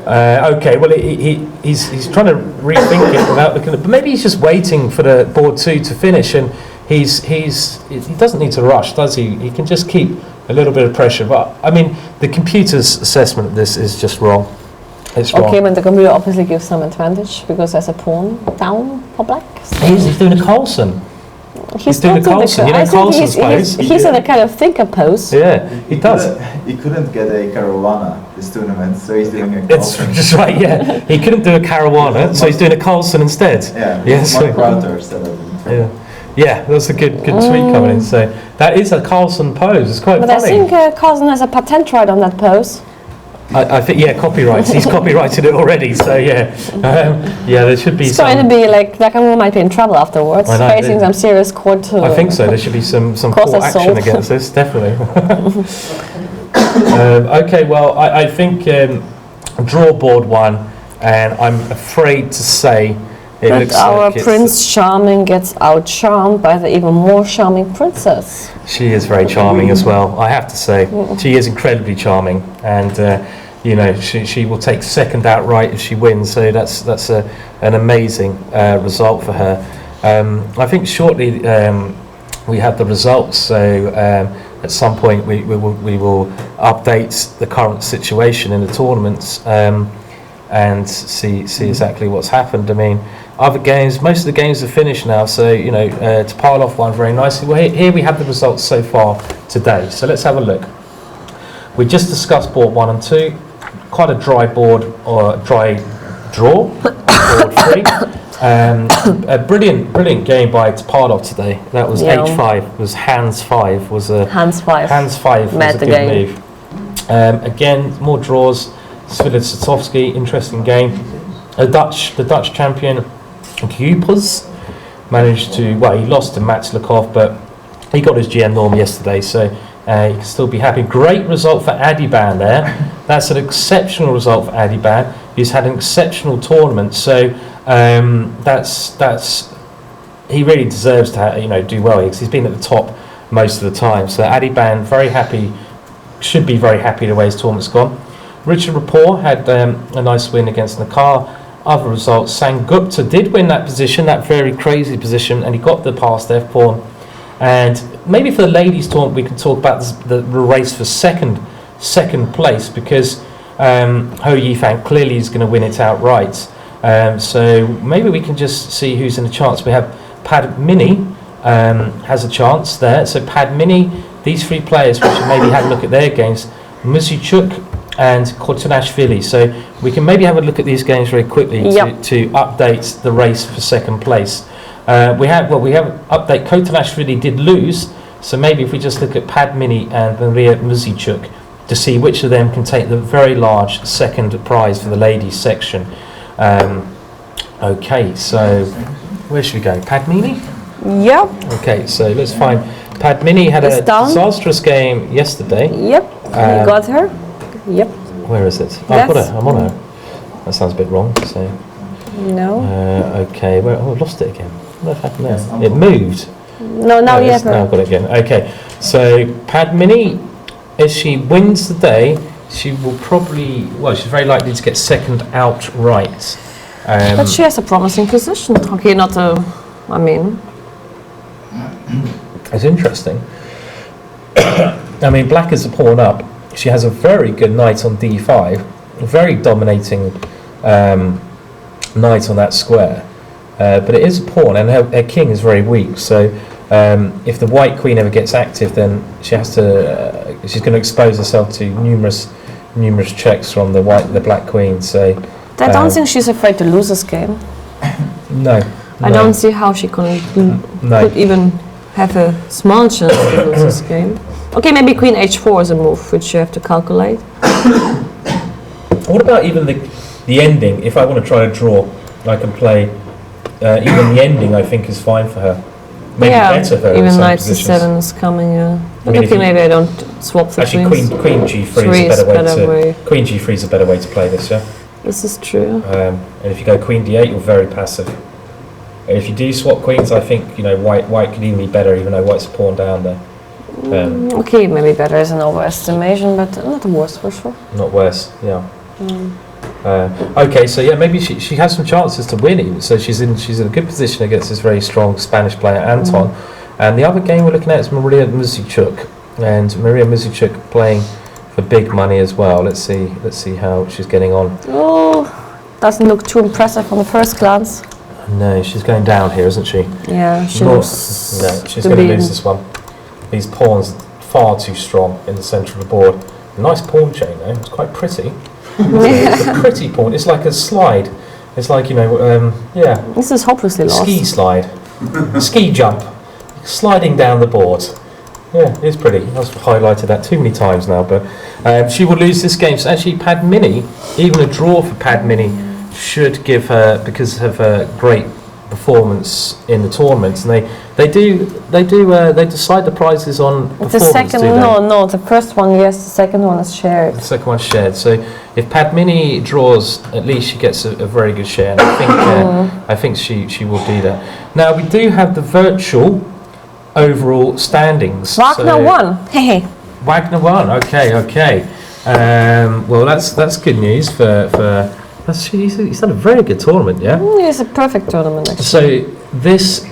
Okay, well he's trying to rethink it without looking at, but maybe he's just waiting for the board 2 to finish, and he doesn't need to rush, does he? He can just keep a little bit of pressure. But I mean, the computer's assessment of this is just wrong. It's wrong.
Okay, but the computer obviously gives some advantage because there's a pawn down for black. So
he's doing a Carlsen.
He's doing a Carlsen.
You know Carlsen's pose?
He's in a kind of thinker pose.
Yeah, he does.
He couldn't get a caruana this tournament, so he's doing a Carlsen.
It's just right, yeah. He couldn't do a caruana, so he's doing a Carlsen instead.
Yeah,
yes.
Mark Router instead of
Yeah, that's a good tweet coming in. So that is a Carlsen pose. It's quite funny.
But I think Carlsen has a patent right on that pose.
I think, yeah, copyrights. He's copyrighted it already, so yeah. There should be
it's going to be like Nakamura might be in trouble afterwards, facing some serious court.
I think so. There should be some court action against this, definitely. Okay, well, I think draw board 1, and I'm afraid to say it
but
looks
our
like
Prince Charming gets out-charmed by the even more charming princess.
She is very charming as well, I have to say. She is incredibly charming, and she will take second outright if she wins. So that's an amazing result for her. I think shortly we have the results. So at some point we will update the current situation in the tournaments and see exactly what's happened. I mean, other games, most of the games are finished now, so to pile off one very nicely. Well, here we have the results so far today, so let's have a look. We just discussed board 1 and 2, quite a dry board, or dry draw, board 3. A brilliant game by Topalov today. That was H5, was hands 5, was a
hands 5
was a good move. Again, more draws. Sviatoslawski, interesting game. The Dutch champion Kupers managed to, he lost to Matslikov, but he got his GM norm yesterday, so he can still be happy. Great result for Adiban there. That's an exceptional result for Adiban. He's had an exceptional tournament, so he really deserves to do well because he's been at the top most of the time. So Adiban very happy, should be very happy the way his tournament's gone. Richard Rapport had a nice win against Nakar. Other results, Sangupta did win that position, that very crazy position, and he got the past F pawn. And maybe for the ladies' tournament, we can talk about the race for second place, because Ho Yifang clearly is going to win it outright. So maybe we can just see who's in the chance. We have Padmini has a chance there. So Padmini, these 3 players, we should maybe have a look at their games. Muzichuk and Kortunashvili. So we can maybe have a look at these games very quickly to update the race for second place. We have update. Kortunashvili did lose, so maybe if we just look at Padmini and Maria Muzichuk to see which of them can take the very large second prize for the ladies section. Okay, so where should we go? Padmini?
Yep.
Okay, so let's find Padmini had a disastrous game yesterday.
Yep. You got her? Yep.
Where is it? I've got her. I'm on her. That sounds a bit wrong. So.
No.
Okay. I lost it again. What happened there? It moved.
No, now you have her.
Now I've got it again. Okay. So Padmini, if she wins the day, she will probably. She's very likely to get second outright.
But she has a promising position. Okay, not a. I mean.
It's interesting. I mean, black is a pawn up. She has a very good knight on d5, a very dominating knight on that square. but it is a pawn, and her king is very weak. So if the white queen ever gets active, then she has to. She's going to expose herself to numerous checks from the black queen. So
I don't think she's afraid to lose this game.
No.
I don't see how she could even have a small chance to lose this game. Okay, maybe queen h4 is a move which you have to calculate.
What about even the ending? If I want to try to draw, I can play even the ending. I think is fine for her. Maybe better though.
Even
in
knight
positions.
c7 is coming. But
I mean,
okay, maybe I don't swap the
actually,
queens.
queen g3 is a better way. Queen g3 is a better way to play this. Yeah.
This is true.
And if you go queen d8, you're very passive. And if you do swap queens, I think white could even be better, even though white's a pawn down there.
Okay, maybe better is an overestimation, but not worse for sure.
Not worse, yeah. Okay, so yeah, maybe she has some chances to win even. So she's in a good position against this very strong Spanish player Anton. And the other game we're looking at is Maria Muzichuk, and Maria Muzichuk playing for big money as well. Let's see how she's getting on.
Oh, doesn't look too impressive on the first glance.
No, she's going down here, isn't she?
Yeah, she looks.
No, she's going to lose this one. These pawns are far too strong in the centre of the board. Nice pawn chain though. It's quite pretty. It's a pretty pawn. It's like a slide. It's like yeah.
This is hopelessly lost.
Ski slide, ski jump, sliding down the board. Yeah, it's pretty. I've highlighted that too many times now, but she will lose this game. So actually, Padmini, even a draw for Padmini, should give her, because of her great performance in the tournaments, and they decide the prizes on performance.
The second, no, the first one, yes, the second one is shared.
The second one's shared. So if Padmini draws, at least she gets a very good share, and I think she will do that. Now we do have the virtual overall standings.
Wagner won. Hey.
Wagner won. Okay. Well, that's good news for. He's had a very good tournament, yeah?
It's a perfect tournament, actually.
So this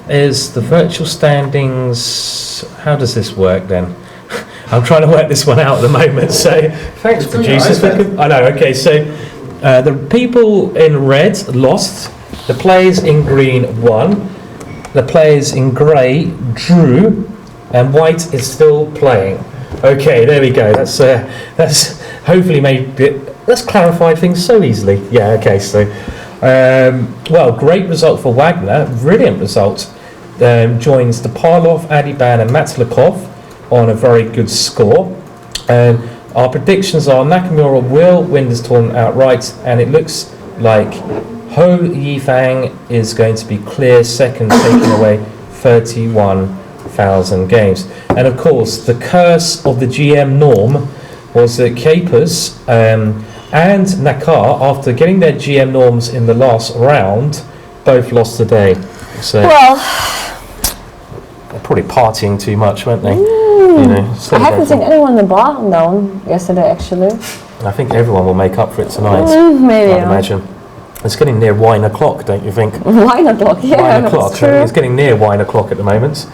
is the virtual standings. How does this work then? I'm trying to work this one out at the moment, so thanks, producers. I know, okay, so the people in red lost, the players in green won, the players in grey drew, and white is still playing. Okay, there we go. That's hopefully made it. That's clarified things so easily. Yeah, okay, so, well, great result for Wagner, brilliant result. Joins Topalov, Adiban and Matlikov on a very good score. Our predictions are Nakamura will win this tournament outright, and it looks like Ho Yifang is going to be clear second, taking away 31,000 games. And of course, the curse of the GM norm was that Capers and Nakar, after getting their GM norms in the last round, both lost today. So they're probably partying too much, weren't they?
I haven't seen anyone in the bar down yesterday, actually.
I think everyone will make up for it tonight.
Maybe.
I'd imagine. It's getting near wine o'clock, don't you think?
Wine o'clock, yeah.
Wine o'clock.
That's true.
It's getting near wine o'clock at the moment.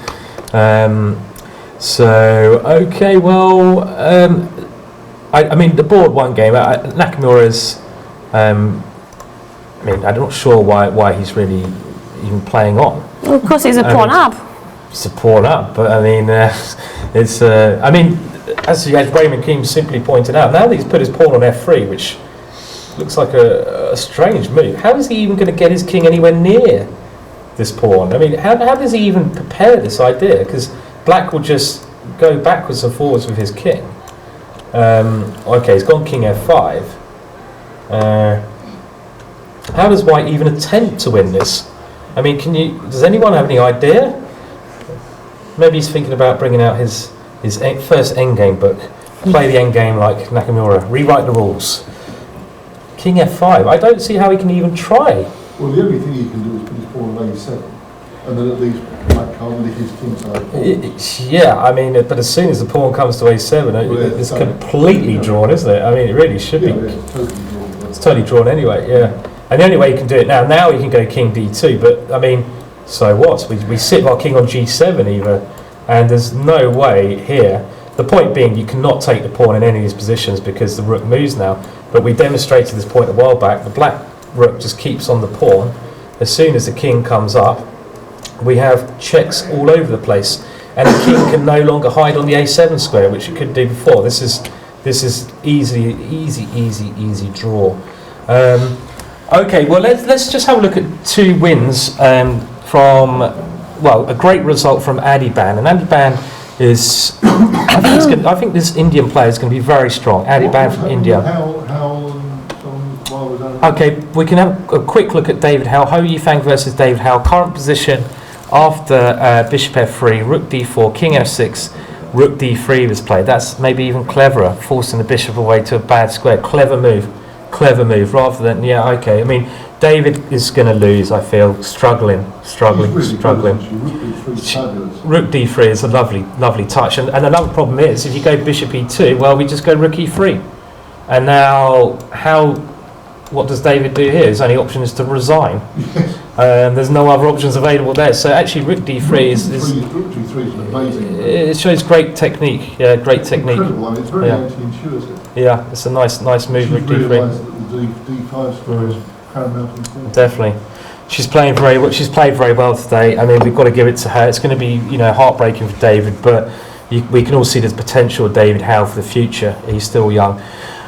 So okay, well. I mean, the board one game. Nakamura's. I'm not sure why he's really even playing on.
Well, of course, he's a pawn up.
He's a pawn up, but I mean, it's. I mean, as Raymond Keane simply pointed out, now that he's put his pawn on f3, which looks like a strange move. How is he even going to get his king anywhere near this pawn? I mean, how does he even prepare this idea? Because Black will just go backwards and forwards with his king. Okay, he's gone king f5. How does White even attempt to win this? I mean, does anyone have any idea? Maybe he's thinking about bringing out his first endgame book. Play the endgame like Nakamura. Rewrite the rules. King f5. I don't see how he can even try.
Well, the only thing he can do is put his pawn on a7. And then at least Black can't lick his king side pawn.
Yeah, I mean, but as soon as the pawn comes to a7, it's completely drawn, isn't it? I mean, it really should be. It's totally drawn anyway, yeah. And the only way you can do it now he can go king d2, but I mean, so what? We sit our king on g7 either, and there's no way here. The point being, you cannot take the pawn in any of these positions because the rook moves now. But we demonstrated this point a while back. The black rook just keeps on the pawn. as soon as the king comes up, we have checks all over the place, and the king can no longer hide on the a7 square, which it couldn't do before. This is easy draw. Okay, well let's just have a look at 2 wins from, well, a great result from Adiban, and Adiban is I think this Indian player is going to be very strong. Adiban from India. Okay, we can have a quick look at David Howe. Ho Yifang versus David Howe. Current position after bishop f3, rook d4, king f6, rook d3 was played. That's maybe even cleverer, forcing the bishop away to a bad square. Clever move, rather than, yeah, okay. I mean, David is going to lose, I feel, struggling. Rook d3 is a lovely touch. And another problem is, if you go bishop e2, well, we just go rook e3. And now, what does David do here? His only option is to resign. There's no other options available there. So actually, rook d3 is
amazing.
It shows great technique. Yeah, great technique.
Incredible. I mean, it's very anti-intuitive.
Yeah, it's a nice move. Rook d3.
The d5 square is paramount.
Definitely. She's playing very well. She's played very well today. I mean, we've got to give it to her. It's going to be, heartbreaking for David, but we can all see there's potential of David Howe for the future. He's still young.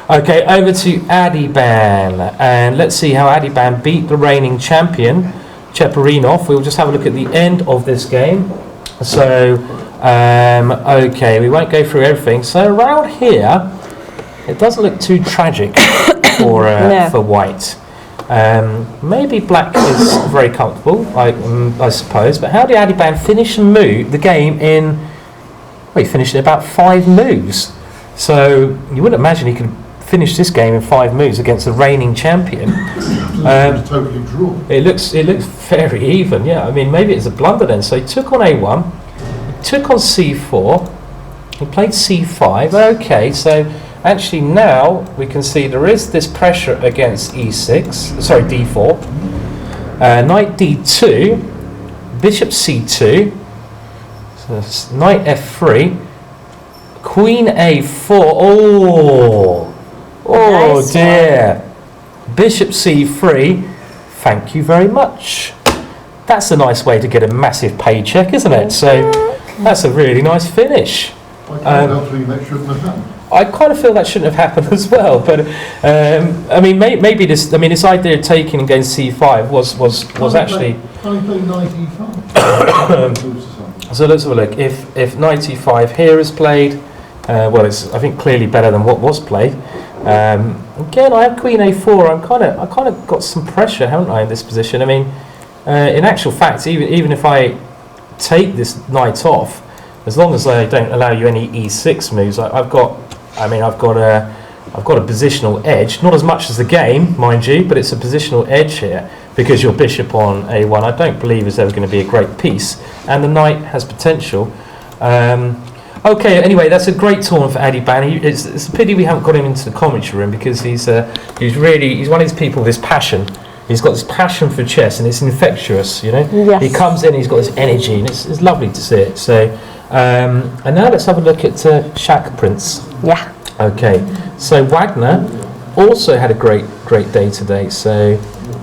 Okay, over to Adiban, and let's see how Adiban beat the reigning champion, Cheparinov. We'll just have a look at the end of this game. So, okay, we won't go through everything. So around here, it doesn't look too tragic for white. Maybe black is very comfortable, I suppose. But how did Adiban finish the game in? Well, he finished in about 5 moves. So you wouldn't imagine he could finish this game in 5 moves against the reigning champion.
Totally drawn.
It looks very even. Yeah, I mean, maybe it's a blunder then. So he took on a1, he took on c4, he played c5. Okay, so actually now we can see there is this pressure against d4, knight d2, bishop c2, so knight f3, queen a4. Oh dear. Bishop c3. Thank you very much. That's a nice way to get a massive paycheck, isn't it? So that's a really nice finish. I kind of feel that shouldn't have happened as well, but I mean, maybe this idea of taking against c5 was actually. So let's have a look. If knight e5 here is played, well, it's, I think, clearly better than what was played. Again, I have queen a4. I kind of got some pressure, haven't I, in this position? I mean, in actual fact, even if I take this knight off, as long as I don't allow you any e6 moves, I've got a positional edge. Not as much as the game, mind you, but it's a positional edge here because your bishop on a1, I don't believe is ever going to be a great piece, and the knight has potential. Okay, anyway, that's a great tournament for Adiban. It's a pity we haven't got him into the commentary room because he's one of these people with this passion. He's got this passion for chess and it's infectious,
Yes.
He comes in, he's got this energy, and it's lovely to see it. So, and now let's have a look at Shaq Prince.
Yeah.
Okay, so Wagner also had a great day today. So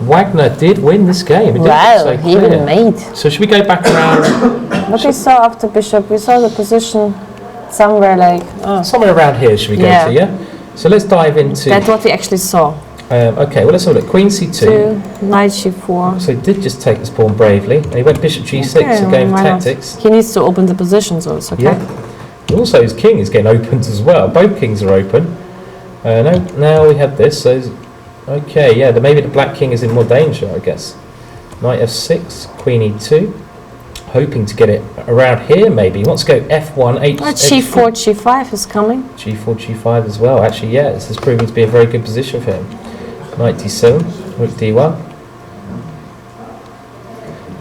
Wagner did win this game.
Well, he even made.
So should we go back around?
What we saw after bishop, we saw the position somewhere
somewhere around here. Should we go to? Yeah. So let's dive into.
That's what we actually saw.
Okay, well let's have a look. Queen c2.
Knight g4.
So he did just take this pawn bravely, and he went bishop g6 again for tactics.
He needs to open the position, so it's okay.
Yeah. Also, his king is getting opened as well. Both kings are open. Now we have this. So, okay, yeah, maybe the black king is in more danger, I guess. Knight f6, queen e2. Hoping to get it around here, maybe. He wants to go f1,
g4, g5 is coming.
G4, g5 as well. Actually, yeah, this is proving to be a very good position for him. Knight d7, rook d1.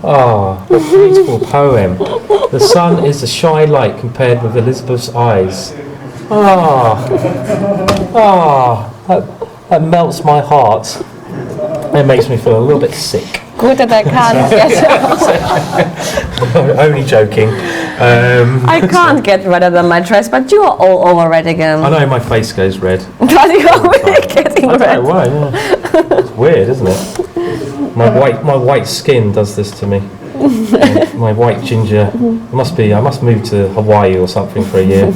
Ah, a beautiful poem. The sun is a shy light compared with Elizabeth's eyes. That melts my heart. It makes me feel a little bit sick.
Good that I can't get
Only joking.
I can't get redder than my dress, but you are all over red again.
I know my face goes red.
But you're really getting red.
I don't know why, yeah. It's weird, isn't it? My white skin does this to me. My white ginger. I must move to Hawaii or something for a year.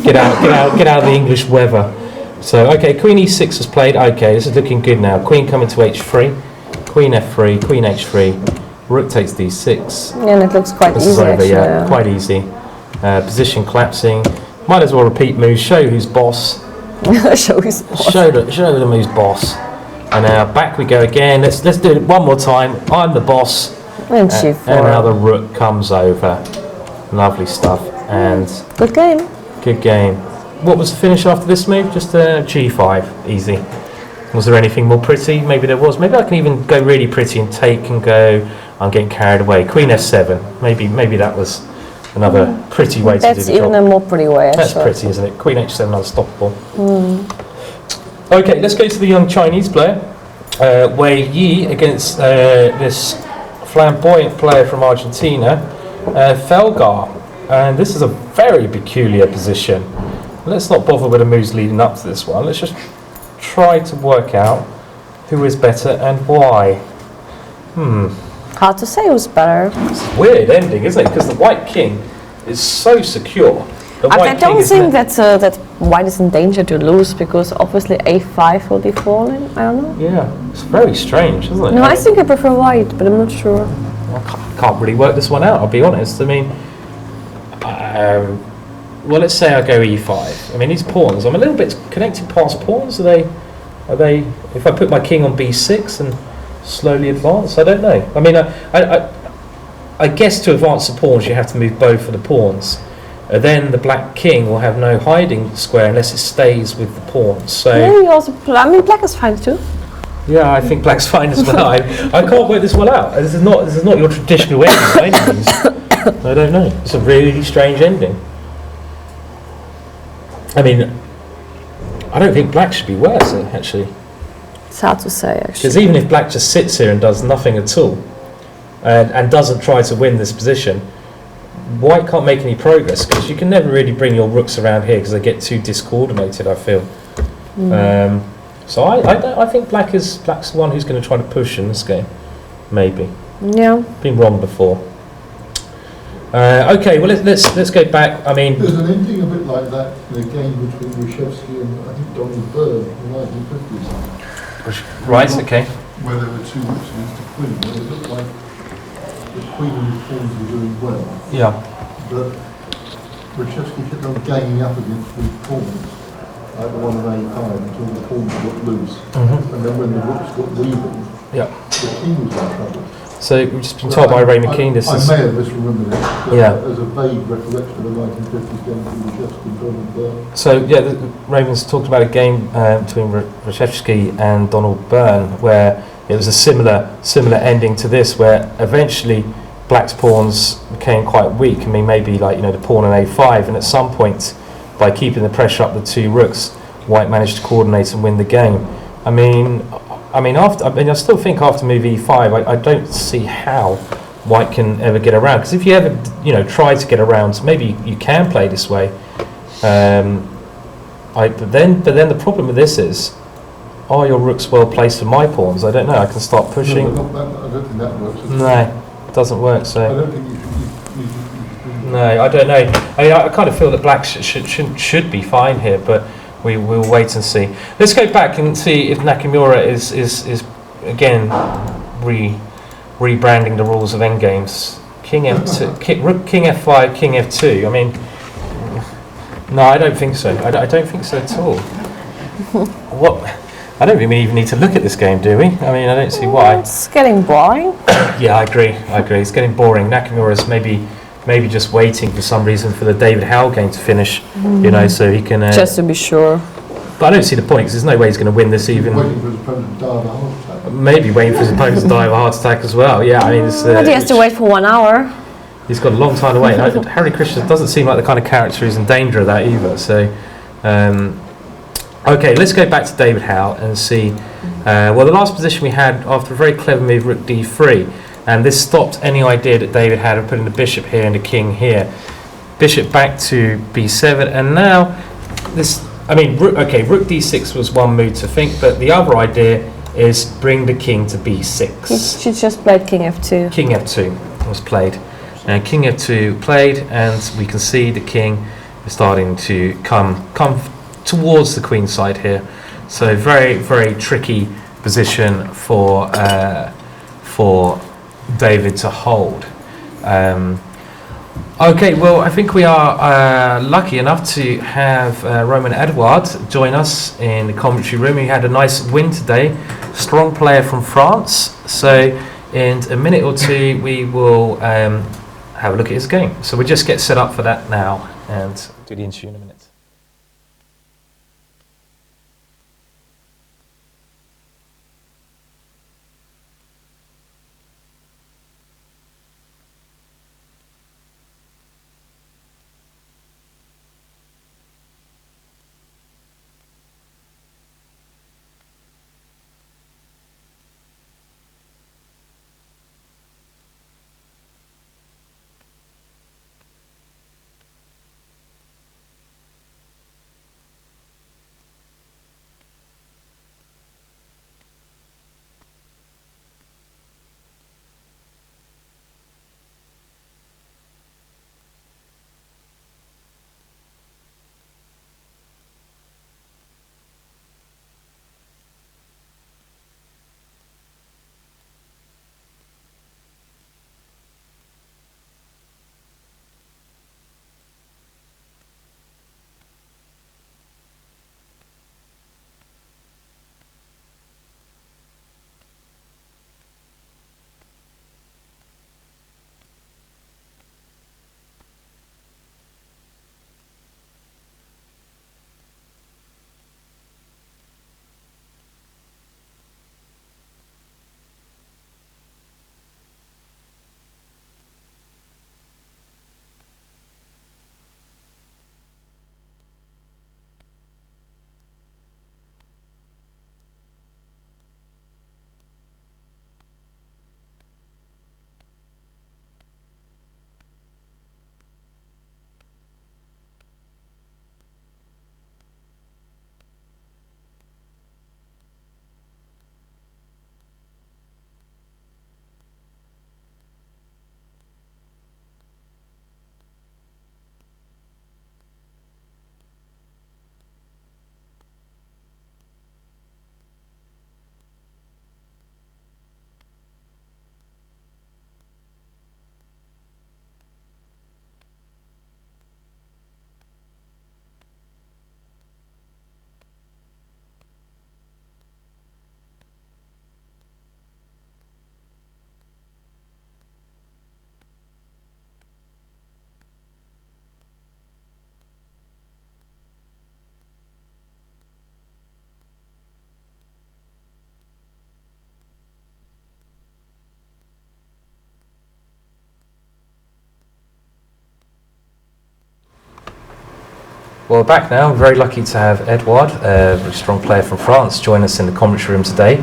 Get out of the English weather. So okay, Queen E6 was played. Okay, this is looking good now. Queen coming to H3, Queen F3, Queen H3, Rook takes D6.
And it looks quite
This
easy.
is over,
Actually,
yeah, quite easy. Position collapsing. Might as well repeat moves. Show who's boss.
Show who's boss.
Show them who's boss. And now back we go again. Let's do it one more time. I'm the boss.
And G4.
And now the rook comes over. Lovely stuff. And
good game.
Good game. What was the finish after this move? Just G5. Easy. Was there anything more pretty? Maybe there was. Maybe I can even go really pretty and take and go. I'm getting carried away. Queen F7. Maybe that was another pretty way to do the job.
That's even a more pretty way.
That's pretty, isn't it? Queen H7 unstoppable. Okay, let's go to the young Chinese player, Wei Yi, against this flamboyant player from Argentina, Felgar. And this is a very peculiar position. Let's not bother with the moves leading up to this one. Let's just try to work out who is better and why.
Hard to say who's better.
It's a weird ending, isn't it? Because the white king is so secure.
I don't think that white is in danger to lose, because obviously A5 will be falling. I don't know.
Yeah, it's very strange, isn't it?
No, I think I prefer white, but I'm not sure.
I can't really work this one out, I'll be honest. I mean, well, let's say I go E5. I mean, these pawns, I'm a little bit connected past pawns. Are they? If I put my king on B6 and slowly advance, I don't know. I mean, I guess to advance the pawns, you have to move both of the pawns. Then the black king will have no hiding square unless it stays with the pawns. So
yeah, you also. I mean, black is fine too.
yeah, I think black's fine as well. I can't work this one out. This is not your traditional ending by any means. I don't know. It's a really strange ending. I mean, I don't think black should be worse, actually.
It's hard to say, actually.
Because even if black just sits here and does nothing at all, and doesn't try to win this position, white can't make any progress, because you can never really bring your rooks around here because they get too discoordinated, I feel. So I think black's the one who's going to try to push in this game, maybe.
Yeah.
Been wrong before. Okay, well let's go back. I mean,
there's an ending a bit like that in a game between Reshevsky and I think Donald Byrne in the 1950s.
Right. Okay.
Where there were two rooks against the queen, where it looked like the queen and the pawns were doing well.
Yeah.
But Reshevsky kept on ganging up against the pawns, like the one on A5, until the pawns got loose. And then when the rooks got weaving, the king was in trouble.
So we've just been told by Ray McKean this is...
I may have misremembered it, but
yeah.
There's a vague recollection of the 1950s game between Reshevsky and Donald Byrne.
So yeah, Raven's talked about a game between Reshevsky and Donald Byrne where it was a similar ending to this, where eventually black's pawns became quite weak. I mean, maybe like the pawn on A5, and at some point, by keeping the pressure up the two rooks, white managed to coordinate and win the game. I mean, I still think after move E5, I don't see how white can ever get around. Because if you ever, try to get around, maybe you can play this way. But then the problem with this is, are your rooks well placed for my pawns? I don't know. I can start pushing.
No, I don't think that works.
No, it doesn't work. So.
I don't think you should.
No, I don't know. I kind of feel that black should be fine here, but. We'll wait and see. Let's go back and see if Nakamura is again rebranding the rules of endgames. King F2, Rook King F5, King F2. I mean, no, I don't think so. I don't think so at all. What? I don't think we even need to look at this game, do we? I mean, I don't see why.
It's getting boring.
Yeah, I agree. It's getting boring. Nakamura's maybe just waiting for some reason for the David Howell game to finish, so he can...
just to be sure.
But I don't see the point, because there's no way he's going to win this even...
Waiting for his opponent to die of a heart attack.
Maybe waiting for his opponent to die of a heart attack as well, yeah, I mean...
But he has to wait for 1 hour.
He's got a long time to wait. Harry Krishna doesn't seem like the kind of character who's in danger of that either, so... okay, let's go back to David Howell and see... well, the last position we had, after a very clever move, Rook D3, and this stopped any idea that David had of putting the bishop here and the king here. Bishop back to B7, and now this... I mean, Rook D6 was one move to think, but the other idea is bring the king to b6.
She just played king f2.
King f2 was played. And king f2 played, and we can see the king is starting to come towards the queen side here. So very, very tricky position for David to hold. Okay, well, I think we are lucky enough to have Roman Edouard join us in the commentary room. He had a nice win today, strong player from France. So in a minute or two, we will have a look at his game. So we'll just get set up for that now and do the interview in a minute. Well, we're back now. I'm very lucky to have Edouard, a very strong player from France, join us in the commentary room today.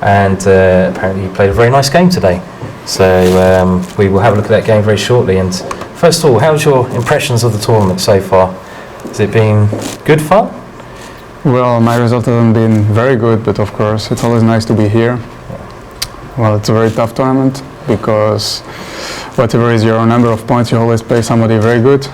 And apparently he played a very nice game today. So we will have a look at that game very shortly. And first of all, how's your impressions of the tournament so far? Has it been good fun?
Well, my result hasn't been very good, but of course it's always nice to be here. Well, it's a very tough tournament because whatever is your number of points, you always play somebody very good.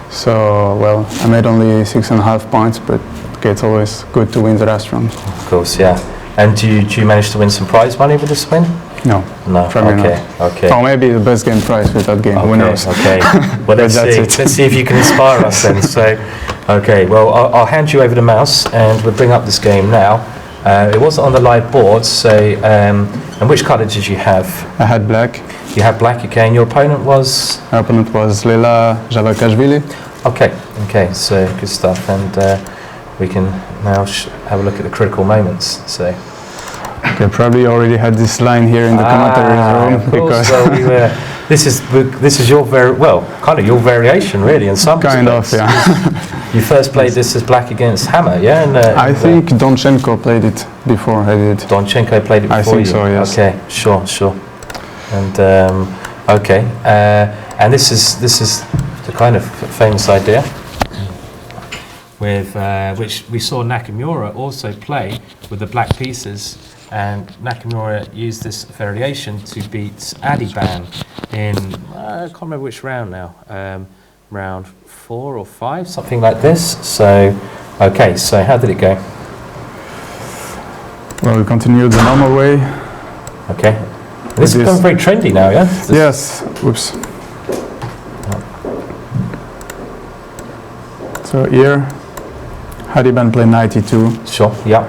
So, well, I made only 6.5 points, but okay, it's always good to win the last round.
Of course, yeah. And do you manage to win some prize money with this win?
No.
No.
Probably
Okay.
not.
Okay.
Or maybe the best game prize with that game. Who knows?
Okay. Well, let's see. Let's see if you can inspire us then. So, okay. Well, I'll hand you over the mouse, and we'll bring up this game now. It wasn't on the live board, so and which colour did you have?
I had black.
You had black, okay, and your opponent was?
My opponent was Leila Javakashvili.
Okay, okay, so good stuff, and we can now have a look at the critical moments. So,
okay, probably already had this line here in the commentary room
because this is your kind of your variation, really, in some
kind
respects.
of, yeah.
You first played this as black against Hammer, yeah? And,
I think Donchenko played it before I did.
Donchenko played it before
I think
you?
so, yes.
Okay, sure. And okay, and this is the kind of famous idea. with which we saw Nakamura also play with the black pieces, and Nakamura used this variation to beat Adiban in I can't remember which round now, round 4 or 5, something like this. So, okay, so how did it go?
Well, we continued the normal way.
Okay. This has become very trendy now, yeah?
Yes. Oops. So here, Adiban played knight e2.
Sure, yeah.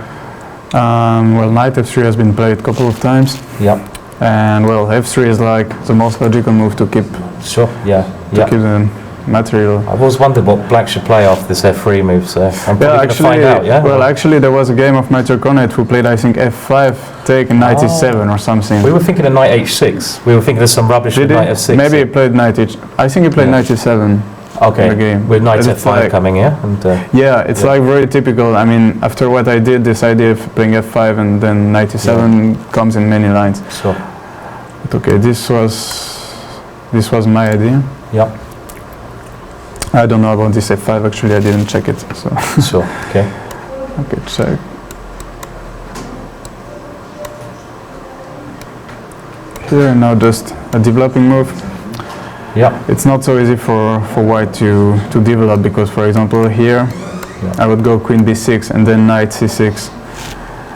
Well, knight f3 has been played a couple of times.
Yeah.
And well, f3 is like the most logical move to keep.
Sure, yeah.
To keep the material.
I've always wondered what black should play off this f3 move, so I'm probably going to find out, yeah?
Well, actually, there was a game of my Turconet who played, I think, f5, take and knight e7 or something.
We were thinking of knight h6. We were thinking of some rubbish with knight f6.
Maybe he played knight h. I think he played knight e7.
Okay,
in the game.
With knight f5 coming, yeah? And,
yeah, it's like very typical. I mean, after what I did, this idea of playing f5 and then knight e7 comes in many lines.
Sure.
But okay, this was my idea.
Yeah.
I don't know about this f5, actually, I didn't check it. So.
Sure, okay.
Okay, check. Here, now just a developing move.
Yeah.
It's not so easy for white to develop because, for example, here I would go queen b6 and then knight c6.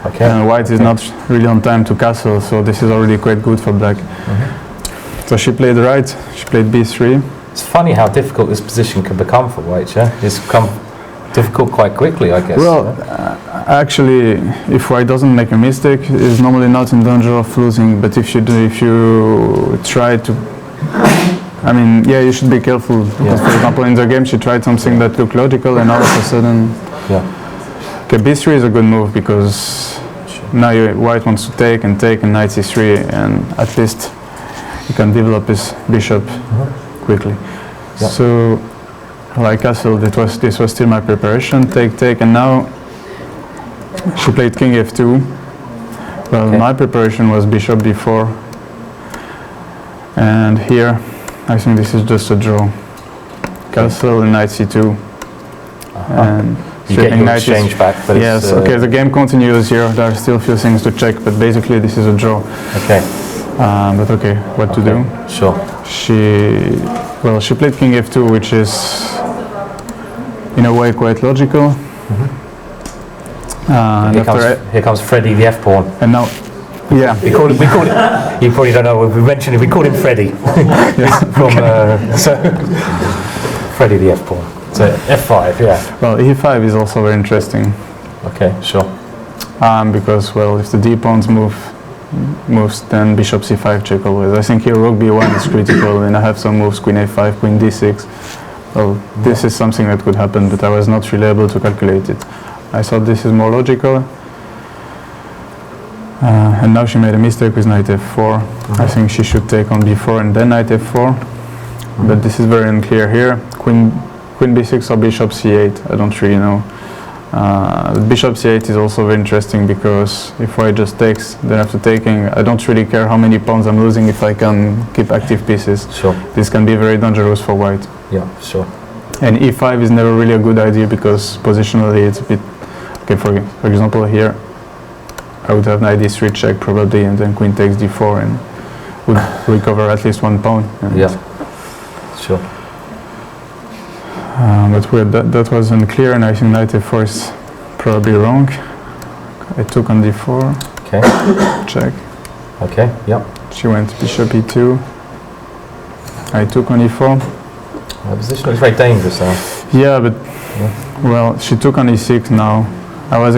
Okay.
And white is not really on time to castle, so this is already quite good for black. So she played right, she played b3.
It's funny how difficult this position can become for white, yeah? It's become difficult quite quickly, I guess.
Well, actually, if white doesn't make a mistake, is normally not in danger of losing. But if you try to, I mean, yeah, you should be careful. Because, for example, in the game, she tried something that looked logical, and all of a sudden, okay, b3 is a good move because now white wants to take and knight c3, and at least he can develop his bishop quickly. So, like castle, this was still my preparation. Take, and now she played king f2. Well, my preparation was bishop b4, and here I think this is just a draw. Castle and knight c2, and
you get your exchange back, but
yes. Okay, the game continues here. There are still a few things to check, but basically this is a draw.
Okay.
But okay, what to do?
Sure.
She played king f2, which is in a way quite logical.
And here comes Freddy the f pawn.
And now, yeah,
we call it. You probably don't know. We mentioned it. We called him Freddy. Freddy the f pawn. So f5, yeah.
Well, e5 is also very interesting.
Okay, sure.
Because well, if the d pawns moves, then bishop c5 check always. I think here rook b1 is critical, and I have some moves, queen a5, queen d6. Well, this is something that could happen, but I was not really able to calculate it. I thought this is more logical. And now she made a mistake with knight f4. I think she should take on b4 and then knight f4. But this is very unclear here. Queen b6 or bishop c8, I don't really know. Bishop c8 is also very interesting because if white just takes, then after taking, I don't really care how many pawns I'm losing if I can keep active pieces.
Sure.
This can be very dangerous for white.
Yeah, sure.
And e5 is never really a good idea because positionally it's a bit, okay, for example here, I would have knight d3 check probably, and then queen takes d4 and would recover at least one pawn.
Yeah, sure.
But that was unclear, and I think knight f4 is probably wrong. I took on d4.
Okay.
Check.
Okay, yep.
She went bishop e2. I took on e4.
The position is very dangerous now.
Yeah, but well, she took on e6 now. I was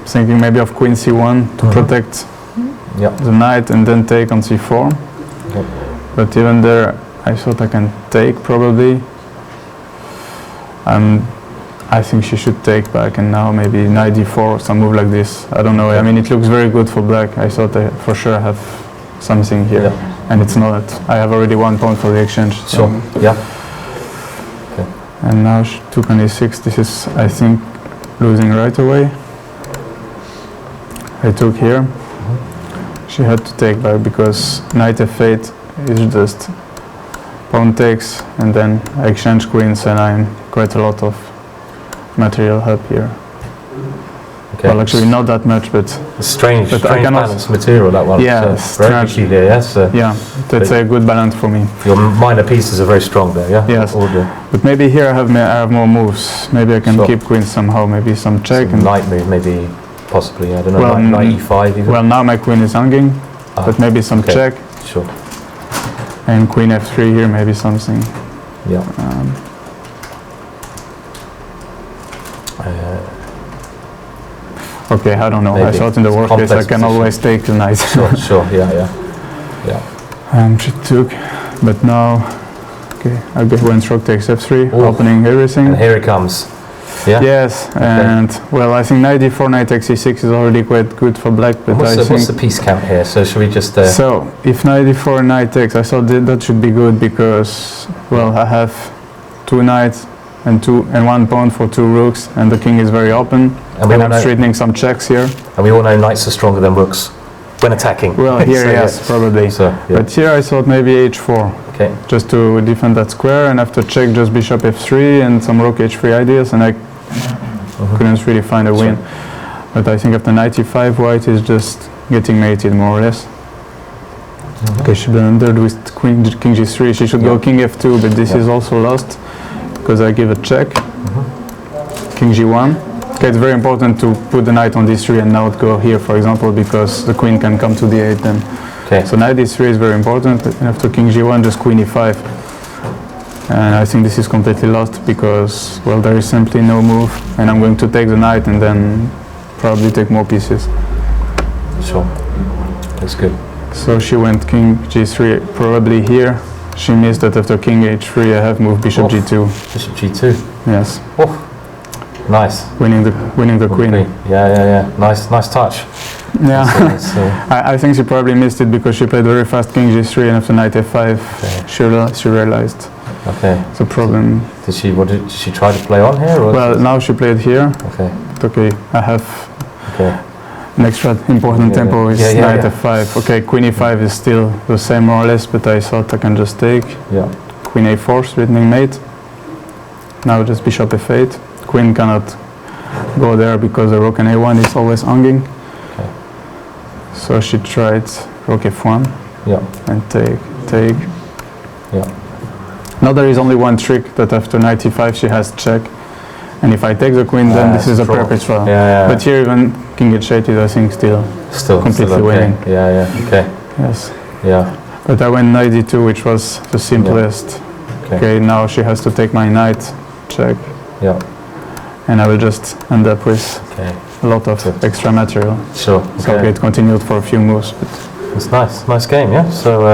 thinking maybe of queen c1 to protect the knight and then take on c4. Okay. But even there, I thought I can take probably. I think she should take back, and now maybe knight d4 or some move like this. I don't know. I mean, it looks very good for black. I thought I for sure have something here, and it's not. I have already one pawn for the exchange. So.
Sure. Yeah. Okay.
And now she took on e6. This is, I think, losing right away. I took here. She had to take back because knight f8 is just pawn takes, and then I exchange queens, and I'm quite a lot of material help here.
Okay.
Well, actually not that much, but
strange
I can
balanced material, that one.
Yeah,
so very peculiar. Yes.
Yeah, that's a good balance for me.
Your minor pieces are very strong there. Yeah.
Yes.
All good.
But maybe here I have more moves. Maybe I can keep queen somehow. Maybe some check
Some
and
knight move, maybe possibly. I don't know.
Well,
knight e5 even.
well, now my queen is hanging, but maybe some check.
Sure.
And queen f3 here, maybe something.
Yeah.
Okay, I don't know.
Maybe.
I thought in the worst case I can always take the knight.
Sure. Yeah.
She took, but now, okay, I get when stroke takes f3, opening everything.
And here it comes. Yeah.
Yes, and well, I think knight d4, knight takes e6 is already quite good for black. But
What's the piece count here? So should we just?
So if knight d4, knight takes, I thought that should be good because, well, I have 2 knights and 1 pawn for 2 rooks, and the king is very open. And I'm straightening some checks here.
And we all know knights are stronger than rooks when attacking.
Well, here,
so,
yes, probably.
So, yeah.
But here I thought maybe h4.
Okay.
Just to defend that square, and after check, just bishop f3 and some rook h3 ideas, and I couldn't really find a win. But I think after knight e5, white is just getting mated more or less. Okay, she blundered with king g3. She should go king f2, but this is also lost because I give a check. King g1. Okay, it's very important to put the knight on d3 and not go here, for example, because the queen can come to d8 then.
Okay.
So knight d3 is very important, and after king g1, just queen e5. And I think this is completely lost because, well, there is simply no move, and I'm going to take the knight and then probably take more pieces.
Sure. That's good.
So she went king g3, probably here. She missed that after king h3, I have moved bishop g2.
Bishop g2.
Yes.
Nice.
Winning the queen.
Yeah. Nice touch.
Yeah. I think she probably missed it because she played very fast king g3 and after knight f5 she realized.
Okay.
The problem.
Did she try to play on here? Or
well, now she played here.
Okay.
Okay, I have an extra important tempo is knight f5. Okay, queen e5 is still the same more or less, but I thought I can just take.
Yeah.
Queen a4, threatening mate. Now just bishop f8. Queen cannot go there because the rook and a1 is always hanging.
Okay.
So she tried rook f1.
Yeah.
And take.
Yeah.
Now there is only one trick that after knight e5 she has check. And if I take the queen, then this is a perfect draw.
Yeah.
But here even king h8 is I think still completely winning.
Yeah. Okay.
Yes.
Yeah.
But I went knight d2, which was the simplest.
Yeah.
Okay, now she has to take my knight, check.
Yeah.
And I will just end up with a lot of extra material.
Sure.
So it continued for a few moves. But
it's nice game, yeah. So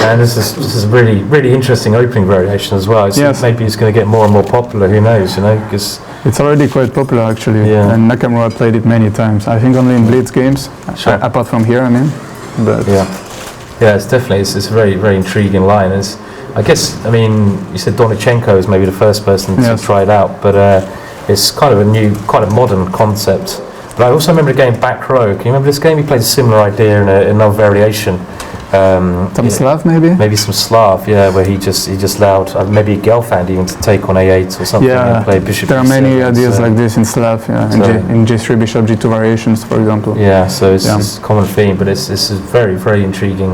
and this is really interesting opening variation as well. Maybe it's going to get more and more popular. Who knows? Because
it's already quite popular actually.
Yeah.
And Nakamura played it many times. I think only in Blitz games, apart from here. I mean, but
it's definitely it's a very intriguing line. I guess you said Donichenko is maybe the first person to try it out, but it's kind of a new, quite a modern concept. But I also remember the game Back Row. Can you remember this game? He played a similar idea in another variation.
Some Slav maybe?
Maybe some Slav, where he just allowed maybe Gelfand even to take on a8 or something and play bishop.
There are many ideas like this in Slav, in G3 bishop G2 variations, for example.
Yeah, so it's a common theme, but it's very intriguing.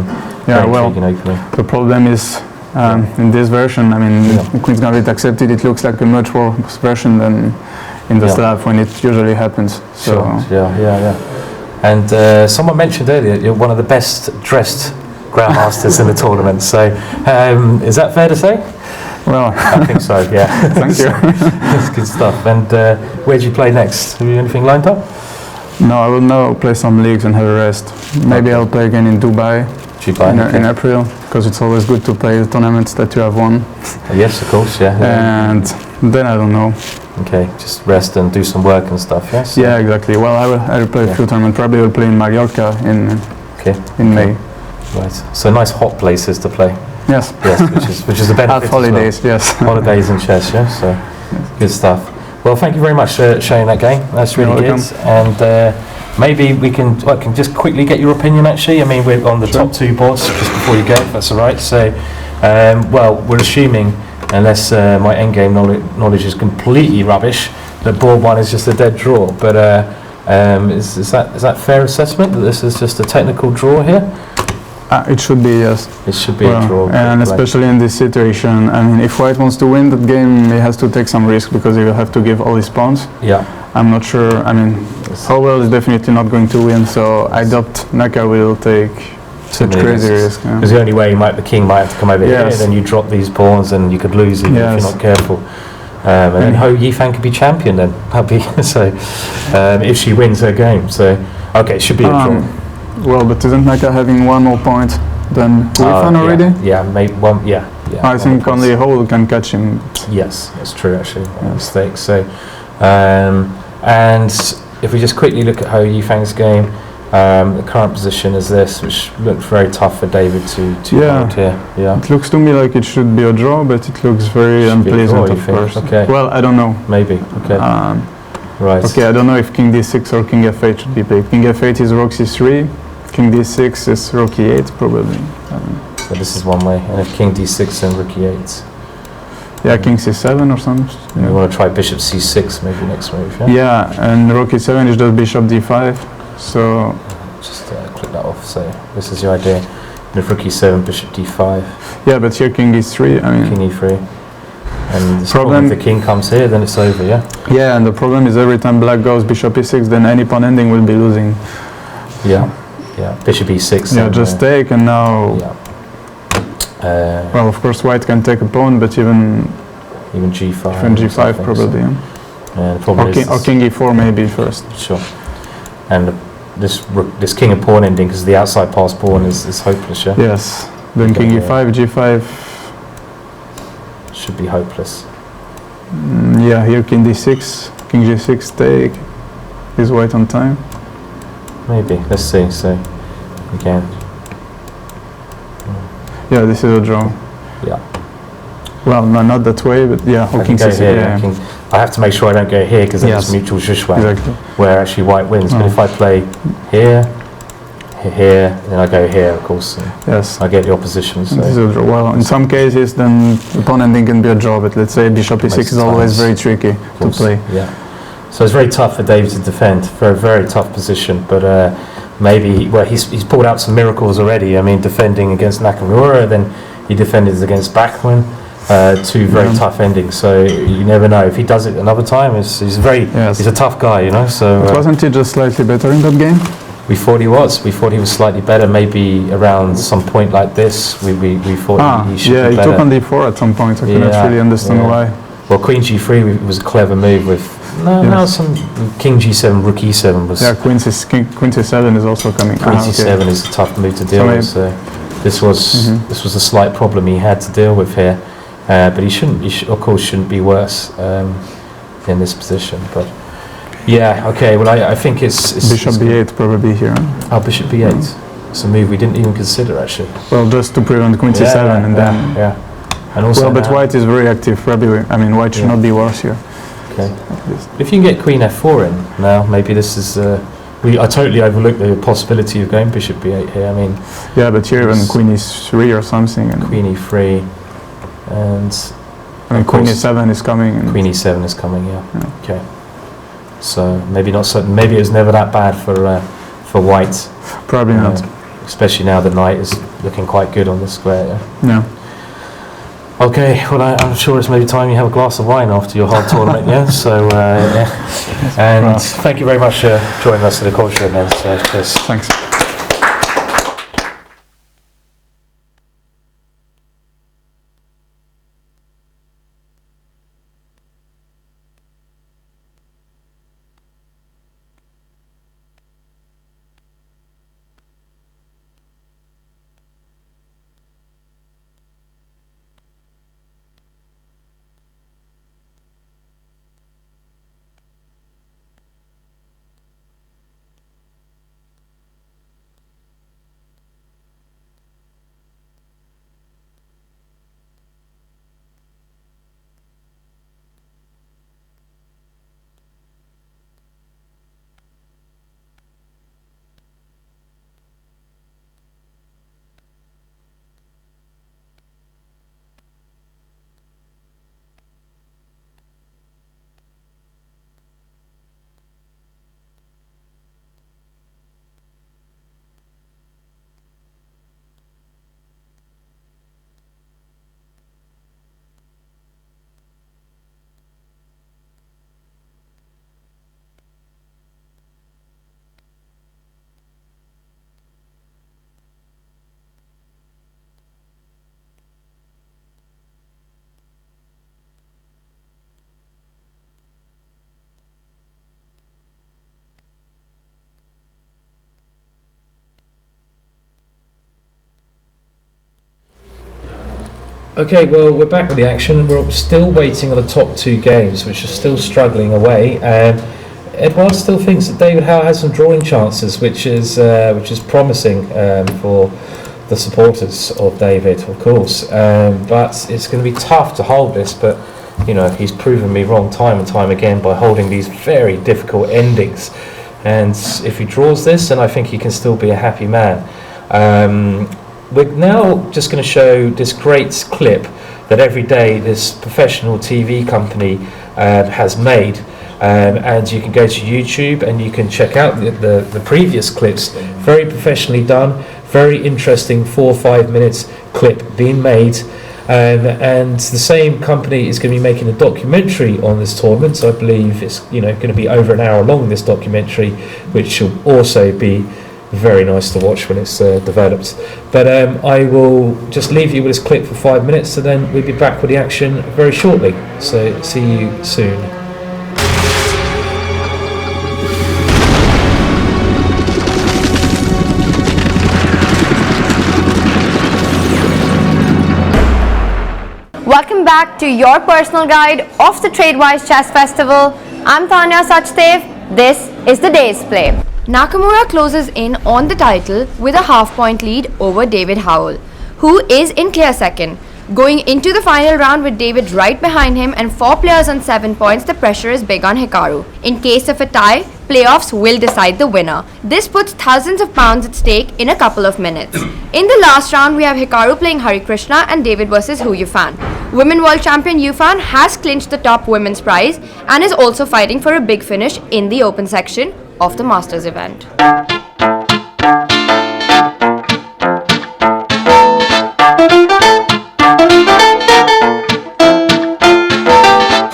Intriguing opening.
The problem is in this version, the Queen's Gambit accepted, it looks like a much worse version than in the Slav when it usually happens. So.
Yeah. And someone mentioned earlier you're one of the best dressed grandmasters in the tournament. So is that fair to say?
Well,
I think so. Yeah.
Thank you.
That's good stuff. And where do you play next? Have you anything lined up?
No, I will now play some leagues and have a rest. Maybe I'll play again in Dubai. In April, because it's always good to play the tournaments that you have won.
Yes, of course,
And then I don't know.
Okay, just rest and do some work and stuff, yes?
Yeah, exactly. Well, I will play a few tournaments. Probably will play in Mallorca in May.
Right. So nice hot places to play.
Yes.
Yes, which is the benefit.
Holidays, yes.
Holidays in chess, yeah. So good stuff. Well, thank you very much for showing that game. That's really good. And maybe I can just quickly get your opinion actually. We're on the top two boards just before you go, if that's all right. So, we're assuming, unless my endgame knowledge is completely rubbish, the board one is just a dead draw. But is that fair assessment that this is just a technical draw here?
It should be, yes.
It should be a draw.
And especially in this situation, I mean, if White wants to win that game, he has to take some risk because he will have to give all his pawns.
Yeah.
I'm not sure. I mean, Howell is definitely not going to win, so I doubt Naka will take such crazy risk.
Because the only way the king might have to come over here, then you drop these pawns and you could lose even if you're not careful. And then Ho Yifan could be champion then. So if she wins her game. So okay, it should be a draw.
Well, but isn't Naka having one more point than Yifan already?
Yeah, maybe one. Yeah.
I think only Howell can catch him.
Yes, that's true actually. Mistake. So, and if we just quickly look at Ho Yifang's game. The current position is this, which looked very tough for David to hold here. Yeah.
It looks to me like it should be a draw, but it looks very unpleasant, of course.
Okay.
Well, I don't know.
Maybe. Okay. Right.
Okay, I don't know if King D6 or King F8 should be played. King F8 is Rook C3. King D6 is Rook E8, probably.
So this is one way, and if King D6 and Rook E8.
Yeah, King C7 or something.
You want to try Bishop C6 maybe next move, yeah?
Yeah, and Rook E7 is just Bishop D5. So
just click that off. So this is your idea. And if Rook E7, Bishop D5.
Yeah, but here King E3. I mean,
King E3. And the problem if the king comes here, then it's over. Yeah.
Yeah, and the problem is every time Black goes Bishop E6, then any pawn ending will be losing.
Yeah. Yeah. Bishop E6.
Yeah, just take and now.
Yeah.
Well, of course, White can take a pawn, but even
G5.
Even G5 probably. So.
Yeah. The problem
or King E4 maybe first.
Sure. And this king and pawn ending, because the outside pass pawn is hopeless, yeah?
Yes. Then King E5, G5
should be hopeless.
Yeah, here King D6, King G6 take. Is White on time?
Maybe. Let's see. So again.
Yeah, this is a draw.
Yeah.
Well, no, not that way, but yeah.
King C6. Yeah. I have to make sure I don't go here because then it's mutual zhuzhuang, where actually White wins. But if I play here, then I go here, of course.
Yes.
I get the opposition. So.
This is a draw. Well, in some cases, then the pawn ending can be a draw, but let's say Bishop E6 is always very tricky to play.
Yeah. So it's very tough for David to defend, for a very tough position. But maybe, he's pulled out some miracles already. I mean, defending against Nakamura, then he defended against Bachmann. Two very tough endings, so you never know. If he does it another time, he's a tough guy, you know. So
wasn't he just slightly better in that game?
We thought he was. We thought he was slightly better. Maybe around some point like this, we thought he should be better.
Yeah, he took on D4 at some point. I couldn't really understand why.
Well, Queen G3 was a clever move with. Now some King G7, Rook E7 was.
Yeah, Queen C7 is also coming.
Queen C7 is a tough move to deal with. So this was a slight problem he had to deal with here. But he of course shouldn't be worse in this position. But yeah, okay. Well, I think it's
Bishop B8 probably here.
Oh, Bishop B8. It's a move we didn't even consider actually.
Well, just to prevent Queen C7 and then.
Yeah. And also.
Well, but White is very active. Probably. I mean, White should not be worse here.
Okay. If you can get Queen F4 in now, maybe this is. I totally overlooked the possibility of going Bishop B8 here. I mean.
Yeah, but here even Queen E3 or something. And
Queen E3. And
Queen E7 is coming. And
Queen E7 is coming, yeah. Okay. So maybe not so. Maybe it was never that bad for White.
Probably not.
Especially now the knight is looking quite good on the square.
Yeah.
Okay. Well, I'm sure it's maybe time you have a glass of wine after your hard tournament. Yeah. So and thank you very much for joining us at the culture event. Cheers.
Thanks.
Okay, well, we're back with the action. We're still waiting on the top two games, which are still struggling away. Edouard still thinks that David Howe has some drawing chances, which is promising for the supporters of David, of course. But it's going to be tough to hold this. But you know, he's proven me wrong time and time again by holding these very difficult endings. And if he draws this, then I think he can still be a happy man. We're now just going to show this great clip that every day this professional TV company has made. And you can go to YouTube and you can check out the previous clips. Very professionally done, very interesting 4 or 5 minutes clip being made. And the same company is going to be making a documentary on this tournament. So I believe it's going to be over an hour long, this documentary, which will also be very nice to watch when it's developed. But I will just leave you with this clip for 5 minutes, and then we'll be back with the action very shortly. So see you soon.
Welcome back to your personal guide of the TradeWise Chess Festival. I'm Tanya Sachdev. This is the day's play. Nakamura closes in on the title with a half-point lead over David Howell, who is in clear second. Going into the final round with David right behind him and 4 players on 7 points, the pressure is big on Hikaru. In case of a tie, playoffs will decide the winner. This puts thousands of pounds at stake in a couple of minutes. In the last round, we have Hikaru playing Hari Krishna and David versus Hu Yifan. Women World Champion Yifan has clinched the top women's prize and is also fighting for a big finish in the open section of the Masters event.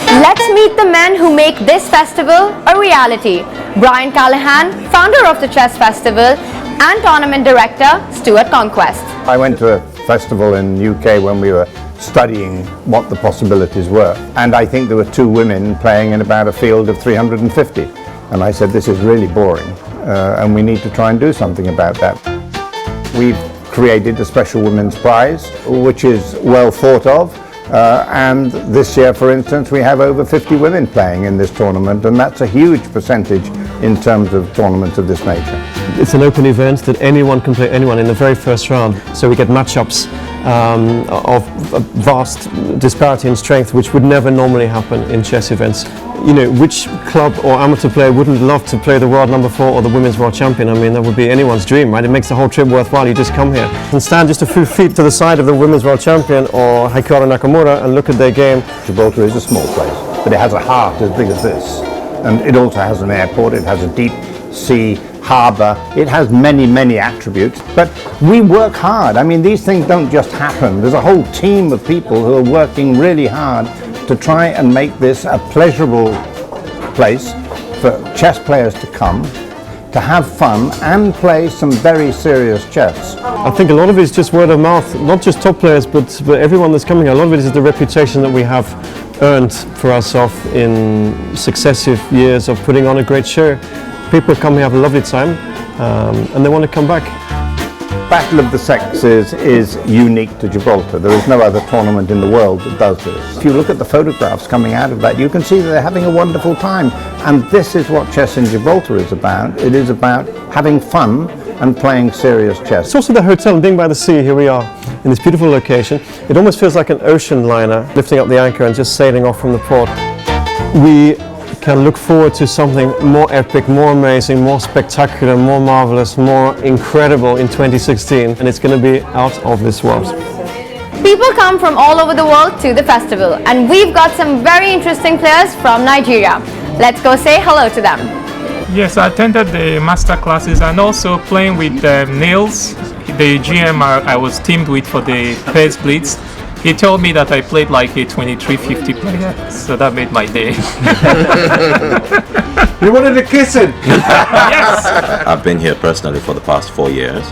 Let's meet the men who make this festival a reality. Brian Callahan, founder of the Chess Festival, and tournament director, Stuart Conquest.
I went to a festival in UK when we were studying what the possibilities were, and I think there were 2 women playing in about a field of 350, and I said, this is really boring, and we need to try and do something about that. We've created a special women's prize, which is well thought of, and this year, for instance, we have over 50 women playing in this tournament, and that's a huge percentage in terms of tournaments of this nature.
It's an open event that anyone can play anyone in the very first round, so we get matchups of a vast disparity in strength, which would never normally happen in chess events. You know, which club or amateur player wouldn't love to play the world number 4 or the women's world champion? I mean, that would be anyone's dream, right? It makes the whole trip worthwhile. You just come here and stand just a few feet to the side of the women's world champion or Hikaru Nakamura and look at their game.
Gibraltar is a small place, but it has a heart as big as this, and it also has an airport, it has a deep sea harbour, it has many, many attributes, but we work hard. I mean, these things don't just happen. There's a whole team of people who are working really hard to try and make this a pleasurable place for chess players to come, to have fun and play some very serious chess.
I think a lot of it is just word of mouth, not just top players, but everyone that's coming here. A lot of it is the reputation that we have earned for ourselves in successive years of putting on a great show. People come here, have a lovely time, and they want to come back.
Battle of the Sexes is unique to Gibraltar. There is no other tournament in the world that does this. If you look at the photographs coming out of that, you can see that they're having a wonderful time. And this is what chess in Gibraltar is about. It is about having fun and playing serious chess.
It's also the hotel, and being by the sea, here we are in this beautiful location. It almost feels like an ocean liner lifting up the anchor and just sailing off from the port. We can look forward to something more epic, more amazing, more spectacular, more marvelous, more incredible in 2016, and it's going to be out of this world.
People come from all over the world to the festival, and we've got some very interesting players from Nigeria. Let's go say hello to them.
Yes, I attended the master classes and also playing with Niels, the GM I was teamed with for the Pairs Blitz. He told me that I played like a 2350 player, so that made my day.
You wanted to kiss him?
Yes!
I've been here personally for the past 4 years,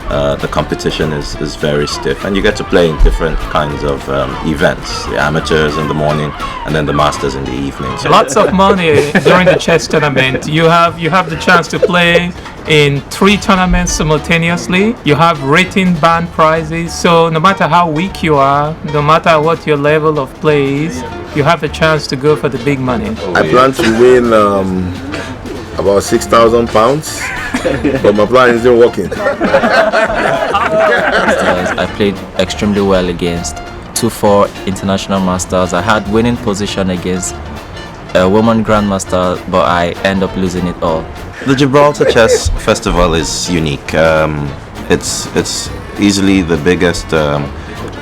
The competition is very stiff, and you get to play in different kinds of events. The amateurs in the morning, and then the masters in the evening. So
Lots of money during the chess tournament. You have the chance to play in 3 tournaments simultaneously. You have rating band prizes. So no matter how weak you are, no matter what your level of play is, you have a chance to go for the big money.
I plan to win about £6,000, but my plan isn't working.
I played extremely well against 2-4 international masters. I had winning position against a woman grandmaster, but I end up losing it all.
the Gibraltar Chess Festival is unique. It's easily the biggest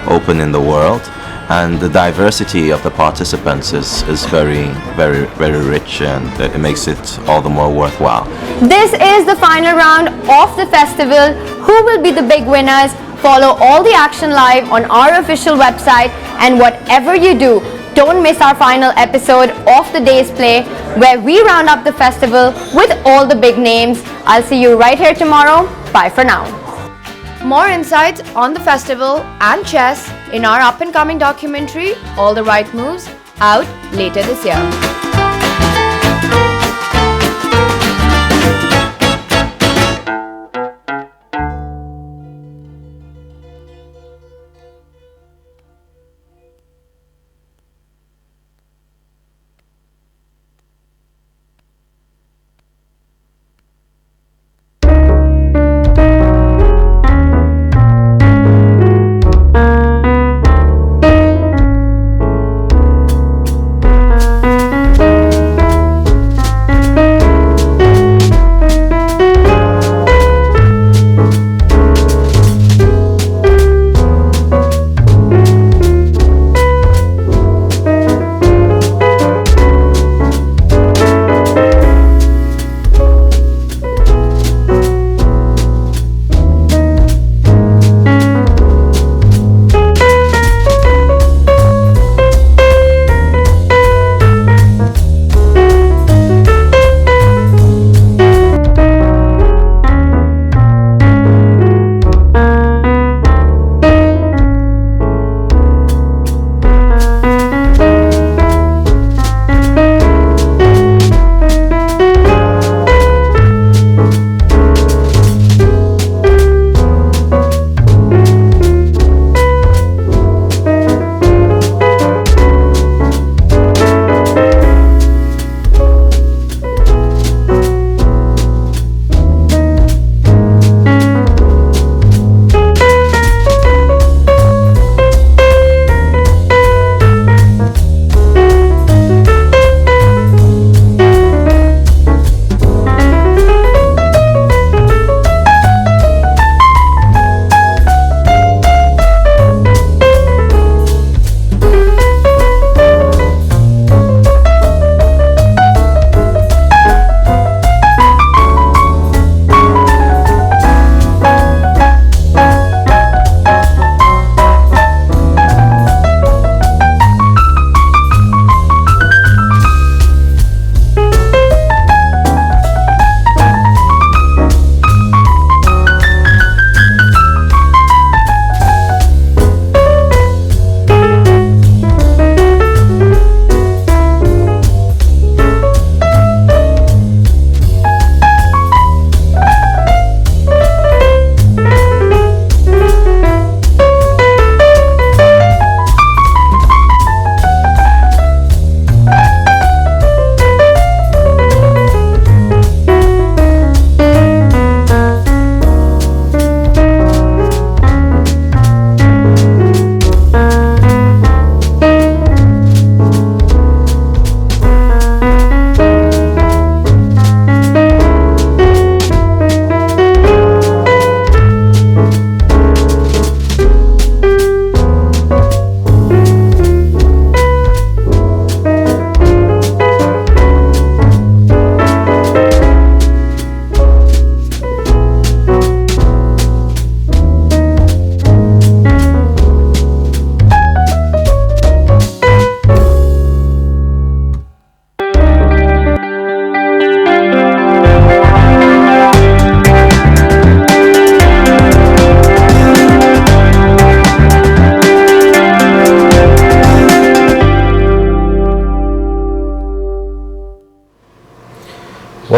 open in the world, and the diversity of the participants is very, very, very rich, and it makes it all the more worthwhile.
This is the final round of the festival. Who will be the big winners? Follow all the action live on our official website, and whatever you do, don't miss our final episode of the day's play, where we round up the festival with all the big names. I'll see you right here tomorrow. Bye for now. More insights on the festival and chess in our up-and-coming documentary, All the Right Moves, out later this year.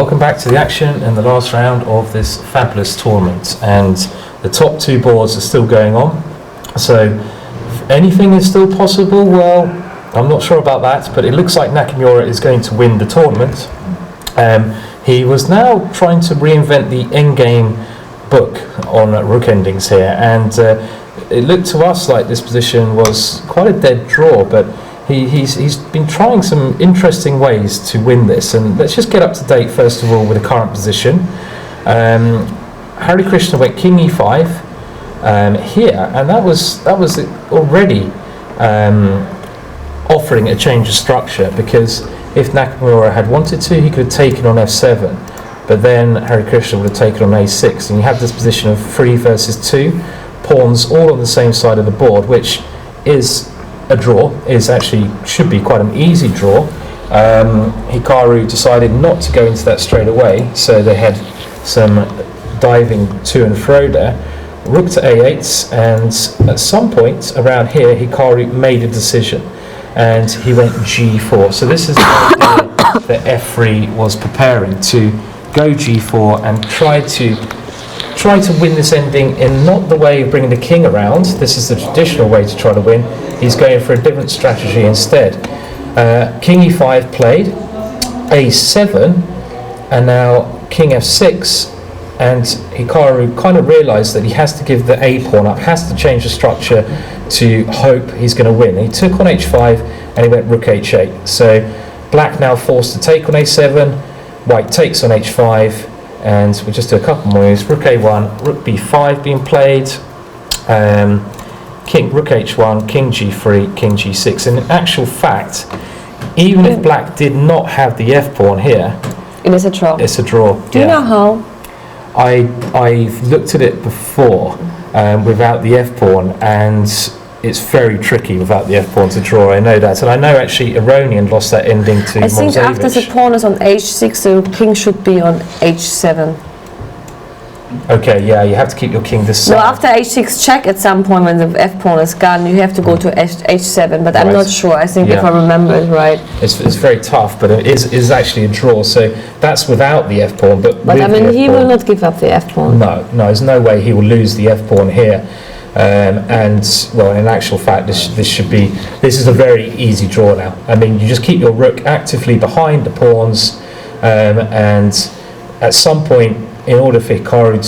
Welcome back to the action in the last round of this fabulous tournament, and the top two boards are still going on. So if anything is still possible, well, I'm not sure about that, but it looks like Nakamura is going to win the tournament. He was now trying to reinvent the endgame book on rook endings here, and it looked to us like this position was quite a dead draw, but he's been trying some interesting ways to win this. And let's just get up to date first of all with the current position. Hari Krishna went king e5 here, and that was already offering a change of structure, because if Nakamura had wanted to, he could have taken on f7, but then Hari Krishna would have taken on a6, and you have this position of 3 versus 2 pawns all on the same side of the board, which is a draw, should be quite an easy draw. Hikaru decided not to go into that straight away, so they had some diving to and fro there. Rook to a8, and at some point around here Hikaru made a decision and he went g4. So this is the idea that f3 was preparing, to go g4 and try to win this ending in not the way of bringing the king around. This is the traditional way to try to win. He's going for a different strategy instead. King e5 played, a7, and now king f6, and Hikaru kind of realised that he has to give the a pawn up, has to change the structure to hope he's going to win. He took on h5 and he went rook h8. So black now forced to take on a7, white takes on h5, and we'll just do a couple moves. Rook a1, rook b5 being played, king rook h1, king g3, king g6. And in actual fact, even if black did not have the f pawn here,
it is a draw.
It's a draw.
Do you know how?
I've looked at it before without the f pawn, and it's very tricky without the f pawn to draw. I know that, and I know actually Aronian lost that ending to
I think
Momzevich.
after the pawn is on h6, the king should be on h7.
Okay, yeah, you have to keep your king this
No,
side.
after h6 check, at some point when the f pawn is gone, you have to go to h7, but I'm
Right.
not sure. I think if
Yeah.
I remember it right.
It's very tough, but it is actually a draw. So that's without the f pawn. But
But
with
I
the
mean, he
f-pawn-
will not give up the f pawn.
No, there's no way he will lose the f pawn here. And well, in actual fact, this is a very easy draw now. I mean, you just keep your rook actively behind the pawns, and at some point, in order for Hikaru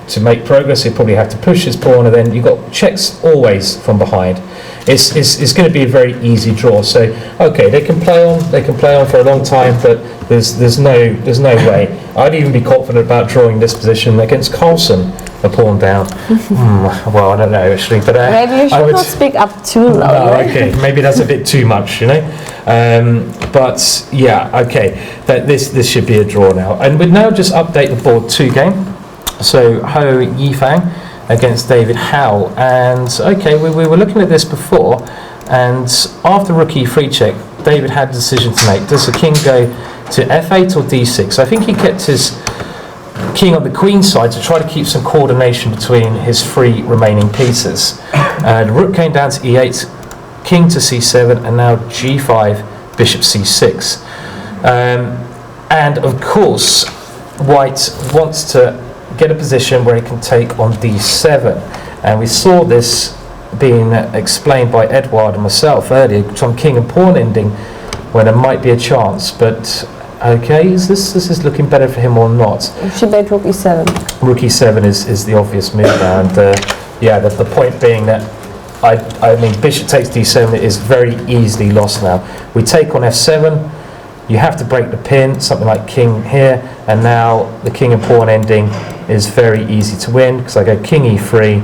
to make progress, he'll probably have to push his pawn, and then you've got checks always from behind. It's going to be a very easy draw. So okay, they can play on for a long time, but there's no way. I'd even be confident about drawing this position against Carlsen, a pawn down. Well, I don't know actually, but
Maybe you
I
should
would-
not speak up too loud.
Oh, okay, maybe that's a bit too much, you know. But yeah, okay, this should be a draw now, and we'll now just update the board 2 game. So Ho Yifang against David Howe, and okay, we were looking at this before, and after rook e3 check, David had a decision to make. Does the king go to f8 or d6? I think he kept his king on the queen side to try to keep some coordination between his 3 remaining pieces. The rook came down to e8, king to c7, and now g5, bishop c6. And of course, white wants to get a position where he can take on d7. And we saw this being explained by Edward and myself earlier, some king and pawn ending, where there might be a chance. But okay, this is looking better for him or not?
She played rook e7.
Rook e7 is the obvious move now, and yeah, the point being that I mean bishop takes d7 is very easily lost now. We take on f7, you have to break the pin, something like king here, and now the king and pawn ending is very easy to win, because I go king e3,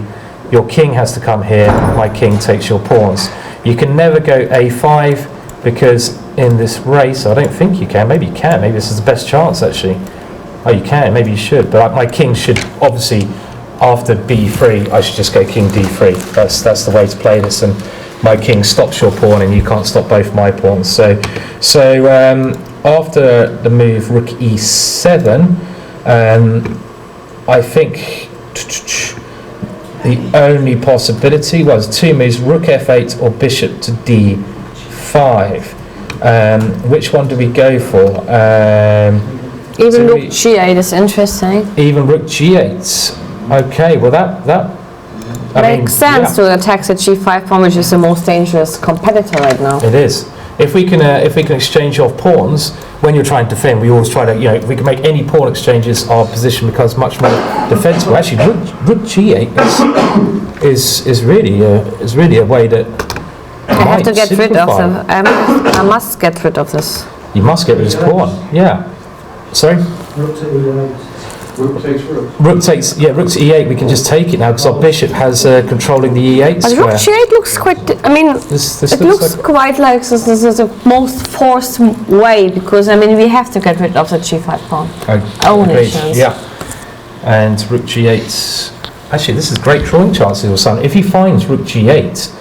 your king has to come here, my king takes your pawns. You can never go a5, because in this race, I don't think you can. Maybe you can. Maybe this is the best chance, actually. Oh, you can. Maybe you should. But my king should, obviously, after b3, I should just go king d3. That's the way to play this. And my king stops your pawn, and you can't stop both my pawns. So after the move rook e7, I think the only possibility was 2 moves, rook f8 or bishop to d5. Which one do we go for?
Even rook g8 is interesting.
Even rook g8. Okay, well that
makes sense to attack the g5 pawn, which is the most dangerous competitor right now.
It is. If we can exchange off pawns when you're trying to defend, we always try to, if we can make any pawn exchanges, our position becomes much more defensible. Actually, rook g8 is really a way that
I have to get rid of them. I must get rid of this.
You must get rid of this pawn. Yeah. Sorry.
Rook to e8. Rook takes rook.
Rook to e8. We can just take it now because our bishop has controlling the e8
but
square.
Rook g8 looks quite. I mean, it looks quite like this is the most forced way because we have to get rid of the g5 pawn. Only chance.
Yeah. And rook g8. Actually, this is great drawing chances or something. If he finds rook g8.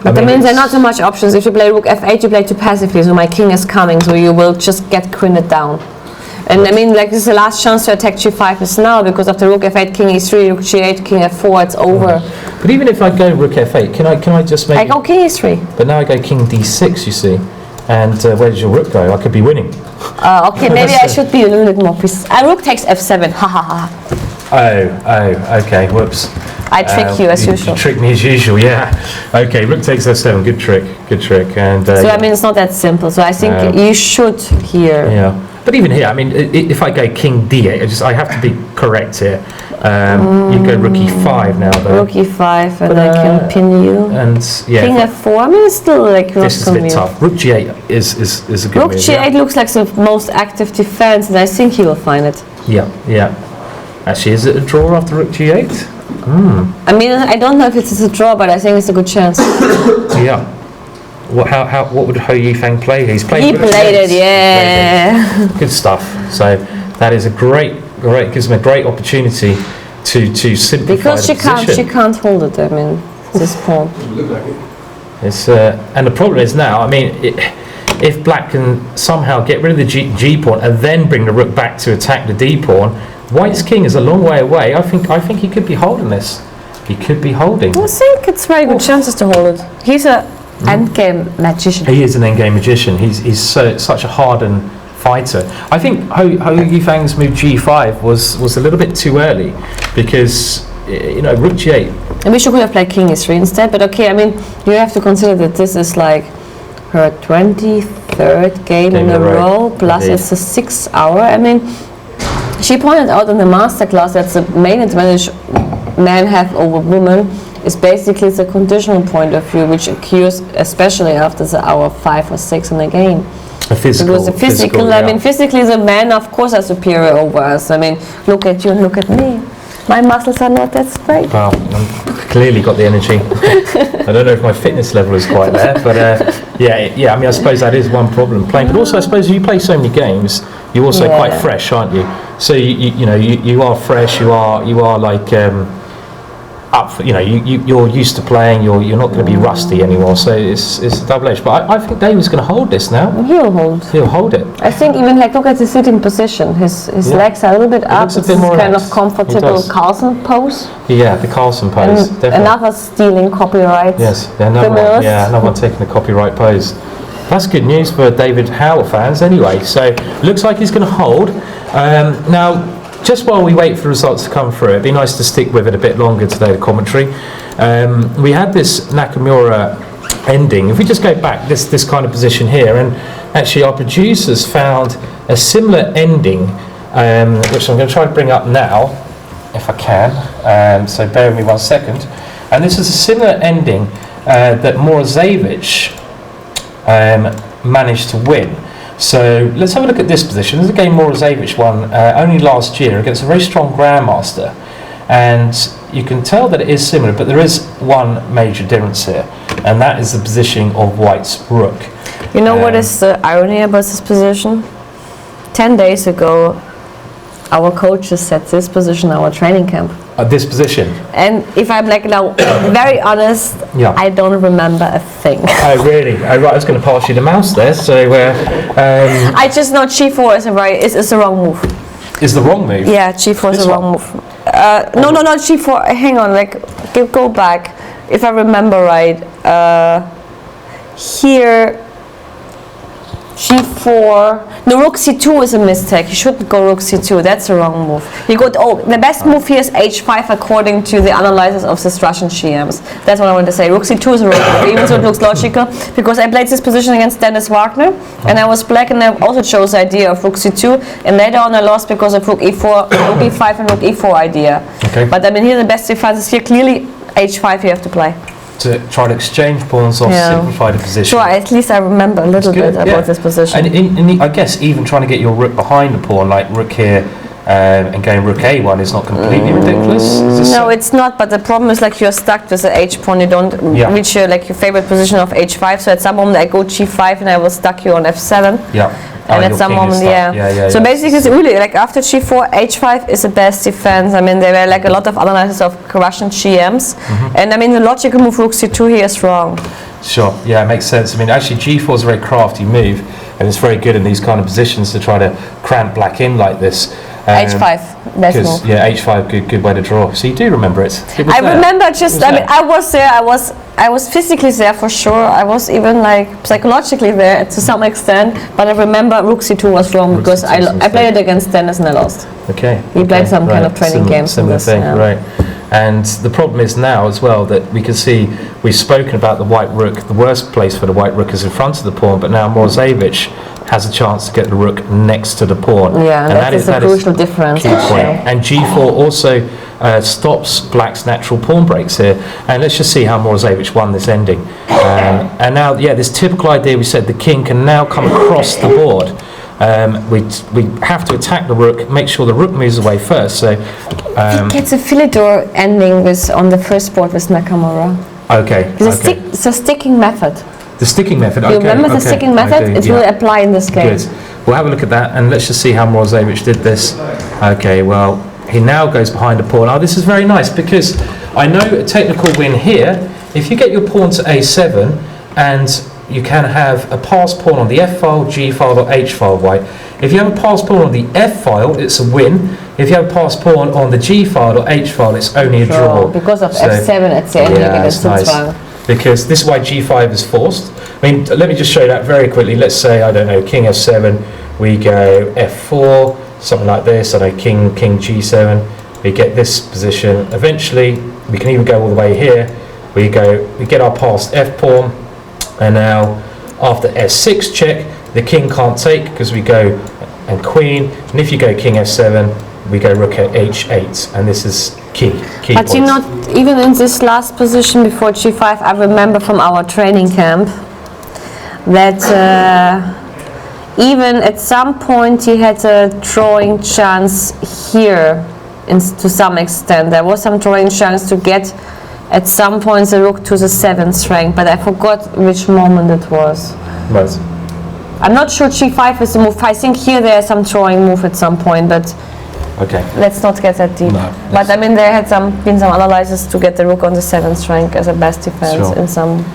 But that means there are not so much options. If you play rook f8, you play too passively, so my king is coming, so you will just get queened down. And this is the last chance to attack g5 is now, because after rook f8, king e3, rook g8, king f4, it's over.
But even if I go rook f8, can I just make...
I go king e3.
But now I go king d6, you see. And where does your rook go? I could be winning.
Okay, maybe I should be a little bit more precise. Rook takes f7, ha ha ha.
Oh, okay, whoops.
I trick you as usual.
You trick me as usual, yeah. Okay, rook takes f7, good trick. And
so it's not that simple. So I think you should here.
Yeah, but even here, if I go king d8, I have to be correct here. You go rook e5 now, though.
Rook e5, and I can pin you.
And yeah,
king f4. It's still
this is a bit tough. Rook g8 is a good
move.
Rook
g8 looks like the most active defense, and I think he will find it.
Yeah. Actually, is it a draw after rook g8?
I don't know if it's a draw, but I think it's a good chance.
Yeah. What would Ho Yifeng play? He played
it, yeah.
Good stuff. So that is a great, gives him a great opportunity to simplify
because
the position.
she can't hold it. This pawn.
Look like it.
It's and the problem is now. If Black can somehow get rid of the G pawn and then bring the rook back to attack the D pawn, White's king is a long way away. I think he could be holding this. He could be holding.
I think it's very good chances to hold it. He's a endgame magician.
He is an endgame magician. He's such a hardened fighter. I think Ho Yifeng's move G5 was a little bit too early because rook G8.
I wish you could have played king E3 instead. But okay, you have to consider that this is like her 23rd game in a row. Plus it's a 6 hour. She pointed out in the masterclass that the main advantage men have over women is basically the conditional point of view, which occurs especially after the hour 5 or 6 in the game. Physically, the men, of course, are superior over us. Look at you and look at me. My muscles are not that straight.
Well, I've clearly got the energy. I don't know if my fitness level is quite there, but I suppose that is one problem playing. But also, I suppose you play so many games, you're also quite fresh, aren't you? So you are fresh. You are like up for, you're used to playing. You're not going to be rusty anymore. So it's a double edged. But I think David's going to hold this now.
He'll hold it. I think even look at the sitting position. His legs are a little bit up. It's kind of comfortable Carlsen pose.
Yeah, the Carlsen pose.
Another stealing copyright.
Yes, another one taking the copyright pose. That's good news for David Howe fans anyway. So looks like he's going to hold. Now, just while we wait for the results to come through, it'd be nice to stick with it a bit longer today, the commentary. We had this Nakamura ending. If we just go back, this kind of position here, and actually our producers found a similar ending, which I'm going to try to bring up now, if I can. So bear with me 1 second. And this is a similar ending that Morozevich managed to win. So let's have a look at this position. This is a game Morozevich won only last year against a very strong grandmaster, and you can tell that it is similar, but there is one major difference here, and that is the positioning of White's rook.
You know what is the irony about this position? 10 days ago, our coaches set this position in our training camp.
This position.
And if I'm now very honest, I don't remember a thing.
Oh really? I was going to pass you the mouse there. So
I just know G4 is the wrong move.
Is the wrong move?
Yeah, G4 is the wrong move. No, G4. Hang on, go back. If I remember right, here G4. No, rook C2 is a mistake. You shouldn't go rook C2. That's the wrong move. You go. The best move here is H5 according to the analysis of the Russian GMs. That's what I wanted to say. Rook C2 is a wrong move, even though it looks logical, because I played this position against Dennis Wagner, and I was black, and I also chose the idea of rook C2, and later on I lost because of rook E4, rook E5, and rook E4 idea.
Okay.
But I mean, here the best defense is here clearly H5. You have to play.
To try to exchange pawns or simplify the position.
Sure, at least I remember a little bit about this position.
And I guess even trying to get your rook behind the pawn, like rook here, and going rook A1 is not completely ridiculous.
No, it's not. But the problem is like you're stuck with the H pawn. You don't reach your favorite position of H5. So at some moment I go G5 and I will stuck you on F7.
Yeah.
And at some moment, so basically, it's really like after G4, H5 is the best defense. I mean, there were like a lot of analysis of Russian GMs, and I mean the logical move rook C2 here is wrong.
Sure, yeah, it makes sense. I mean, actually, G4 is a very crafty move, and it's very good in these kind of positions to try to cramp black in like this.
H5, best move.
Yeah, H5, good way to draw. So you do remember it.
I remember just. I mean, I was there. I was physically there for sure. I was even like psychologically there to some extent. But I remember rook C2 was wrong because I played it against Dennis and I lost.
Okay.
He played some kind of training games.
Similar thing, right? And the problem is now as well that we can see we've spoken about the white rook. The worst place for the white rook is in front of the pawn, but now Morozevich has a chance to get the rook next to the pawn.
Yeah, and that is a crucial difference.
Key point. And G4 also stops black's natural pawn breaks here. And let's just see how Morozevich won this ending. And now, this typical idea we said, the king can now come across the board. We have to attack the rook, make sure the rook moves away first. So
it gets a Philidor ending with on the first board with Nakamura.
Okay.
It's a sticking method.
The sticking method.
You remember the sticking method? It will apply in this game.
Good. We'll have a look at that and let's just see how Morozevich did this. Okay. Well, he now goes behind a pawn. Oh, this is very nice because I know a technical win here. If you get your pawn to A7 and you can have a passed pawn on the F file, G file, or H file white. If you have a passed pawn on the F file, it's a win. If you have a passed pawn on the G file or H file, it's only a draw.
Because of F7 at the end, you get a nice.
Because this is why G5 is forced. I mean, let me just show you that very quickly. Let's say, I don't know, King F7, we go F4, something like this. I know, King G7, we get this position. Eventually, we can even go all the way here. We get our passed F pawn. And now, after S6 check, the king can't take because we go and queen. And if you go king F7, we go rook at H8. And this is key
but
points.
You know, even in this last position before G5, I remember from our training camp that even at some point he had a drawing chance here to some extent. There was some drawing chance to get at some point the rook to the 7th rank, but I forgot which moment it was.
Right.
I'm not sure G5 is the move. I think here there is some drawing move at some point, but let's not get that deep. No, but I mean, there had been some analysis to get the rook on the 7th rank as a best defense in some.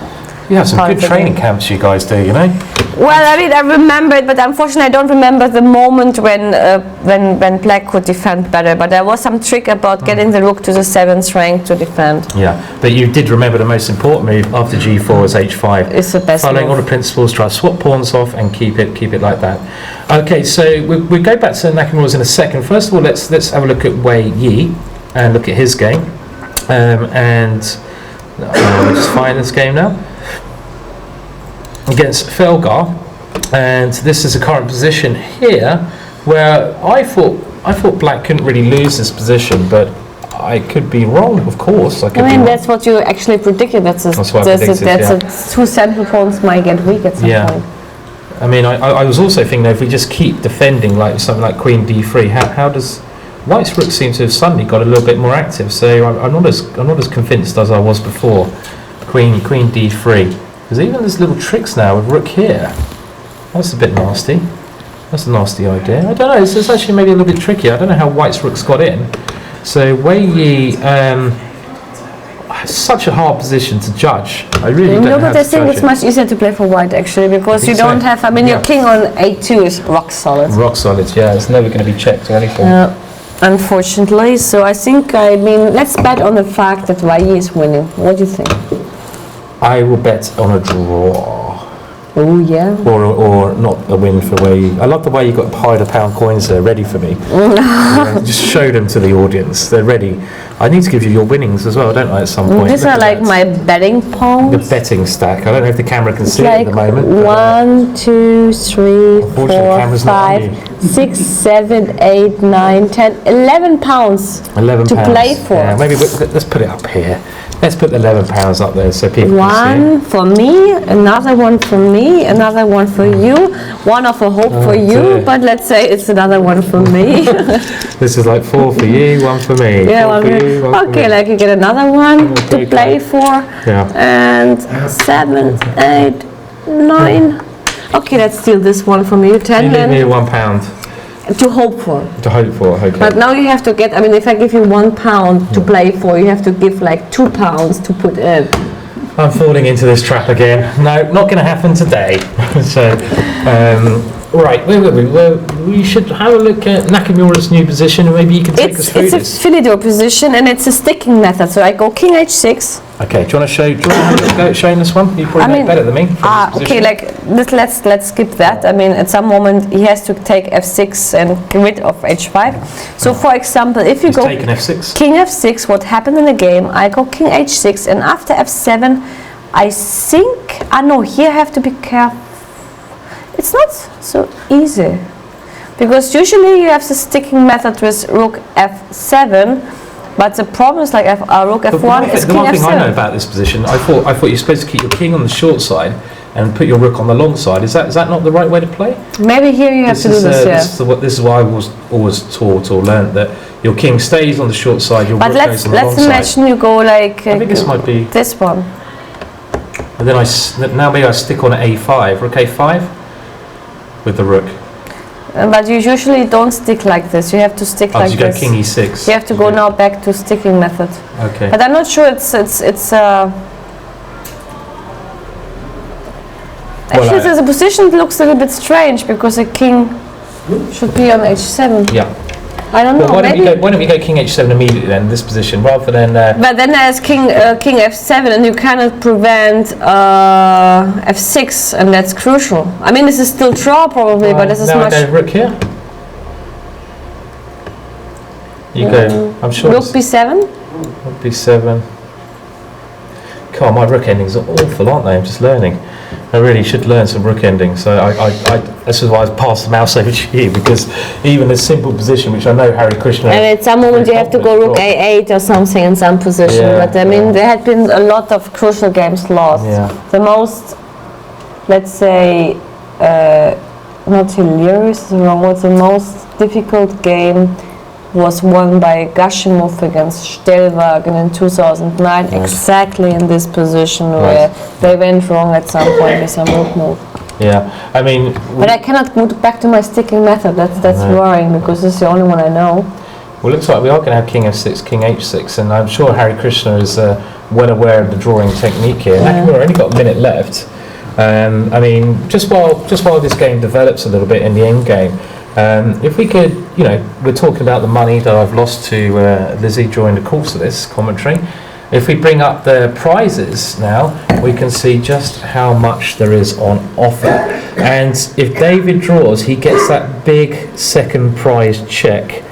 You have some good training camps you guys do, you know?
Well, I mean, I remember it, but unfortunately I don't remember the moment when black could defend better. But there was some trick about getting the rook to the 7th rank to defend.
Yeah, but you did remember the most important move after G4 is H5.
It's the best
Following
move.
all the principles, try to swap pawns off and keep it like that. Okay, so we go back to Nakamura's in a second. First of all, let's have a look at Wei Yi and look at his game. We'll just find this game now. Against Felgar, and this is a current position here where I thought black couldn't really lose this position, but I could be wrong, of course.
I mean, that's what you actually predicted. That's two central pawns might get weak at some point.
I mean, I was also thinking if we just keep defending like something like Queen D3, how does White's rook seem to have suddenly got a little bit more active? So I'm not as convinced as I was before. Queen D3. Because even there's little tricks now with rook here. That's a bit nasty. That's a nasty idea. I don't know, it's actually maybe a little bit tricky. I don't know how White's rook's got in. So Wei Yi, such a hard position to judge. I really don't know.
But I think it's much easier to play for White actually, because you don't have, I mean, your king on A2 is rock solid.
Rock solid, yeah. It's never going to be checked or anything.
Unfortunately. So I mean, let's bet on the fact that Wei Yi is winning. What do you think?
I will bet on a draw.
Oh yeah.
Or not a win for where you... I love the way you got £1 coins there ready for me. Just show them to the audience. They're ready. I need to give you your winnings as well, don't I, at some point?
These are like my betting pawns.
The betting stack. I don't know if the camera can see
like
it at the moment.
1, 2, 3, 4,
camera's not on
5, 6, 7, 8, 9, 10, £11
£11
to play for.
Yeah, maybe let's put it up here. Let's put the £11 up there so people can
One for me, another one for me, another one for you, one of a hope for you,
dear.
but let's say it's another one for me.
see. This is like 4 for you, 1 for me.
Yeah,
4
one
for
for
you, 1 for
okay,
me.
like you get another one
Okay,
to play for,
Yeah.
and 7, 8, 9. Okay, let's steal this one from you, 10
You leave me
then,
£1
to hope for.
to hope for. Okay.
But now you have to get, I mean, if I give you £1 to play for, you have to give like £2 to put in.
I'm falling into this trap again. No, not going to happen today. So, right, where were we? Well, we should have a look at Nakamura's new position, and maybe you can take us through
It's a
this.
Philidor position, and it's a sticking method. So I go King H6.
Okay, do you want to show? Do you want to have a go at showing this one? You probably know better than me.
Okay, like this, let's skip that. I mean, at some moment he has to take F6 and get rid of H5. So, for example, if you
He's
go
taken F6.
King F6, what happened in the game? I go King H6, and after F7, I think. No, here I have to be careful. It's not so easy because usually you have the sticking method with Rook F7. But the problem is like Rook F1 is
The
King
one thing I know
F7.
about this position, I thought you're supposed to keep your king on the short side and put your rook on the long side. Is that not the right way to play?
Maybe here you have to do this, yeah.
This is why I was always taught or learnt that your king stays on the short side, your
But
rook goes on the long
let's
side.
imagine you go like
I think this might be.
this one.
And then now maybe I stick on A5, rook A5 with the rook.
But you usually don't stick like this. You have to stick like
You go
this.
king E6.
You have to go now back to sticking method.
Okay.
But I'm not sure actually the position looks a little bit strange because a king should be on H7.
Yeah.
I don't know.
Well,
Maybe.
why don't we go king H7 immediately then, this position, rather than...
But then there's king F7, and you cannot prevent F6, and that's crucial. I mean, this is still draw probably, but this is
now
much.
I go rook here. You go, I'm sure.
Rook B7.
Rook B7. God, my rook endings are awful, aren't they? I'm just learning. I really should learn some rook endings. So this is why I passed the mouse over to you, because even a simple position, which I know Harry Krishna...
And at some moment you have to go rook A8 or something in some position.
Yeah,
but I mean, there had been a lot of crucial games lost.
Yeah.
The most, let's say, not hilarious is the wrong word, the most difficult game was won by Gashimov against Stellwagen in 2009, exactly in this position where they went wrong at some point with some rook move.
Yeah, I mean...
But I cannot go back to my sticking method, that's worrying, because it's the only one I know.
Well, it looks like we are going to have king F6, king H6, and I'm sure Harry Krishna is well aware of the drawing technique here. Nakamura only got a minute left. I mean, just while this game develops a little bit in the end game, if we could, we're talking about the money that I've lost to Lizzie during the course of this commentary. If we bring up the prizes now, we can see just how much there is on offer. And if David draws, he gets that big second prize check.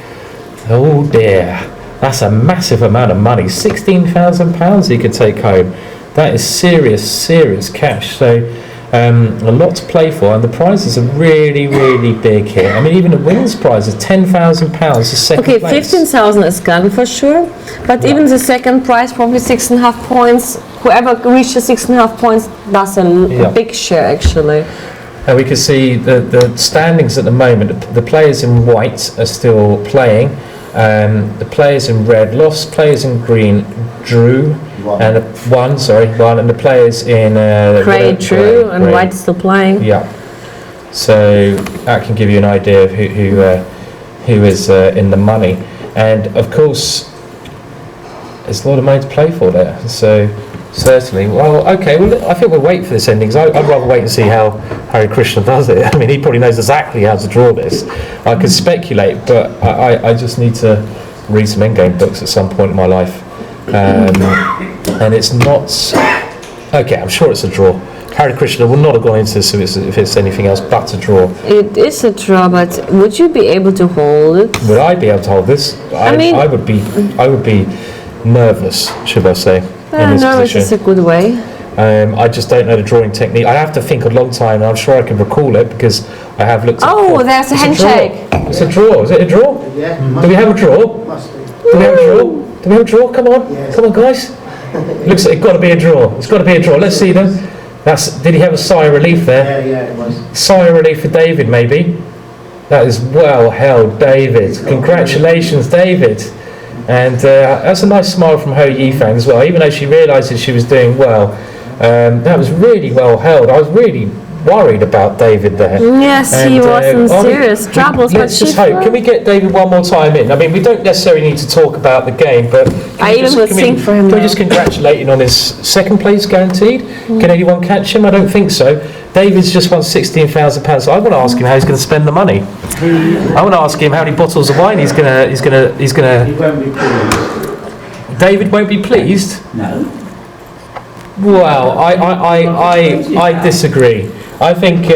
Oh dear, that's a massive amount of money. £16,000 he could take home. That is serious cash. So a lot to play for, and the prizes are really big here. I mean, even the winners' prize is £10,000, the second place.
Okay, 15,000 is gone for sure, but even the second prize, probably 6.5 points. Whoever reaches 6.5 points does a big share, actually.
And we can see the standings at the moment. The players in white are still playing. The players in red lost. Players in green drew. One, and the players in
grey drew, and white is still playing.
Yeah. So that can give you an idea of who is in the money. And of course, there's a lot of money to play for there. So certainly, I think we'll wait for this ending. I'd rather wait and see how Harry Krishna does it. I mean, he probably knows exactly how to draw this. I could speculate, but I just need to read some endgame books at some point in my life. And it's not... Okay, I'm sure it's a draw. Hare Krishna will not have gone into this if it's anything else but a draw.
It is a draw, but would you be able to hold it?
Would I be able to hold this? I would be nervous, should I say, in this
nervous
position.
is a good way.
I just don't know the drawing technique. I have to think a long time, and I'm sure I can recall it because I have looked at
there's a handshake.
It's a draw. Is it a draw?
Yeah.
Do we have a draw? Do we have a draw? Do we have a draw? Come on. Come on, guys. Looks like it's got to be a draw. It's got to be a draw. Let's see them. Did he have a sigh of relief there?
Yeah, it was.
Sigh of relief for David, maybe. That is well held, David. Congratulations, David. And that's a nice smile from Ho Yifan as well, even though she realised that she was doing well. That was really well held. I was really worried about David there.
Yes, he was in serious troubles.
Let's just hope. Can we get David one more time in? I mean, we don't necessarily need to talk about the game, but
I even would sing for him.
Can we just congratulate him on his second place guaranteed? Can anyone catch him? I don't think so. David's just won £16,000. So I want to ask him how he's going to spend the money. I want to ask him how many bottles of wine he's going to.
He won't be pleased.
David won't be pleased.
No.
Well, I disagree. I think.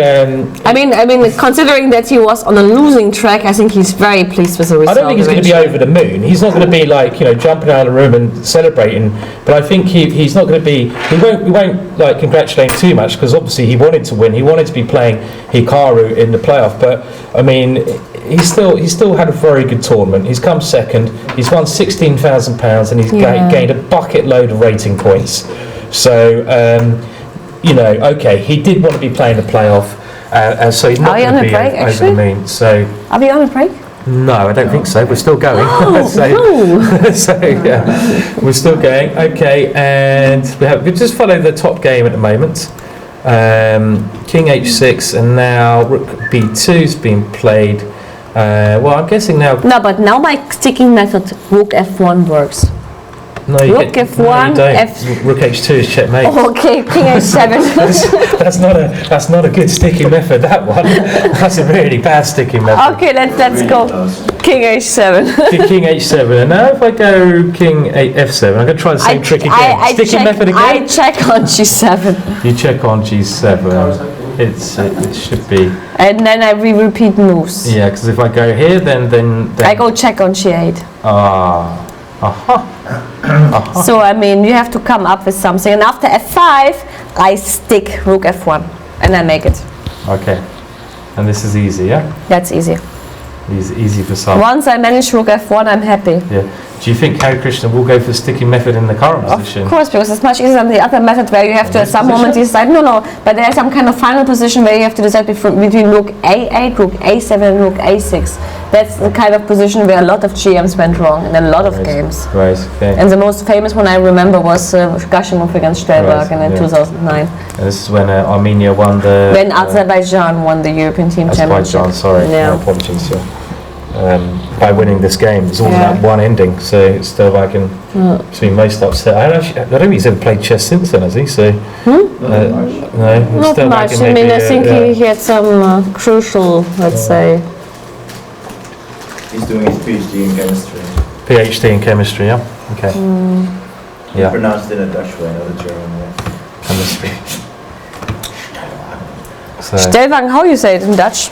I mean, considering that he was on a losing track, I think he's very pleased with the result.
I don't think he's going to be over the moon. He's not going to be like jumping out of the room and celebrating. But I think he's not going to be. We won't like congratulate him too much because obviously he wanted to win. He wanted to be playing Hikaru in the playoff. But I mean, he still had a very good tournament. He's come second. He's won £16,000 and he's gained a bucket load of rating points. So. Okay, he did want to be playing the playoff, so he's not going to be over the moon. So,
are we on a break?
No, I don't think so. We're still going.
Oh,
so yeah, we're still going. Okay, and we just follow the top game at the moment. King H6, and now Rook B2's been played. Well, I'm guessing now.
No, but now my sticking method, Rook F1 works.
No, you
Rook F1,
Rook H2 is checkmate.
Oh, okay, King H7.
that's not a good sticking method. That one. That's a really bad sticking method.
Okay, let's go. King H7.
King H7, and now if I go King F7, I'm going to try the same trick again. Sticking method again.
I check on G7.
You check on G7. It should be.
And then I repeat moves.
Yeah, because if I go here, then
I go check on G8. So I mean, you have to come up with something, and after F5, I stick Rook F1, and I make it.
Okay, and this is easy, yeah?
That's easy.
Easy for some.
Once I manage Rook F1, I'm happy.
Yeah. Do you think Hare Krishna will go for the sticking method in the current position?
Of course, because it's much easier than the other method where you have to at some moment decide, but there's some kind of final position where you have to decide between Rook A8, Rook A7 and Rook A6. That's the kind of position where a lot of GMs went wrong in a lot of games.
Right, okay.
And the most famous one I remember was Gashimov against Stelbergen in 2009.
And this is when Armenia won the...
When Azerbaijan won the European Team Championship.
Azerbaijan, sorry.
Yeah.
My apologies, by winning this game. It's all that one ending, so Stelbergen has been most upset. I don't think he's ever played chess since then, has he? So, no,
not much. I mean, I think he had some crucial, let's say.
He's doing his PhD in chemistry.
PhD in chemistry, yeah? Okay.
Yeah. Pronounced in a Dutch way, not a German way.
Chemistry.
Stelwagen, how you say it in Dutch?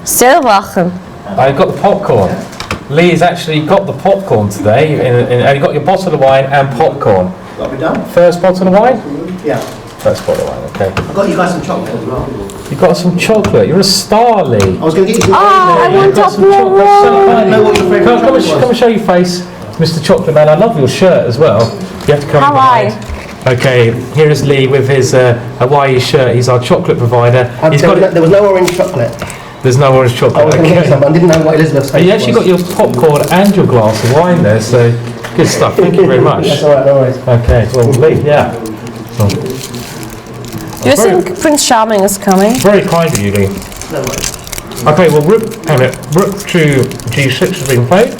Stelwagen.
I got the popcorn. Lee's actually got the popcorn today, and you got your bottle of wine and popcorn.
Got me done?
First bottle of wine?
Yeah.
First bottle of wine, okay.
I got you guys some chocolate as well.
You got some chocolate. You're a star, Lee.
I was going to get you.
I want
some chocolate. Come and show your face, Mr. Chocolate Man. I love your shirt as well. You have to come behind. Okay, here is Lee with his Hawaii shirt. He's our chocolate provider.
There was no orange chocolate.
There's no orange chocolate.
I was going to get some, but I didn't know what Elizabeth's face
You actually got your popcorn and your glass of wine there, so good stuff. Thank you very much.
That's all right, no worries.
Okay, well, Lee, yeah.
Do you think Prince Charming is coming?
Very kind of you, Lee.
No worries.
Okay, well, Rook to G6 has been played.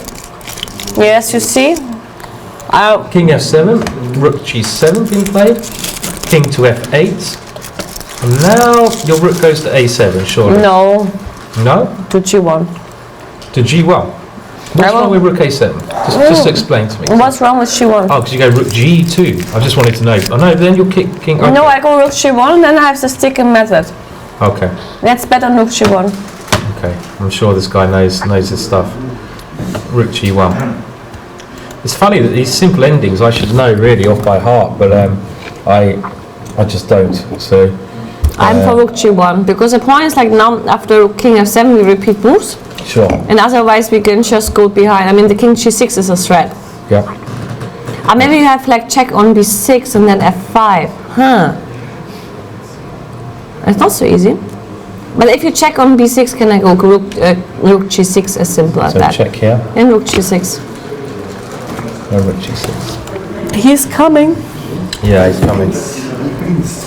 Yes, you see.
King F7, Rook G7 being played. King to F8. And now your Rook goes to A7, surely.
No.
No?
To G1.
To G1. What's wrong with rook a7? Just explain to me.
What's wrong with c1?
Oh, because you go rook g2. I just wanted to know. Oh no, then you'll kick king. Okay.
No, I go rook c1, then I have the sticking method.
Okay.
That's better than rook c1.
Okay, I'm sure this guy knows his stuff. Rook g1. It's funny that these simple endings I should know really off by heart, but I just don't. So
I'm for rook g1 because the point is like now after king f7 we repeat moves.
Sure.
And otherwise we can just go behind. I mean the king g6 is a threat.
Yeah.
Or maybe you have like check on b6 and then f5. Huh. It's not so easy. But if you check on b6, can I go rook g6 as simple as that?
So check here.
And rook g6.
No rook g6.
He's coming.
Yeah, he's coming.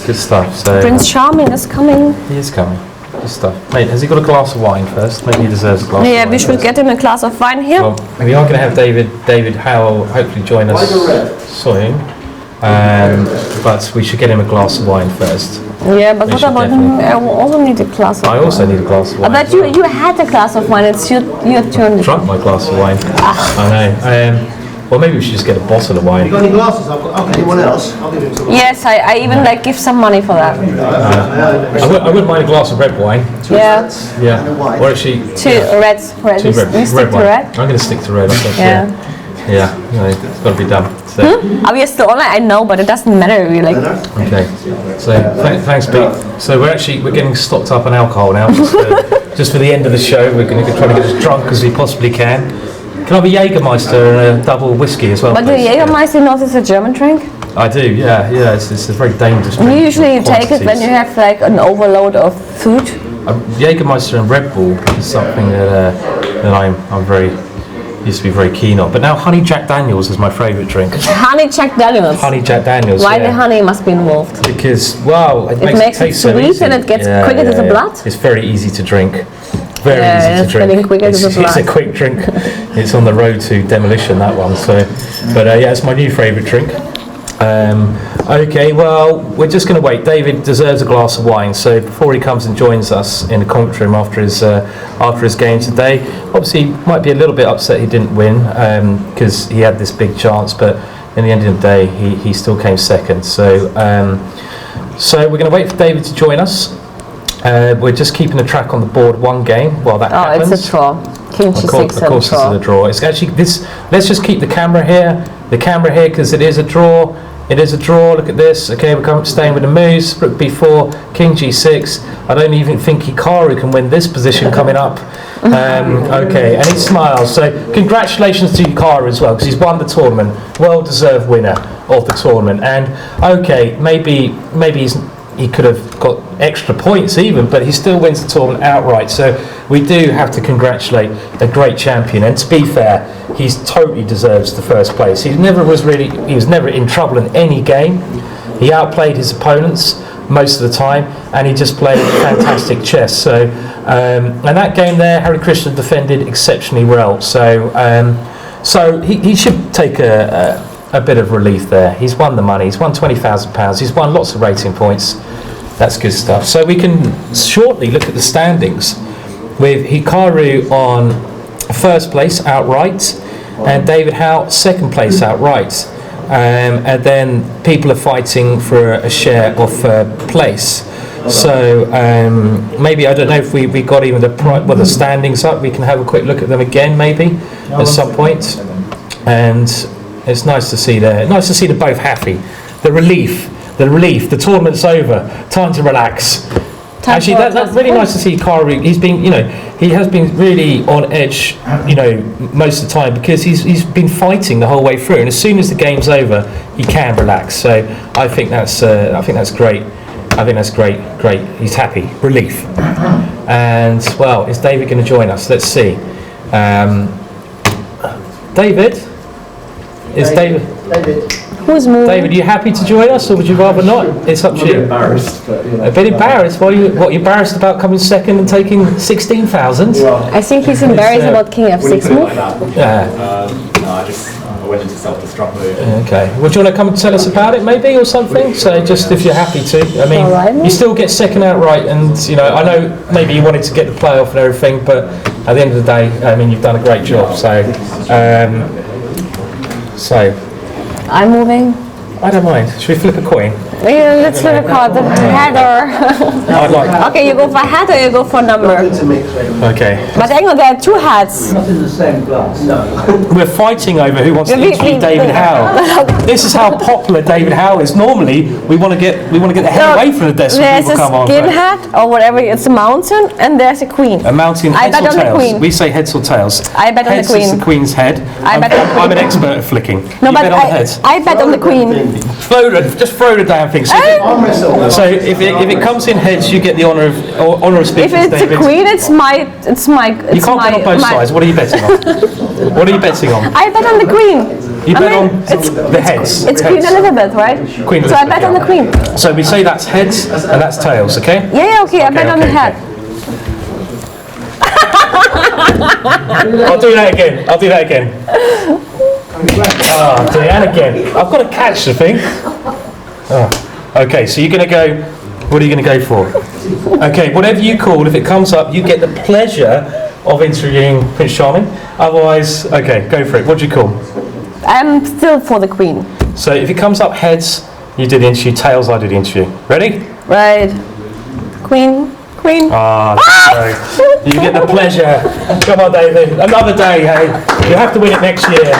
Good stuff. So
Prince Charming is coming.
He is coming. Good stuff. Mate, has he got a glass of wine first? Maybe he deserves a glass of wine.
Yeah, we should get him a glass of wine here.
Well, we are going to have David Howell hopefully join us soon. But we should get him a glass of wine first.
Yeah, but what about him? I also need a glass of wine.
I also need a glass of wine.
But you had a glass of wine. It's your turn.
Drunk my glass of wine. I know. Well, maybe we should just get a bottle of wine.
You got any glasses? I'll get anyone else. I'll give him some.
Yes, I even like give some money for that.
I wouldn't mind a glass of red wine.
Yeah.
Yeah. Or actually.
Two reds.
Two red.
You stick to red?
I'm going to stick to red. I think. Yeah. You know, it's got to be done. So.
Are we still online? I know, but it doesn't matter really.
Okay. So thanks, Pete. So we're getting stocked up on alcohol now, just for the end of the show. We're going to try to get as drunk as we possibly can. Can I have a Jägermeister and a double whiskey as well?
But
please?
the Jägermeister not is a German drink?
I do. Yeah. It's a very dangerous drink.
You usually take it when you have like an overload of food.
Jägermeister and Red Bull is something that I'm very used to be very keen on. But now Honey Jack Daniels is my favourite drink.
Honey Jack Daniels.
Honey Jack Daniels.
Why the honey must be involved?
Because it
makes it
taste so
sweet
easy.
and it gets quicker to the blood.
It's very easy to drink. Very easy to drink.
Getting quicker to the blood.
It's a quick drink. It's on the road to demolition, that one. So, but yeah, it's my new favourite drink. Okay, well, we're just going to wait. David deserves a glass of wine, so before he comes and joins us in the commentary room after his game today, obviously he might be a little bit upset he didn't win because he had this big chance, but in the end of the day, he still came second. So, so we're going to wait for David to join us. We're just keeping a track on the board one game while that happens.
It's a draw. King g6
Of course, it's a draw. It's actually this. Let's just keep the camera here. Because it is a draw. It is a draw. Look at this. Okay, we're staying with the moves. Rook b4, king g6. I don't even think Hikaru can win this position coming up. Okay, and he smiles. So congratulations to Hikaru as well, because he's won the tournament. Well-deserved winner of the tournament. And okay, maybe he could have got extra points even, but he still wins the tournament outright. So we do have to congratulate a great champion. And to be fair, he totally deserves the first place. He was never in trouble in any game. He outplayed his opponents most of the time, and he just played fantastic chess. So, and that game there, Hari Krishna defended exceptionally well. So, so he should take a bit of relief there. He's won the money. He's won £20,000. He's won lots of rating points. That's good stuff. So we can shortly look at the standings with Hikaru on first place outright and David Howe second place outright. And then people are fighting for a share of place. So maybe, I don't know if we got even the standings up. We can have a quick look at them again maybe at some point. And it's nice to see they're both happy. The relief, the tournament's over, time to relax. Actually, that's really nice to see Hikaru. He has been really on edge, most of the time because he's been fighting the whole way through, and as soon as the game's over, he can relax. So I think that's great. I think that's great. He's happy, relief. And well, is David going to join us? Let's see. David. Is David?
Who's moving?
David, are you happy to join us, or would you rather not? It's up to you.
Embarrassed, but,
a bit embarrassed. What are you embarrassed about coming second and taking 16,000?
I think he's embarrassed about King F6 move.
No, I
I went into self-destruct mode.
Okay. Well, do you want to come and tell us about it, maybe, or something? So, just if you're happy to. I mean, you still get second outright, and you know, I know maybe you wanted to get the playoff and everything, but at the end of the day, I mean, you've done a great job. So,
I'm moving.
I don't mind. Should we flip a coin?
Yeah, let's flip a card. The header.
I'd like.
Okay, you go for head or you go for number.
Okay.
But hang on, there are two heads.
Not in the same glass, no.
We're fighting over who wants to interview David Howe. This is how popular David Howe is. Normally, we want to get the head away from the desk when
There's
people
a
come on.
skinhead or whatever. It's a mountain, and there's a queen.
A mountain.
I
Heads
bet
or
on the
tails?
queen.
We say heads or tails.
I bet on the
Heads
queen.
is the queen's head.
I bet on the queen.
I'm an expert at flicking.
No,
You
but
bet on the heads.
I bet on the queen.
Just throw the damn thing. So if it comes in heads, you get the honour of speaking
If
to
it's
David.
a queen, it's my.
You can't bet on both sides. What are you betting on? What are you betting on?
I bet on the queen.
You bet on
it's
the heads.
It's Queen
Heads.
Elizabeth, right?
Queen
So I
Elizabeth,
bet on the queen.
So we say that's heads and that's tails, okay?
Yeah, okay. I bet on the head.
I'll do that again. Oh, do that again. I've got to catch the thing. Oh. Okay, so you're going to go. What are you going to go for? Okay, whatever you call, if it comes up, you get the pleasure of interviewing Prince Charming. Otherwise, okay, go for it. What do you call?
I'm still for the queen.
So if it comes up heads, you do the interview. Tails, I do the interview. Ready?
Right. Queen.
You get the pleasure. Come on, David. Another day, hey. You have to win it next year.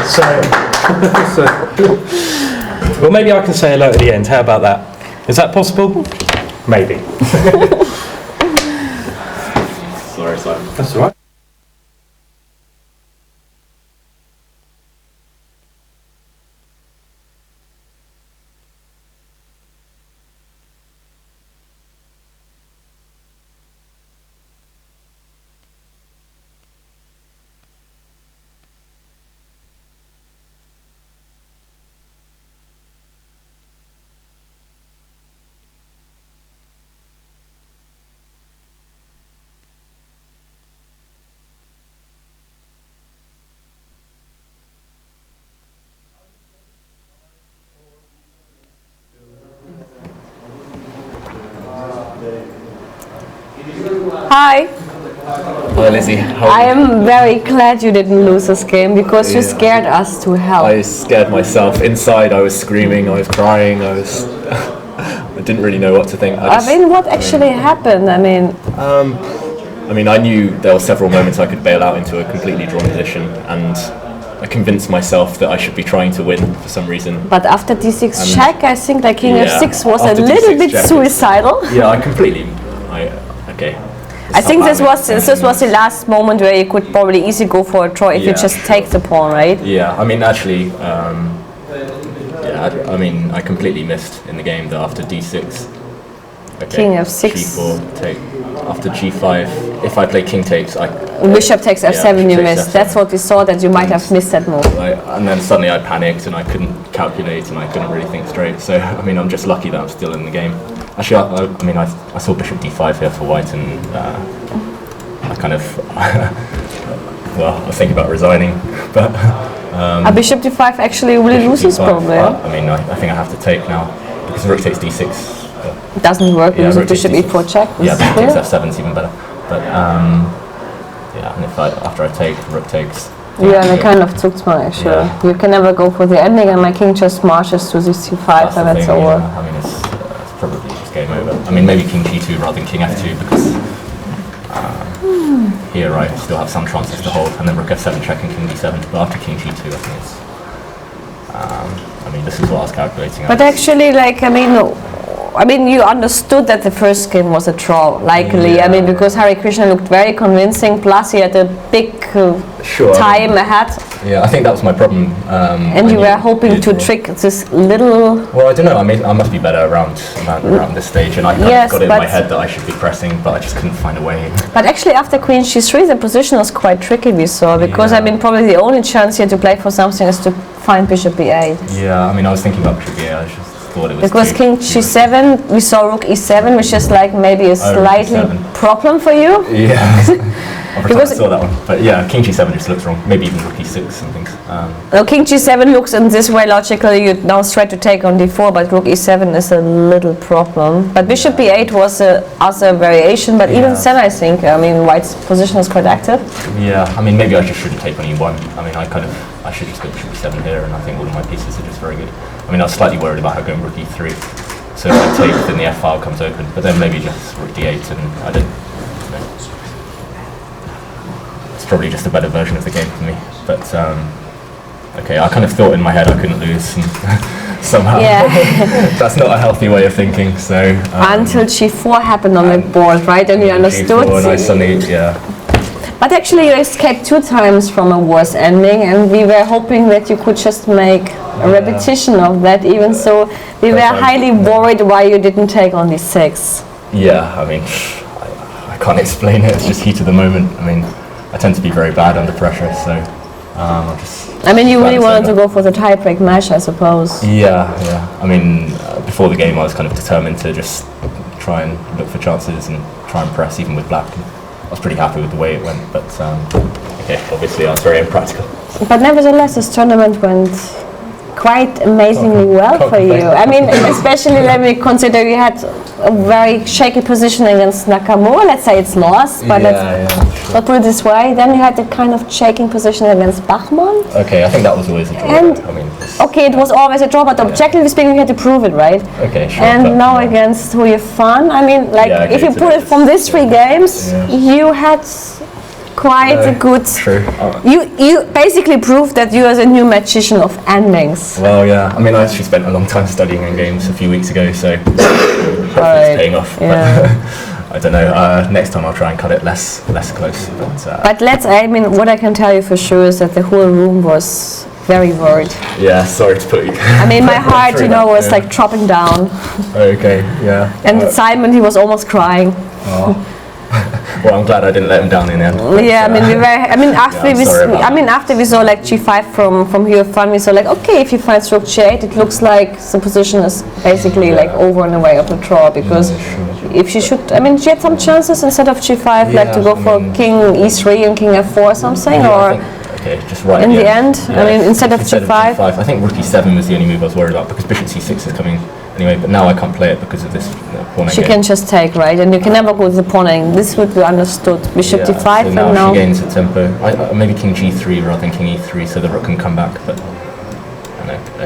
Well, maybe I can say hello at the end. How about that? Is that possible? Maybe.
Sorry, Simon.
That's all right.
Hi.
Hi Lizzie, how
I
are you?
am very glad you didn't lose this game because you scared us to hell.
I scared myself. Inside I was screaming, I was crying, I didn't really know what to think.
What actually happened?
I mean, I knew there were several moments I could bail out into a completely drawn position, and I convinced myself that I should be trying to win for some reason.
But after d6 check, I think that king
Yeah,
f6 was a
after
little
D6
bit
check,
suicidal.
Yeah, okay.
I think this was the last moment where you could probably easily go for a draw if you just take the pawn, right?
Yeah, I mean, actually, I completely missed in the game that after d6. Okay,
King f6.
g4, take. After g5, if I play king takes,
Bishop takes f7, you
takes
missed.
F7.
That's what we saw, that you might have missed that move.
And then suddenly I panicked and I couldn't calculate and I couldn't really think straight. So, I mean, I'm just lucky that I'm still in the game. Actually, I saw bishop d5 here for white, and I kind of, well, I was thinking about resigning, but...
a bishop d5 actually really loses probably.
I think I have to take now, because rook takes d6.
It doesn't work because of bishop e4 check.
Yeah, bishop takes f7 is even better. But, and after I take, rook takes...
Yeah, and I kind of took my actually.
Yeah.
You can never go for the ending, and my king just marches to this c5, and that's over.
Yeah. I mean, it's probably just game over. I mean, maybe king g2 rather than king f2, because here I still have some chances to hold, and then rook f7 check and king d7. But after king g2, I think it's... this is what I was calculating.
But actually, you understood that the first game was a draw, likely.
Yeah.
Because Hare Krishna looked very convincing, plus he had a big time ahead.
Yeah, I think that was my problem.
And you were hoping to trick this little...
Well, I don't know. I mean, I must be better around this stage, and I kind of got it in my head that I should be pressing, but I just couldn't find a way.
But actually, after queen c3, the position was quite tricky, we saw, because probably the only chance here to play for something is to find bishop b8.
Yeah, I was thinking about bishop b8. I just thought it was
because king g7, we saw rook e7, which is like maybe a slightly problem for you.
Yeah. I pretend I saw that one. But yeah, King G7 just looks wrong. Maybe even Rook E6 and things.
Now King G7 looks in this way logically. You now try to take on D4, but Rook E7 is a little problem. But Bishop B8 was also a variation. But even then, I think, I mean, White's position is quite active.
Yeah, I mean, maybe I just shouldn't take on E1. I mean, I should just go Bishop E7 here, and I think all of my pieces are just very good. I mean, I was slightly worried about her going Rook E3. So if I take, then the F file comes open. But then maybe just Rook D8, and I don't. It's probably just a better version of the game for me. But okay, I kind of thought in my head I couldn't lose, and somehow that's not a healthy way of thinking. So
until G4 happened on the board, right? And you understood.
G4 and I suddenly,
But actually, you escaped 2 times from a worse ending, and we were hoping that you could just make a repetition of that. Even so, we were highly worried why you didn't take on D6.
Yeah, I mean, I can't explain it. It's just heat of the moment. I mean, I tend to be very bad under pressure, so I'll just.
I mean, you really wanted to go for the tie-break match, I suppose.
Yeah. I mean, before the game, I was kind of determined to just try and look for chances and try and press even with black. I was pretty happy with the way it went, but okay, obviously I was very impractical.
But nevertheless, this tournament went quite amazingly well for you. I mean, especially when we consider you had a very shaky position against Nakamura. Let's say it's lost, but let's put it this way. Then you had a kind of shaking position against Bachmann.
Okay, I think that was always a draw.
And okay, it was always a draw, but objectively speaking, you had to prove it, right?
Okay, sure.
And now against Hu Yifan, I mean, like if you put it from these 3 games, you had quite a good.
True.
You basically proved that you are the new magician of endings.
Well, yeah. I mean, I actually spent a long time studying endgames a few weeks ago, so hopefully it's paying off.
Yeah.
But I don't know. Next time I'll try and cut it less close.
But I mean, what I can tell you for sure is that the whole room was very worried.
Yeah, sorry to put you.
I mean, my heart, was like dropping down.
Okay, yeah.
And Simon, he was almost crying.
Oh. Well, I'm glad I didn't let him down in the end.
Yeah, I mean, after we saw like G5 from Hu Yifan, we saw like, okay, if he finds Rook G8, it looks like the position is basically like over and away of the draw, because if she should, I mean, she had some chances instead of G5, like to go for King E3 and King F4 or something, or
okay, just right
in the end. I mean, instead of G5.
I think Rook E7 was the only move I was worried about, because Bishop C6 is coming anyway, but now I can't play it because of this pawn.
She can just take, right? And you can never go to the pawning. This would be understood. Bishop D5,
so
and
now
now
she gains a tempo. Maybe King G3 rather than King E3, so the rook can come back. But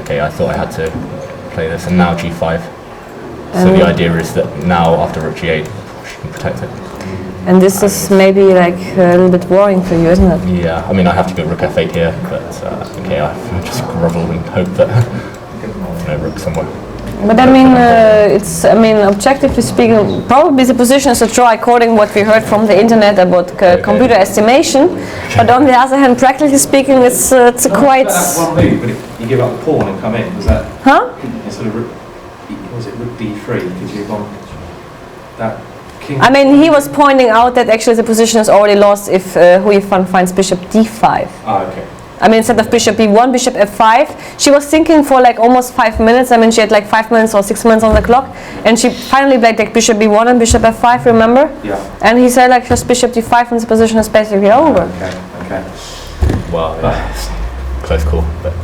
okay, I thought I had to play this, and now G5. So the idea is that now after Rook G8, she can protect it.
And this is maybe like a little bit worrying for you, isn't it?
Yeah, I mean I have to go Rook F8 here, but okay, I just grovel and hope that rook somewhere.
But I mean, objectively speaking, probably the position is a draw according to what we heard from the internet about computer estimation. But on the other hand, practically speaking, it's a quite.
That one move, but you give up the pawn and come in. Was that?
Huh?
Instead of was it Rook D3? Because you've gone that. King.
I mean, he was pointing out that actually the position is already lost if Hu Yifan finds Bishop D5.
Ah, okay.
I mean, instead of Bishop B1, Bishop F5. She was thinking for like almost 5 minutes. I mean, she had like 5 minutes or 6 minutes on the clock, and she finally played like Bishop B1 and Bishop F5. Remember?
Yeah.
And he said like just Bishop D5, and the position is basically over.
Okay.
Well, yeah, close call, but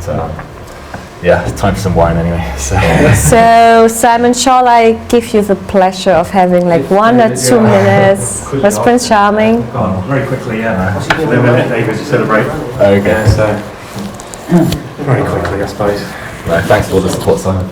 yeah, it's time for some wine anyway.
So Simon, shall I give you the pleasure of having like 1 or 2 minutes with Prince Charming?
Go on, very quickly, yeah. Then we'll let David celebrate.
Okay.
Yeah, so very quickly, I suppose.
Right, thanks for all the support, Simon.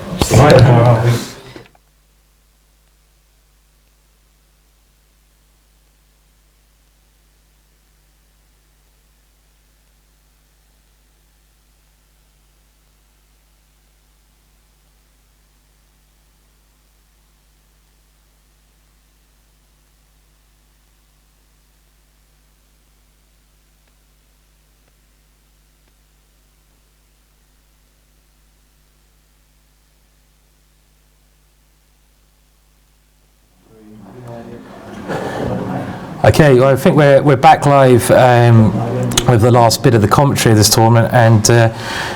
Okay, well, I think we're back live with the last bit of the commentary of this tournament, and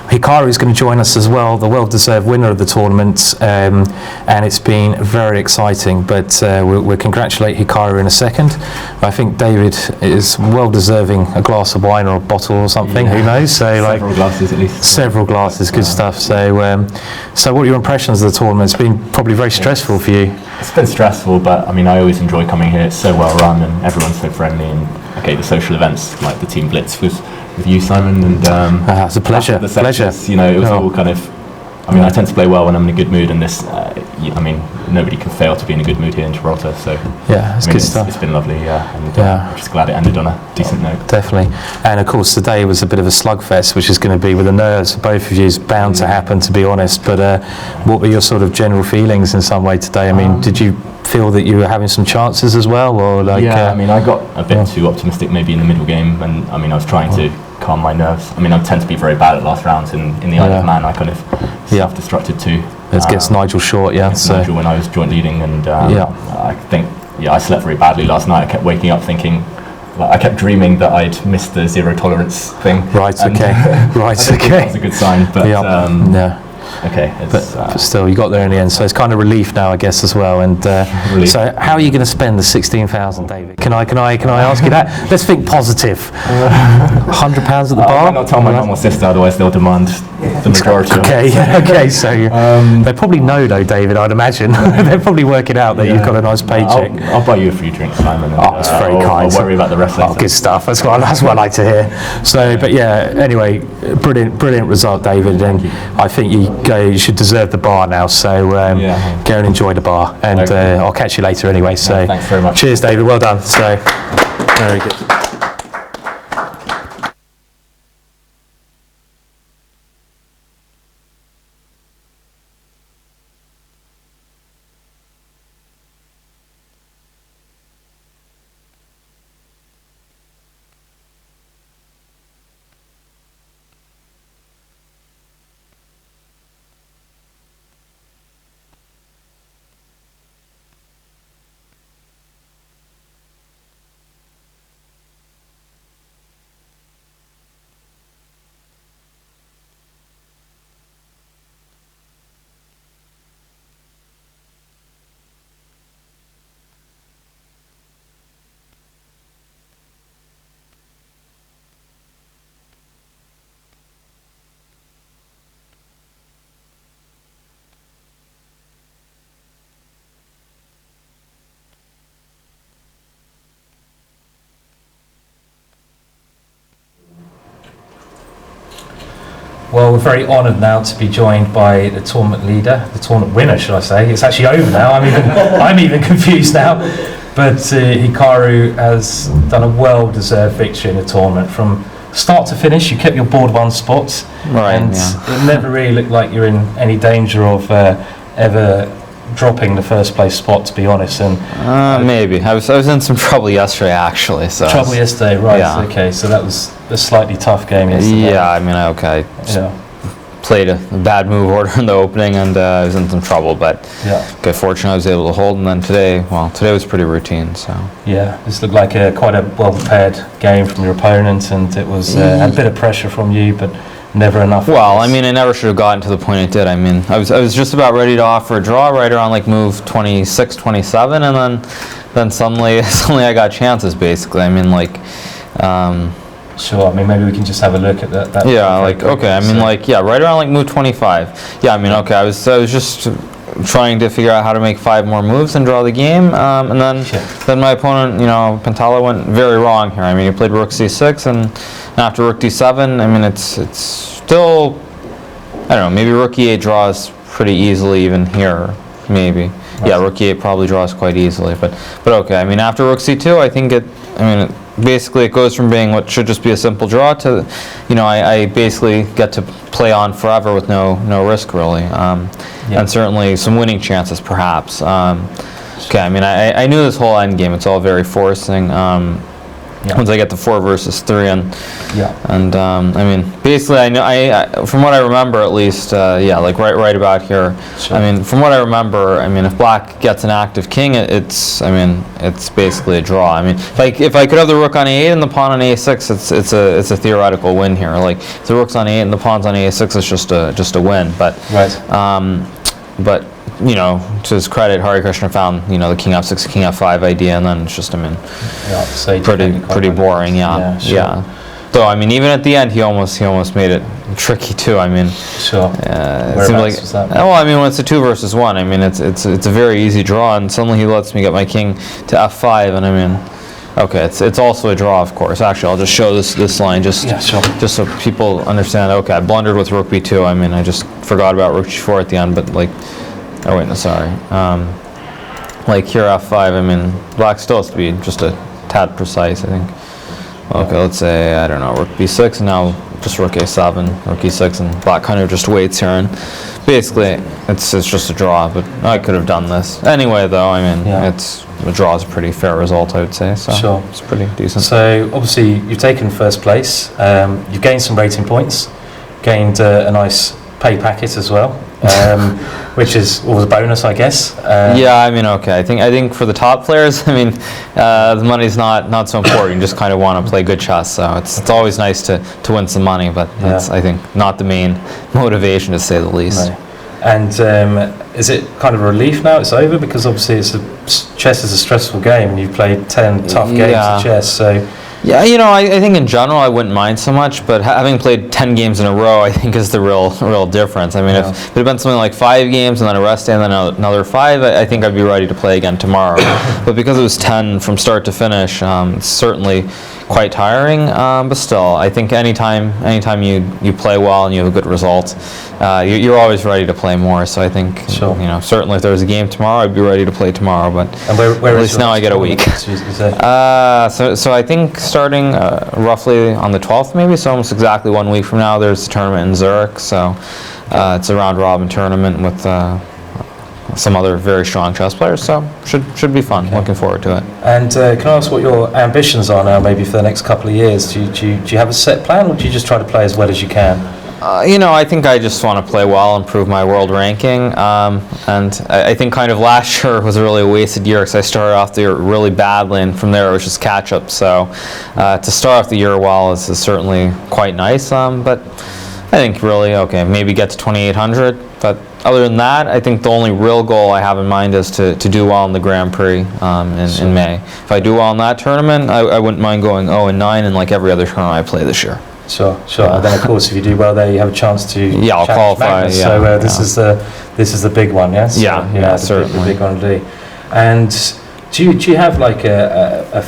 Hikaru is going to join us as well, the well-deserved winner of the tournament, and it's been very exciting. But we'll congratulate Hikaru in a second. I think David is well deserving a glass of wine or a bottle or something. Who knows? So
several glasses at least.
Several glasses, good stuff. So, so what are your impressions of the tournament? It's been probably very stressful for you.
It's been stressful, but I mean, I always enjoy coming here. It's so well run, and everyone's so friendly. And okay, the social events like the Team Blitz with you, Simon, and
it's a pleasure.
The sections, you know, it was all kind of. I mean, I tend to play well when I'm in a good mood, and this, I mean, nobody can fail to be in a good mood here in Gibraltar. So
yeah, it's good stuff.
It's been lovely, and I'm just glad it ended on a decent note.
Definitely, and of course today was a bit of a slugfest, which is going to be with the nerves for both of you. Is bound to happen, to be honest. But what were your sort of general feelings in some way today? I mean, did you feel that you were having some chances as well, or like?
Yeah, I mean, I got a bit too optimistic maybe in the middle game, and I mean, I was trying to calm my nerves. I mean, I tend to be very bad at last rounds, and in the Isle of Man, I kind of self-destructed too.
It gets Nigel short,
Nigel when I was joint leading, and I think I slept very badly last night. I kept waking up thinking, I kept dreaming that I'd missed the zero tolerance thing.
Right. Okay. Right.
I think
Okay.
That's a good sign, but okay.
But still, you got there in the end, so it's kind of relief now, I guess, as well. And so, how are you going to spend the 16,000, David? Can I ask you that? Let's think positive. £100 at the bar.
I'll not tell my mum or sister, otherwise they'll demand the majority.
Okay. So they probably know, though, David. I'd imagine they'll probably work it out that you've got a nice paycheck.
I'll buy you a few drinks, Simon.
That's very kind.
I'll worry about the rest later.
Good stuff. That's what I like to hear. So, but yeah. Anyway, brilliant result, David. And I think you should deserve the bar now. So go and enjoy the bar, and I'll catch you later anyway. So
thanks very much.
Cheers, David. Well done. So very good. Well, we're very honoured now to be joined by the tournament leader, the tournament winner, should I say? It's actually over now. I'm even confused now. But Hikaru has done a well-deserved victory in the tournament from start to finish. You kept your board one spots, and it never really looked like you're in any danger of ever dropping the first place spot, to be honest. And
maybe I was in some trouble yesterday, actually. So
trouble yesterday, right? Yeah. Okay, so that was a slightly tough game yesterday.
Yeah, I mean, played a bad move order in the opening, and I was in some trouble. But fortunately, I was able to hold. And then today was pretty routine. So
this looked like quite a well-prepared game from your opponent, and it was a bit of pressure from you, but never enough.
Well, I mean, I never should have gotten to the point it did. I mean, I was just about ready to offer a draw right around like move 26, 27, and then suddenly I got chances, basically. I mean, like.
Sure. I mean, maybe we can just have a look at that.
Right around like move 25. Yeah, I mean, okay. I was just trying to figure out how to make 5 more moves and draw the game, and then my opponent, Pantala, went very wrong here. I mean, he played rook c6, and after rook d7, I mean, it's still, I don't know, maybe rook e8 draws pretty easily even here, maybe. Right. Yeah, rook e8 probably draws quite easily, but okay. I mean, after rook c2, I think basically it goes from being what should just be a simple draw to, I basically get to play on forever with no risk, really. And certainly some winning chances, perhaps. Okay, I mean, I knew this whole end game. It's all very forcing. once I get to 4 versus 3, and
Yeah.
and I mean, basically, I know I from what I remember at least, yeah, like right about here.
Sure.
I mean, from what I remember, I mean, if Black gets an active king, it's I mean, it's basically a draw. I mean, like if I could have the rook on a8 and the pawn on a6, it's a theoretical win here. Like if the rook's on a8 and the pawn's on a6, it's just a win. But but you know, to his credit, Hari Krishna found, you know, the king f6, king f5 idea, and then it's just, I mean, pretty boring, yeah.
Sure.
Though, I mean, even at the end, he almost made it tricky too. I mean,
sure.
It seemed like,
was that?
well, I mean, when it's a 2 versus 1, I mean, it's a very easy draw, and suddenly he lets me get my king to f5, and I mean, okay, it's also a draw, of course. Actually, I'll just show this line just so people understand. Okay, I blundered with rook b2. I mean, I just forgot about rook g4 at the end, but like. Oh wait, no, sorry. Like here f5, I mean, Black still has to be just a tad precise, I think. Okay, let's say, I don't know, rook b6, and now just rook a7, rook e6, and Black kind of just waits here, and basically it's just a draw, but I could have done this. Anyway, though, I mean, the draw is a pretty fair result, I would say, so it's pretty decent.
So, obviously, you've taken first place, you've gained some rating points, gained a nice pay packet as well. Which is always a bonus, I guess.
Yeah, I mean, okay. I think for the top players, I mean, the money's not so important. You just kind of want to play good chess, so it's always nice to win some money, but that's, I think, not the main motivation, to say the least.
Right. And is it kind of a relief now it's over? Because obviously chess is a stressful game, and you've played 10 tough games of chess, so...
Yeah, you know, I think in general I wouldn't mind so much, but having played 10 games in a row, I think is the real difference. I mean, if it had been something like 5 games and then a rest day and then another 5, I think I'd be ready to play again tomorrow. But because it was 10 from start to finish, it's certainly quite tiring. But still, I think anytime you play well and you have a good result, you're always ready to play more. So I think, you know, certainly if there was a game tomorrow, I'd be ready to play tomorrow. But
where
at least now I get a week. So I think starting roughly on the 12th, maybe, so almost exactly 1 week from now, there's a tournament in Zurich. So it's a round-robin tournament with some other very strong chess players. So should be fun. Looking forward to it.
And can I ask what your ambitions are now, maybe for the next couple of years? Do you have a set plan, or do you just try to play as well as you can?
You know, I think I just want to play well, improve my world ranking, and I think kind of last year was a really wasted year because I started off the year really badly, and from there it was just catch up. So to start off the year well is certainly quite nice, but I think really, okay, maybe get to 2,800, but other than that, I think the only real goal I have in mind is to do well in the Grand Prix in May. If I do well in that tournament, I wouldn't mind going 0-9 in like every other tournament I play this year.
Sure. And then of course, if you do well there, you have a chance to
I'll qualify.
Magnus. So this is the big one, yes.
Certainly
the big one to do. And do you have like a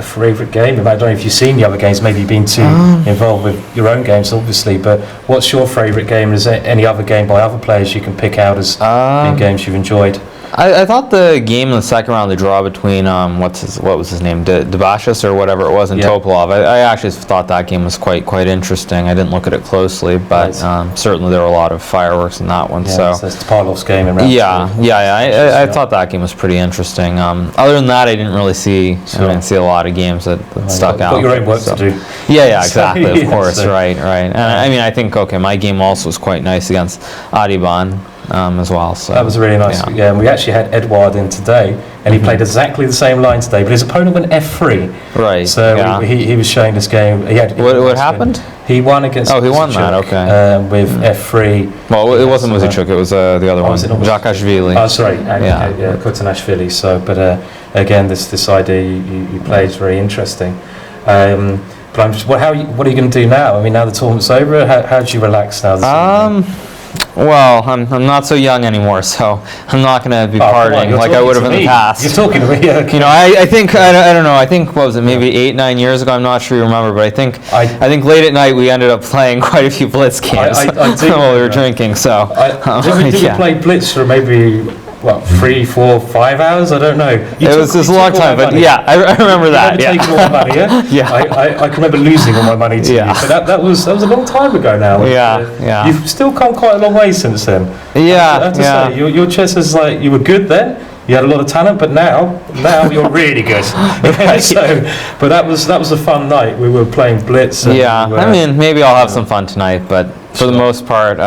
favourite game? I don't know if you've seen the other games. Maybe you've been too involved with your own games, obviously. But what's your favourite game? Is there any other game by other players you can pick out as being games you've enjoyed?
I thought the game in the second round, the draw between what was his name, Debashis or whatever it was, and Topalov. I actually thought that game was quite interesting. I didn't look at it closely, but certainly there were a lot of fireworks in that one.
Yeah, so it's Topallov's game in round two.
I thought that game was pretty interesting. Other than that, I didn't really see a lot of games that stuck out.
Got your own work to do.
Yeah, exactly. Of course, right. And I mean, I think my game also was quite nice against Adiban. As well. So
that was really nice. Yeah, and we actually had Edouard in today, and he played exactly the same line today, but his opponent went f3.
Right.
So he was showing this game.
What happened?
He won against.
Oh, he won that. Okay.
With f3
Well, it wasn't Muzichuk. It was the other one.
Jakashvili. Oh, sorry. Kutanashvili. So, but again, this idea you played is very interesting. But I'm just, what are you going to do now? I mean, now the tournament's over. How do you relax now?
Well, I'm not so young anymore, so I'm not going to be partying like I would have in the past.
You're talking to me. Okay.
You know, I think I don't know. I think what was it? Maybe 8-9 years ago. I'm not sure you remember, but I think late at night we ended up playing quite a few Blitz games while we were drinking. So
did we play Blitz for maybe 3, 4, 5 hours? I don't know.
It was a long time, but I remember that.
Taking all my money, I can remember losing all my money to you. But that was a long time ago now. You've still come quite a long way since then. I have to say, your chess is like, you were good then, You had a lot of talent, but now you're really good. So, but that was a fun night. We were playing blitz. And
yeah, I mean, maybe I'll have some fun tonight, but for the most part,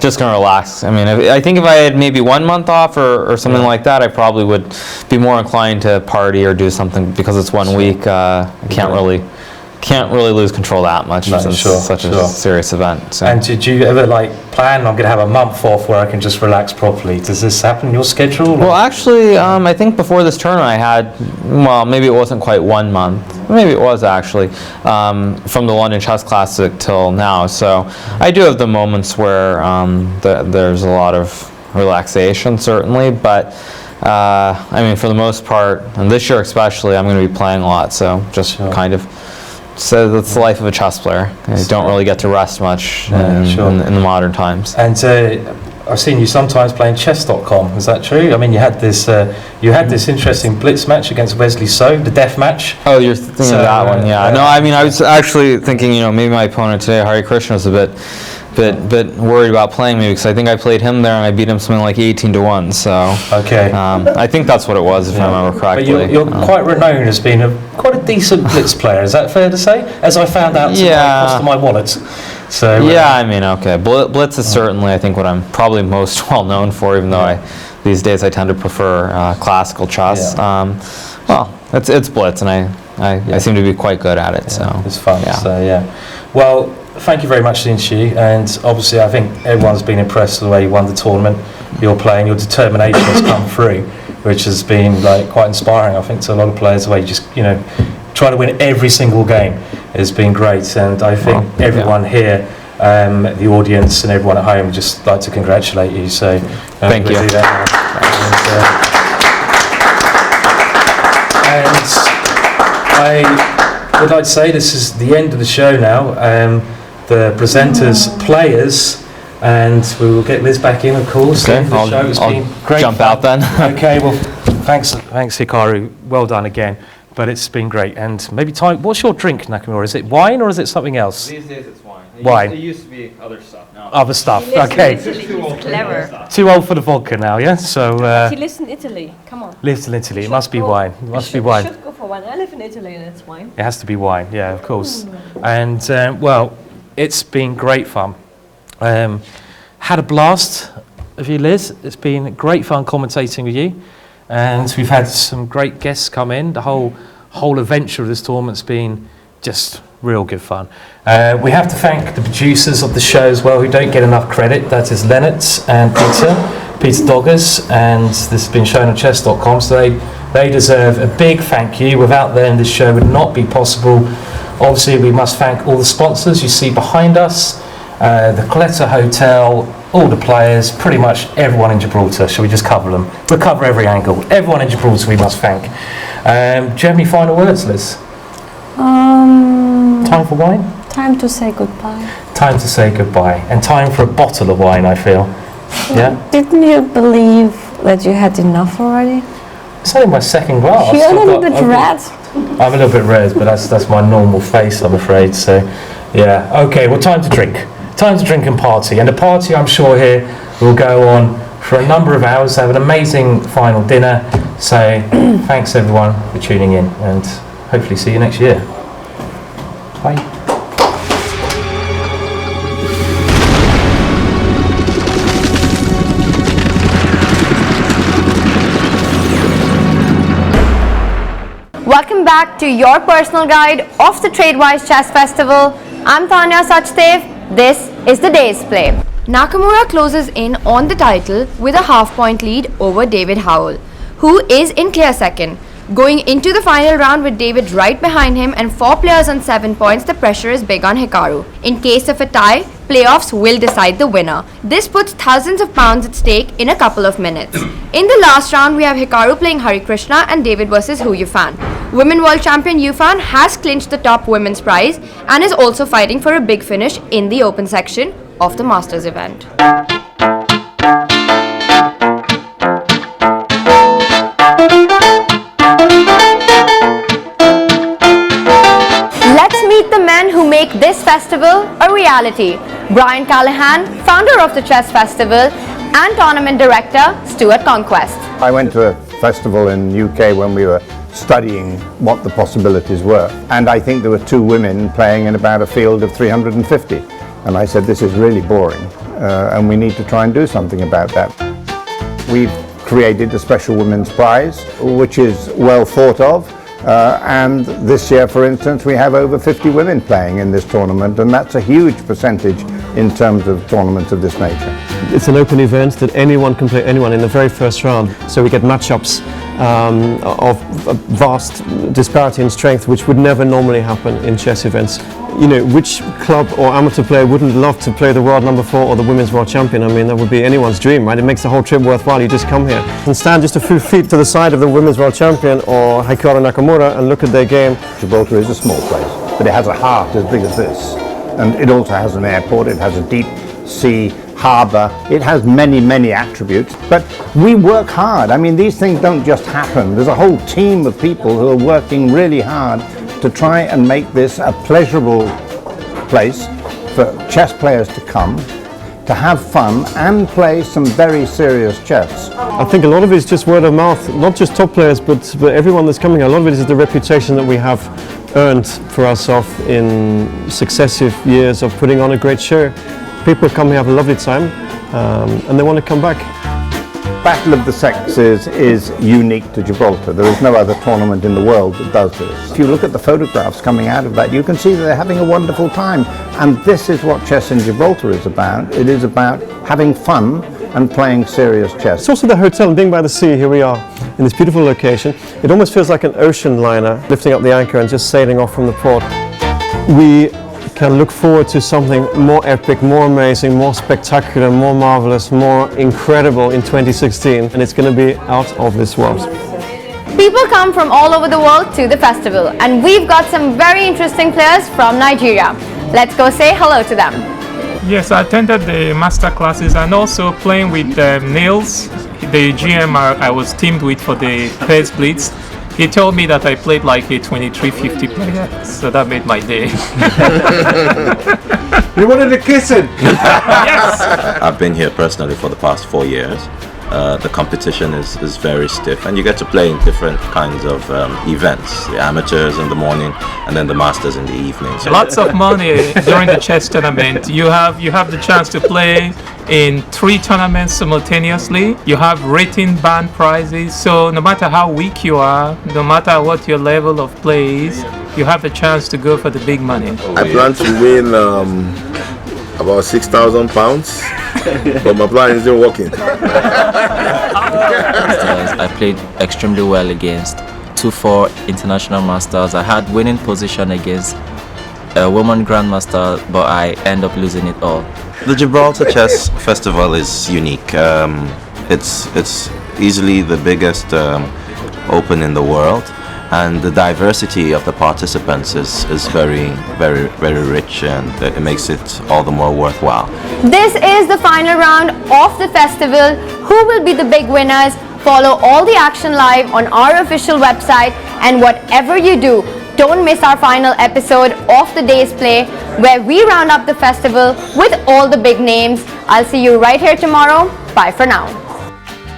just gonna relax. I mean, I think if I had maybe 1 month off or something like that, I probably would be more inclined to party or do something. Because it's 1 week, I can't really lose control that much.
No,
since such a serious event. So.
And did you ever plan, I'm going to have a month off where I can just relax properly? Does this happen in your schedule?
Well, actually, I think before this tournament I had, well, maybe it wasn't quite 1 month. Maybe it was actually, from the London Chess Classic till now. So I do have the moments where there's a lot of relaxation, certainly, but I mean, for the most part, and this year especially, I'm going to be playing a lot, so just kind of. So that's the life of a chess player. You don't really get to rest much in the modern times.
And I've seen you sometimes playing chess.com. Is that true? I mean, you had this interesting blitz match against Wesley So, the death match.
Oh, you're thinking of that one, yeah. No, I mean, I was actually thinking, maybe my opponent today, Hari Krishna, was a bit worried about playing me because I think I played him there and I beat him something like 18-1. So
okay,
I think that's what it was, if I remember correctly.
But you're quite renowned as being quite a decent blitz player. Is that fair to say? As I found out, cost of my wallet. So
yeah, I mean, okay, blitz is certainly, I think, what I'm probably most well known for. Even though these days I tend to prefer classical chess. Well, it's blitz, and I seem to be quite good at it. So
it's fun. Yeah. So well. Thank you very much for the interview, and obviously I think everyone's been impressed with the way you won the tournament. You're playing, your determination has come through, which has been quite inspiring, I think, to a lot of players. The way you just try to win every single game has been great, and I think everyone here, the audience and everyone at home, would just like to congratulate you. So
thank you.
Do that and I would like to say this is the end of the show now. The presenters, players, and we will get Liz back in, of course.
Okay,
The show has been great.
Jump out then.
Okay, well, thanks, Hikaru. Well done again. But it's been great. And maybe time. What's your drink, Nakamura? Is it wine or is it something else?
These days it's wine.
Wine.
It used to be other stuff. Now
other stuff. Okay.
Clever.
Too old for the vodka now, yeah. So.
He lives in Italy. Come on.
Lives in Italy. It must be wine. It must be wine.
Should go for wine. I live in Italy and it's wine.
It has to be wine. Yeah, of course. And well, it's been great fun. Had a blast of you, Liz. It's been great fun commentating with you, and we've had some great guests come in. The whole adventure of this tournament's been just real good fun. We have to thank the producers of the show as well, who don't get enough credit. That is Leonard and Peter Doggers, and this has been shown on chess.com. So they deserve a big thank you. Without them, this show would not be possible. Obviously, we must thank all the sponsors you see behind us, the Coletta Hotel, all the players, pretty much everyone in Gibraltar. Shall we just cover them? We'll cover every angle. Everyone in Gibraltar we must thank. Do you have any final words, Liz? Time for wine?
Time to say goodbye.
Time to say goodbye. And time for a bottle of wine, I feel. Yeah?
Didn't you believe that you had enough already?
It's only my second glass.
You're a little bit red.
I'm a little bit red, but that's my normal face, I'm afraid. So, yeah. Okay, well, time to drink. Time to drink and party. And the party, I'm sure, here will go on for a number of hours. Have an amazing final dinner. So, thanks everyone for tuning in, and hopefully see you next year. Bye.
Welcome back to your personal guide of the TradeWise Chess Festival. I'm Tanya Sachdev. This is the day's play. Nakamura closes in on the title with a half-point lead over David Howell, who is in clear second. Going into the final round with David right behind him and 4 players on 7 points, the pressure is big on Hikaru. In case of a tie, playoffs will decide the winner. This puts thousands of pounds at stake in a couple of minutes. In the last round, we have Hikaru playing Hari Krishna and David versus Hu Yifan. Women World Champion Yifan has clinched the top women's prize and is also fighting for a big finish in the open section of the Masters event. Let's meet the men who make this festival a reality. Brian Callahan, founder of the Chess Festival, and Tournament Director, Stuart Conquest.
I went to a festival in UK when we were studying what the possibilities were, and I think there were two women playing in about a field of 350, and I said this is really boring and we need to try and do something about that. We've created a special women's prize which is well thought of, and this year, for instance, we have over 50 women playing in this tournament, and that's a huge percentage in terms of tournaments of this nature.
It's an open event that anyone can play anyone in the very first round, so we get matchups of a vast disparity in strength which would never normally happen in chess events. You know, which club or amateur player wouldn't love to play the world number 4 or the women's world champion? I mean, that would be anyone's dream, right? It makes the whole trip worthwhile. You just come here and stand just a few feet to the side of the women's world champion or Hikaru Nakamura and look at their game.
Gibraltar is a small place, but it has a heart as big as this, and it also has an airport, it has a deep sea harbour, it has many, many attributes, but we work hard. I mean, these things don't just happen. There's a whole team of people who are working really hard to try and make this a pleasurable place for chess players to come, to have fun and play some very serious chess.
I think a lot of it is just word of mouth, not just top players, but everyone that's coming. A lot of it is the reputation that we have earned for ourselves in successive years of putting on a great show. People come here, have a lovely time, and they want to come back.
Battle of the Sexes is unique to Gibraltar. There is no other tournament in the world that does this. If you look at the photographs coming out of that, you can see that they're having a wonderful time. And this is what chess in Gibraltar is about. It is about having fun and playing serious chess.
It's also the hotel, and being by the sea, here we are in this beautiful location. It almost feels like an ocean liner lifting up the anchor and just sailing off from the port. We can look forward to something more epic, more amazing, more spectacular, more marvelous, more incredible in 2016, and it's going to be out of this world.
People come from all over the world to the festival, and we've got some very interesting players from Nigeria. Let's go say hello to them.
Yes, I attended the master classes and also playing with Niels, the GM I was teamed with for the Pairs Blitz. He told me that I played like a 23-50 player, so that made my day.
You wanted to kiss him?
Yes!
I've been here personally for the past 4 years. The competition is very stiff, and you get to play in different kinds of events. The amateurs in the morning, and then the masters in the evening. So
Lots of money during the chess tournament. You have the chance to play in 3 tournaments simultaneously. You have rating band prizes, so no matter how weak you are, no matter what your level of play is, you have the chance to go for the big money.
I plan to win about £6,000, but my plan isn't working.
I played extremely well against 2-4 international masters. I had winning position against a woman grandmaster, but I end up losing it all.
the Gibraltar Chess Festival is unique. It's easily the biggest open in the world, and the diversity of the participants is very, very, very rich, and it makes it all the more worthwhile.
This is the final round of the festival. Who will be the big winners? Follow all the action live on our official website, and whatever you do, don't miss our final episode of the day's play, where we round up the festival with all the big names. I'll see you right here tomorrow. Bye for now.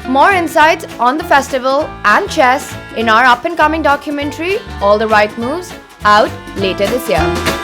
More insights on the festival and chess in our up-and-coming documentary, All the Right Moves, out later this year.